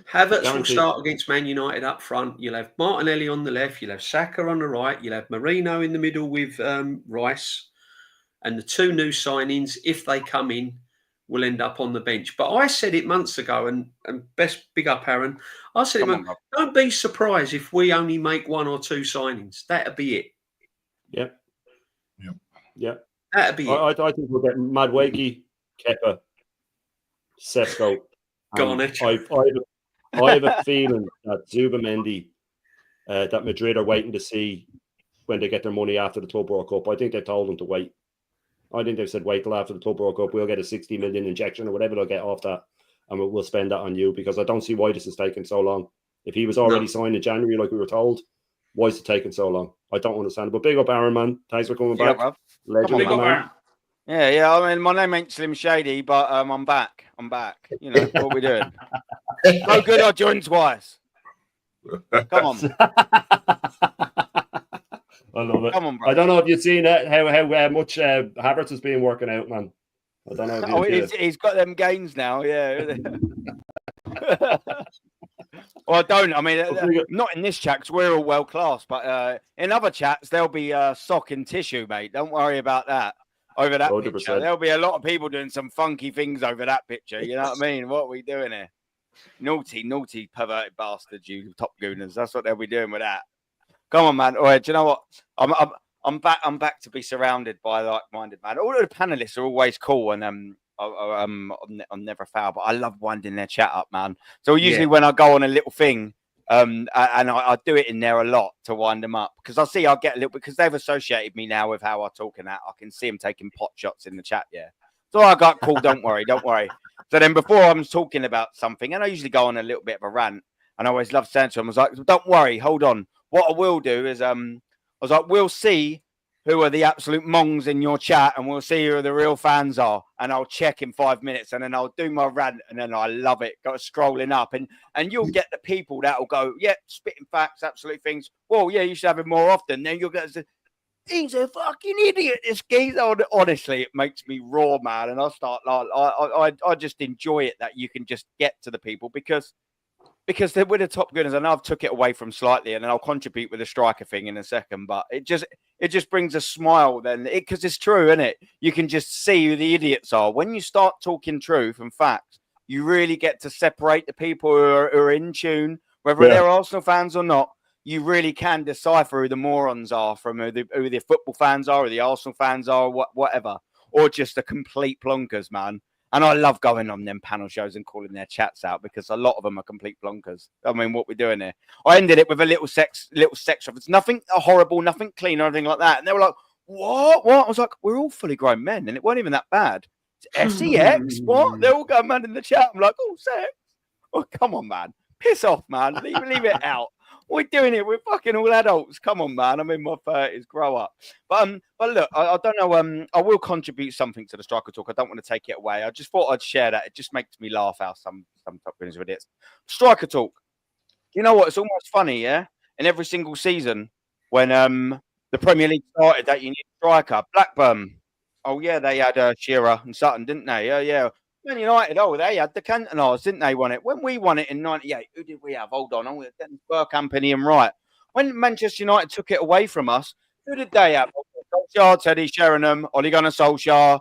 Havertz will start against Man United up front. You'll have Martinelli on the left. You'll have Saka on the right. You'll have Marino in the middle with Rice. And the two new signings, if they come in, will end up on the bench. But I said it months ago, and best big up, Aaron. I said, don't be surprised if we only make one or two signings. That'll be it. Yep. Yeah. That'd be it. I think we'll get Madueke, Kepa, Sesko. I have a feeling that Zubamendi, that Madrid are waiting to see when they get their money after the Club World Cup. I think they told them to wait. I think they've said wait till after the Club World Cup. We'll get a 60 million injection or whatever they'll get off that, and we'll spend that on you, because I don't see why this is taking so long. If he was already signed in January like we were told, why is it taking so long? I don't understand it. But big up Aaron, man. Thanks for coming back. Legend, big up, Aaron. Yeah. I mean, my name ain't Slim Shady, but I'm back. You know what we doing? So good, I joined twice. Come on. I love it. Come on, bro. I don't know if you've seen how much Havertz has been working out, man. I don't know. If he's got them gains now. Yeah. Well, I don't. I mean, not in this chat because we're all world class, but in other chats there'll be sock and tissue, mate. Don't worry about that. Over that 100%. Picture, there'll be a lot of people doing some funky things over that picture. You know what I mean? What are we doing here? Naughty, perverted bastards, you top gooners. That's what they'll be doing with that. Come on, man. All right, do you know what? I'm back to be surrounded by like-minded man. All of the panelists are always cool, and I'm never foul, but I love winding their chat up, man. So usually when I go on a little thing, and I do it in there a lot to wind them up, because I'll get a little, because they've associated me now with how I talk and that. I can see them taking pot shots in the chat, So I got cool. Don't worry. So then before I'm talking about something, and I usually go on a little bit of a rant, and I always love saying to them, I was like, don't worry, hold on. What I will do is, I was like, we'll see who are the absolute mongs in your chat, and we'll see who the real fans are, and I'll check in 5 minutes, and then I'll do my rant, and then I love it. Go scrolling up, and you'll get the people that will go, spitting facts, absolute things. Well, you should have it more often. Then you'll get to, he's a fucking idiot, this geezer. Honestly, it makes me raw, man, and I start like, I just enjoy it that you can just get to the people because they're with the top gunners. I know I've took it away from slightly, and then I'll contribute with the striker thing in a second. But it just brings a smile then, because it's true, isn't it? You can just see who the idiots are when you start talking truth and facts. You really get to separate the people who are in tune, whether they're Arsenal fans or not. You really can decipher who the morons are from who the football fans are, or the Arsenal fans are, or whatever, or just the complete plonkers, man. And I love going on them panel shows and calling their chats out, because a lot of them are complete plonkers. I mean, what we're doing here. I ended it with a little sex reference. Nothing horrible, nothing clean or anything like that. And they were like, what? I was like, we're all fully grown men, and it wasn't even that bad. SEX? What? They're all going mad in the chat. I'm like, oh, sex? Oh, come on, man. Piss off, man. Leave it out. We're doing it. We're fucking all adults. Come on, man. I'm in my 30s. Grow up. But look, I don't know. I will contribute something to the striker talk. I don't want to take it away. I just thought I'd share that. It just makes me laugh how some top winners with it. Striker talk. You know what? It's almost funny, In every single season, when the Premier League started, that you need a striker. Blackburn. Oh yeah, they had Shearer and Sutton, didn't they? Yeah. Man United, they had the Cantonars, didn't they, won it? When we won it in 98, who did we have? Hold on, we had Dennis Bergkamp and Ian Wright. When Manchester United took it away from us, who did they have? Solskjaer, Teddy Sheringham, Ole Gunnar Solskjaer,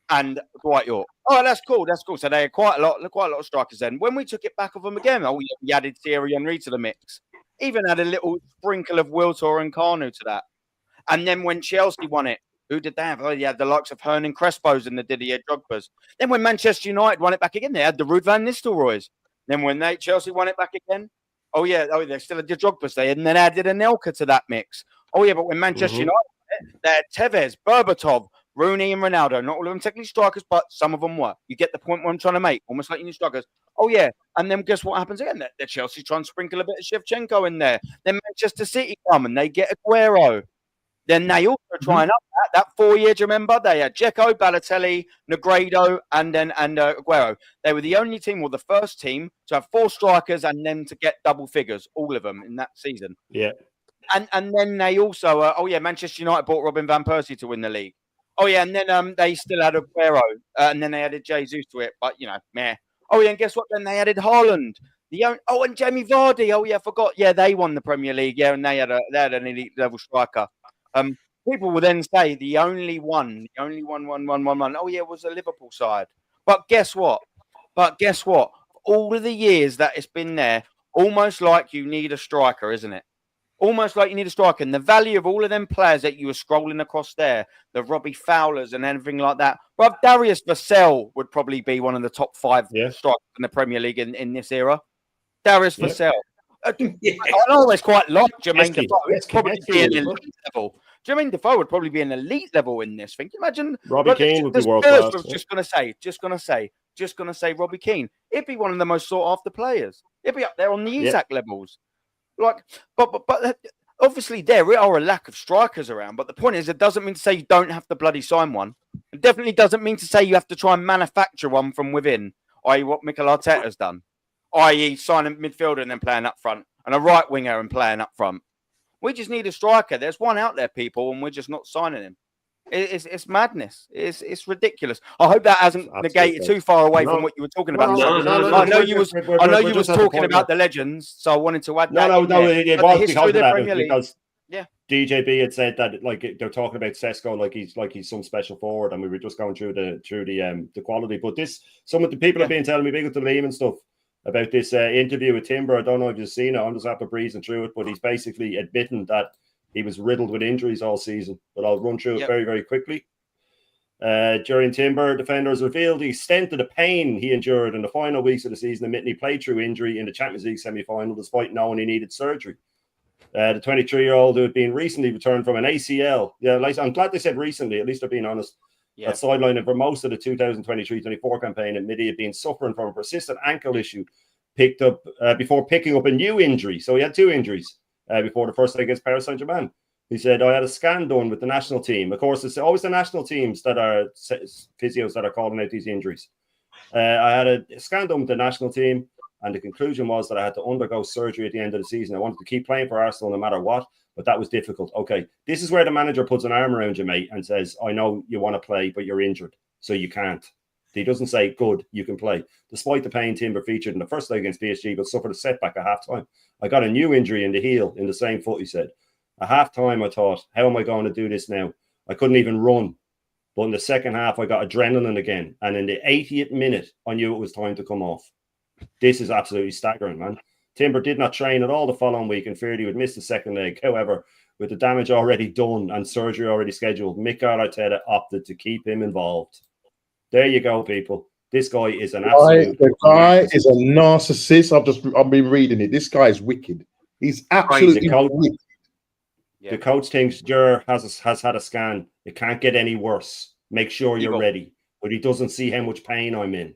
and Dwight York. Oh, that's cool. So they had quite a lot of strikers then. When we took it back of them again, we added Thierry Henry to the mix. Even had a little sprinkle of Wiltor and Kanu to that. And then when Chelsea won it, who did they have? Oh, you had the likes of Hernan Crespo's and the Didier Drogba's. Then when Manchester United won it back again, they had the Ruud van Nistelrooys. Then when Chelsea won it back again, they still had the Drogba's. They and then added Anelka to that mix. But when Manchester United won it, they had Tevez, Berbatov, Rooney and Ronaldo. Not all of them technically strikers, but some of them were. You get the point what I'm trying to make. Almost like you need strikers. And then guess what happens again? The Chelsea try and sprinkle a bit of Shevchenko in there. Then Manchester City come and they get Aguero. Then they also try and up that 4 year. Do you remember? They had Dzeko, Balotelli, Negredo, and Aguero. They were the only team, or the first team, to have 4 strikers and then to get double figures, all of them in that season. Yeah. And then they also, Manchester United bought Robin van Persie to win the league. And then they still had Aguero, and then they added Jesus to it, but meh. And guess what? Then they added Haaland. And Jamie Vardy. I forgot. Yeah, they won the Premier League. Yeah, and they had an elite level striker. People will then say the only one, was the Liverpool side. But guess what? All of the years that it's been there, almost like you need a striker, isn't it? Almost like you need a striker. And the value of all of them players that you were scrolling across there, the Robbie Fowlers and everything like that. But Darius Vassell would probably be one of the top 5 strikers in the Premier League in this era. Darius Vassell. I always quite like Jermaine Defoe. It's probably be an elite level. Jermaine Defoe would probably be an elite level in this thing. Imagine Robbie Keane would be world class. Just gonna say Robbie Keane. It'd be one of the most sought after players. It'd be up there on the Isak levels. Like, but obviously there are a lack of strikers around. But the point is, it doesn't mean to say you don't have to bloody sign one. It definitely doesn't mean to say you have to try and manufacture one from within, i.e. what Mikel Arteta's done. I.e. sign a midfielder and then playing up front, and a right winger and playing up front. We just need a striker. There's one out there, people, and we're just not signing him. It's madness. It's ridiculous. I hope that hasn't negated too far away from what you were talking about. I know you was talking about the legends, so I wanted to add that. No, it was because of that. Because DJB had said that like they're talking about Sesko like he's some special forward, and we were just going through the quality. But some of the people have been telling me, big with the Liam and stuff, about this interview with Timber. I don't know if you've seen it. I'm just after breezing through it, but he's basically admitting that he was riddled with injuries all season. But I'll run through it very, very quickly. During Timber, defenders revealed the extent of the pain he endured in the final weeks of the season, admitting he played through injury in the Champions League semi-final despite knowing he needed surgery. The 23-year-old who had been recently returned from an ACL. Yeah, like, I'm glad they said recently, at least they're being honest. That sidelined him for most of the 2023-24 campaign, admitted he had been suffering from a persistent ankle issue before picking up a new injury. So he had 2 injuries before the first leg against Paris Saint-Germain. He said, I had a scan done with the national team. Of course, it's always the national teams that are physios that are calling out these injuries. I had a scan done with the national team, and the conclusion was that I had to undergo surgery at the end of the season. I wanted to keep playing for Arsenal no matter what, but that was difficult. Okay, this is where the manager puts an arm around you, mate, and says, I know you want to play, but you're injured, so you can't. He doesn't say, good, you can play. Despite the pain Timber featured in the first leg against PSG, but suffered a setback at half-time. I got a new injury in the heel in the same foot, he said. At half-time, I thought, how am I going to do this now? I couldn't even run. But in the second half, I got adrenaline again. And in the 80th minute, I knew it was time to come off. This is absolutely staggering, man. Timber did not train at all the following week and feared he would miss the second leg. However, with the damage already done and surgery already scheduled, Mikel Arteta opted to keep him involved. There you go, people. This guy is an absolute... The guy is a narcissist. I've been reading it. This guy is wicked. He's absolutely wicked. The coach thinks Jur has had a scan. It can't get any worse. Make sure you're ready. But he doesn't see how much pain I'm in.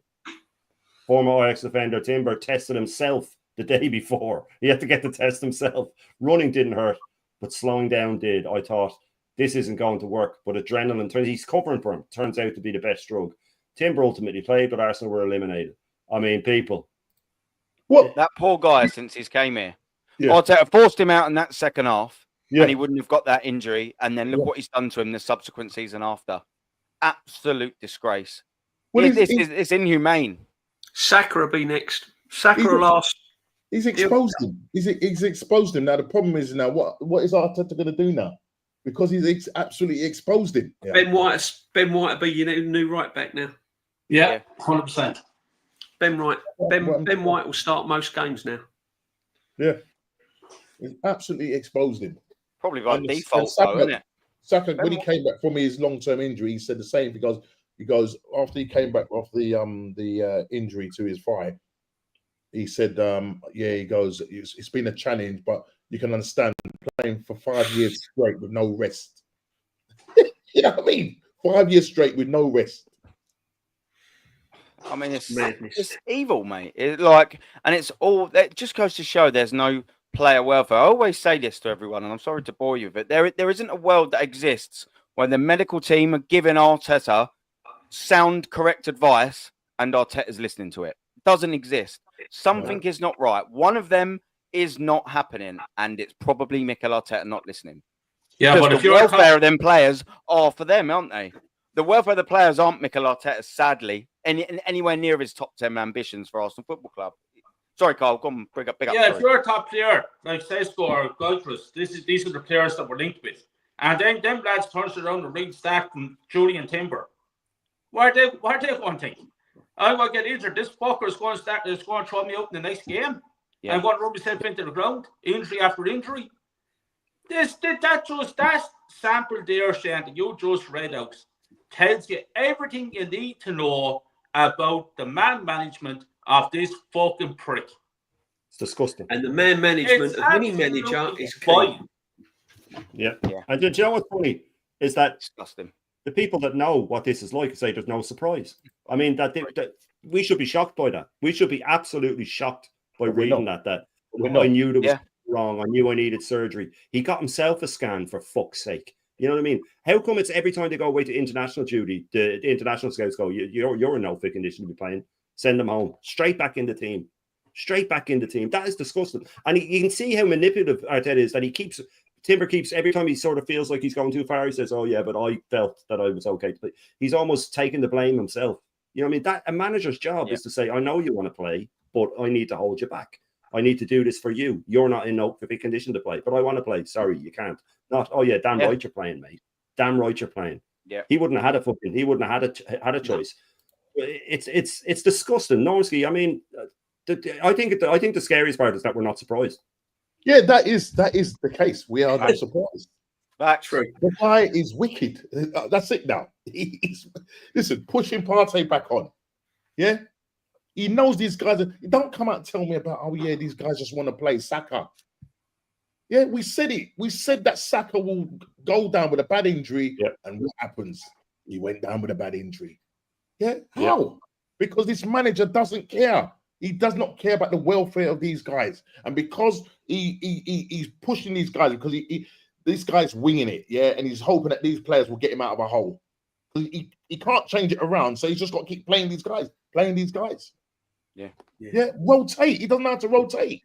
Former Ajax defender Timber tested himself the day before. He had to get the test himself. Running didn't hurt, but slowing down did. I thought, this isn't going to work. But adrenaline, he's covering for him, turns out to be the best drug. Timber ultimately played, but Arsenal were eliminated. I mean, people. What? That poor guy, since he's came here. Arteta forced him out in that second half, and he wouldn't have got that injury. And then look what he's done to him the subsequent season after. Absolute disgrace. Well, it's inhumane. Saka will be next. Saka will last. He's exposed him. He's exposed him. Now the problem is what is Arteta going to do now? Because he's absolutely exposed him. Yeah. Ben White will be your new right back now. Yeah, 100%. Ben White will start most games now. Yeah, he's absolutely exposed him. Probably by default, though, isn't it? Saka, when he came back from his long-term injury, he said the same because he goes after he came back off the injury to his thigh. He said, he goes, it's been a challenge, but you can understand playing for 5 years straight with no rest. You know what I mean? 5 years straight with no rest. I mean, it's evil, mate. It just goes to show there's no player welfare. I always say this to everyone, and I'm sorry to bore you with it. There isn't a world that exists where the medical team are giving Arteta sound, correct advice, and Arteta's listening to it. It doesn't exist. Something is not right. One of them is not happening, and it's probably Mikel Arteta not listening. Yeah, but if the welfare of them players are for them, aren't they? The welfare of the players aren't Mikel Arteta, sadly, anywhere near his top 10 ambitions for Arsenal Football Club. Sorry, Carl, come big up. Yeah, if you're a top player like Sesko or Goldfuss, these are the players that we're linked with. And then them lads turns around and Reed Stack and Julian Timber. Why are they going to think? I will get injured. This fucker is going to throw me out in the next game. Yeah. I'm going to rub myself into the ground, injury after injury. That sample there, Shane, that you just read out, tells you everything you need to know about the man management of this fucking prick. It's disgusting. And the man management of any manager is key. Yeah. And do you know what's funny is that disgusting. The people that know what this is like say there's no surprise. I mean, that we should be shocked by that. We should be absolutely shocked by reading that I knew there was wrong. I knew I needed surgery. He got himself a scan, for fuck's sake. You know what I mean? How come it's every time they go away to international duty, the international scouts go, you're in no fit condition to be playing. Send them home. Straight back in the team. Straight back in the team. That is disgusting. And you can see how manipulative Arteta is, that Timber keeps, every time he sort of feels like he's going too far, he says, oh yeah, but I felt that I was okay to play. He's almost taking the blame himself. You know what I mean? That a manager's job is to say, I know you want to play, but I need to hold you back. I need to do this for you. You're not in no fit condition to play, but I want to play. Sorry, you can't. Not, oh yeah, damn right you're playing, mate. Damn right you're playing. Yeah. He wouldn't have had a choice. It's disgusting. Norski, I mean, I think the scariest part is that we're not surprised. Yeah, that is the case. We are not surprised. That's true. The guy is wicked. That's it now. Listen, pushing Partey back on. Yeah, he knows these guys. Don't come out and tell me about, oh yeah, these guys just want to play Saka. Yeah, we said it. We said that Saka will go down with a bad injury, and what happens? He went down with a bad injury. Yeah, how? Because this manager doesn't care. He does not care about the welfare of these guys, and because he's pushing these guys, because this guy's winging it, and he's hoping that these players will get him out of a hole. He can't change it around, so he's just got to keep playing these guys. Yeah. Rotate. He doesn't know how to rotate.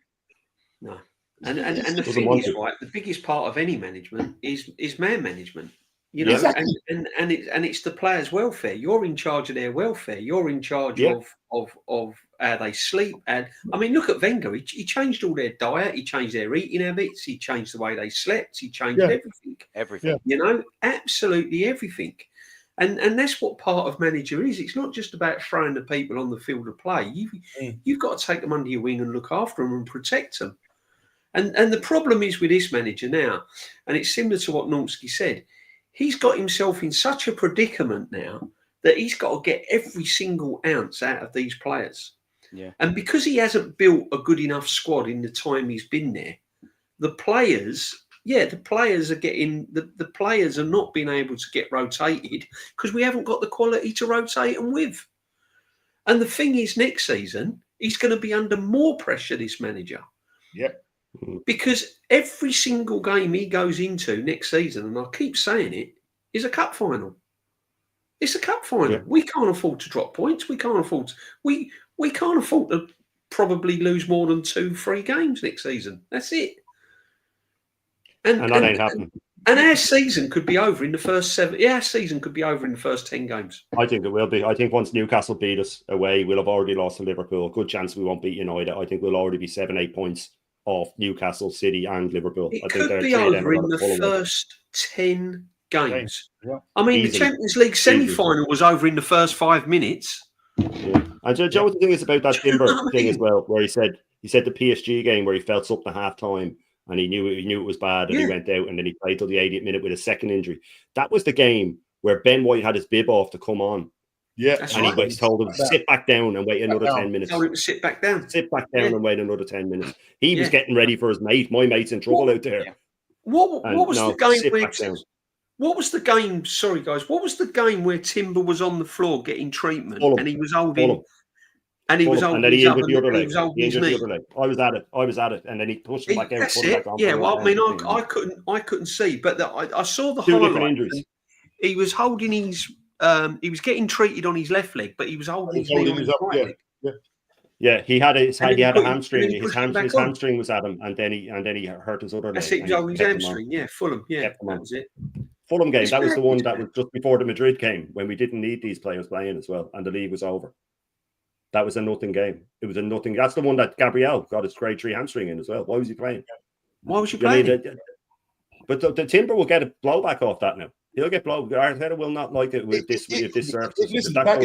No, and the thing is, right, the biggest part of any management is man management. You know, exactly. and it's the players' welfare. You're in charge of their welfare. You're in charge of how they sleep. And I mean, look at Wenger. He changed all their diet. He changed their eating habits. He changed the way they slept. He changed everything. Everything. You know, absolutely everything. And that's what part of manager is. It's not just about throwing the people on the field of play. You've got to take them under your wing and look after them and protect them. And the problem is with this manager now, and it's similar to what Normski said. He's got himself in such a predicament now that he's got to get every single ounce out of these players. Yeah. And because he hasn't built a good enough squad in the time he's been there, the players are getting the players are not being able to get rotated because we haven't got the quality to rotate them with. And the thing is, next season he's going to be under more pressure, this manager. Yeah. Because every single game he goes into next season, and I keep saying it, is a cup final. It's a cup final. Yeah. We can't afford to drop points. We can't afford to probably lose more than 2-3 games next season. That's it. And that ain't happening. And our season could be over in the first 7. Yeah, our season could be over in the first 10 games. I think it will be. I think once Newcastle beat us away, we'll have already lost to Liverpool. Good chance we won't beat United. I think we'll already be 7-8 points off Newcastle, City, and Liverpool. It could be over in the first 10 games. Yeah. I mean, easily. The Champions League semi-final was over in the first 5 minutes. Yeah. And Joe, what the thing is about that Timber thing as well, where he said the PSG game where he felt something at half time and he knew it was bad and he went out and then he played till the 80th minute with a second injury. That was the game where Ben White had his bib off to come on. Yeah, and he told him to sit back down and wait another 10 minutes. Told him to sit back down. Sit back down and wait another 10 minutes. He was getting ready for his mate. My mate's in trouble out there. Yeah. What was the game where? What was the game? Sorry, guys. What was the game where Timber was on the floor getting treatment and he was holding? And he was holding his up and he was holding his knee. I was at it, and then he pushed him back out. That's it. Yeah. Well, I mean, I couldn't see, but I saw the highlight. He was holding his. He was getting treated on his left leg, but he was holding his knee on his right leg. Yeah, he had a hamstring. His hamstring was at him, and then he hurt his other leg. That's it. He was holding his hamstring. Yeah, Fulham. Yeah, that was it. Fulham game. That was the one that was just before the Madrid game when we didn't need these players playing as well, and the league was over. That was a nothing game. It was a nothing. That's the one that Gabriel got his grade 3 hamstring in as well. Why was he playing? Why was he playing? But the Timber will get a blowback off that now. He'll get blown. Arteta will not like it with this surface. Listen, that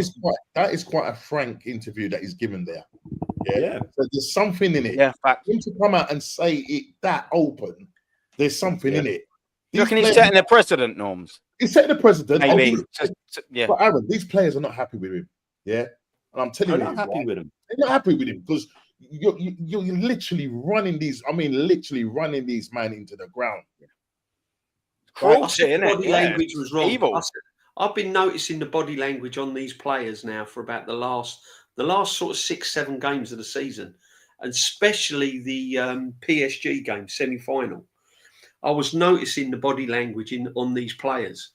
is quite a frank interview that he's given there. Yeah. So there's something in it. Yeah, fact. Him to come out and say it that open. There's something in it. You reckon he's setting the precedent, Norms? He's setting the precedent. Maybe. Yeah. But Aaron, these players are not happy with him. Yeah. And I'm telling you, they're not happy with him. They're not happy with him because you're literally running these. I mean, literally running these men into the ground. Cruelty, isn't it? Body language was wrong. Evil. I've been noticing the body language on these players now for about the last sort of 6-7 games of the season, and especially the PSG game semi-final. I was noticing the body language on these players,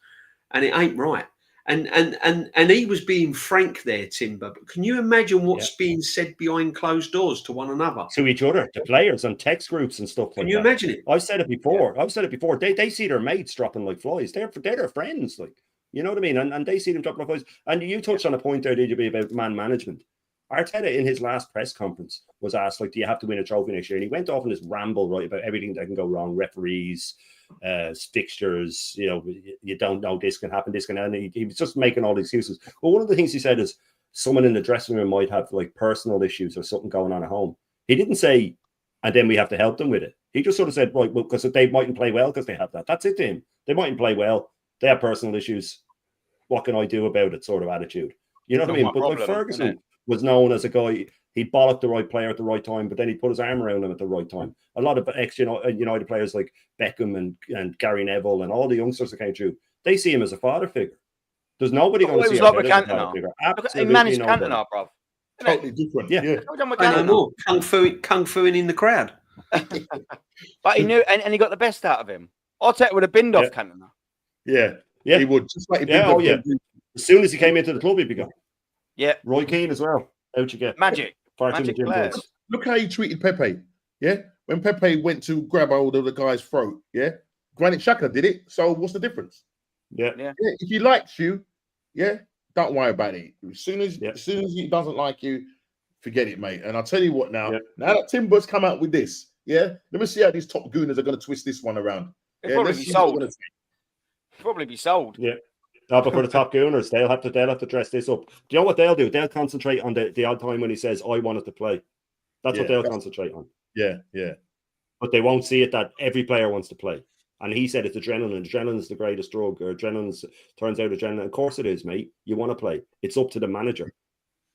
and it ain't right. And he was being frank there, Timber. But can you imagine what's being said behind closed doors to one another, to each other, to players on text groups and stuff like that? Can you imagine it? I've said it before. They see their mates dropping like flies. They're their friends, like, you know what I mean? And they see them dropping like flies. And you touched on a point there, DJB, about man management. Arteta in his last press conference was asked, like, do you have to win a trophy next year? And he went off on this ramble, right, about everything that can go wrong, referees, fixtures, you know, you don't know, this can happen, this can happen. He was just making all the excuses. Well, one of the things he said is someone in the dressing room might have like personal issues or something going on at home. He didn't say, and then we have to help them with it. He just sort of said, right, well, because they mightn't play well because they have that. That's it to him. They mightn't play well. They have personal issues. What can I do about it? Sort of attitude. You know what I mean? But like Ferguson was known as a guy, he bollocked the right player at the right time, but then he put his arm around him at the right time. A lot of ex-United players like Beckham and Gary Neville and all the youngsters that came through, they see him as a father figure. There's nobody going to see him as a father figure. He managed Cantona, bro. Totally different. Yeah. I know more. Kung fuing in the crowd. But he knew, and he got the best out of him. Arteta would have binned off Cantona. Yeah. He would. Just like As soon as he came into the club, he'd be gone. Yeah. Roy Keane as well. Out you get. Magic players. Look how he treated Pepe. Yeah. When Pepe went to grab hold of the guy's throat, yeah. Granit Xhaka did it. So what's the difference? Yeah. If he likes you, don't worry about it. As soon as he doesn't like you, forget it, mate. And I'll tell you what now. Now that Timber's come out with this, let me see how these top gooners are going to twist this one around. It'll probably be sold. Probably be sold. Yeah. No, but for the top gooners, they'll have to dress this up. Do you know what they'll do? They'll concentrate on the odd time when he says, I wanted to play. That's what they'll concentrate on. Yeah. But they won't see it that every player wants to play. And he said it's adrenaline. Adrenaline is the greatest drug. Or turns out adrenaline. Of course it is, mate. You want to play. It's up to the manager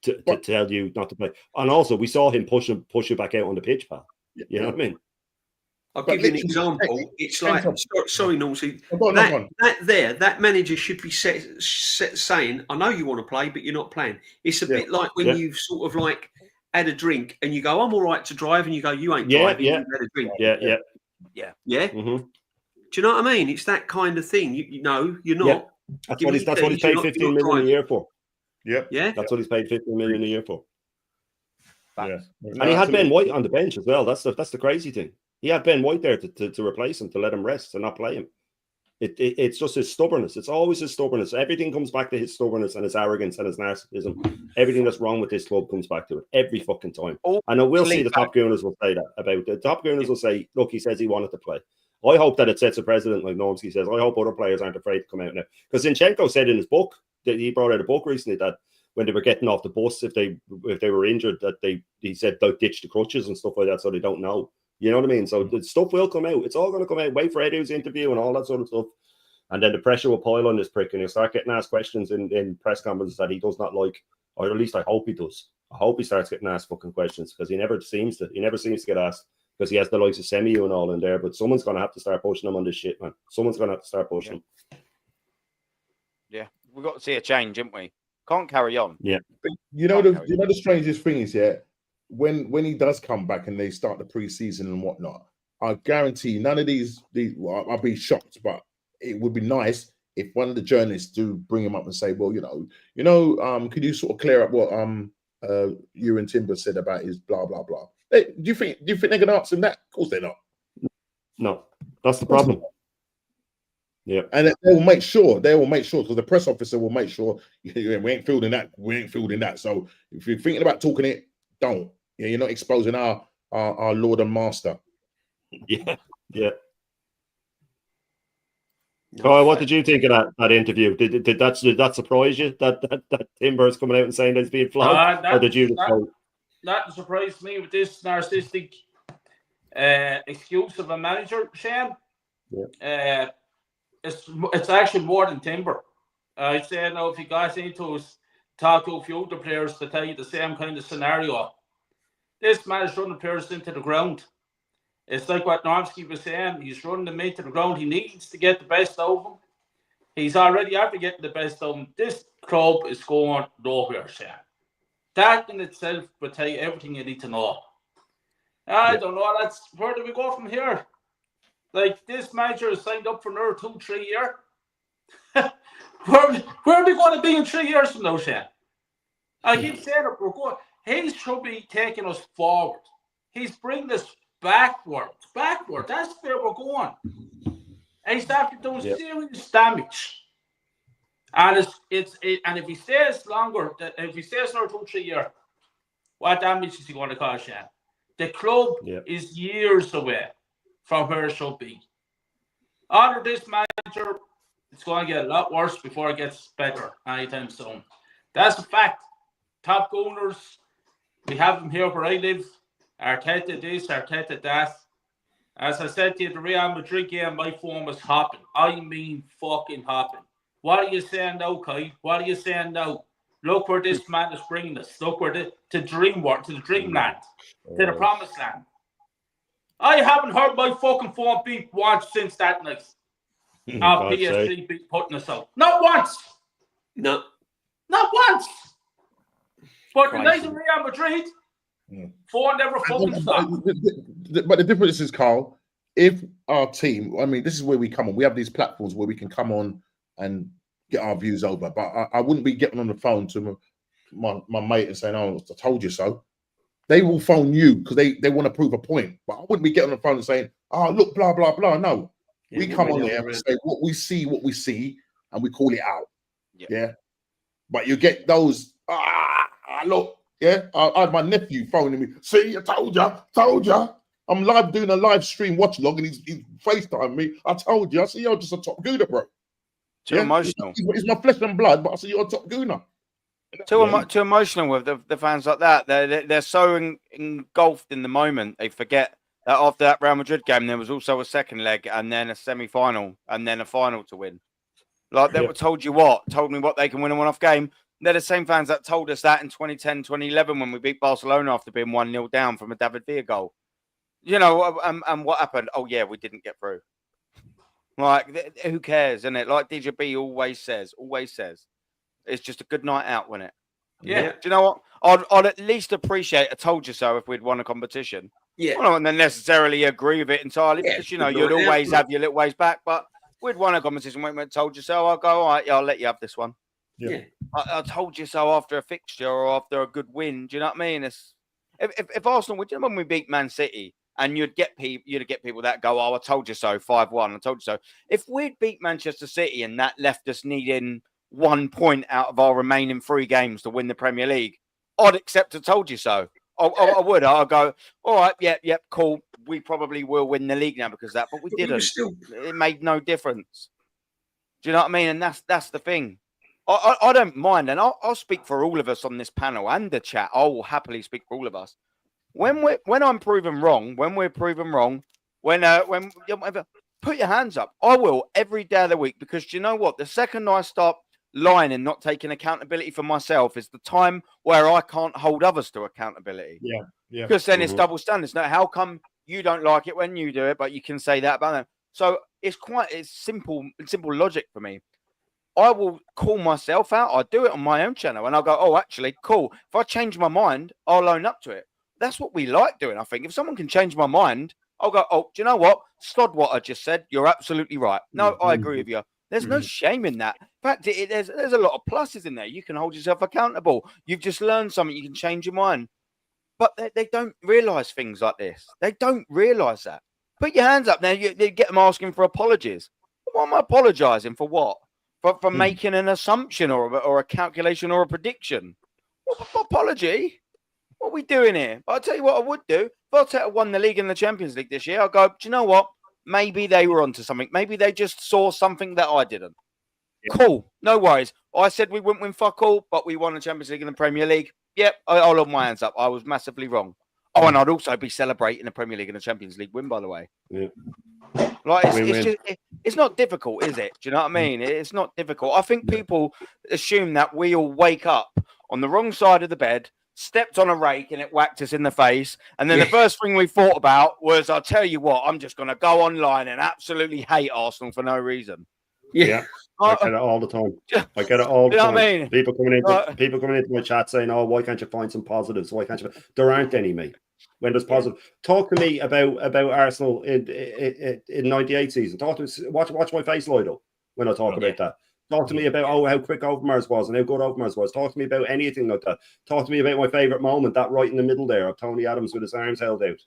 to tell you not to play. And also, we saw him push you back out on the pitch, pal. You know what I mean? I'll give you an example. It's like, sorry, Norsie. That manager should be saying, I know you want to play, but you're not playing. It's a bit like when you've sort of like had a drink and you go, I'm all right to drive, and you go, you ain't driving, you've had a drink. Yeah. Mm-hmm. Do you know what I mean? It's that kind of thing. You know, you're not. That's what he's paid 15 million a year for. Yeah. That's what he's paid 15 million a year for. Yeah. And he had Ben White on the bench as well. That's the crazy thing. He had Ben White there to replace him, to let him rest, to not play him. It's just his stubbornness. It's always his stubbornness. Everything comes back to his stubbornness and his arrogance and his narcissism. Everything that's wrong with this club comes back to it every fucking time. And I will see the top gooners will say that about the top gooners will say, look, he says he wanted to play. I hope that it sets a precedent, like Normski says. I hope other players aren't afraid to come out now. Because Zinchenko said in his book, that he brought out a book recently, that when they were getting off the bus, if they were injured, that he said don't ditch the crutches and stuff like that, so they don't know. You know what I mean? So the stuff will come out. It's all going to come out. Wait for Edu's interview and all that sort of stuff. And then the pressure will pile on this prick, and he'll start getting asked questions in press conferences that he does not like, or at least I hope he does. I hope he starts getting asked fucking questions, because he never seems to get asked, because he has the likes of Semiu and all in there. But someone's going to have to start pushing him on this shit, man. Someone's going to have to start pushing him. Yeah, we've got to see a change, haven't we? Can't carry on. Yeah. But you know the strangest thing is, when he does come back and they start the preseason and whatnot, I guarantee none of these I'll be shocked, but it would be nice if one of the journalists do bring him up and say, well, could you sort of clear up what you and Timber said about his blah blah blah. Do you think they're going to answer him that? Of course they're not. No, that's the problem. Yeah, and they will make sure because the press officer will make sure we ain't fielding that. So if you're thinking about talking it, don't. Yeah, you're not exposing our Lord and Master. Yeah. Oh, what did you think of that interview? Did that surprise you that Timber's coming out and saying that he's being flogged, or did you? That surprised me with this narcissistic excuse of a manager, Shane. it's actually more than timber. I'd say now if you guys need to talk to a few of the players to tell you the same kind of scenario, this man is running players into the ground. It's like what Normski was saying. He's running them into the ground. He needs to get the best out of them. He's already after getting the best of them. This club is going nowhere, Sam. That in itself will tell you everything you need to know. I don't know. That's where do we go from here? Like this manager is signed up for another 2-3 years. where are we going to be in 3 years from now, Sam? I keep saying it. We're going. He should be taking us forward. He's bringing us backward. That's where we're going. And he's after doing serious damage. And and if he stays longer, if he stays another 2-3 years, what damage is he going to cause, Shan? The club is years away from where it should be. Under this manager, it's going to get a lot worse before it gets better anytime soon. That's a fact. Top Gunners, we have them here where I live. Arteta this, Arteta that. As I said to you, the Real Madrid game, my phone was hopping. I mean fucking hopping. What are you saying now, Kai? What are you saying now? Look where this man is bringing us. Look where to the dreamland, to the promised land. I haven't heard my fucking phone beep once since that night. Our PSG beat putting us out. Not once. No. Not once. But the night of Real Madrid, phone never fucking stopped. But the difference is, Carl, if our team, I mean, this is where we come on. We have these platforms where we can come on and get our views over. But I wouldn't be getting on the phone to my mate and saying, "Oh, I told you so." They will phone you because they want to prove a point. But I wouldn't be getting on the phone and saying, "Oh, look, blah, blah, blah." No. We come on there and say what we see, and we call it out. Yeah. But you get those, look, I had my nephew phoning me. See, I told you. I'm doing a live stream watch log and he's FaceTiming me. I told you. I said, you're just a top gooner, bro. Too emotional. He's my flesh and blood, but I said, you're a top gooner. Too emotional with the fans like that. They're so engulfed in the moment, they forget that after that Real Madrid game, there was also a second leg and then a semi-final and then a final to win. Like they told me what they can win a one-off game. They're the same fans that told us that in 2010, 2011 when we beat Barcelona after being 1-0 down from a David Villa goal. You know, and what happened? Oh, yeah, we didn't get through. Like, who cares, isn't it? Like DJ B always says. It's just a good night out, wasn't it? Yeah. Do you know what? I'd at least appreciate a told you so if we'd won a competition. Yeah. Well, I wouldn't necessarily agree with it entirely because, you know, you'd always have your little ways back. But we'd won a competition when we told you so. I'll go, all right, I'll let you have this one. Yeah. I told you so after a fixture or after a good win. Do you know what I mean? If Arsenal, you know, when we beat Man City, and you'd get people that go, oh, I told you so, 5-1, I told you so. If we'd beat Manchester City and that left us needing 1 point out of our remaining 3 games to win the Premier League, I'd accept a told you so. I would. I'd go, all right, yep, cool. We probably will win the league now because of that, but we didn't. It made no difference. Do you know what I mean? And that's the thing. I don't mind, and I'll speak for all of us on this panel and the chat. I will happily speak for all of us. When I'm proven wrong, whatever, put your hands up. I will every day of the week because do you know what? The second I start lying and not taking accountability for myself is the time where I can't hold others to accountability. Yeah. Because then it's double standards. Now, how come you don't like it when you do it, but you can say that about them? So it's simple logic for me. I will call myself out. I do it on my own channel and I'll go, oh, actually, cool. If I change my mind, I'll own up to it. That's what we like doing, I think. If someone can change my mind, I'll go, oh, do you know what? Stod what I just said. You're absolutely right. No, I agree with you. There's no shame in that. In fact, there's a lot of pluses in there. You can hold yourself accountable. You've just learned something. You can change your mind. But they don't realise things like this. They don't realise that. Put your hands up now. You get them asking for apologies. What am I apologising for? What? For making an assumption or a calculation or a prediction? What apology? What are we doing here? But I'll tell you what I would do. If Arteta won the league and the Champions League this year, I'll go, do you know what? Maybe they were onto something. Maybe they just saw something that I didn't. Yeah. Cool. No worries. I said we wouldn't win fuck all, but we won the Champions League and the Premier League. Yep, I'll hold my hands up. I was massively wrong. Oh, and I'd also be celebrating the Premier League and the Champions League win, by the way. Yeah. Like it's not difficult, is it? Do you know what I mean? It's not difficult. I think people assume that we all wake up on the wrong side of the bed, stepped on a rake, and it whacked us in the face. And then the first thing we thought about was, I'll tell you what, I'm just going to go online and absolutely hate Arsenal for no reason. Yeah. I get it all the time. I get it all the time. What I mean? People coming into my chat saying, "Oh, why can't you find some positives? Why can't you?" There aren't any, mate. When there's positive, talk to me about Arsenal in '98 season. Talk to me. Watch my face light up when I talk about that. Talk to me about how quick Overmars was and how good Overmars was. Talk to me about anything like that. Talk to me about my favourite moment, that right in the middle there of Tony Adams with his arms held out.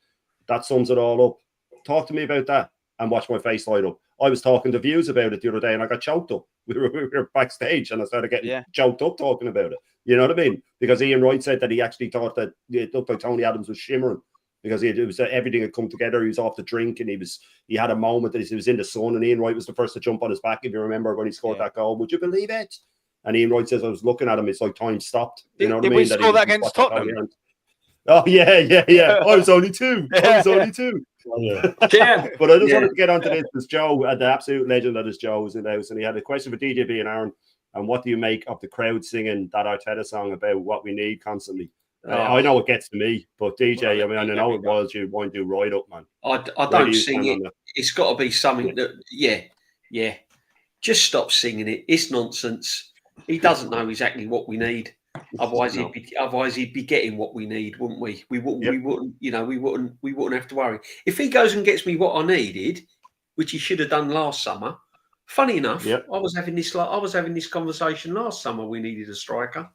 That sums it all up. Talk to me about that and watch my face light up. I was talking to Views about it the other day and I got choked up. We were backstage and I started getting choked up talking about it. You know what I mean? Because Ian Wright said that he actually thought that it looked like Tony Adams was shimmering because it was everything had come together. He was off the drink and he had a moment that he was in the sun and Ian Wright was the first to jump on his back, if you remember, when he scored that goal. Would you believe it? And Ian Wright says, I was looking at him, it's like time stopped. You know what I mean? Did we score that against Tottenham? Oh, yeah. I was only two. But I just wanted to get onto this because Joe, the absolute legend that is Joe, was in the house, and he had a question for DJB and Aaron. And what do you make of the crowd singing that Arteta song about what we need constantly? I know it gets to me, but DJ, I know it was you want to do right up, man. I don't sing it. It's got to be something that, just stop singing it. It's nonsense. He doesn't know exactly what we need. Otherwise, he'd be getting what we need, wouldn't we? We wouldn't have to worry. If he goes and gets me what I needed, which he should have done last summer. Funny enough, I was having this conversation last summer. We needed a striker,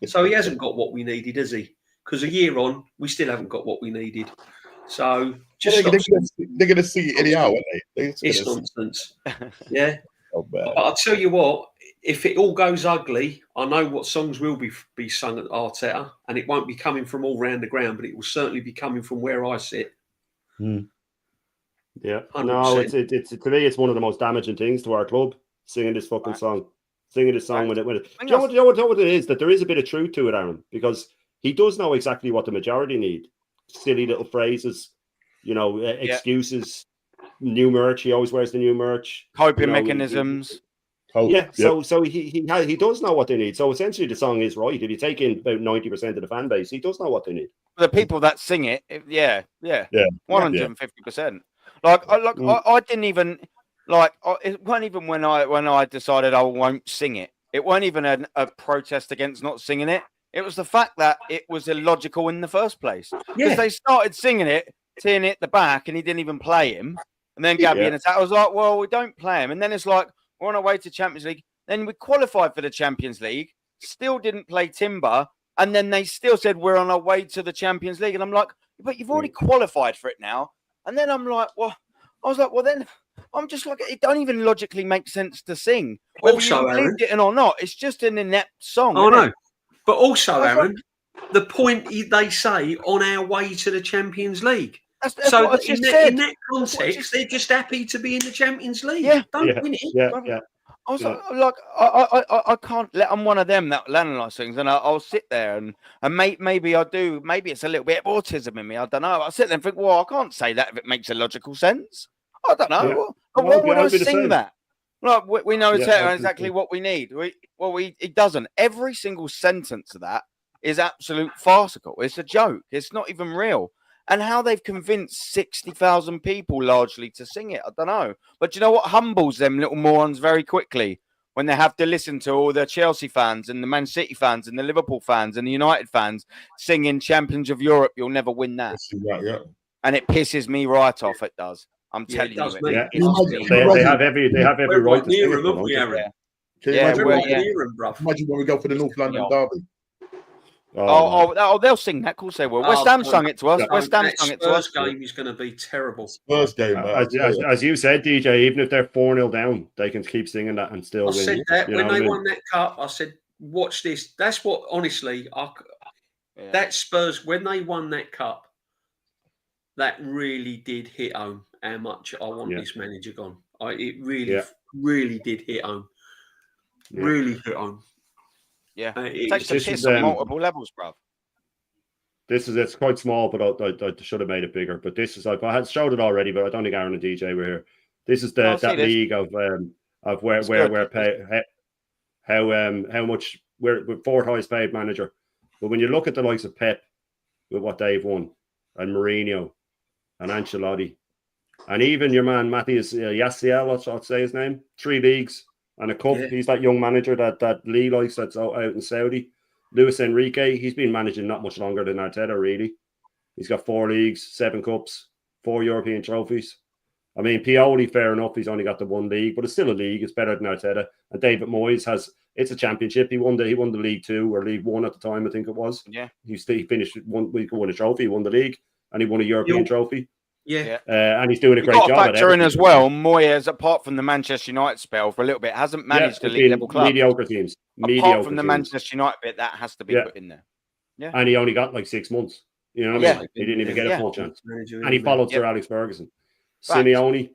so he hasn't got what we needed, has he? Because a year on, we still haven't got what we needed. So just they're going to see it anyhow, aren't they? It's nonsense. Yeah. But I'll tell you what. If it all goes ugly, I know what songs will be sung at Arteta, and it won't be coming from all round the ground, but it will certainly be coming from where I sit. Yeah, 100%. no, it's to me, it's one of the most damaging things to our club. Singing this fucking song, singing this song with it. Do you know what it is? That there is a bit of truth to it, Aaron, because he does know exactly what the majority need. Silly little phrases, excuses, new merch. He always wears the new merch. Coping mechanisms. So he does know what they need. So essentially, the song is right. If you take in about 90% of the fan base, he does know what they need. The people that sing it, 150%. I didn't even it weren't even when I decided I won't sing it. It weren't even a protest against not singing it. It was the fact that it was illogical in the first place. Because they started singing it, teeing it at the back, and he didn't even play him. And then Gabby in attack. I was like, well, we don't play him. And then it's like, we're on our way to Champions League. Then we qualified for the Champions League, still didn't play Timber. And then they still said, we're on our way to the Champions League. And I'm like, but you've already qualified for it now. And then I'm like, well, then I'm just like, it don't even logically make sense to sing. Whether you believed it or not, it's just an inept song. Oh, no. But also, Aaron, the point they say, on our way to the Champions League. That's so what in that context, they're just happy to be in the Champions League. Don't win it. I was like, I can't let. I'm one of them that analyze things, and I'll sit there and maybe I do. Maybe it's a little bit of autism in me. I don't know. I sit there and think, well, I can't say that if it makes a logical sense. I don't know. Why would I sing that? Like we know exactly what we need. It doesn't. Every single sentence of that is absolute farcical. It's a joke. It's not even real. And how they've convinced 60,000 people largely to sing it, I don't know. But you know what humbles them little morons very quickly? When they have to listen to all the Chelsea fans and the Man City fans and the Liverpool fans and the United fans singing Champions of Europe, you'll never win that. And it pisses me right off, it does. I'm telling you. They have every right to sing it. Imagine when we go for the North London derby. They'll sing that. Of course they will. West Ham sung it to us. West Ham sung it to us. Spurs game is going to be terrible. Spurs game, as you said, DJ. Even if they're 4-0 down, they can keep singing that and still win. I said that when they won that cup. I said, "Watch this." That's what, honestly, that Spurs when they won that cup, that really did hit home. How much I want this manager gone. It really did hit home. Really hit home. Yeah, it takes the piss on multiple levels, bro. It's quite small, but I should have made it bigger. But this is I had showed it already, but I don't think Aaron and DJ were here. This is that league of where how much we're fourth highest paid manager. But when you look at the likes of Pep with what they've won, and Mourinho and Ancelotti, and even your man Matthias Yassiel, I'd say his name, 3 leagues and a cup. Yeah. He's that young manager that Lee likes that's out in Saudi. Luis Enrique, he's been managing not much longer than Arteta, really. He's got 4 leagues, 7 cups, 4 European trophies. I mean, Pioli, fair enough, he's only got the 1 league, but it's still a league. It's better than Arteta. And David Moyes it's a championship. He won the League 2 or League 1 at the time, I think it was. Yeah. He finished he won a trophy, he won the league, and he won a European trophy. Yeah. And he's doing a great job. Factor in as well, Moyes, apart from the Manchester United spell for a little bit, hasn't managed a league level club. Mediocre teams. Apart from the Manchester United bit, that has to be put in there. Yeah. And he only got like 6 months. You know what I mean? He didn't even get a full chance. And he followed Sir Alex Ferguson. Simeone,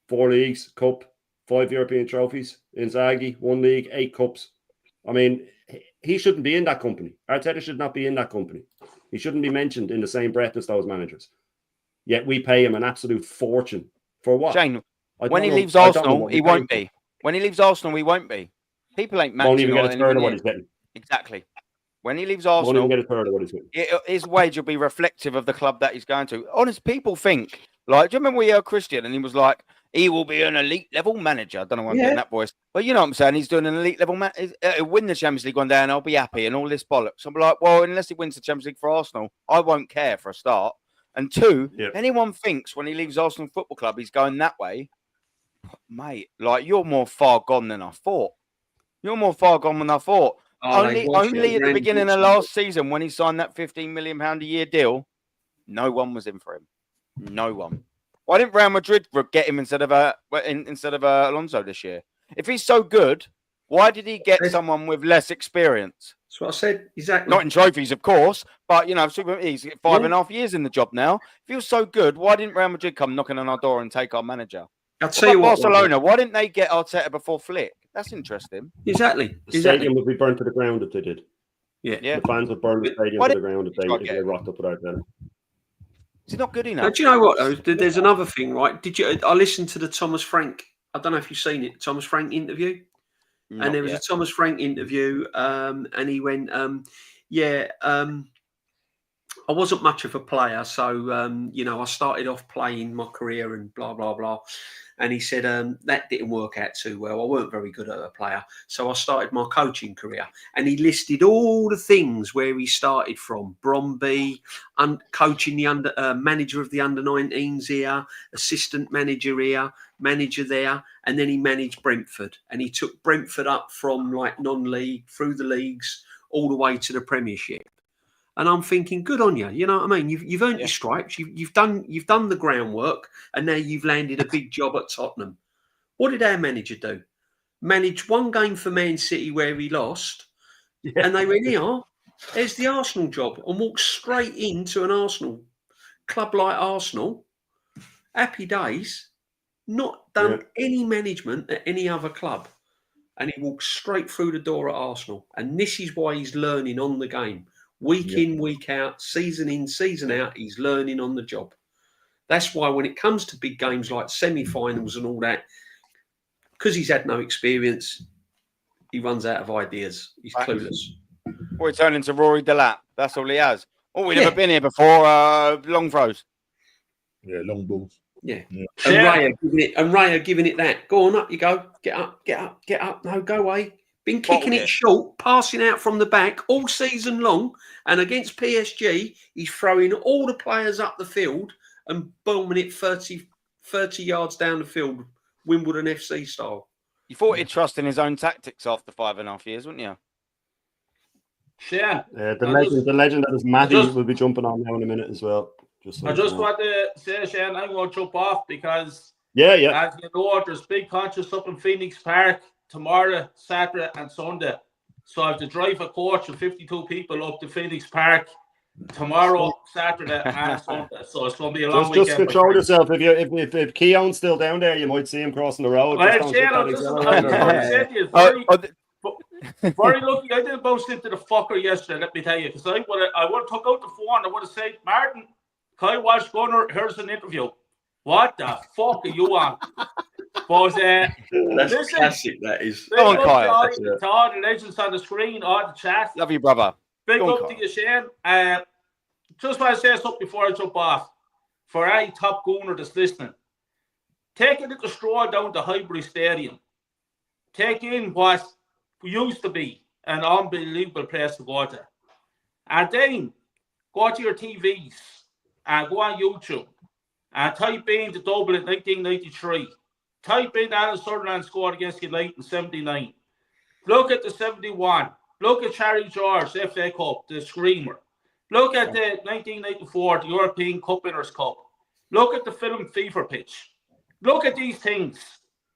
4 leagues, cup, 5 European trophies. Inzaghi, 1 league, 8 cups. I mean, he shouldn't be in that company. Arteta should not be in that company. He shouldn't be mentioned in the same breath as those managers. Yet we pay him an absolute fortune. For what? Shane, when he leaves Arsenal, he won't be. When he leaves Arsenal, he won't be. People ain't matching. Won't even get a third of what he's getting. Exactly. When he leaves Arsenal, won't even get a third of what he's getting. His wage will be reflective of the club that he's going to. Honest, people think, like, do you remember we heard Christian and he was like, he will be an elite level manager. I don't know why I'm getting that voice. But you know what I'm saying? He's doing an elite level he'll win the Champions League one day and I'll be happy and all this bollocks. I'm like, well, unless he wins the Champions League for Arsenal, I won't care for a start. And 2, anyone thinks when he leaves Arsenal Football Club, he's going that way, mate, like, you're more far gone than I thought. You're more far gone than I thought. Only at the beginning of last season, when he signed that £15 million a year deal, no one was in for him. No one. Why didn't Real Madrid get him instead of Alonso this year? If he's so good, why did he get someone with less experience? That's what I said. Exactly. Not in trophies, of course, but he's 5.5 years in the job now. If he was so good, why didn't Real Madrid come knocking on our door and take our manager? I'll tell you what, Barcelona, why didn't they get Arteta before Flick? That's interesting. Exactly. The stadium would be burnt to the ground if they did. Yeah. The fans would burn the stadium to the ground if they rocked up without them. Is he not good enough? Do you know what, though? There's another thing, right? I listened to the Thomas Frank, I don't know if you've seen it, Thomas Frank interview. And there was a Thomas Frank interview, and he went, I wasn't much of a player. So, I started off playing my career and blah, blah, blah. And he said, that didn't work out too well. I weren't very good at a player. So I started my coaching career. And he listed all the things where he started from. Bromby, coaching the manager of the under-19s here, assistant manager here, manager there. And then he managed Brentford. And he took Brentford up from like non-league, through the leagues, all the way to the Premiership. And I'm thinking, good on you. You know what I mean? You've earned your stripes. You've done the groundwork, and now you've landed a big job at Tottenham. What did our manager do? Manage 1 game for Man City where he lost, and they went, there's the Arsenal job, and walked straight into an Arsenal club like Arsenal. Happy days. Not done any management at any other club, and he walked straight through the door at Arsenal. And this is why he's learning on the game. Week in, week out, season in, season out, he's learning on the job. That's why when it comes to big games like semi-finals and all that, because he's had no experience, he runs out of ideas. He's clueless. Or he turned into Rory Delap. That's all he has. Oh, we've never been here before. Long throws. Yeah, long balls. Yeah. And Raya giving it that. Go on, up you go. Get up, get up, get up. No, go away. Been kicking it short, passing out from the back all season long. And against PSG, he's throwing all the players up the field and booming it 30 yards down the field, Wimbledon FC style. You thought he'd trust in his own tactics after 5.5 years, wouldn't you? Shane. The legend that is Matty will be jumping on now in a minute as well. I just want to say, Shane, I'm going to jump off because as you know, there's big concerts up in Phoenix Park tomorrow, Saturday and Sunday. So I have to drive a coach of 52 people up to Phoenix Park tomorrow, Saturday and Sunday. So it's going to be a long weekend. Just control yourself. If Keown's still down there, you might see him crossing the road. Very lucky I didn't bounce into the fucker yesterday, let me tell you, because I would have took out the phone. I would have said, Martin, Kyle Walsh, Gunner, here's an interview. What the fuck are you on? But That's listen, classic. That is. big Go on, up Kyle. to all the legends on the screen, all the chat. Love you, brother. Big Go on, up to Kyle. you, Shane. Just want to say something before I jump off. For any top gunner that's listening, take a little stroll down to Highbury Stadium. Take in what used to be an unbelievable place to go to. And then go to your TVs and go on YouTube and type in the double in 1993. Type in Alan Sutherland scored against United in 79. Look at the 71. Look at Charlie George, FA Cup, the Screamer. Look at the 1994, the European Cup Winners' Cup. Look at the film Fever Pitch. Look at these things.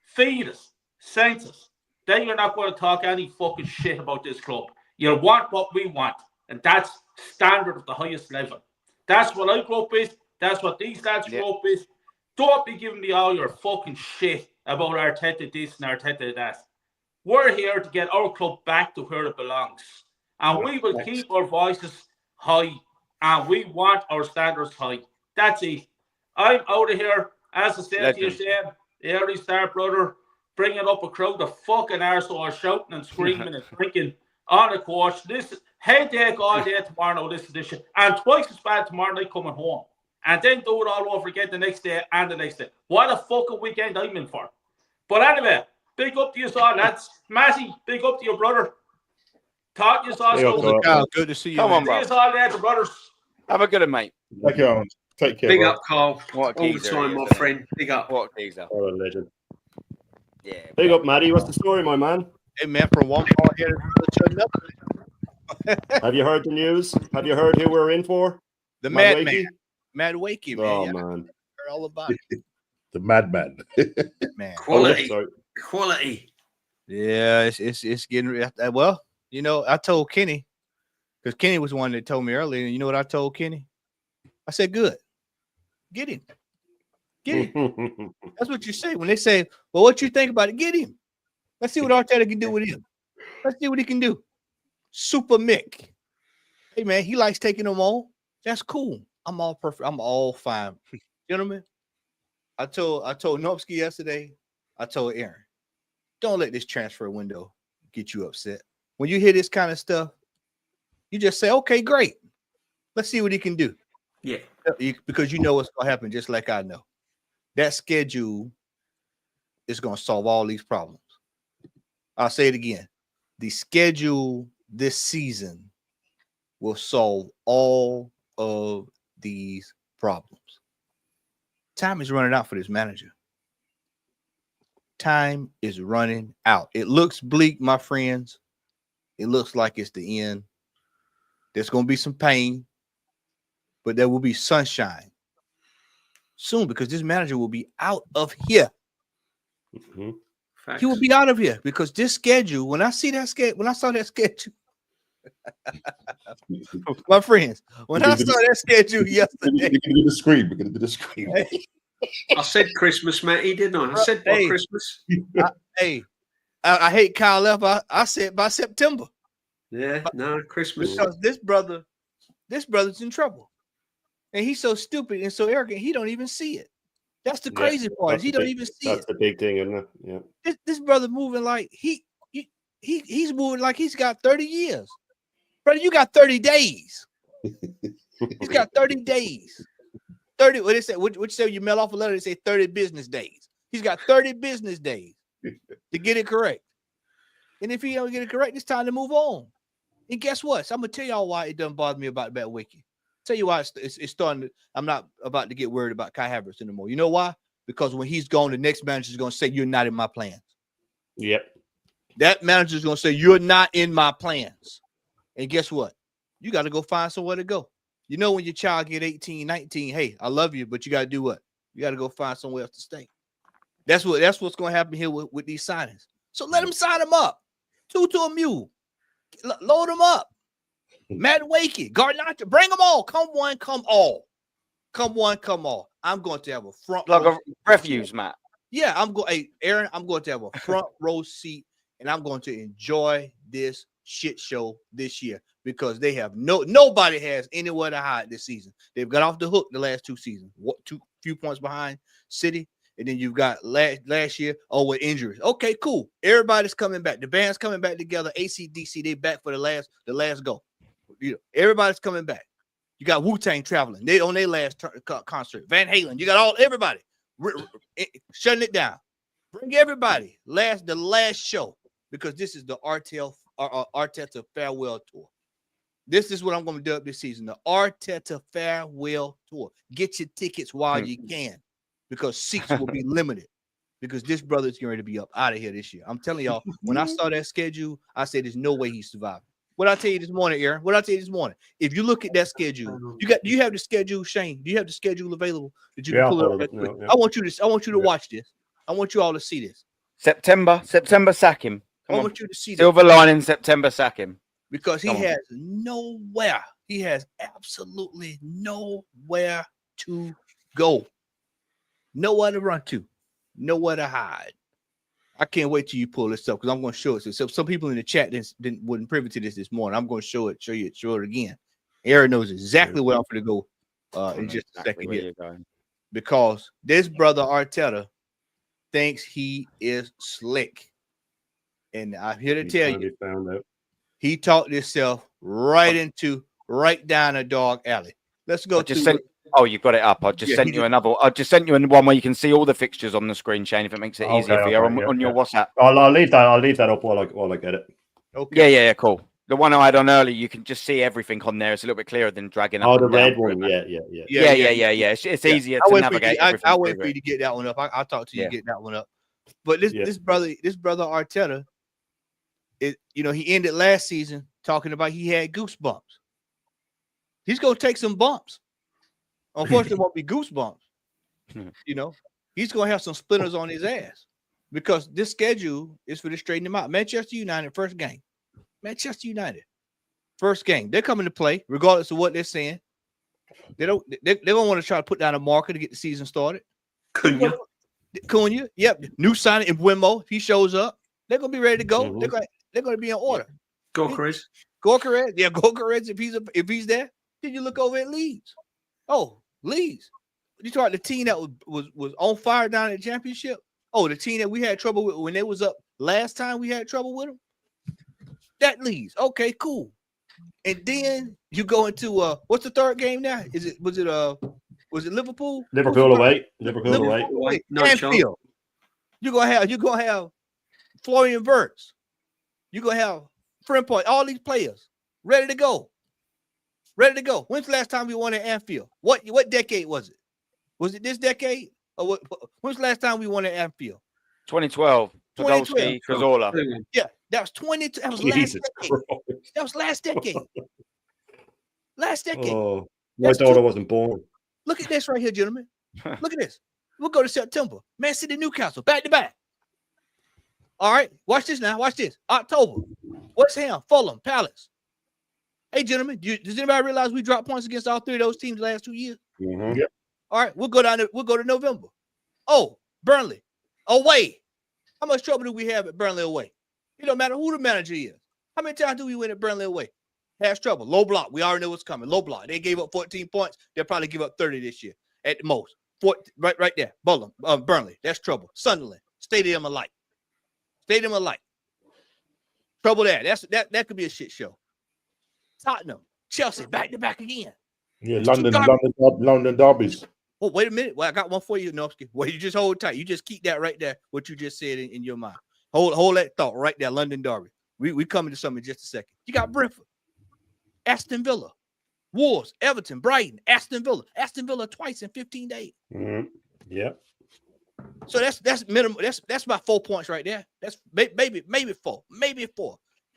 Feed us. Sense us. Then you're not going to talk any fucking shit about this club. You want what we want. And that's standard of the highest level. That's what I grew up with. That's what these lads grew up with. Don't be giving me all your fucking shit about Arteta this and Arteta that. We're here to get our club back to where it belongs. And we will keep our voices high. And we want our standards high. That's it. I'm out of here. As I said to you, Shane, the early start, brother, bringing up a crowd of fucking arseholes shouting and screaming and drinking on the course. This headache all day tomorrow, this edition. And twice as bad tomorrow night coming home. And then do it all over again the next day and the next day. What a fucking weekend I'm in for. But anyway, big up to you all, lads. Matty, big up to your brother. Talk to you all. Good to see you. Come on, bro. See you all later, brothers. Have a good one, mate. Thank you, Owens. Take care. Big bro. up, Carl. What a All the geezer time, he my is, friend. Big up. What a geezer. Oh, a legend. Yeah. Big up, Matty. What's the story, my man? Hey, man, from one ball here to another. Have you heard the news? Have you heard who we're in for? The Madueke? madman. Madueke, man. Oh, Yeah, man. heard all about it. The madman. Man. Quality. Sorry. Quality. Yeah, it's getting well. You know, I told Kenny because Kenny was one that told me earlier. And you know what I told Kenny? I said, "Good, get him, get him." That's what you say when they say, "Well, what you think about it? Get him. Let's see what Arteta can do with him. Let's see what he can do." Super Mick. Hey man, he likes taking them on. That's cool. I'm all perfect. I'm all fine, gentlemen. I told Nopsky yesterday. I told Aaron, don't let this transfer window get you upset. When you hear this kind of stuff, you just say, okay, great. Let's see what he can do. Yeah. Because you know what's going to happen, just like I know. That schedule is going to solve all these problems. I'll say it again. The schedule this season will solve all of these problems. Time is running out for this manager. Time is running out. It looks bleak, my friends. It looks like it's the end. There's going to be some pain, but there will be sunshine soon because this manager will be out of here. Mm-hmm. He will be out of here because this schedule, when I saw that schedule, my friends, when I saw that schedule yesterday, We're going to do the screen. I said Christmas, Matty, didn't I? I said by Christmas. I hate Kyle F. I said by September. Yeah, no, Christmas. Because this brother's in trouble. And he's so stupid and so arrogant, he don't even see it. That's the crazy part. He don't even see it. That's the big thing, isn't it? Yeah. This brother moving like he's moving like he's got 30 years. Brother, you got 30 days. He's got 30 days. 30, what they say, what say you mail off a letter, they say 30 business days. He's got 30 business days to get it correct. And if he don't get it correct, it's time to move on. And guess what? So I'm gonna tell y'all why it doesn't bother me about Madueke. Tell you why it's starting to, I'm not about to get worried about Kai Havertz anymore. You know why? Because when he's gone, the next manager is gonna say, you're not in my plans. Yep. That manager is gonna say, you're not in my plans. And guess what? You got to go find somewhere to go. You know, when your child get 18, 19, hey, I love you, but you got to do what? You got to go find somewhere else to stay. That's what's going to happen here with these signings. So let them sign them up. Two to a mule. Load them up. Madueke, Garnacho, bring them all. Come one, come all. Come one, come all. I'm going to have a front like row a refuse, Matt. Yeah, Aaron, I'm going to have a front row seat, and I'm going to enjoy this shit show this year because they have nobody has anywhere to hide this season. They've got off the hook the last two seasons. few points behind City. And then you've got last year, with injuries. Okay, cool. Everybody's coming back. The band's coming back together. AC/DC, they back for the last go. Everybody's coming back. You got Wu-Tang traveling. They on their last concert. Van Halen. You got everybody shutting it down. Bring everybody. The last show, because this is the Arteta farewell tour. This is what I'm going to do up this season. The Arteta farewell tour. Get your tickets while you can, because seats will be limited. Because this brother is going to be up out of here this year. I'm telling y'all, when I saw that schedule, I said there's no way he's surviving. What I tell you this morning, Aaron? What I tell you this morning? If you look at that schedule, do you have the schedule, Shane? Do you have the schedule available that you can pull it up? Yeah. I want you to watch this. I want you all to see this. September, sack him. I want you to see Silver lining, September, sack him. Because he has nowhere. He has absolutely nowhere to go. Nowhere to run to. Nowhere to hide. I can't wait till you pull this up, because I'm going to show it. So some people in the chat wasn't privy to this morning. I'm going to show it again. Aaron knows exactly where I'm going to go in just a second here. Because this brother Arteta thinks he is slick. And I'm here to tell you, he talked himself right down a dog alley. Let's go you've got it up. I just sent you another. I just sent you one where you can see all the fixtures on the screen, Shane, if it makes it easier for you on your WhatsApp. I'll leave that up while I get it. Okay. Yeah, cool. The one I had on earlier, you can just see everything on there. It's a little bit clearer than dragging up. The red one. Yeah. It's easier to navigate. I'll wait for you to get that one up. I'll talk to you get that one up. But this brother Arteta, he ended last season talking about he had goosebumps. He's gonna take some bumps. Unfortunately, it won't be goosebumps. He's gonna have some splinters on his ass, because this schedule is for to straighten him out. Manchester United, first game. Manchester United, first game. They're coming to play, regardless of what they're saying. They don't want to try to put down a marker to get the season started. Cunha, yep. New signing in Buemo. If he shows up, they're gonna be ready to go. Mm-hmm. They're gonna be in order. Gorkarez. Yeah, Gorkarez. If he's there, then you look over at Leeds. Oh, Leeds. You talk about the team that was on fire down at the championship. Oh, the team that we had trouble with when they was up last time, we had trouble with them. That Leeds. Okay, cool. And then you go into what's the third game now? Was it Liverpool? Liverpool away. Liverpool away. No Anfield. You're gonna have Florian Wirtz. You're gonna have Frimpong, all these players ready to go. When's the last time we won at Anfield? What decade was it? Was it this decade? Or when's the last time we won at Anfield? 2012. Podolski, Cazorla. Yeah, that was 22. That was last decade. That was last decade. Last decade. Oh, my daughter wasn't born. Look at this right here, gentlemen. Look at this. We'll go to September. Man City, Newcastle, back to back. All right, watch this now. Watch this. October. West Ham, Fulham, Palace. Hey, gentlemen, does anybody realize we dropped points against all three of those teams the last 2 years? Mm-hmm. Yep. All right, we'll go to November. Oh, Burnley, away. How much trouble do we have at Burnley away? It don't matter who the manager is. How many times do we win at Burnley away? Has trouble. Low block. We already know what's coming. Low block. They gave up 14 points. They'll probably give up 30 this year at the most. Right there. Burnley. That's trouble. Sunderland. Stadium of Light. Trouble there. That could be a shit show. Tottenham, Chelsea, back to back again. Yeah, London derbies. Oh, wait a minute. Well, I got one for you, Novsky. Well, you just hold tight. You just keep that right there. What you just said in your mind. Hold that thought right there. London derby. We coming to something in just a second. You got Brentford, Aston Villa, Wolves, Everton, Brighton, Aston Villa twice in 15 days. Mm-hmm. Yeah. So that's minimum. That's about 4 points right there. That's maybe four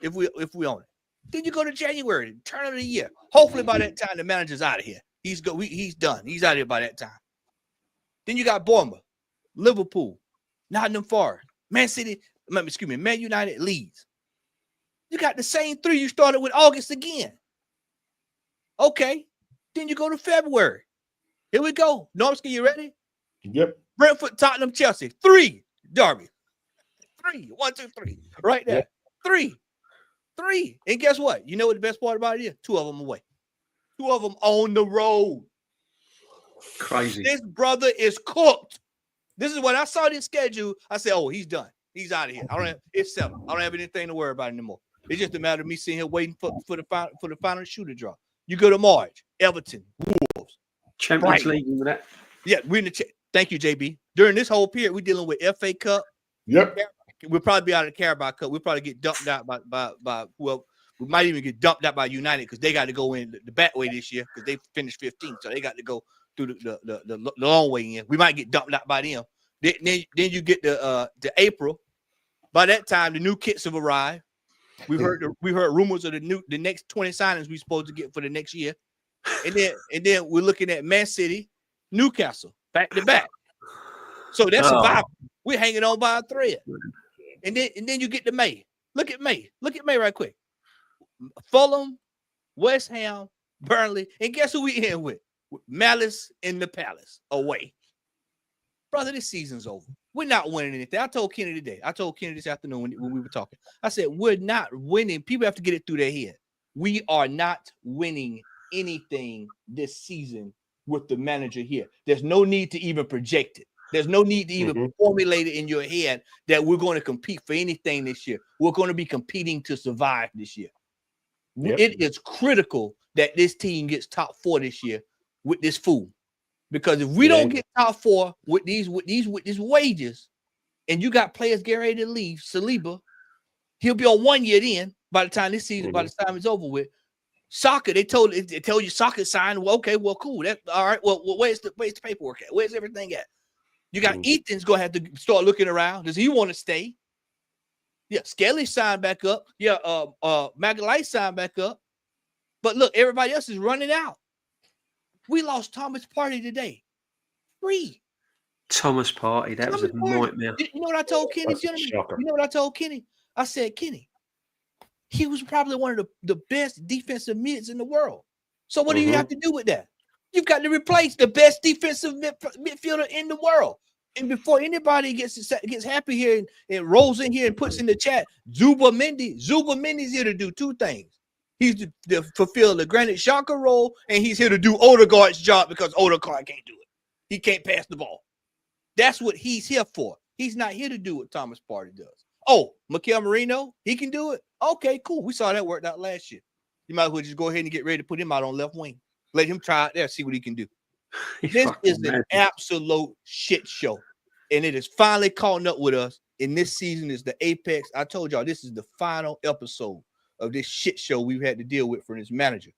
if we own it. Then you go to January, turn of the year. Hopefully by that time the manager's out of here. He's done. He's out of here by that time. Then you got Bournemouth, Liverpool, Nottingham Forest, Man United, Leeds. You got the same three you started with August again. Okay. Then you go to February. Here we go. Normsky, you ready? Yep. Brentford, Tottenham, Chelsea. 3 derby. 3. 1, 2, 3. Right there. Yep. 3. And guess what? You know what the best part about it is? 2 of them away. 2 of them on the road. Crazy. This brother is cooked. This is what I saw this schedule. I said, oh, he's done. He's out of here. It's settled. I don't have anything to worry about anymore. It's just a matter of me sitting here waiting for the final shoe to drop. You go to March, Everton, Wolves, Champions League with that. Yeah, we're in the thank you, JB. During this whole period, we're dealing with FA Cup. Yep. We'll probably be out of the Carabao Cup. We'll probably get dumped out by well, we might even get dumped out by United because they got to go in the back way this year because they finished 15th, so they got to go through the long way in. We might get dumped out by them. Then you get to April. By that time, the new kits have arrived. We heard rumors of the next 20 signings we're supposed to get for the next year, and then we're looking at Man City, Newcastle, back to back. So that's survival. We're hanging on by a thread. And then you get to May. Look at May right quick. Fulham, West Ham, Burnley, and guess who we in with? Malice in the Palace away. Brother, this season's over. We're not winning anything. I told Kenny today. I told Kenny this afternoon when we were talking. I said, we're not winning. People have to get it through their head. We are not winning anything this season with the manager here. There's no need to even project it. There's no need to even formulate it in your head that we're going to compete for anything this year. We're going to be competing to survive this year. Yep. It is critical that this team gets top 4 this year with this fool. Because if we don't get top 4 with these wages, and you got players getting ready to leave, Saliba, he'll be on 1 year then by the time this season, by the time it's over with. Soccer, they tell you soccer signed. Well, okay, well, cool. That's all right. Well, where's the paperwork at? Where's everything at? You got Ethan's gonna have to start looking around. Does he want to stay? Yeah, Skelly signed back up. Yeah, Magalite signed back up. But look, everybody else is running out. We lost Thomas Partey today. Free. Thomas Partey, that was a nightmare. You know what I told Kenny, gentlemen? You know what I told Kenny? I said, Kenny, he was probably one of the best defensive mids in the world. So what do you have to do with that? You've got to replace the best defensive midfielder in the world. And before anybody gets happy here and rolls in here and puts in the chat, Zuba Mendy's here to do 2 things. He's to fulfill the Granit Xhaka role, and he's here to do Odegaard's job because Odegaard can't do it. He can't pass the ball. That's what he's here for. He's not here to do what Thomas Partey does. Oh, Mikel Merino, he can do it? Okay, cool. We saw that worked out last year. You might as well just go ahead and get ready to put him out on left wing. Let him try out there, see what he can do. This is an absolute shit show. And it is finally caught up with us. And this season is the apex. I told y'all, this is the final episode of this shit show we've had to deal with for this manager.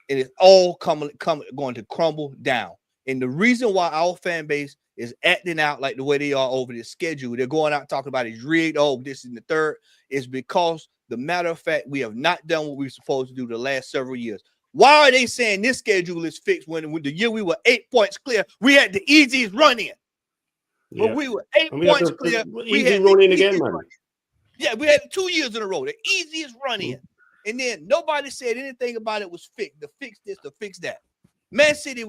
And it's all going to crumble down. And the reason why our fan base is acting out like the way they are over this schedule, they're going out talking about it's rigged, oh, this is the third, is because the matter of fact, we have not done what we were supposed to do the last several years. Why are they saying this schedule is fixed when the year we were 8 points clear, we had the easiest run in? Yeah. But we were 8 points clear. We had run in again, man. Yeah, we had 2 years in a row, the easiest run in. And then nobody said anything about it was fixed, to fix this, to fix that. Man City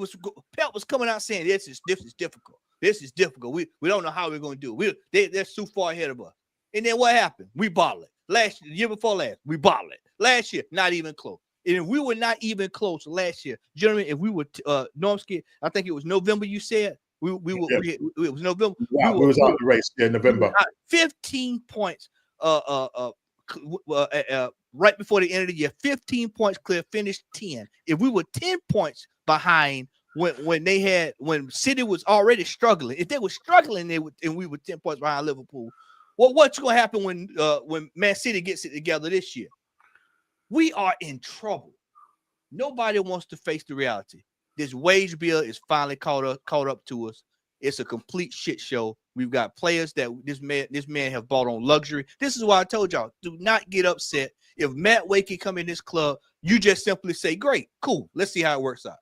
Pep was coming out saying this is difficult. This is difficult. We don't know how we're going to do it. They're too far ahead of us. And then what happened? We bottled it. Last year, the year before last, we bottled it. Last year, not even close. And if we were not even close last year, gentlemen, if we were Normski, I think it was November. You said it was November. Yeah, we was out of the race in November. 15 points. Right before the end of the year, 15 points clear, finished 10. If we were 10 points behind when City was already struggling, if they were struggling, and we were 10 points behind Liverpool. Well, what's going to happen when Man City gets it together this year? We are in trouble. Nobody wants to face the reality. This wage bill is finally caught up to us. It's a complete shit show. We've got players that this man have bought on luxury. This is why I told y'all, do not get upset. If Madueke come in this club, you just simply say, great, cool, let's see how it works out.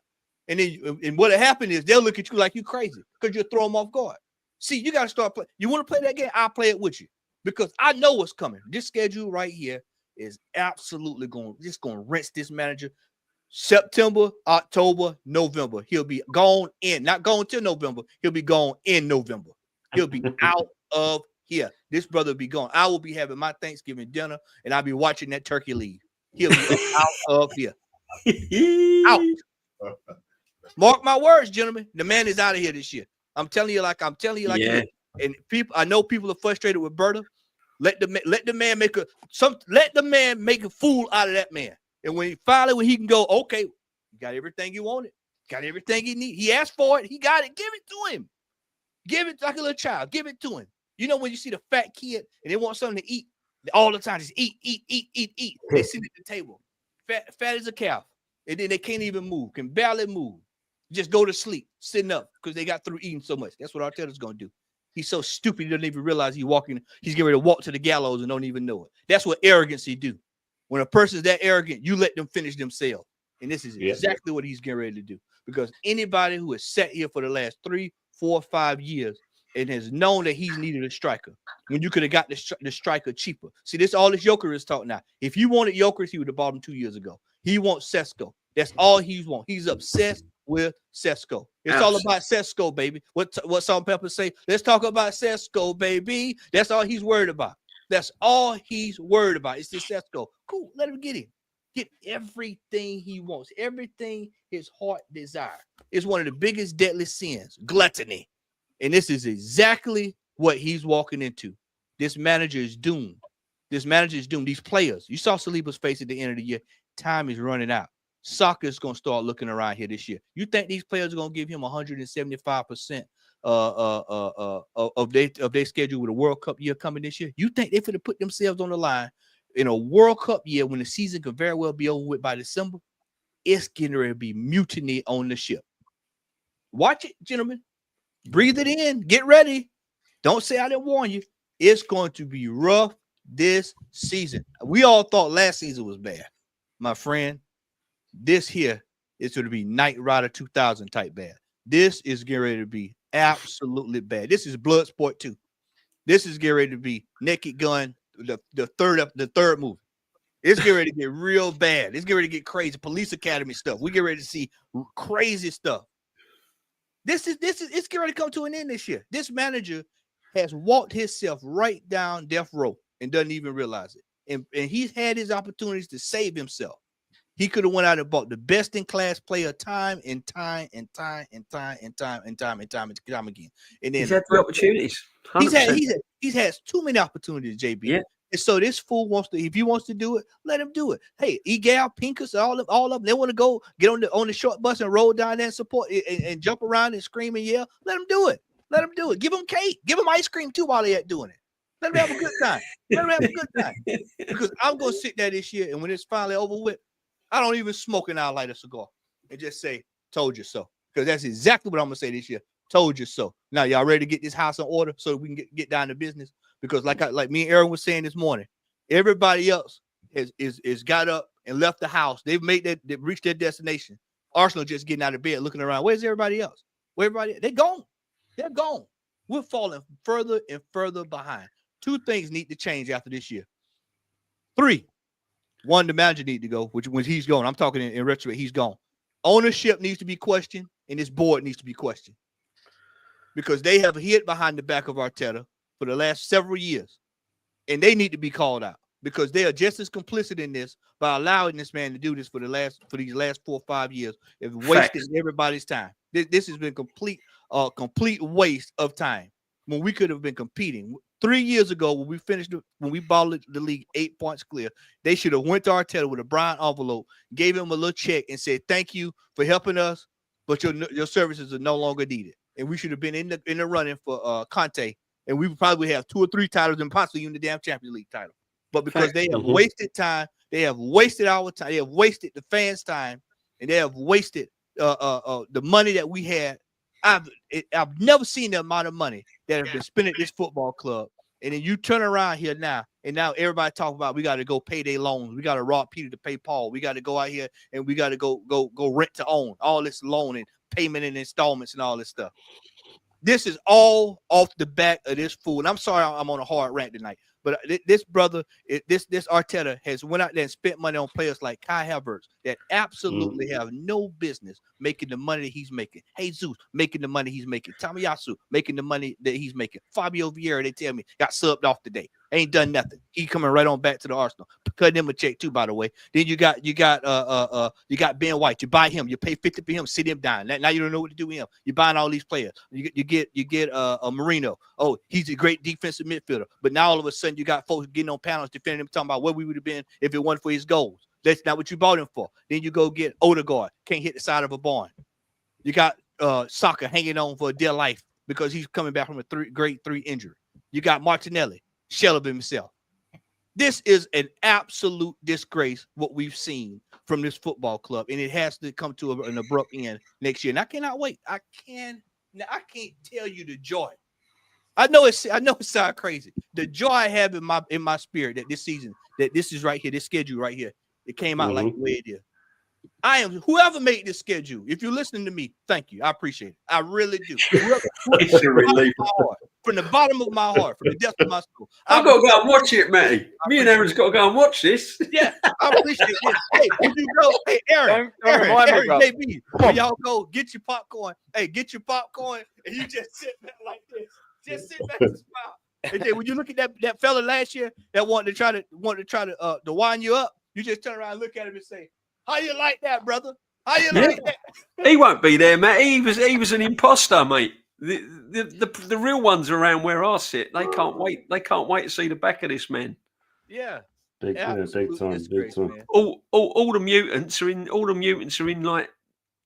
And then what'll happen is they'll look at you like you crazy because you'll throw them off guard. See, you got to start playing. You want to play that game? I'll play it with you because I know what's coming. This schedule right here is absolutely going to rinse this manager. September, October, November. He'll be gone not gone till November. He'll be gone in November. He'll be out of here. This brother will be gone. I will be having my Thanksgiving dinner and I'll be watching that turkey leave. He'll be out of here. Out. Mark my words, gentlemen. The man is out of here this year. I'm telling you like Yeah. and people, I know people are frustrated with Berta. Let the man make a fool out of that man. And when he can go, okay, you got everything you wanted, got everything he need. He asked for it, he got it. Give it to him. Give it like a little child. Give it to him. You know when you see the fat kid and they want something to eat all the time, just eat. They sit at the table, fat as a calf, and then they can't even move, can barely move. Just go to sleep, sitting up because they got through eating so much. That's what Arteta's gonna do. He's so stupid he doesn't even realize he's getting ready to walk to the gallows and don't even know it. That's what arrogancy do. When a person's that arrogant, you let them finish themselves. And this is exactly what he's getting ready to do. Because anybody who has sat here for the last 3, 4, 5 years and has known that he's needed a striker, when you could have got the striker cheaper. See, all this Joker is talking now. If you wanted Jokers, he would have bought him 2 years ago. He wants Sesko. That's all he wants. He's obsessed with Sesko. It's all about Sesko, baby. What Salt Pepper say? Let's talk about Sesko, baby. That's all he's worried about. That's all he's worried about. It's this Sesko. Cool. Let him get him. Get everything he wants. Everything his heart desires. It's one of the biggest deadly sins, gluttony. And this is exactly what he's walking into. This manager is doomed. This manager is doomed. These players. You saw Saliba's face at the end of the year. Time is running out. Soccer is going to start looking around here this year. You think these players are going to give him 175% of their schedule with a World Cup year coming this year? You think they're going to put themselves on the line in a World Cup year when the season could very well be over with by December? It's getting ready to be mutiny on the ship. Watch it, gentlemen. Breathe it in. Get ready. Don't say I didn't warn you. It's going to be rough this season. We all thought last season was bad. My friend, this here is going to be Knight Rider 2000 type bad. This is getting ready to be absolutely bad. This is Bloodsport 2. This is getting ready to be Naked Gun, the third movie. It's getting ready to get real bad. It's getting ready to get crazy. Police Academy stuff. We get ready to see crazy stuff. It's getting ready to come to an end this year. This manager has walked himself right down death row and doesn't even realize it. And he's had his opportunities to save himself. He could have went out and bought the best in class player time and time again. And then he's had the opportunities. He's had too many opportunities, JB. Yeah. And so this fool if he wants to do it, let him do it. Hey, Egal, Pinkus, all of them, they want to go get on the short bus and roll down there and support and jump around and scream and yell. Let him do it. Let him do it. Give him cake. Give him ice cream too while they're doing it. Let him have a good time. Let him have a good time. Because I'm going to sit there this year, and when it's finally over with, I don't even smoke and I'll light a cigar and just say, told you so. Because that's exactly what I'm going to say this year. Told you so. Now, y'all ready to get this house in order so we can get down to business? Because like me and Aaron was saying this morning, everybody else is got up and left the house. They've reached their destination. Arsenal just getting out of bed, looking around. Where's everybody else? They're gone. They're gone. We're falling further and further behind. 2 things need to change after this year. 3. 1, the manager need to go, which when he's gone, I'm talking in retrospect, he's gone. Ownership needs to be questioned, and this board needs to be questioned. Because they have hid behind the back of Arteta for the last several years. And they need to be called out because they are just as complicit in this by allowing this man to do this for these last 4 or 5 years. It's wasted everybody's time. This has been complete waste of time when we could have been competing. 3 years ago, when we balled the league 8 points clear, they should have went to Arteta with a brown envelope, gave him a little check, and said, "Thank you for helping us, but your services are no longer needed." And we should have been in the running for Conte, and we would probably have 2 or 3 titles and possibly even the damn Champions League title. But because they have wasted time, they have wasted our time, they have wasted the fans' time, and they have wasted the money that we had. I've never seen the amount of money that have been spent at this football club. And then you turn around here now, and now everybody talk about we got to go pay their loans. We got to rob Peter to pay Paul. We got to go out here and we got to go rent to own. All this loan and payment and installments and all this stuff. This is all off the back of this fool. And I'm sorry I'm on a hard rant tonight, but this brother, this Arteta has went out there and spent money on players like Kai Havertz that absolutely have no business making the money that he's making. Jesus making the money he's making. Tomiyasu making the money that he's making. Fabio Vieira, they tell me, got subbed off today. Ain't done nothing. He coming right on back to the Arsenal. Cut him a check too, by the way. Then you got Ben White. You buy him. You pay 50 for him. Sit him down. Now you don't know what to do with him. You're buying all these players. You get a Marino. Oh, he's a great defensive midfielder. But now all of a sudden you got folks getting on panels defending him, talking about where we would have been if it wasn't for his goals. That's not what you bought him for. Then you go get Odegaard. Can't hit the side of a barn. You got Saka hanging on for a dear life because he's coming back from a grade 3 injury. You got Martinelli, shell of himself. This is an absolute disgrace, what we've seen from this football club, and it has to come to an abrupt end next year. And I cannot wait. I can't tell you the joy. I know it sounds crazy. The joy I have in my spirit that this season, that this is right here, this schedule right here, it came out like the way it is. I am whoever made this schedule. If you're listening to me, thank you. I appreciate it. I really do. It's a relief. From the bottom of my heart, from the depth of my soul. I've got to go and watch it, Matty. Me and Aaron's got to go and watch this. Yeah, I appreciate it. Hey, when you go, hey, Aaron, JB, when y'all go, get your popcorn. Hey, get your popcorn, and you just sit back like this. Just sit back and smile. And then when you look at that fella last year that wanted to try to wind you up, you just turn around and look at him and say, "How you like that, brother? How you like that?" He won't be there, Matt. He was an imposter, mate. The real ones around where I sit, they can't wait. They can't wait to see the back of this man. Yeah, big time. All the mutants are in. All the mutants are in. Like,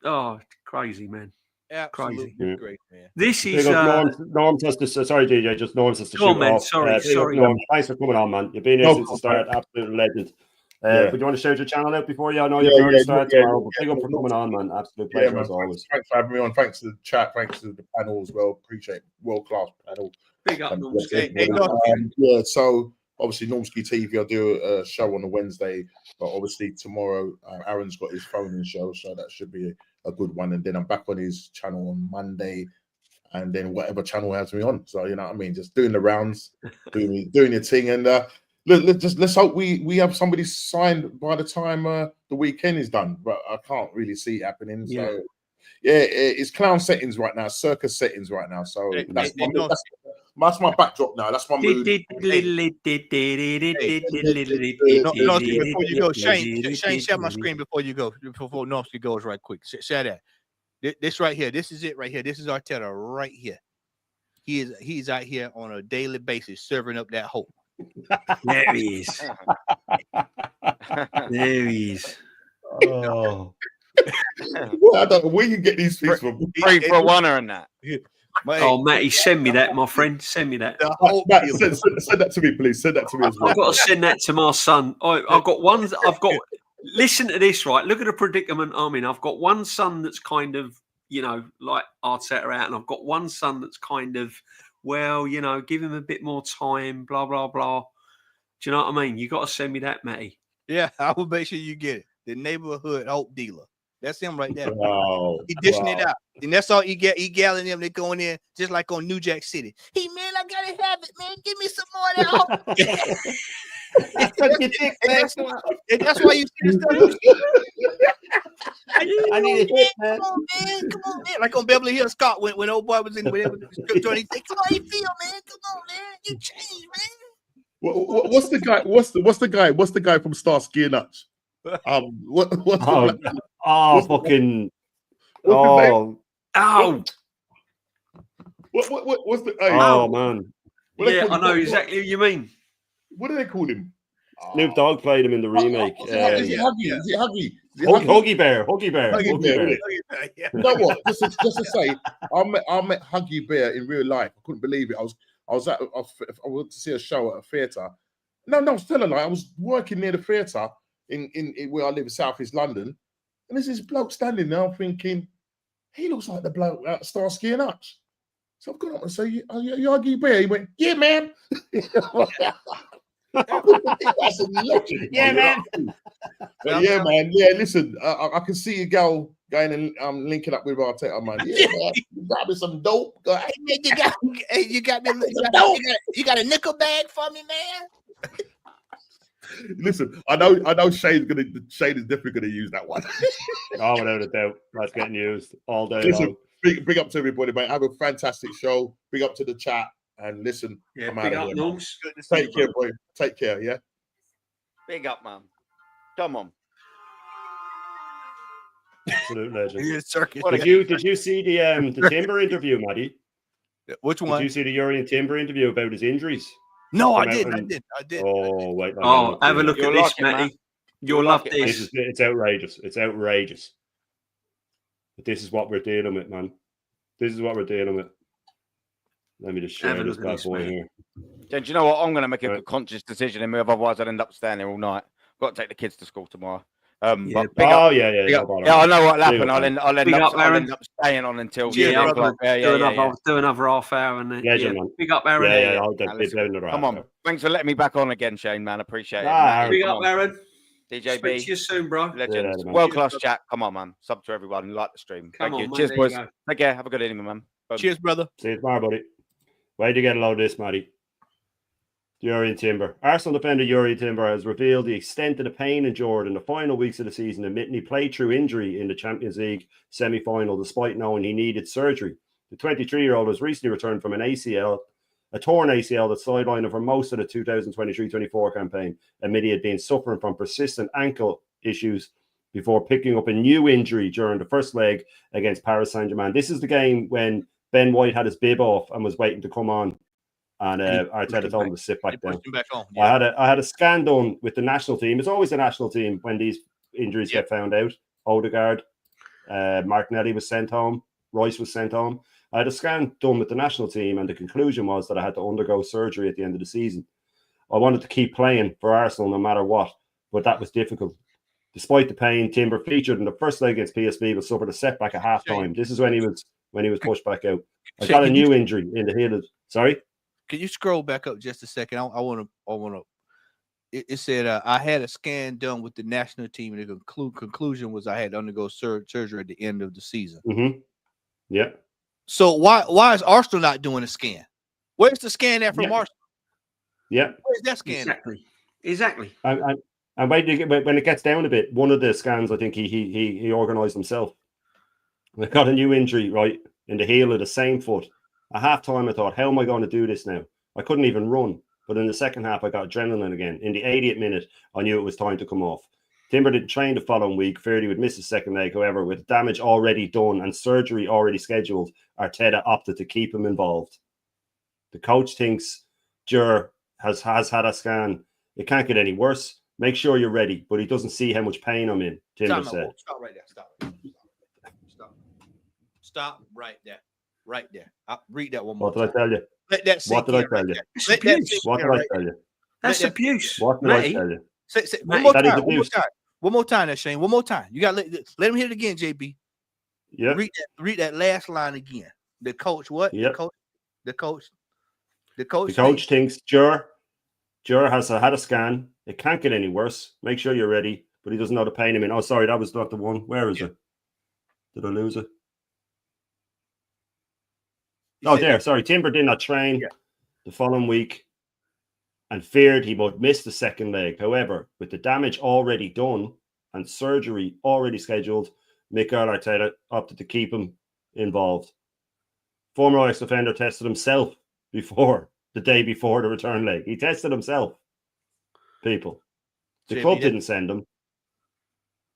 oh, crazy, man. Absolutely crazy. Great, man. This is Norm has to sorry, DJ. Just Norm has to shoot off. Sorry. Norm, thanks for coming on, man. You've been here since the start. Absolute legend. But you want to shout your channel out before you? I know you've already started tomorrow, but big up for coming on, man. Absolute pleasure as always. Thanks for having me on. Thanks to the chat. Thanks to the panel as well. Appreciate it. World-class panel. Big up, yeah, so obviously Normski TV, I'll do a show on a Wednesday, but obviously tomorrow Aaron's got his phone-in show, so that should be a good one. And then I'm back on his channel on Monday, and then whatever channel has me on. So you know what I mean, just doing the rounds, doing your thing, and let's hope we have somebody signed by the time the weekend is done. But I can't really see it happening. So yeah, it's clown settings right now, circus settings right now. So that's my backdrop now. That's my mood. Before you go, Shane, share my screen before you go. Before Normski goes, right quick. Share that. This right here. This is it right here. This is Arteta right here. He's out here on a daily basis serving up that hope. There he is. There he is. Oh. Well, I don't know where you get these things from. 3 for 1 on that. Oh, Matty, send me that, my friend. Send me that. Matt, send that to me, please. Send that to me as well. I've got to send that to my son. I've got one. Listen to this, right? Look at the predicament I'm in. I've got one son that's kind of, like Arteta out, and I've got one son that's kind of, well, give him a bit more time, blah, blah, blah. Do you know what I mean? You got to send me that, Matty. Yeah, I will make sure you get it. The neighborhood hope dealer. That's him right there. Wow. He dishing it out. And that's all he galling them. They're going in just like on New Jack City. Hey, man, I got to have it, man. Give me some more of that hope. And that's why you see this stuff. I need a hit, man. Come on, man. Like on Beverly Hills, Scott, when old boy was in the script, he said, "Come on, you feel, man. Come on, man. You change, man." What's the guy? What's the guy from Starsky and Hutch? What's the man? Yeah, I know exactly what you mean. What do they call him? Snoop Dogg played him in the remake. Is it Huggy? Huggy Bear. You know what? Just to say, I met Huggy Bear in real life. I couldn't believe it. I went to see a show at a theatre. No, I was telling you, I was working near the theatre in where I live in South East London, and there's this bloke standing there. I'm thinking, he looks like the bloke at Starsky and Hutch. So I've gone up and say, you Huggy Bear? He went, yeah, man. That's a legend. Yeah, man. Yeah, man. Yeah, listen, I can see you going and linking up with Arteta, man. Yeah, man. Grabbing some dope. You got a nickel bag for me, man. Listen, I know Shane is definitely gonna use that one. Oh, without a doubt, that's getting used all day long. Big up to everybody, mate. Have a fantastic show. Big up to the chat, and listen. Yeah, I'm big out up, of here. Take care, boy. Take care. Yeah. Big up, man. Come on. Absolute legend. He is circus. Did you see the Timber interview, Maddie? Which one? Did you see the Urian Timber interview about his injuries? No, I Came out did. I did. Oh, wait. Have a look at this, Matty. You'll love this. It's outrageous. It's outrageous. But this is what we're dealing with, man. This is what we're dealing with. Let me just share this bad boy here. Do you know what? I'm going to make a conscious decision and move. Otherwise, I'd end up staying there all night. Got to take the kids to school tomorrow. Yeah. I know what'll happen. I'll end up staying on until I'll do another half hour and then big up, Aaron. Come on. Thanks for letting me back on again, Shane, man. Appreciate it. Big up, Aaron. DJB. Speak to you soon, bro. Legends. World-class chat. Come on, man. Sub to everyone. Like the stream. Thank you. Cheers, boys. Take care. Have a good evening, man. Boom. Cheers, brother. See you tomorrow, buddy. Why'd you get a load of this, Matty? Urian Timber. Arsenal defender Urian Timber has revealed the extent of the pain endured in the final weeks of the season, admitting he played through injury in the Champions League semi-final despite knowing he needed surgery. The 23-year-old has recently returned from a torn ACL that sidelined him for most of the 2023-24 campaign, amid he had been suffering from persistent ankle issues before picking up a new injury during the first leg against Paris Saint-Germain. This is the game when Ben White had his bib off and was waiting to come on. And Arteta told him to sit back down. I had a scan done with the national team. It's always the national team when these injuries get found out. Odegaard, Martinelli was sent home. Rice was sent home. I had a scan done with the national team, and the conclusion was that I had to undergo surgery at the end of the season. I wanted to keep playing for Arsenal no matter what, but that was difficult. Despite the pain, Timber featured in the first leg against PSV but suffered a setback at half-time. This is when he was pushed back out. I got a new injury in the heel. Sorry? Can you scroll back up just a second? I want to. It said I had a scan done with the national team, and the conclusion was I had to undergo surgery at the end of the season. Mm-hmm. Yeah. So why is Arsenal not doing a scan? Where's the scan at from Arsenal? Yeah. Where's that scan? Exactly. And when it gets down a bit, one of the scans I think he organised himself. I got a new injury right in the heel of the same foot. At half time, I thought, how am I going to do this now? I couldn't even run. But in the second half, I got adrenaline again. In the 80th minute, I knew it was time to come off. Timber didn't train the following week, feared he would miss his second leg. However, with damage already done and surgery already scheduled, Arteta opted to keep him involved. The coach thinks Jur has had a scan. It can't get any worse. Make sure you're ready. But he doesn't see how much pain I'm in, Timber said. Stop right there. Stop right there. Right there. I'll read that one more time. What did I tell you? Let that sink What did I tell you? What did I tell you? That's abuse. What did I tell you? Say, one more time. One more time, Shane. One more time. You got to let him hear it again, JB. Yeah. Read that last line again. The coach, what? Yep. The coach thinks Jur has had a scan. It can't get any worse. Make sure you're ready. But he doesn't know the pain I'm in. Oh, sorry, that was not the one. Where is it? Did I lose it? There. Sorry, Timber did not train the following week and feared he would miss the second leg. However, with the damage already done and surgery already scheduled, Mikel Arteta opted to keep him involved. Former Ajax defender tested himself the day before the return leg. He tested himself. People. The club didn't send him.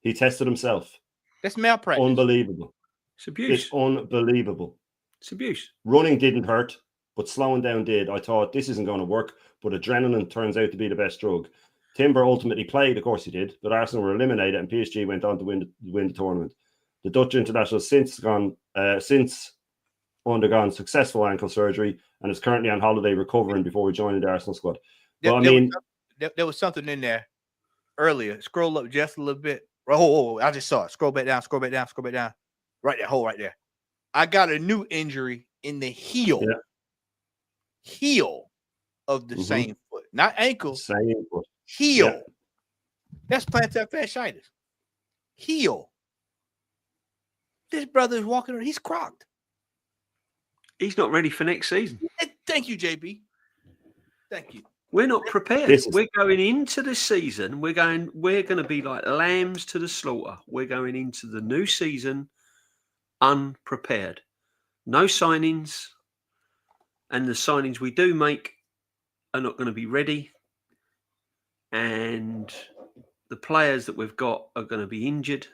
He tested himself. That's malpractice. Unbelievable. It's abuse. It's unbelievable. It's abuse. Running didn't hurt, but slowing down did. I thought this isn't going to work, but adrenaline turns out to be the best drug. Timber ultimately played, of course he did, but Arsenal were eliminated and PSG went on to win the tournament. The Dutch international since undergone successful ankle surgery and is currently on holiday recovering before rejoining the Arsenal squad. Well, there was something in there earlier. Scroll up just a little bit. Oh, I just saw it. Scroll back down. Right there, hole right there. I got a new injury in the heel of the same foot, not ankle. Same foot. Heel. Yeah. That's plantar fasciitis. Heel. This brother is walking around. He's crocked. He's not ready for next season. Thank you, JB. Thank you. We're not prepared. We're going into the season. We're going to be like lambs to the slaughter. We're going into the new season unprepared. No signings. And the signings we do make are not going to be ready. and the players that we've got are going to be injured.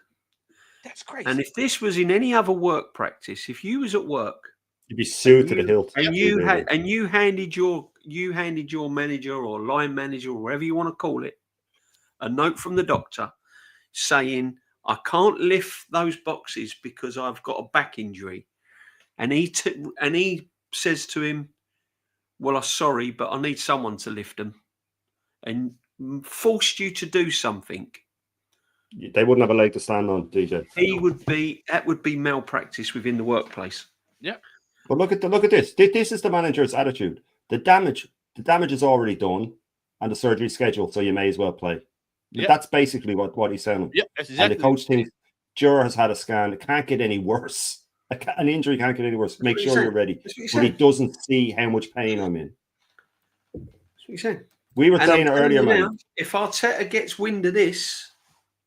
That's crazy. And if this was in any other work practice, if you was at work, you'd be sued to the hilt, and you handed your manager or line manager or whatever you want to call it a note from the doctor saying, I can't lift those boxes because I've got a back injury, and he says to him, well, I'm sorry, but I need someone to lift them, and forced you to do something, they wouldn't have a leg to stand on, DJ. That would be malpractice within the workplace. Yeah. But look at this. This is the manager's attitude. The damage is already done, and the surgery scheduled, so you may as well play. Yep. That's basically what he's saying. Yeah, that's exactly. And the coach thinks Jura has had a scan. It can't get any worse. An injury can't get any worse. Make sure you're ready. But he doesn't see how much pain I'm in. That's what he's saying. We were saying it earlier, man. If Arteta gets wind of this,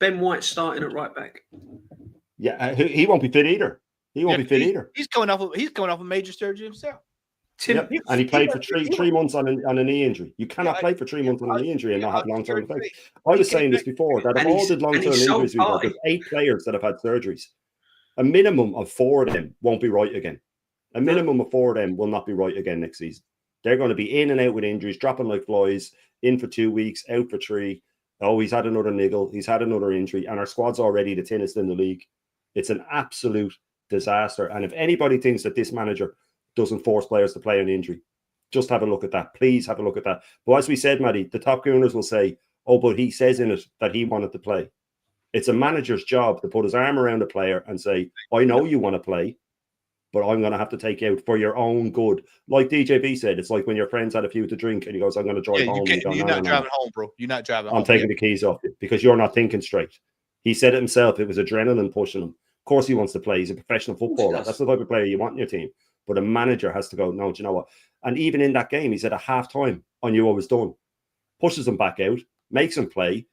Ben White's starting at right back. Yeah, he won't be fit either. He won't be fit either. He's coming off a major surgery himself. And he played for three months on a knee injury. You cannot play for 3 months on a knee injury and not have long-term effects. I was saying this before, that of all the long-term injuries we've got, there's 8 players that have had surgeries. A minimum of 4 of them won't be right again. A minimum of 4 of them will not be right again next season. They're going to be in and out with injuries, dropping like flies, in for 2 weeks, out for 3. Oh, he's had another niggle. He's had another injury. And our squad's already the thinnest in the league. It's an absolute disaster. And if anybody thinks that this manager doesn't force players to play an injury, just have a look at that. Please have a look at that. But as we said, Maddie, the top gooners will say, oh, but he says in it that he wanted to play. It's a manager's job to put his arm around a player and say, I know you want to play, but I'm going to have to take you out for your own good. Like DJB said, it's like when your friends had a few to drink and he goes, I'm going to drive home. You're not driving home, bro. You're not driving home. I'm taking the keys off you because you're not thinking straight. He said it himself. It was adrenaline pushing him. Of course he wants to play. He's a professional footballer. That's the type of player you want in your team. But a manager has to go, no, do you know what? And even in that game, he said at half-time, I knew I was done. Pushes him back out, makes him play.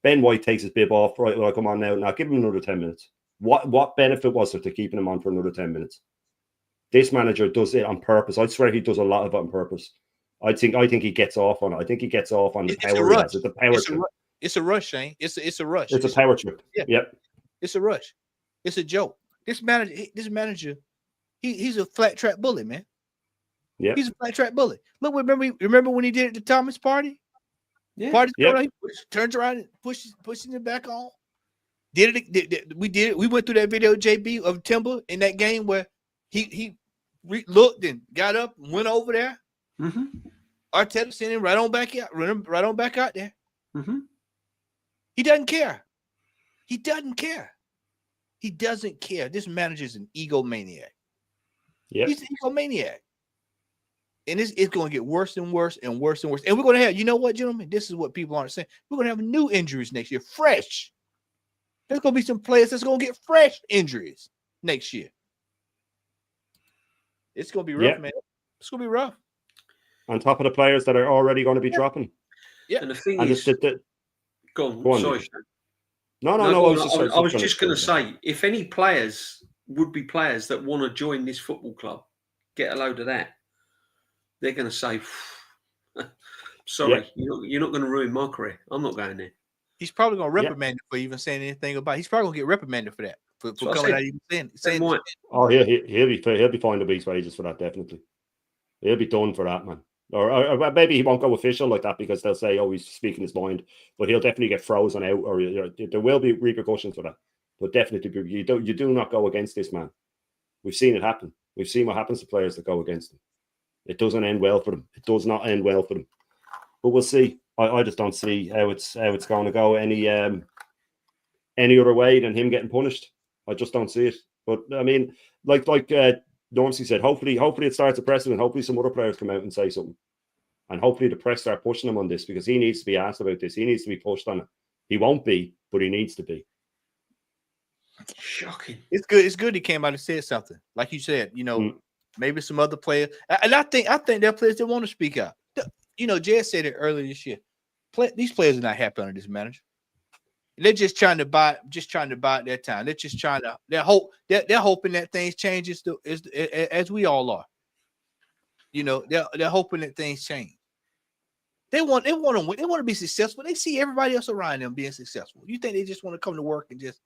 Ben White takes his bib off. Right, well, come on now. Give him another 10 minutes. What benefit was there to keeping him on for another 10 minutes? This manager does it on purpose. I swear he does a lot of it on purpose. I think he gets off on it. I think he gets off on the power. It's a power trip. It's a rush, Shane. It's a rush. It's a power trip. Yeah. Yep. It's a rush. It's a joke. This manager, he's a flat track bully, man. Yeah. He's a flat track bully. Look, remember when he did it at the Thomas party? Yeah. Party he turns around and pushing it back on. We did it. We went through that video, JB, of Timber in that game where he looked and got up and went over there. Mm-hmm. Arteta sent him right on back out there. Mm-hmm. He doesn't care. He doesn't care. He doesn't care. This manager's an egomaniac. Yeah, he's an egomaniac. And it's going to get worse and worse and worse and worse. And we're going to have, you know what, gentlemen? This is what people aren't saying. We're going to have new injuries next year, fresh. There's going to be some players that's going to get fresh injuries next year. It's going to be rough, man. It's going to be rough. On top of the players that are already going to be dropping. Yeah. And the thing is, go on, sorry. No. I was just going to say, if any players would be players that want to join this football club, get a load of that. They're going to say, sorry, you're not going to ruin my career. I'm not going there. He's probably going to reprimand him for even saying anything about it. He's probably going to get reprimanded for that. For coming out even saying what? Oh, he'll be fined a week's wages for that, definitely. He'll be done for that, man. Or maybe he won't go official like that because they'll say, oh, he's speaking his mind. But he'll definitely get frozen out, or there will be repercussions for that. But definitely, you do not go against this man. We've seen it happen. We've seen what happens to players that go against him. It doesn't end well for them. It does not end well for them. But we'll see. I just don't see how it's going to go any other way than him getting punished. I just don't see it. But I mean, like Normsky said, hopefully it starts a precedent. Hopefully some other players come out and say something. And hopefully the press start pushing him on this because he needs to be asked about this. He needs to be pushed on it. He won't be, but he needs to be. Shocking. It's good. It's good he came out and said something. Like you said, maybe some other player. And I think there are players that want to speak out. Jed said it earlier this year. These players are not happy under this manager. They're just trying to buy their time. They're just trying to. They're hoping that things changes as we all are. They're hoping that things change. They want to win. They want to be successful. They see everybody else around them being successful. You think they just want to come to work and just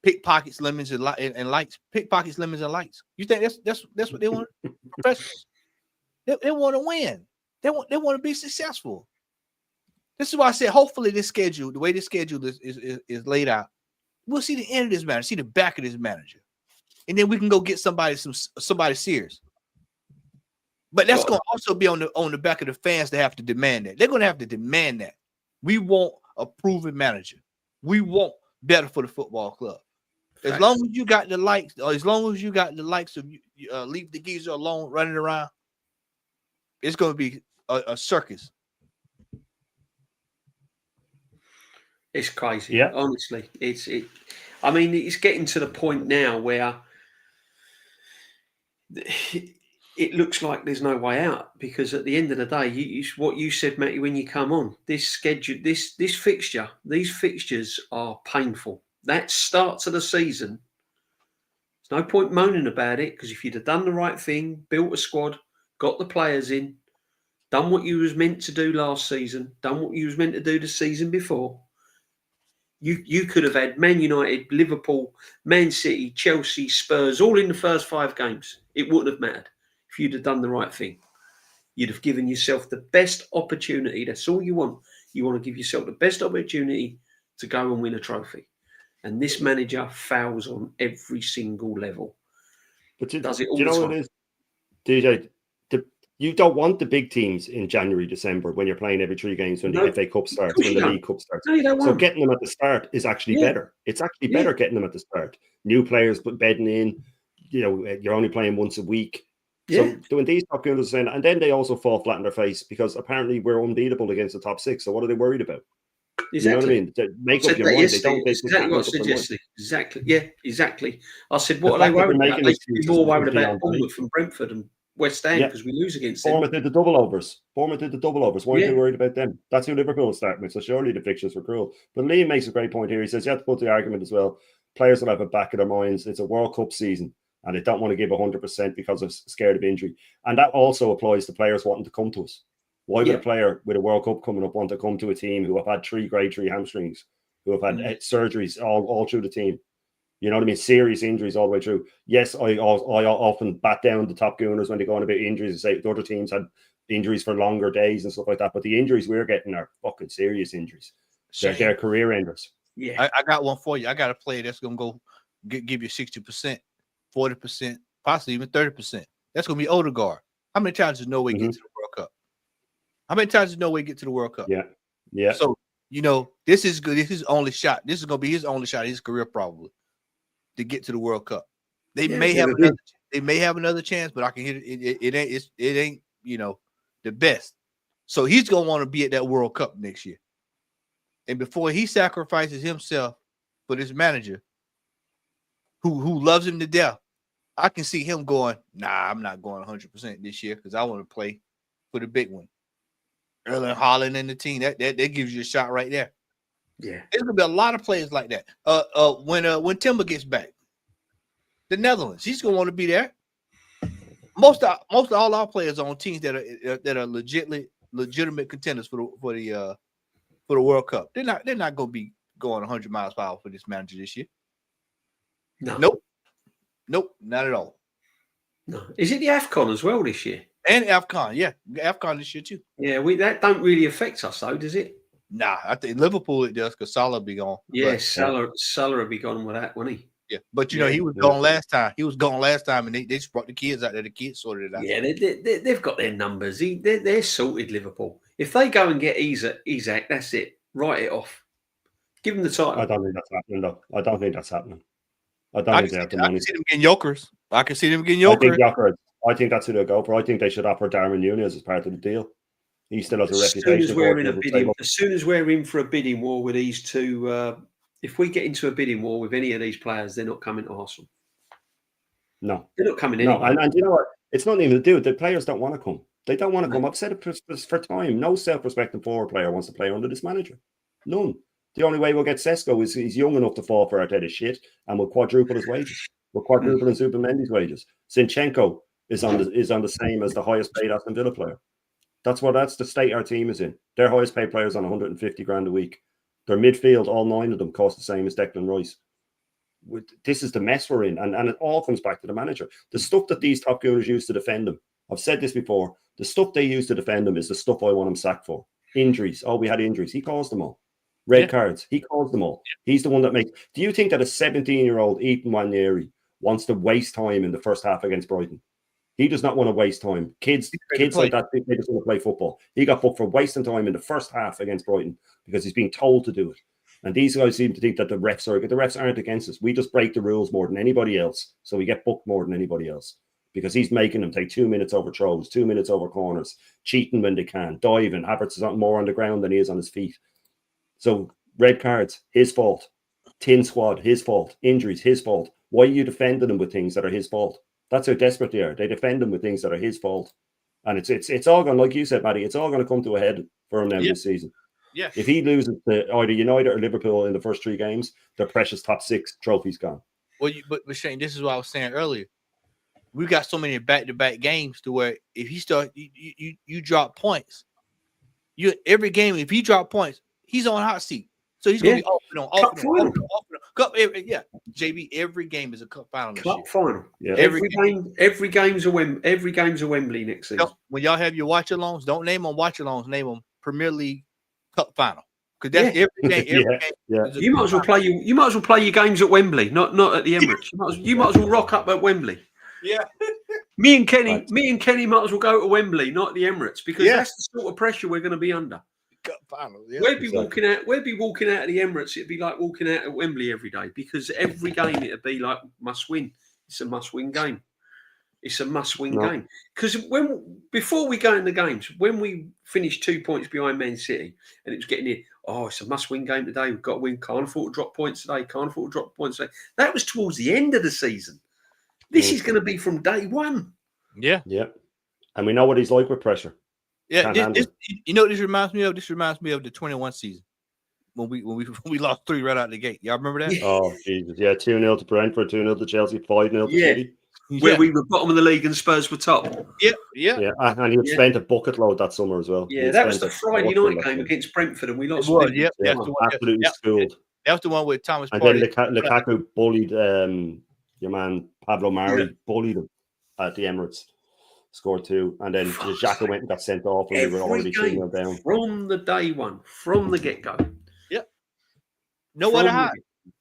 pickpockets, lemons, and lights? Pickpockets, lemons, and lights. You think that's what they want? Professionals. They want to win. They want to be successful. This is why I said, hopefully, this schedule, the way this schedule is laid out, we'll see the end of this manager, see the back of this manager, and then we can go get somebody serious. But that's going to also be on the back of the fans to have to demand that. They're going to have to demand that. We want a proven manager. We want better for the football club. As long as you got the likes, or as long as you got the likes of leave the geezer alone running around, it's going to be a circus. It's crazy. Yeah, honestly, I mean, it's getting to the point now where it looks like there's no way out, because at the end of the day, what you said, Matty, when you come on, this schedule, this fixture, these fixtures are painful. That start to the season, there's no point moaning about it, because if you'd have done the right thing, built a squad, got the players in, done what you was meant to do last season, done what you was meant to do the season before, you could have had Man United, Liverpool, Man City, Chelsea, Spurs, all in the first 5 games. It wouldn't have mattered if you'd have done the right thing. You'd have given yourself the best opportunity. That's all you want. You want to give yourself the best opportunity to go and win a trophy. And this manager fails on every single level. But does it all do you the know time. what it is, DJ? You don't want the big teams in January, December when you're playing every 3 games, when the FA Cup starts, when the League Cup starts. No, you don't so want. getting them at the start is actually better. It's actually better getting them at the start. New players bedding in. You know, you're only playing once a week. So doing these top gunners, saying, and then they also fall flat in their face because apparently we're unbeatable against the top 6. So what are they worried about? Exactly. You know what I mean? They make up your mind. They don't. Exactly what I said yesterday. Exactly. Yeah, exactly. I said, what are they worried about? They should be more worried about Bournemouth and Brentford and West Ham because we lose against them. Bournemouth did the double overs. Why are you worried about them? That's who Liverpool are starting with. So surely the fixtures were cruel. But Liam makes a great point here. He says you have to put the argument as well. Players will have it back of their minds. It's a World Cup season and they don't want to give 100% because of scared of injury. And that also applies to players wanting to come to us. Why would a player with a World Cup coming up want to come to a team who have had 3 grade 3 hamstrings, who have had surgeries all through the team? You know what I mean? Serious injuries all the way through. Yes, I often bat down the top gooners when they go on about injuries and say the other teams had injuries for longer days and stuff like that. But the injuries we're getting are fucking serious injuries. They're career enders. Yeah, I got one for you. I got a player that's going to go give you 60%, 40%, possibly even 30%. That's going to be Odegaard. How many times does Norway get to the World Cup? How many times does Norway get to the World Cup? Yeah. So, you know, this is good. This is his only shot. This is going to be his only shot in his career probably to get to the World Cup. They may have another chance, but I can hit it. It ain't, you know, the best. So he's going to want to be at that World Cup next year. And before he sacrifices himself for this manager who loves him to death, I can see him going, nah, I'm not going 100% this year because I want to play for the big one. Erling Haaland and the team, that gives you a shot right there. Yeah. There's gonna be a lot of players like that. When Timber gets back, the Netherlands, he's gonna want to be there. Most of all our players are on teams that are legitimate contenders for the World Cup. They're not gonna be going 100 miles per hour for this manager this year. No. Nope, not at all. No. Is it the AFCON as well this year? And AFCON, yeah. AFCON this year too. Yeah, that don't really affect us though, does it? Nah, I think Liverpool it does because Salah be gone. Yeah, Salah will be gone with that, won't he? Yeah, but you know he was gone last time. He was gone last time, and they just brought the kids out there. The kids sorted it out. Yeah, they've got their numbers. They're sorted, Liverpool. If they go and get Isak, that's it. Write it off. Give them the title. I don't think that's happening, though. I don't think that's happening. I can see them getting Jokers. I can see them getting Jokers. I think that's who they'll go for. I think they should offer Darwin Núñez as part of the deal. He still has a reputation. As soon as we're in for a bidding war with these two, if we get into a bidding war with any of these players, they're not coming to Arsenal. No, they're not coming anywhere. No, and you know what? It's not even to do. The players don't want to come. They don't want to come. I've said it for time. No self-respecting forward player wants to play under this manager. None. The only way we'll get Sesko is he's young enough to fall for Arteta's shit, and we'll quadruple his wages. We're quadrupling Zubimendi's wages. Zinchenko is on the same as the highest paid Aston Villa player. That's the state our team is in. Their highest paid players on 150 grand a week. Their midfield, all 9 of them, cost the same as Declan Rice. This is the mess we're in, and it all comes back to the manager. The stuff that these top gooners use to defend them, I've said this before, the stuff they use to defend them is the stuff I want him sacked for. Injuries. Oh, we had injuries. He caused them all. Red cards. He caused them all. He's the one that makes... Do you think that a 17-year-old Ethan Nwaneri wants to waste time in the first half against Brighton? He does not want to waste time. Kids like that, they just want to play football. He got booked for wasting time in the first half against Brighton because he's being told to do it. And these guys seem to think that the refs aren't against us. We just break the rules more than anybody else. So we get booked more than anybody else because he's making them take 2 minutes over throws, 2 minutes over corners, cheating when they can, diving. Havertz is more on the ground than he is on his feet. So red cards, his fault. Tin squad, his fault. Injuries, his fault. Why are you defending him with things that are his fault? That's how desperate they are. They defend him with things that are his fault. And it's all going, like you said, Matty, it's all going to come to a head for him now this season. Yeah. If he loses to either United or Liverpool in the first 3 games, their precious top 6 trophies gone. Well, but Shane, this is what I was saying earlier. We got so many back-to-back games to where if he start, you drop points. Every game, if he drop points, he's on hot seat. So he's gonna be off and on. Cup, JB, every game is a cup final. Cup final. Yeah. Every game's a Wembley next season. When y'all have your watch-alongs, don't name them watch-alongs. Name them Premier League Cup final. Because that's every game. You might as well play. You might as well play your games at Wembley, not at the Emirates. You might as well rock up at Wembley. Yeah. Me and Kenny might as well go to Wembley, not at the Emirates, because that's the sort of pressure we're going to be under. Cup final. Yeah. We'd be walking out of the Emirates. It'd be like walking out at Wembley every day because every game it'd be like must win. It's a must-win game. It's a must-win game. Because before we go in the games, when we finished 2 points behind Man City and it was getting in, it's a must-win game today. We've got to win. Can't afford to drop points today. Can't afford to drop points today. That was towards the end of the season. This is going to be from day one. Yeah. Yeah. And we know what he's like with pressure. Yeah. You know what this reminds me of? This reminds me of the 21 season when we lost 3 right out the gate. Y'all remember that? Oh, Jesus. Yeah. 2-0 to Brentford, 2-0 to Chelsea, 5-0 to City. Where we were bottom of the league and Spurs were top. Yeah. And he had spent a bucket load that summer as well. Yeah, that was the Friday night game against Brentford and we lost. Absolutely schooled. That was the one with Thomas Partey. And then Lukaku bullied your man Pablo Mari, bullied him at the Emirates. Scored 2. And then Xhaka went and got sent off and we were already 2-0 down. From the day one, from the get-go. Yep. Nowhere to hide.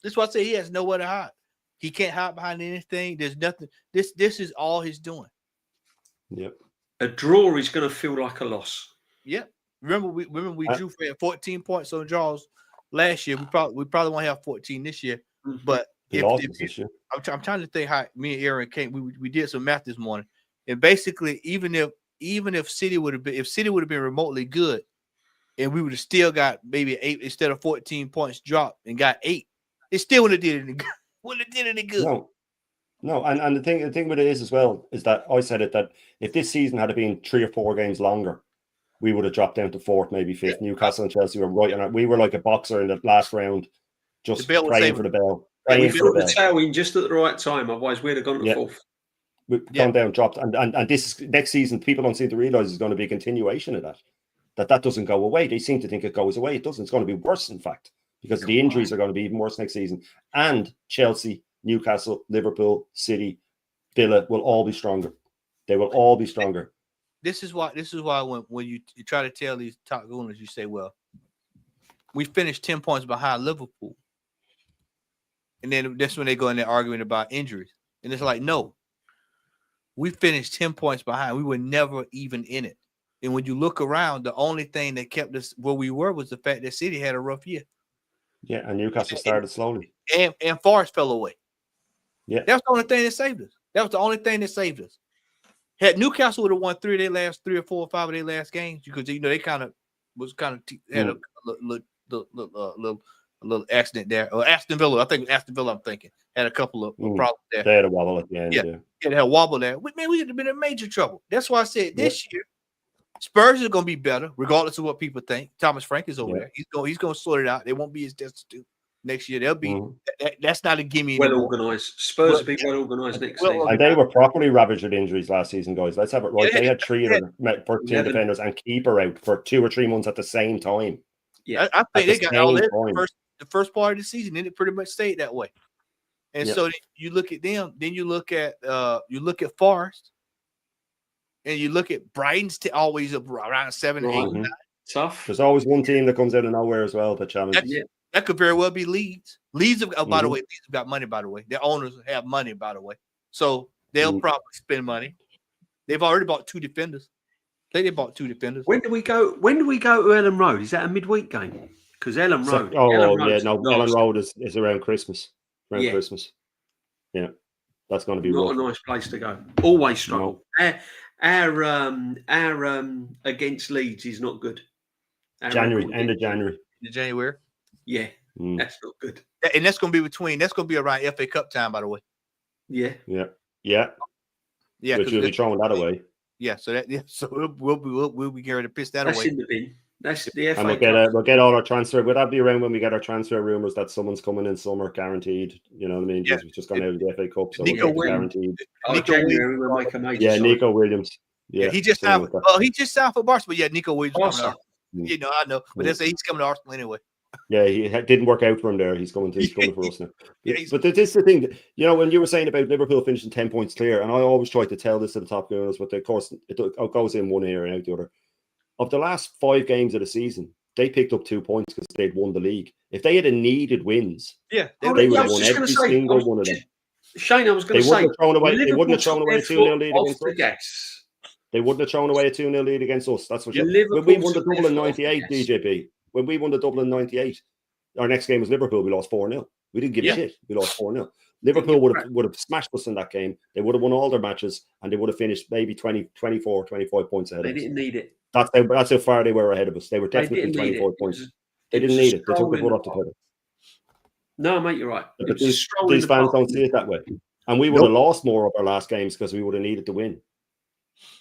That's why I say he has nowhere to hide. He can't hide behind anything. There's nothing. This is all he's doing. Yep. A draw is going to feel like a loss. Yep. Remember we drew for 14 points on draws last year. We probably won't have 14 this year. But I'm trying to think how me and Aaron came. We did some math this morning, and basically even if City would have been remotely good, and we would have still got maybe 8 instead of 14 points dropped and got 8, it still wouldn't have did any good. Wouldn't have did any good. No, and the thing with it is as well is that I said it that if this season had been 3 or 4 games longer, we would have dropped down to 4th, maybe 5th. Newcastle and Chelsea were right on it. We were like a boxer in the last round, just praying for the bell. We got the tail in just at the right time, otherwise we'd have gone to 4th. We've gone down, dropped, and this next season, people don't seem to realise is going to be a continuation of that doesn't go away. They seem to think it goes away. It doesn't. It's going to be worse, in fact, because the injuries are going to be even worse next season. And Chelsea, Newcastle, Liverpool, City, Villa will all be stronger. They will all be stronger. This is why when you try to tell these top owners, you say, well, we finished 10 points behind Liverpool. And then that's when they go in there arguing about injuries. And it's like, no, we finished 10 points behind. We were never even in it. And when you look around, the only thing that kept us where we were was the fact that City had a rough year. Yeah, and Newcastle started slowly. And Forest fell away. Yeah. That was the only thing that saved us. That was the only thing that saved us. Had Newcastle would have won 3 or 4 or 5 of their last games, because they kind of had a little accident there. Or Aston Villa, I think Aston Villa, I'm thinking, had a couple of problems there. They had a wobble at the end. Yeah, they had a wobble there. Man, we would have been in major trouble. That's why I said this year, Spurs are going to be better, regardless of what people think. Thomas Frank is over there. He's going to sort it out. They won't be as destitute. next year. They'll be that's not a gimme well anymore. organised. Spurs will be well organised next season. And they were properly ravaged with injuries last season, guys. Let's have it right. They had 3 of their 14 defenders and keeper out for 2 or 3 months at the same time. Yeah, I think they got all that the first part of the season, and it pretty much stayed that way. And so you look at them, then you look at Forest, and you look at Brighton's always up around 7 or 8. 9. Tough. There's always one team that comes out of nowhere as well that challenges. That could very well be Leeds. Leeds have, by the way, Leeds have got money, by the way. Their owners have money, by the way. So they'll probably spend money. They've already bought 2 defenders. They bought 2 defenders. When do we go to Ellen Road? Is that a midweek game? Because Ellen Road. Ellen Road is around Christmas. Christmas. Yeah. That's going to be not a nice place to go. Always struggle. No. Our against Leeds is not good. End of January. In January. Yeah, that's not good. And that's going to be around FA Cup time, by the way. Yeah. But you'll be throwing that away. Yeah. So we'll be ready to piss that away. That's in the bin. That's the FA and we'll get all our transfer. Will that be around when we get our transfer rumors that someone's coming in summer guaranteed? You know what I mean? Yeah. We've just gone out of the FA Cup, so Nico guaranteed. Nico Williams. Yeah, he just signed. He just signed for Barcelona. But yeah, Nico Williams. You know, I know, but they say he's coming to Arsenal anyway. Yeah, he didn't work out for him there. He's coming for us now. But this is the thing, you know, when you were saying about Liverpool finishing 10 points clear, and I always try to tell this to the top gunners, but of course it goes in one ear and out the other. Of the last 5 games of the season, they picked up 2 points because they'd won the league. If they had needed wins, they would have won every single one of them. Shane, I was going to say, they wouldn't have thrown away a 2-0 lead against us. They wouldn't have thrown away a 2-0 lead against us. That's for sure. When we won the double in 98, DJP, when we won the double in 98, our next game was Liverpool. We lost 4-0. We didn't give a shit. We lost 4-0. Liverpool would have smashed us in that game. They would have won all their matches, and they would have finished maybe 20, 24, 25 points ahead of us. They didn't need it. That's how far they were ahead of us. They were definitely 24 points. They didn't need it. They took the foot off the pedal. No, mate, you're right. But these fans don't see it that way. And we would have lost more of our last games because we would have needed to win.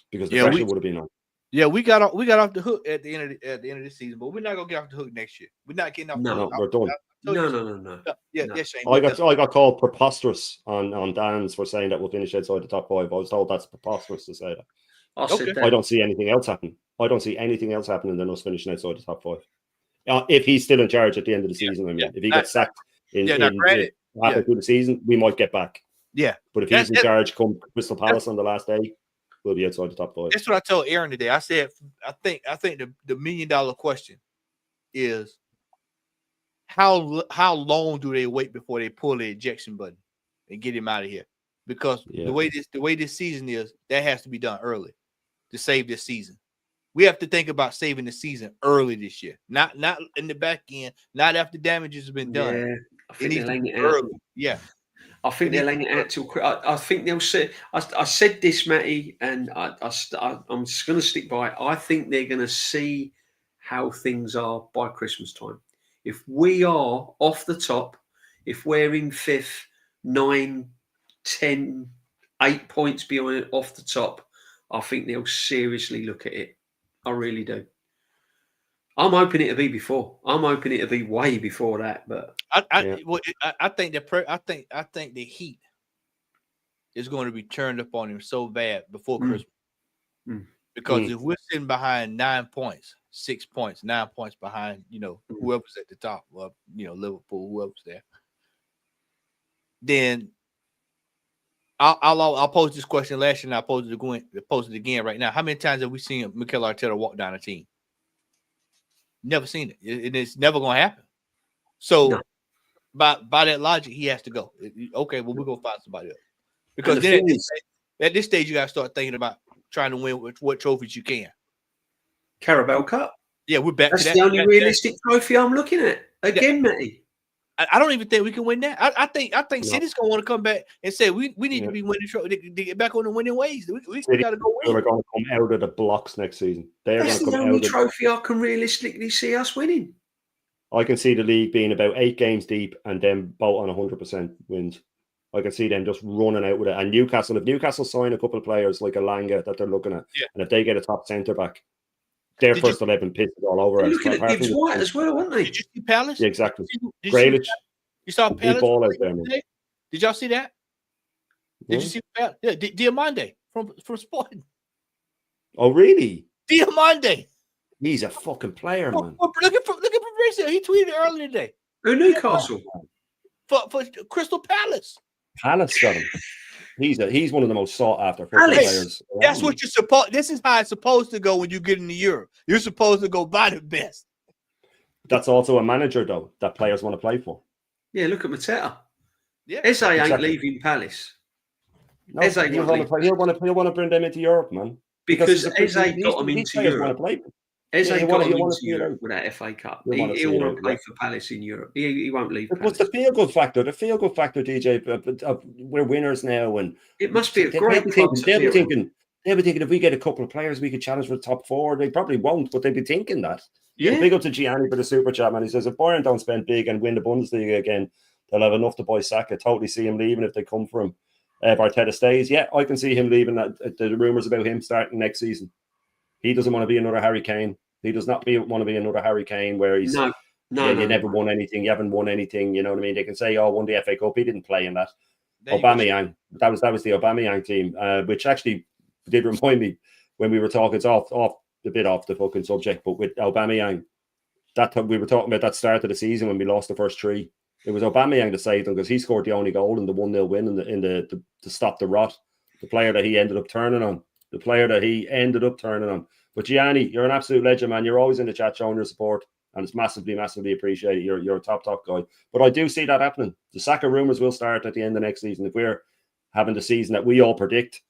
Because the pressure would have been on. Yeah, we got off the hook at the end of this season, but we're not gonna get off the hook next year. We're not getting off the hook. No, we're done. No. Yeah, Shane. I got called preposterous on Dan's for saying that we'll finish outside the top 5. I was told that's preposterous to say that. I don't see anything else happening. I don't see anything else happening than us finishing outside the top 5. If he's still in charge at the end of the season, I mean, if he gets sacked halfway through the season, we might get back. Yeah, but if he's in charge come Crystal Palace on the last day, we'll be outside the top 5. That's what I told Aaron today. I said, I think the $1 million question is how long do they wait before they pull the ejection button and get him out of here? Because the way this season is, that has to be done early to save this season. We have to think about saving the season early this year, not in the back end, not after damage has been done. Yeah, I think they're laying it early. Yeah. I think they're laying it out till quick. I think they'll say. I said this, Matty, and I'm just going to stick by it. I think they're going to see how things are by Christmas time. If we are off the top, if we're in 5th, 9, 10, 8 points behind off the top, I think they'll seriously look at it. I really do. I'm hoping it'll be before. I'm hoping it'll be way before that. But I think the heat is going to be turned up on him so bad before Christmas. Because if we're sitting behind 9 points, 6 points, 9 points behind, whoever's at the top, Liverpool, whoever's there, then I'll pose this question last year and I'll pose it again right now. How many times have we seen Mikel Arteta walk down a team? Never seen it. It's never going to happen. So by that logic, he has to go. Okay, well, we're going to find somebody else. Because then at this stage, you got to start thinking about trying to win what trophies you can. Carabao Cup. Yeah, we're back to that. That's the only realistic trophy I'm looking at. Again, Matty. I don't even think we can win that. I think City's going to want to come back and say we need to be winning trophy to get back on the winning ways. We got to go win. They're going to come out of the blocks next season. That's the only trophy I can realistically see us winning. I can see the league being about 8 games deep and then both on 100% wins. I can see them just running out with it. And Newcastle, if Newcastle sign a couple of players like Alanga that they're looking at, and if they get a top centre back, their first 11 pisses all over. They're looking at Gibbs White as well, aren't they? Did you see Palace? Yeah, exactly. Grealish. You saw Big Palace ball out there, man. today? Did y'all see that? Did What? you see that? Yeah, Diamande from Sporting. Oh, really? Diamande. He's a fucking player, man. Look at Fabrizio. He tweeted earlier today. Who Newcastle? For Crystal Palace. Palace got him. He's one of the most sought after football players. That's what you're supposed. This is how it's supposed to go when you get in the Europe. You're supposed to go buy the best. That's also a manager, though, that players want to play for. Yeah, look at Mateta. Yeah, Eze ain't exactly. leaving Palace. No, Eze he'll want to bring them into Europe, man. Because Eze got them them into Europe. Eze got them into Europe with that FA Cup. He'll want to play for Palace in Europe. He won't leave Palace. What's the feel-good factor? The feel-good factor, DJ, we're winners now. And it must be a great club to they'll be thinking, if we get a couple of players, we could challenge for the top four. They probably won't, but they'd be thinking that. Yeah. Big up to Gianni for the super chat, man. He says, if Bayern don't spend big and win the Bundesliga again, they'll have enough to buy Saka. Totally see him leaving if they come for him. If Arteta stays, yeah, I can see him leaving. The rumours about him starting next season. He doesn't want to be another Harry Kane. He does not want to be another Harry Kane where he's you never won anything. You haven't won anything. You know what I mean? They can say, "Oh, won the FA Cup." He didn't play in that. Aubameyang. That was the Aubameyang team, which actually did remind me when we were talking. It's off a bit off the fucking subject, but with Aubameyang, we were talking about that start of the season when we lost the first three. It was Aubameyang that saved them because he scored the only goal in the 1-0 win in the to stop the rot. The player that he ended up turning on. But Gianni, you're an absolute legend, man. You're always in the chat showing your support, and it's massively, massively appreciated. You're a top guy. But I do see that happening. The Saka rumours will start at the end of next season if we're having the season that we all predict,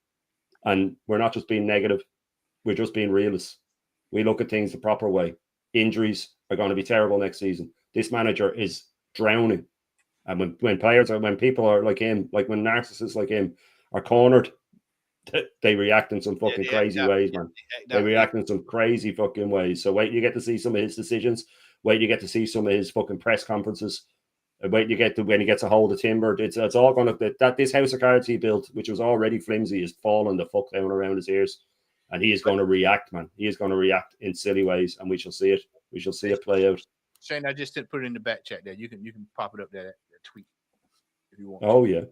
and we're not just being negative, we're just being realists. We look at things the proper way. Injuries are going to be terrible next season. This manager is drowning, and when people are like him, like when narcissists like him are cornered, they react in some fucking crazy ways, man. They react in some crazy fucking ways. So wait, you get to see some of his decisions. Wait, you get to see some of his fucking press conferences. Wait, you get to when he gets a hold of timber. It's all going to that this house of cards he built, which was already flimsy, is falling the fuck down around his ears, and he is going to react, man. He is going to react in silly ways, and we shall see it. We shall see it play out. Shane, I just put it in the back chat there. You can pop it up there, that tweet if you want. Oh yeah.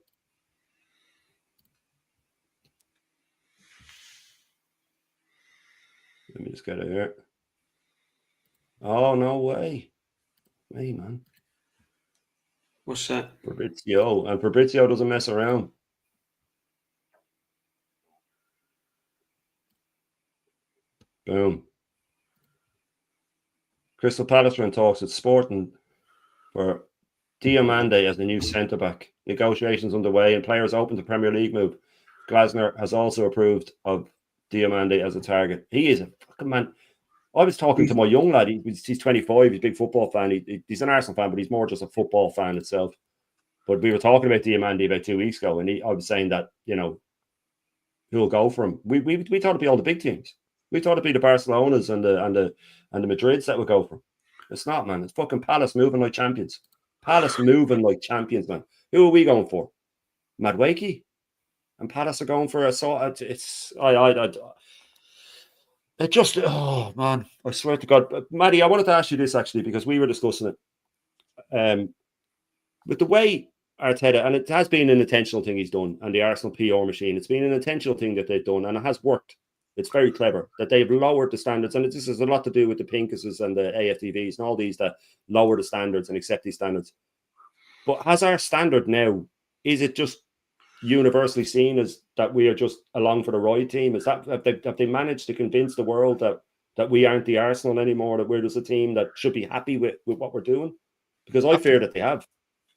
Let me just get it here. Oh, no way. Hey, man. What's that? Fabrizio. And Fabrizio doesn't mess around. Boom. Crystal Palace are in talks with Sporting for Diamande as the new centre-back. Negotiations underway and players open to Premier League move. Glasner has also approved of Diamande as a target. He is a fucking man. I was talking to my young lad. He's 25. He's a big football fan. He's an Arsenal fan, but he's more just a football fan itself. But we were talking about Diamande about 2 weeks ago, and I was saying that, who'll go for him. We thought it'd be all the big teams. We thought it'd be the Barcelonas and the Madrids that would go for him. It's not, man. It's fucking Palace moving like champions. Palace moving like champions, man. Who are we going for? Madueke? And Palace are going for a sort. It just, oh man, I swear to God, Maddie, I wanted to ask you this actually because we were discussing it. With the way Arteta, and it has been an intentional thing he's done, and the Arsenal PR machine, it's been an intentional thing that they've done, and it has worked. It's very clever that they've lowered the standards, and this has a lot to do with the Pinkuses and the AFTVs and all these that lower the standards and accept these standards. But has our standard now, is it just universally seen as that we are just along for the ride team? Is that have they managed to convince the world that we aren't the Arsenal anymore, that we're just a team that should be happy with what we're doing? Because I fear that they have.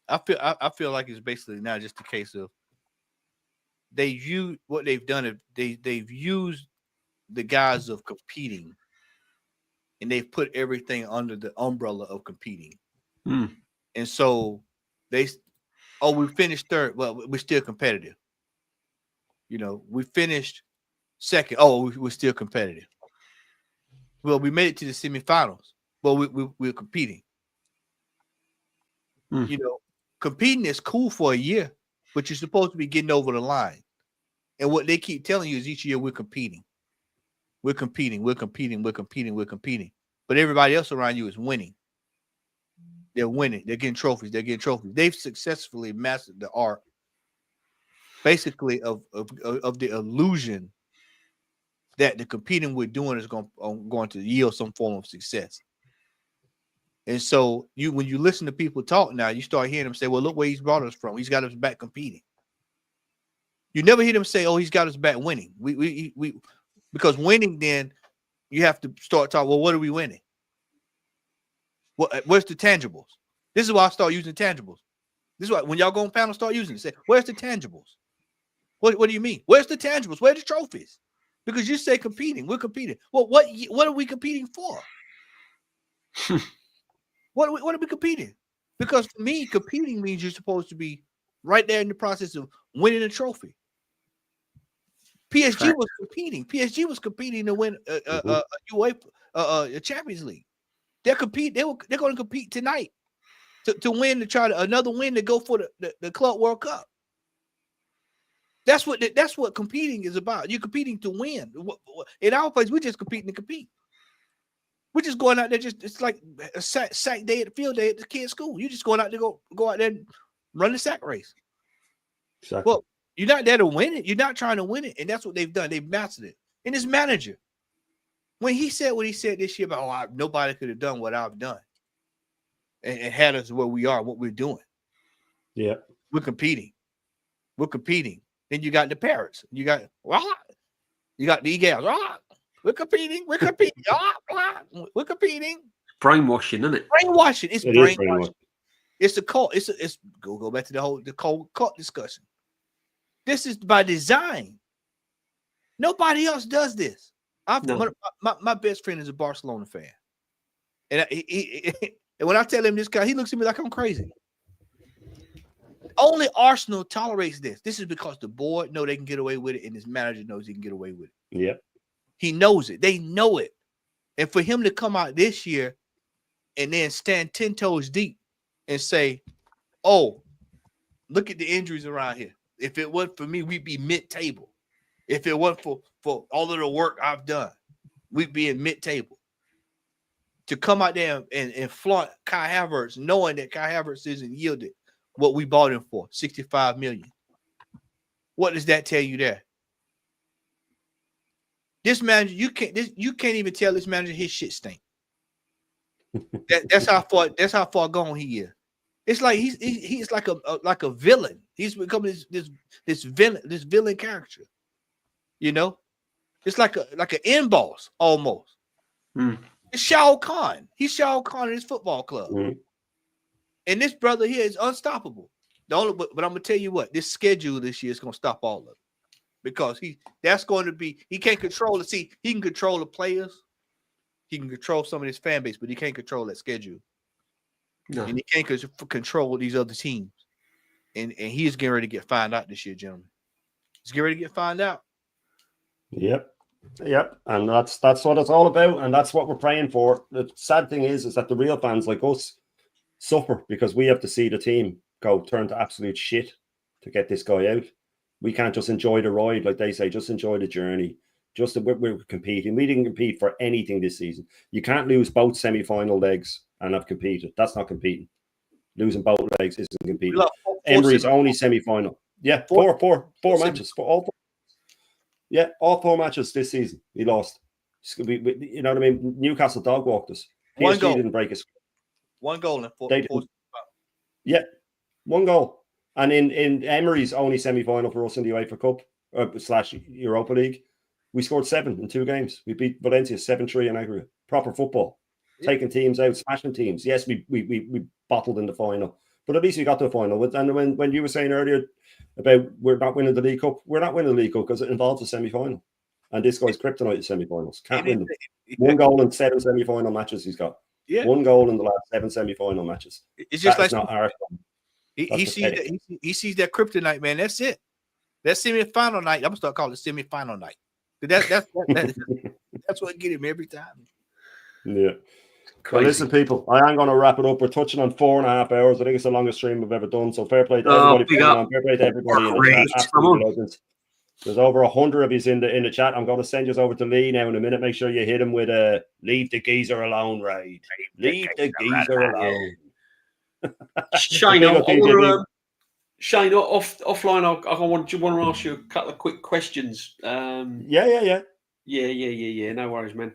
I feel like it's basically now just a case of they use what they've done. They've used the guise of competing, and they've put everything under the umbrella of competing. And so we finished third. Well, we're still competitive. We finished second. Oh, we're still competitive. Well, we made it to the semifinals. Well, we're competing. Competing is cool for a year, but you're supposed to be getting over the line. And what they keep telling you is each year we're competing. We're competing. We're competing. We're competing. We're competing. But everybody else around you is winning. They're winning. They're getting trophies. They're getting trophies. They've successfully mastered the art, basically, of the illusion that the competing we're doing is going to yield some form of success. And so when you listen to people talk now, you start hearing them say, well, look where he's brought us from. He's got us back competing. You never hear them say, oh, he's got us back winning. We because winning, then you have to start talking, well, what are we winning? Where's the tangibles? This is why I start using tangibles. This is why when y'all go on panel, start using it. Say, where's the tangibles? What do you mean? Where's the tangibles? Where are the trophies? Because you say competing, we're competing. Well, what are we competing for? What are we competing? Because for me, competing means you're supposed to be right there in the process of winning a trophy. PSG was competing. PSG was competing to win a Champions League. They're competing. They're going to compete tonight to win, to try another win to go for the Club World Cup. That's what competing is about. You're competing to win. In our place, we're just competing to compete. We're just going out there. It's like a sack day at the field day at the kids' school. You're just going out to go out there and run the sack race. Exactly. Well, you're not there to win it. You're not trying to win it, and that's what they've done. They've mastered it. And his manager, when he said what he said this year about nobody could have done what I've done, and had us where we are, what we're doing. Yeah, we're competing. We're competing. Then you got the parrots. You got the egals. We're competing. We're competing. We're competing. Brainwashing, isn't it? Brainwashing. It's brainwashing. Brainwashing. It's a cult. It's go back to the cult discussion. This is by design. Nobody else does this. My best friend is a Barcelona fan, and and when I tell him this guy, he looks at me like I'm crazy. Only Arsenal tolerates this. This is because the board know they can get away with it, and his manager knows he can get away with it. Yep. He knows it. They know it. And for him to come out this year and then stand 10 toes deep and say, oh, look at the injuries around here. If it wasn't for me, we'd be mid-table. If it wasn't for all of the work I've done, we'd be in mid-table. To come out there and flaunt Kai Havertz, knowing that Kai Havertz isn't yielded what we bought him for, $65 million. What does that tell you there? This manager, you can't even tell this manager his shit stink. That's how far gone he is. It's like he's like a villain. He's becoming this villain character. You know, it's like an end boss almost. It's Shao Kahn. He's Shao Kahn in his football club. And this brother here is unstoppable. But I'm gonna tell you what, this schedule this year is gonna stop all of it. Because he can't control it. See, he can control the players, he can control some of his fan base, but he can't control that schedule. No. And he can't control these other teams. And he is getting ready to get found out this year, gentlemen. He's getting ready to get found out. Yep. And that's what it's all about, and that's what we're praying for. The sad thing is that the real fans like us suffer because we have to see the team turn to absolute shit to get this guy out. We can't just enjoy the ride, like they say, just enjoy the journey. We're competing. We didn't compete for anything this season. You can't lose both semi-final legs and have competed. That's not competing. Losing both legs isn't competing. Emery's only semi-final. Yeah, four matches. All four matches this season he lost. You know what I mean? Newcastle dog walked us. PSG didn't break us. One goal and four. Yeah, one goal. And in Emery's only semi-final for us in the UEFA Cup / Europa League, we scored 7 in 2 games. We beat Valencia 7-3 in aggregate. Proper football. Yeah. Taking teams out, smashing teams. Yes, we bottled in the final, but at least we got to the final. And when you were saying earlier about we're not winning the League Cup, we're not winning the League Cup because it involves a semi-final. And this guy's kryptonite in semi-finals. Can't win them. 1 goal in 7 semi-final matches he's got. Yeah. 1 goal in the last 7 semi-final matches. It's just not our. He sees that kryptonite, man. That's it. That semi-final night. I'm gonna start calling it semi-final night. That's what get him every time. Yeah. Well, listen, people, I am going to wrap it up. We're touching on 4.5 hours. I think it's the longest stream we've ever done. So fair play to everybody. Fair play to everybody in the chat. Absolutely legends. There's over 100 of you in the chat. I'm going to send you over to Lee now in a minute. Make sure you hit him with a leave the geezer alone raid. Leave the geezer alone. Shane, I want to. Shane, offline, I want to ask you a couple of quick questions. Yeah. No worries, man.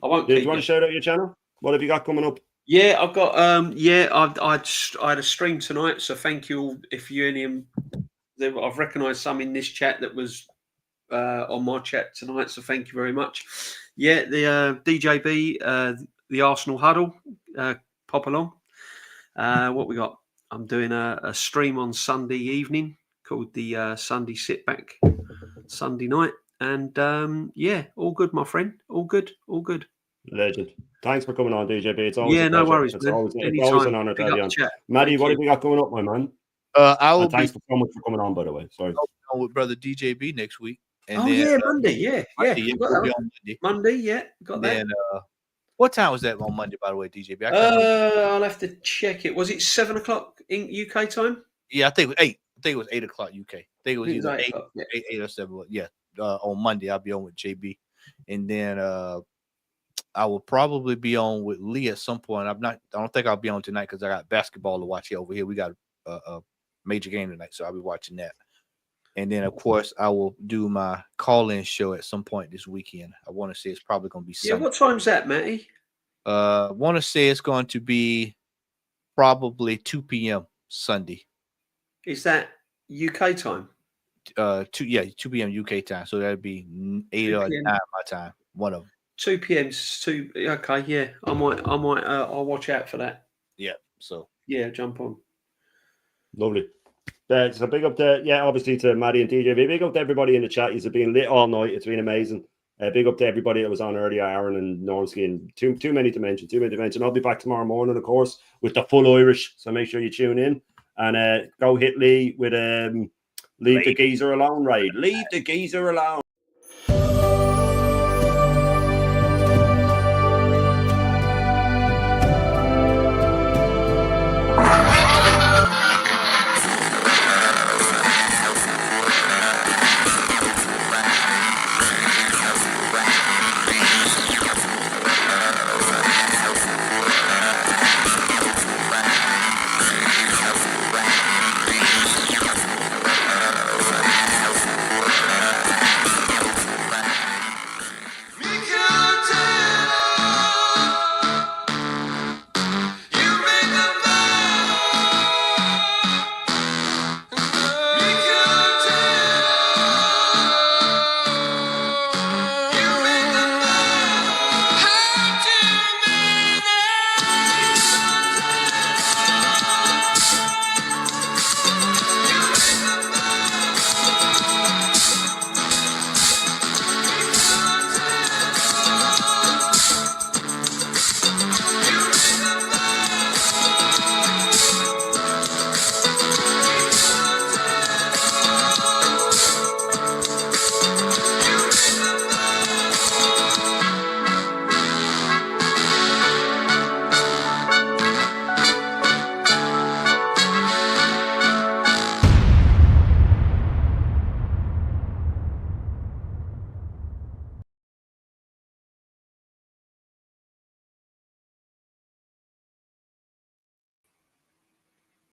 I won't. Do you want to shout out your channel? What have you got coming up? Yeah, I've got. I had a stream tonight, so thank you all. If you any, I've recognised some in this chat that was on my chat tonight, so thank you very much. Yeah, the DJB, the Arsenal huddle, pop along. What we got? I'm doing a stream on Sunday evening called the Sunday Sit Back Sunday night, and yeah, all good, my friend. All good. Legend. Thanks for coming on, DJB. It's always yeah, a pleasure. no worries, It's man. always an honor to have you on. Maddie, what have you got going up, my man? I will thanks so much for coming on, by the way. Sorry. I'll be on with brother DJB next week. And Monday. Yeah. Monday, yeah. Got that. Then, what time was that on Monday, by the way, DJB? I'll have to check it. Was it 7 o'clock in UK time? Yeah, I think it was 8. I think it was 8 o'clock UK. I think it was either 8 or 7. Yeah, on Monday I'll be on with JB, and then I will probably be on with Lee at some point. I don't think I'll be on tonight because I got basketball to watch here over here. We got a major game tonight, so I'll be watching that. And then, of course, I will do my call-in show at some point this weekend. I want to say it's probably going to be Sunday. Yeah, what time's that, Matty? I want to say it's going to be probably 2 p.m. Sunday. Is that UK time? 2 p.m. UK time. So that'd be 8 or 9 my time. One of them. 2 p.m. Okay, yeah. I might. I'll watch out for that. Yeah. So yeah, jump on. Lovely. So big up to obviously to Maddie and DJB. Big up to everybody in the chat. You've been lit all night. It's been amazing. Big up to everybody that was on earlier, Aaron and Normski, and too many to mention. I'll be back tomorrow morning, of course, with the full Irish. So make sure you tune in and go hit Lee with leave the geezer alone, right? Leave the geezer alone.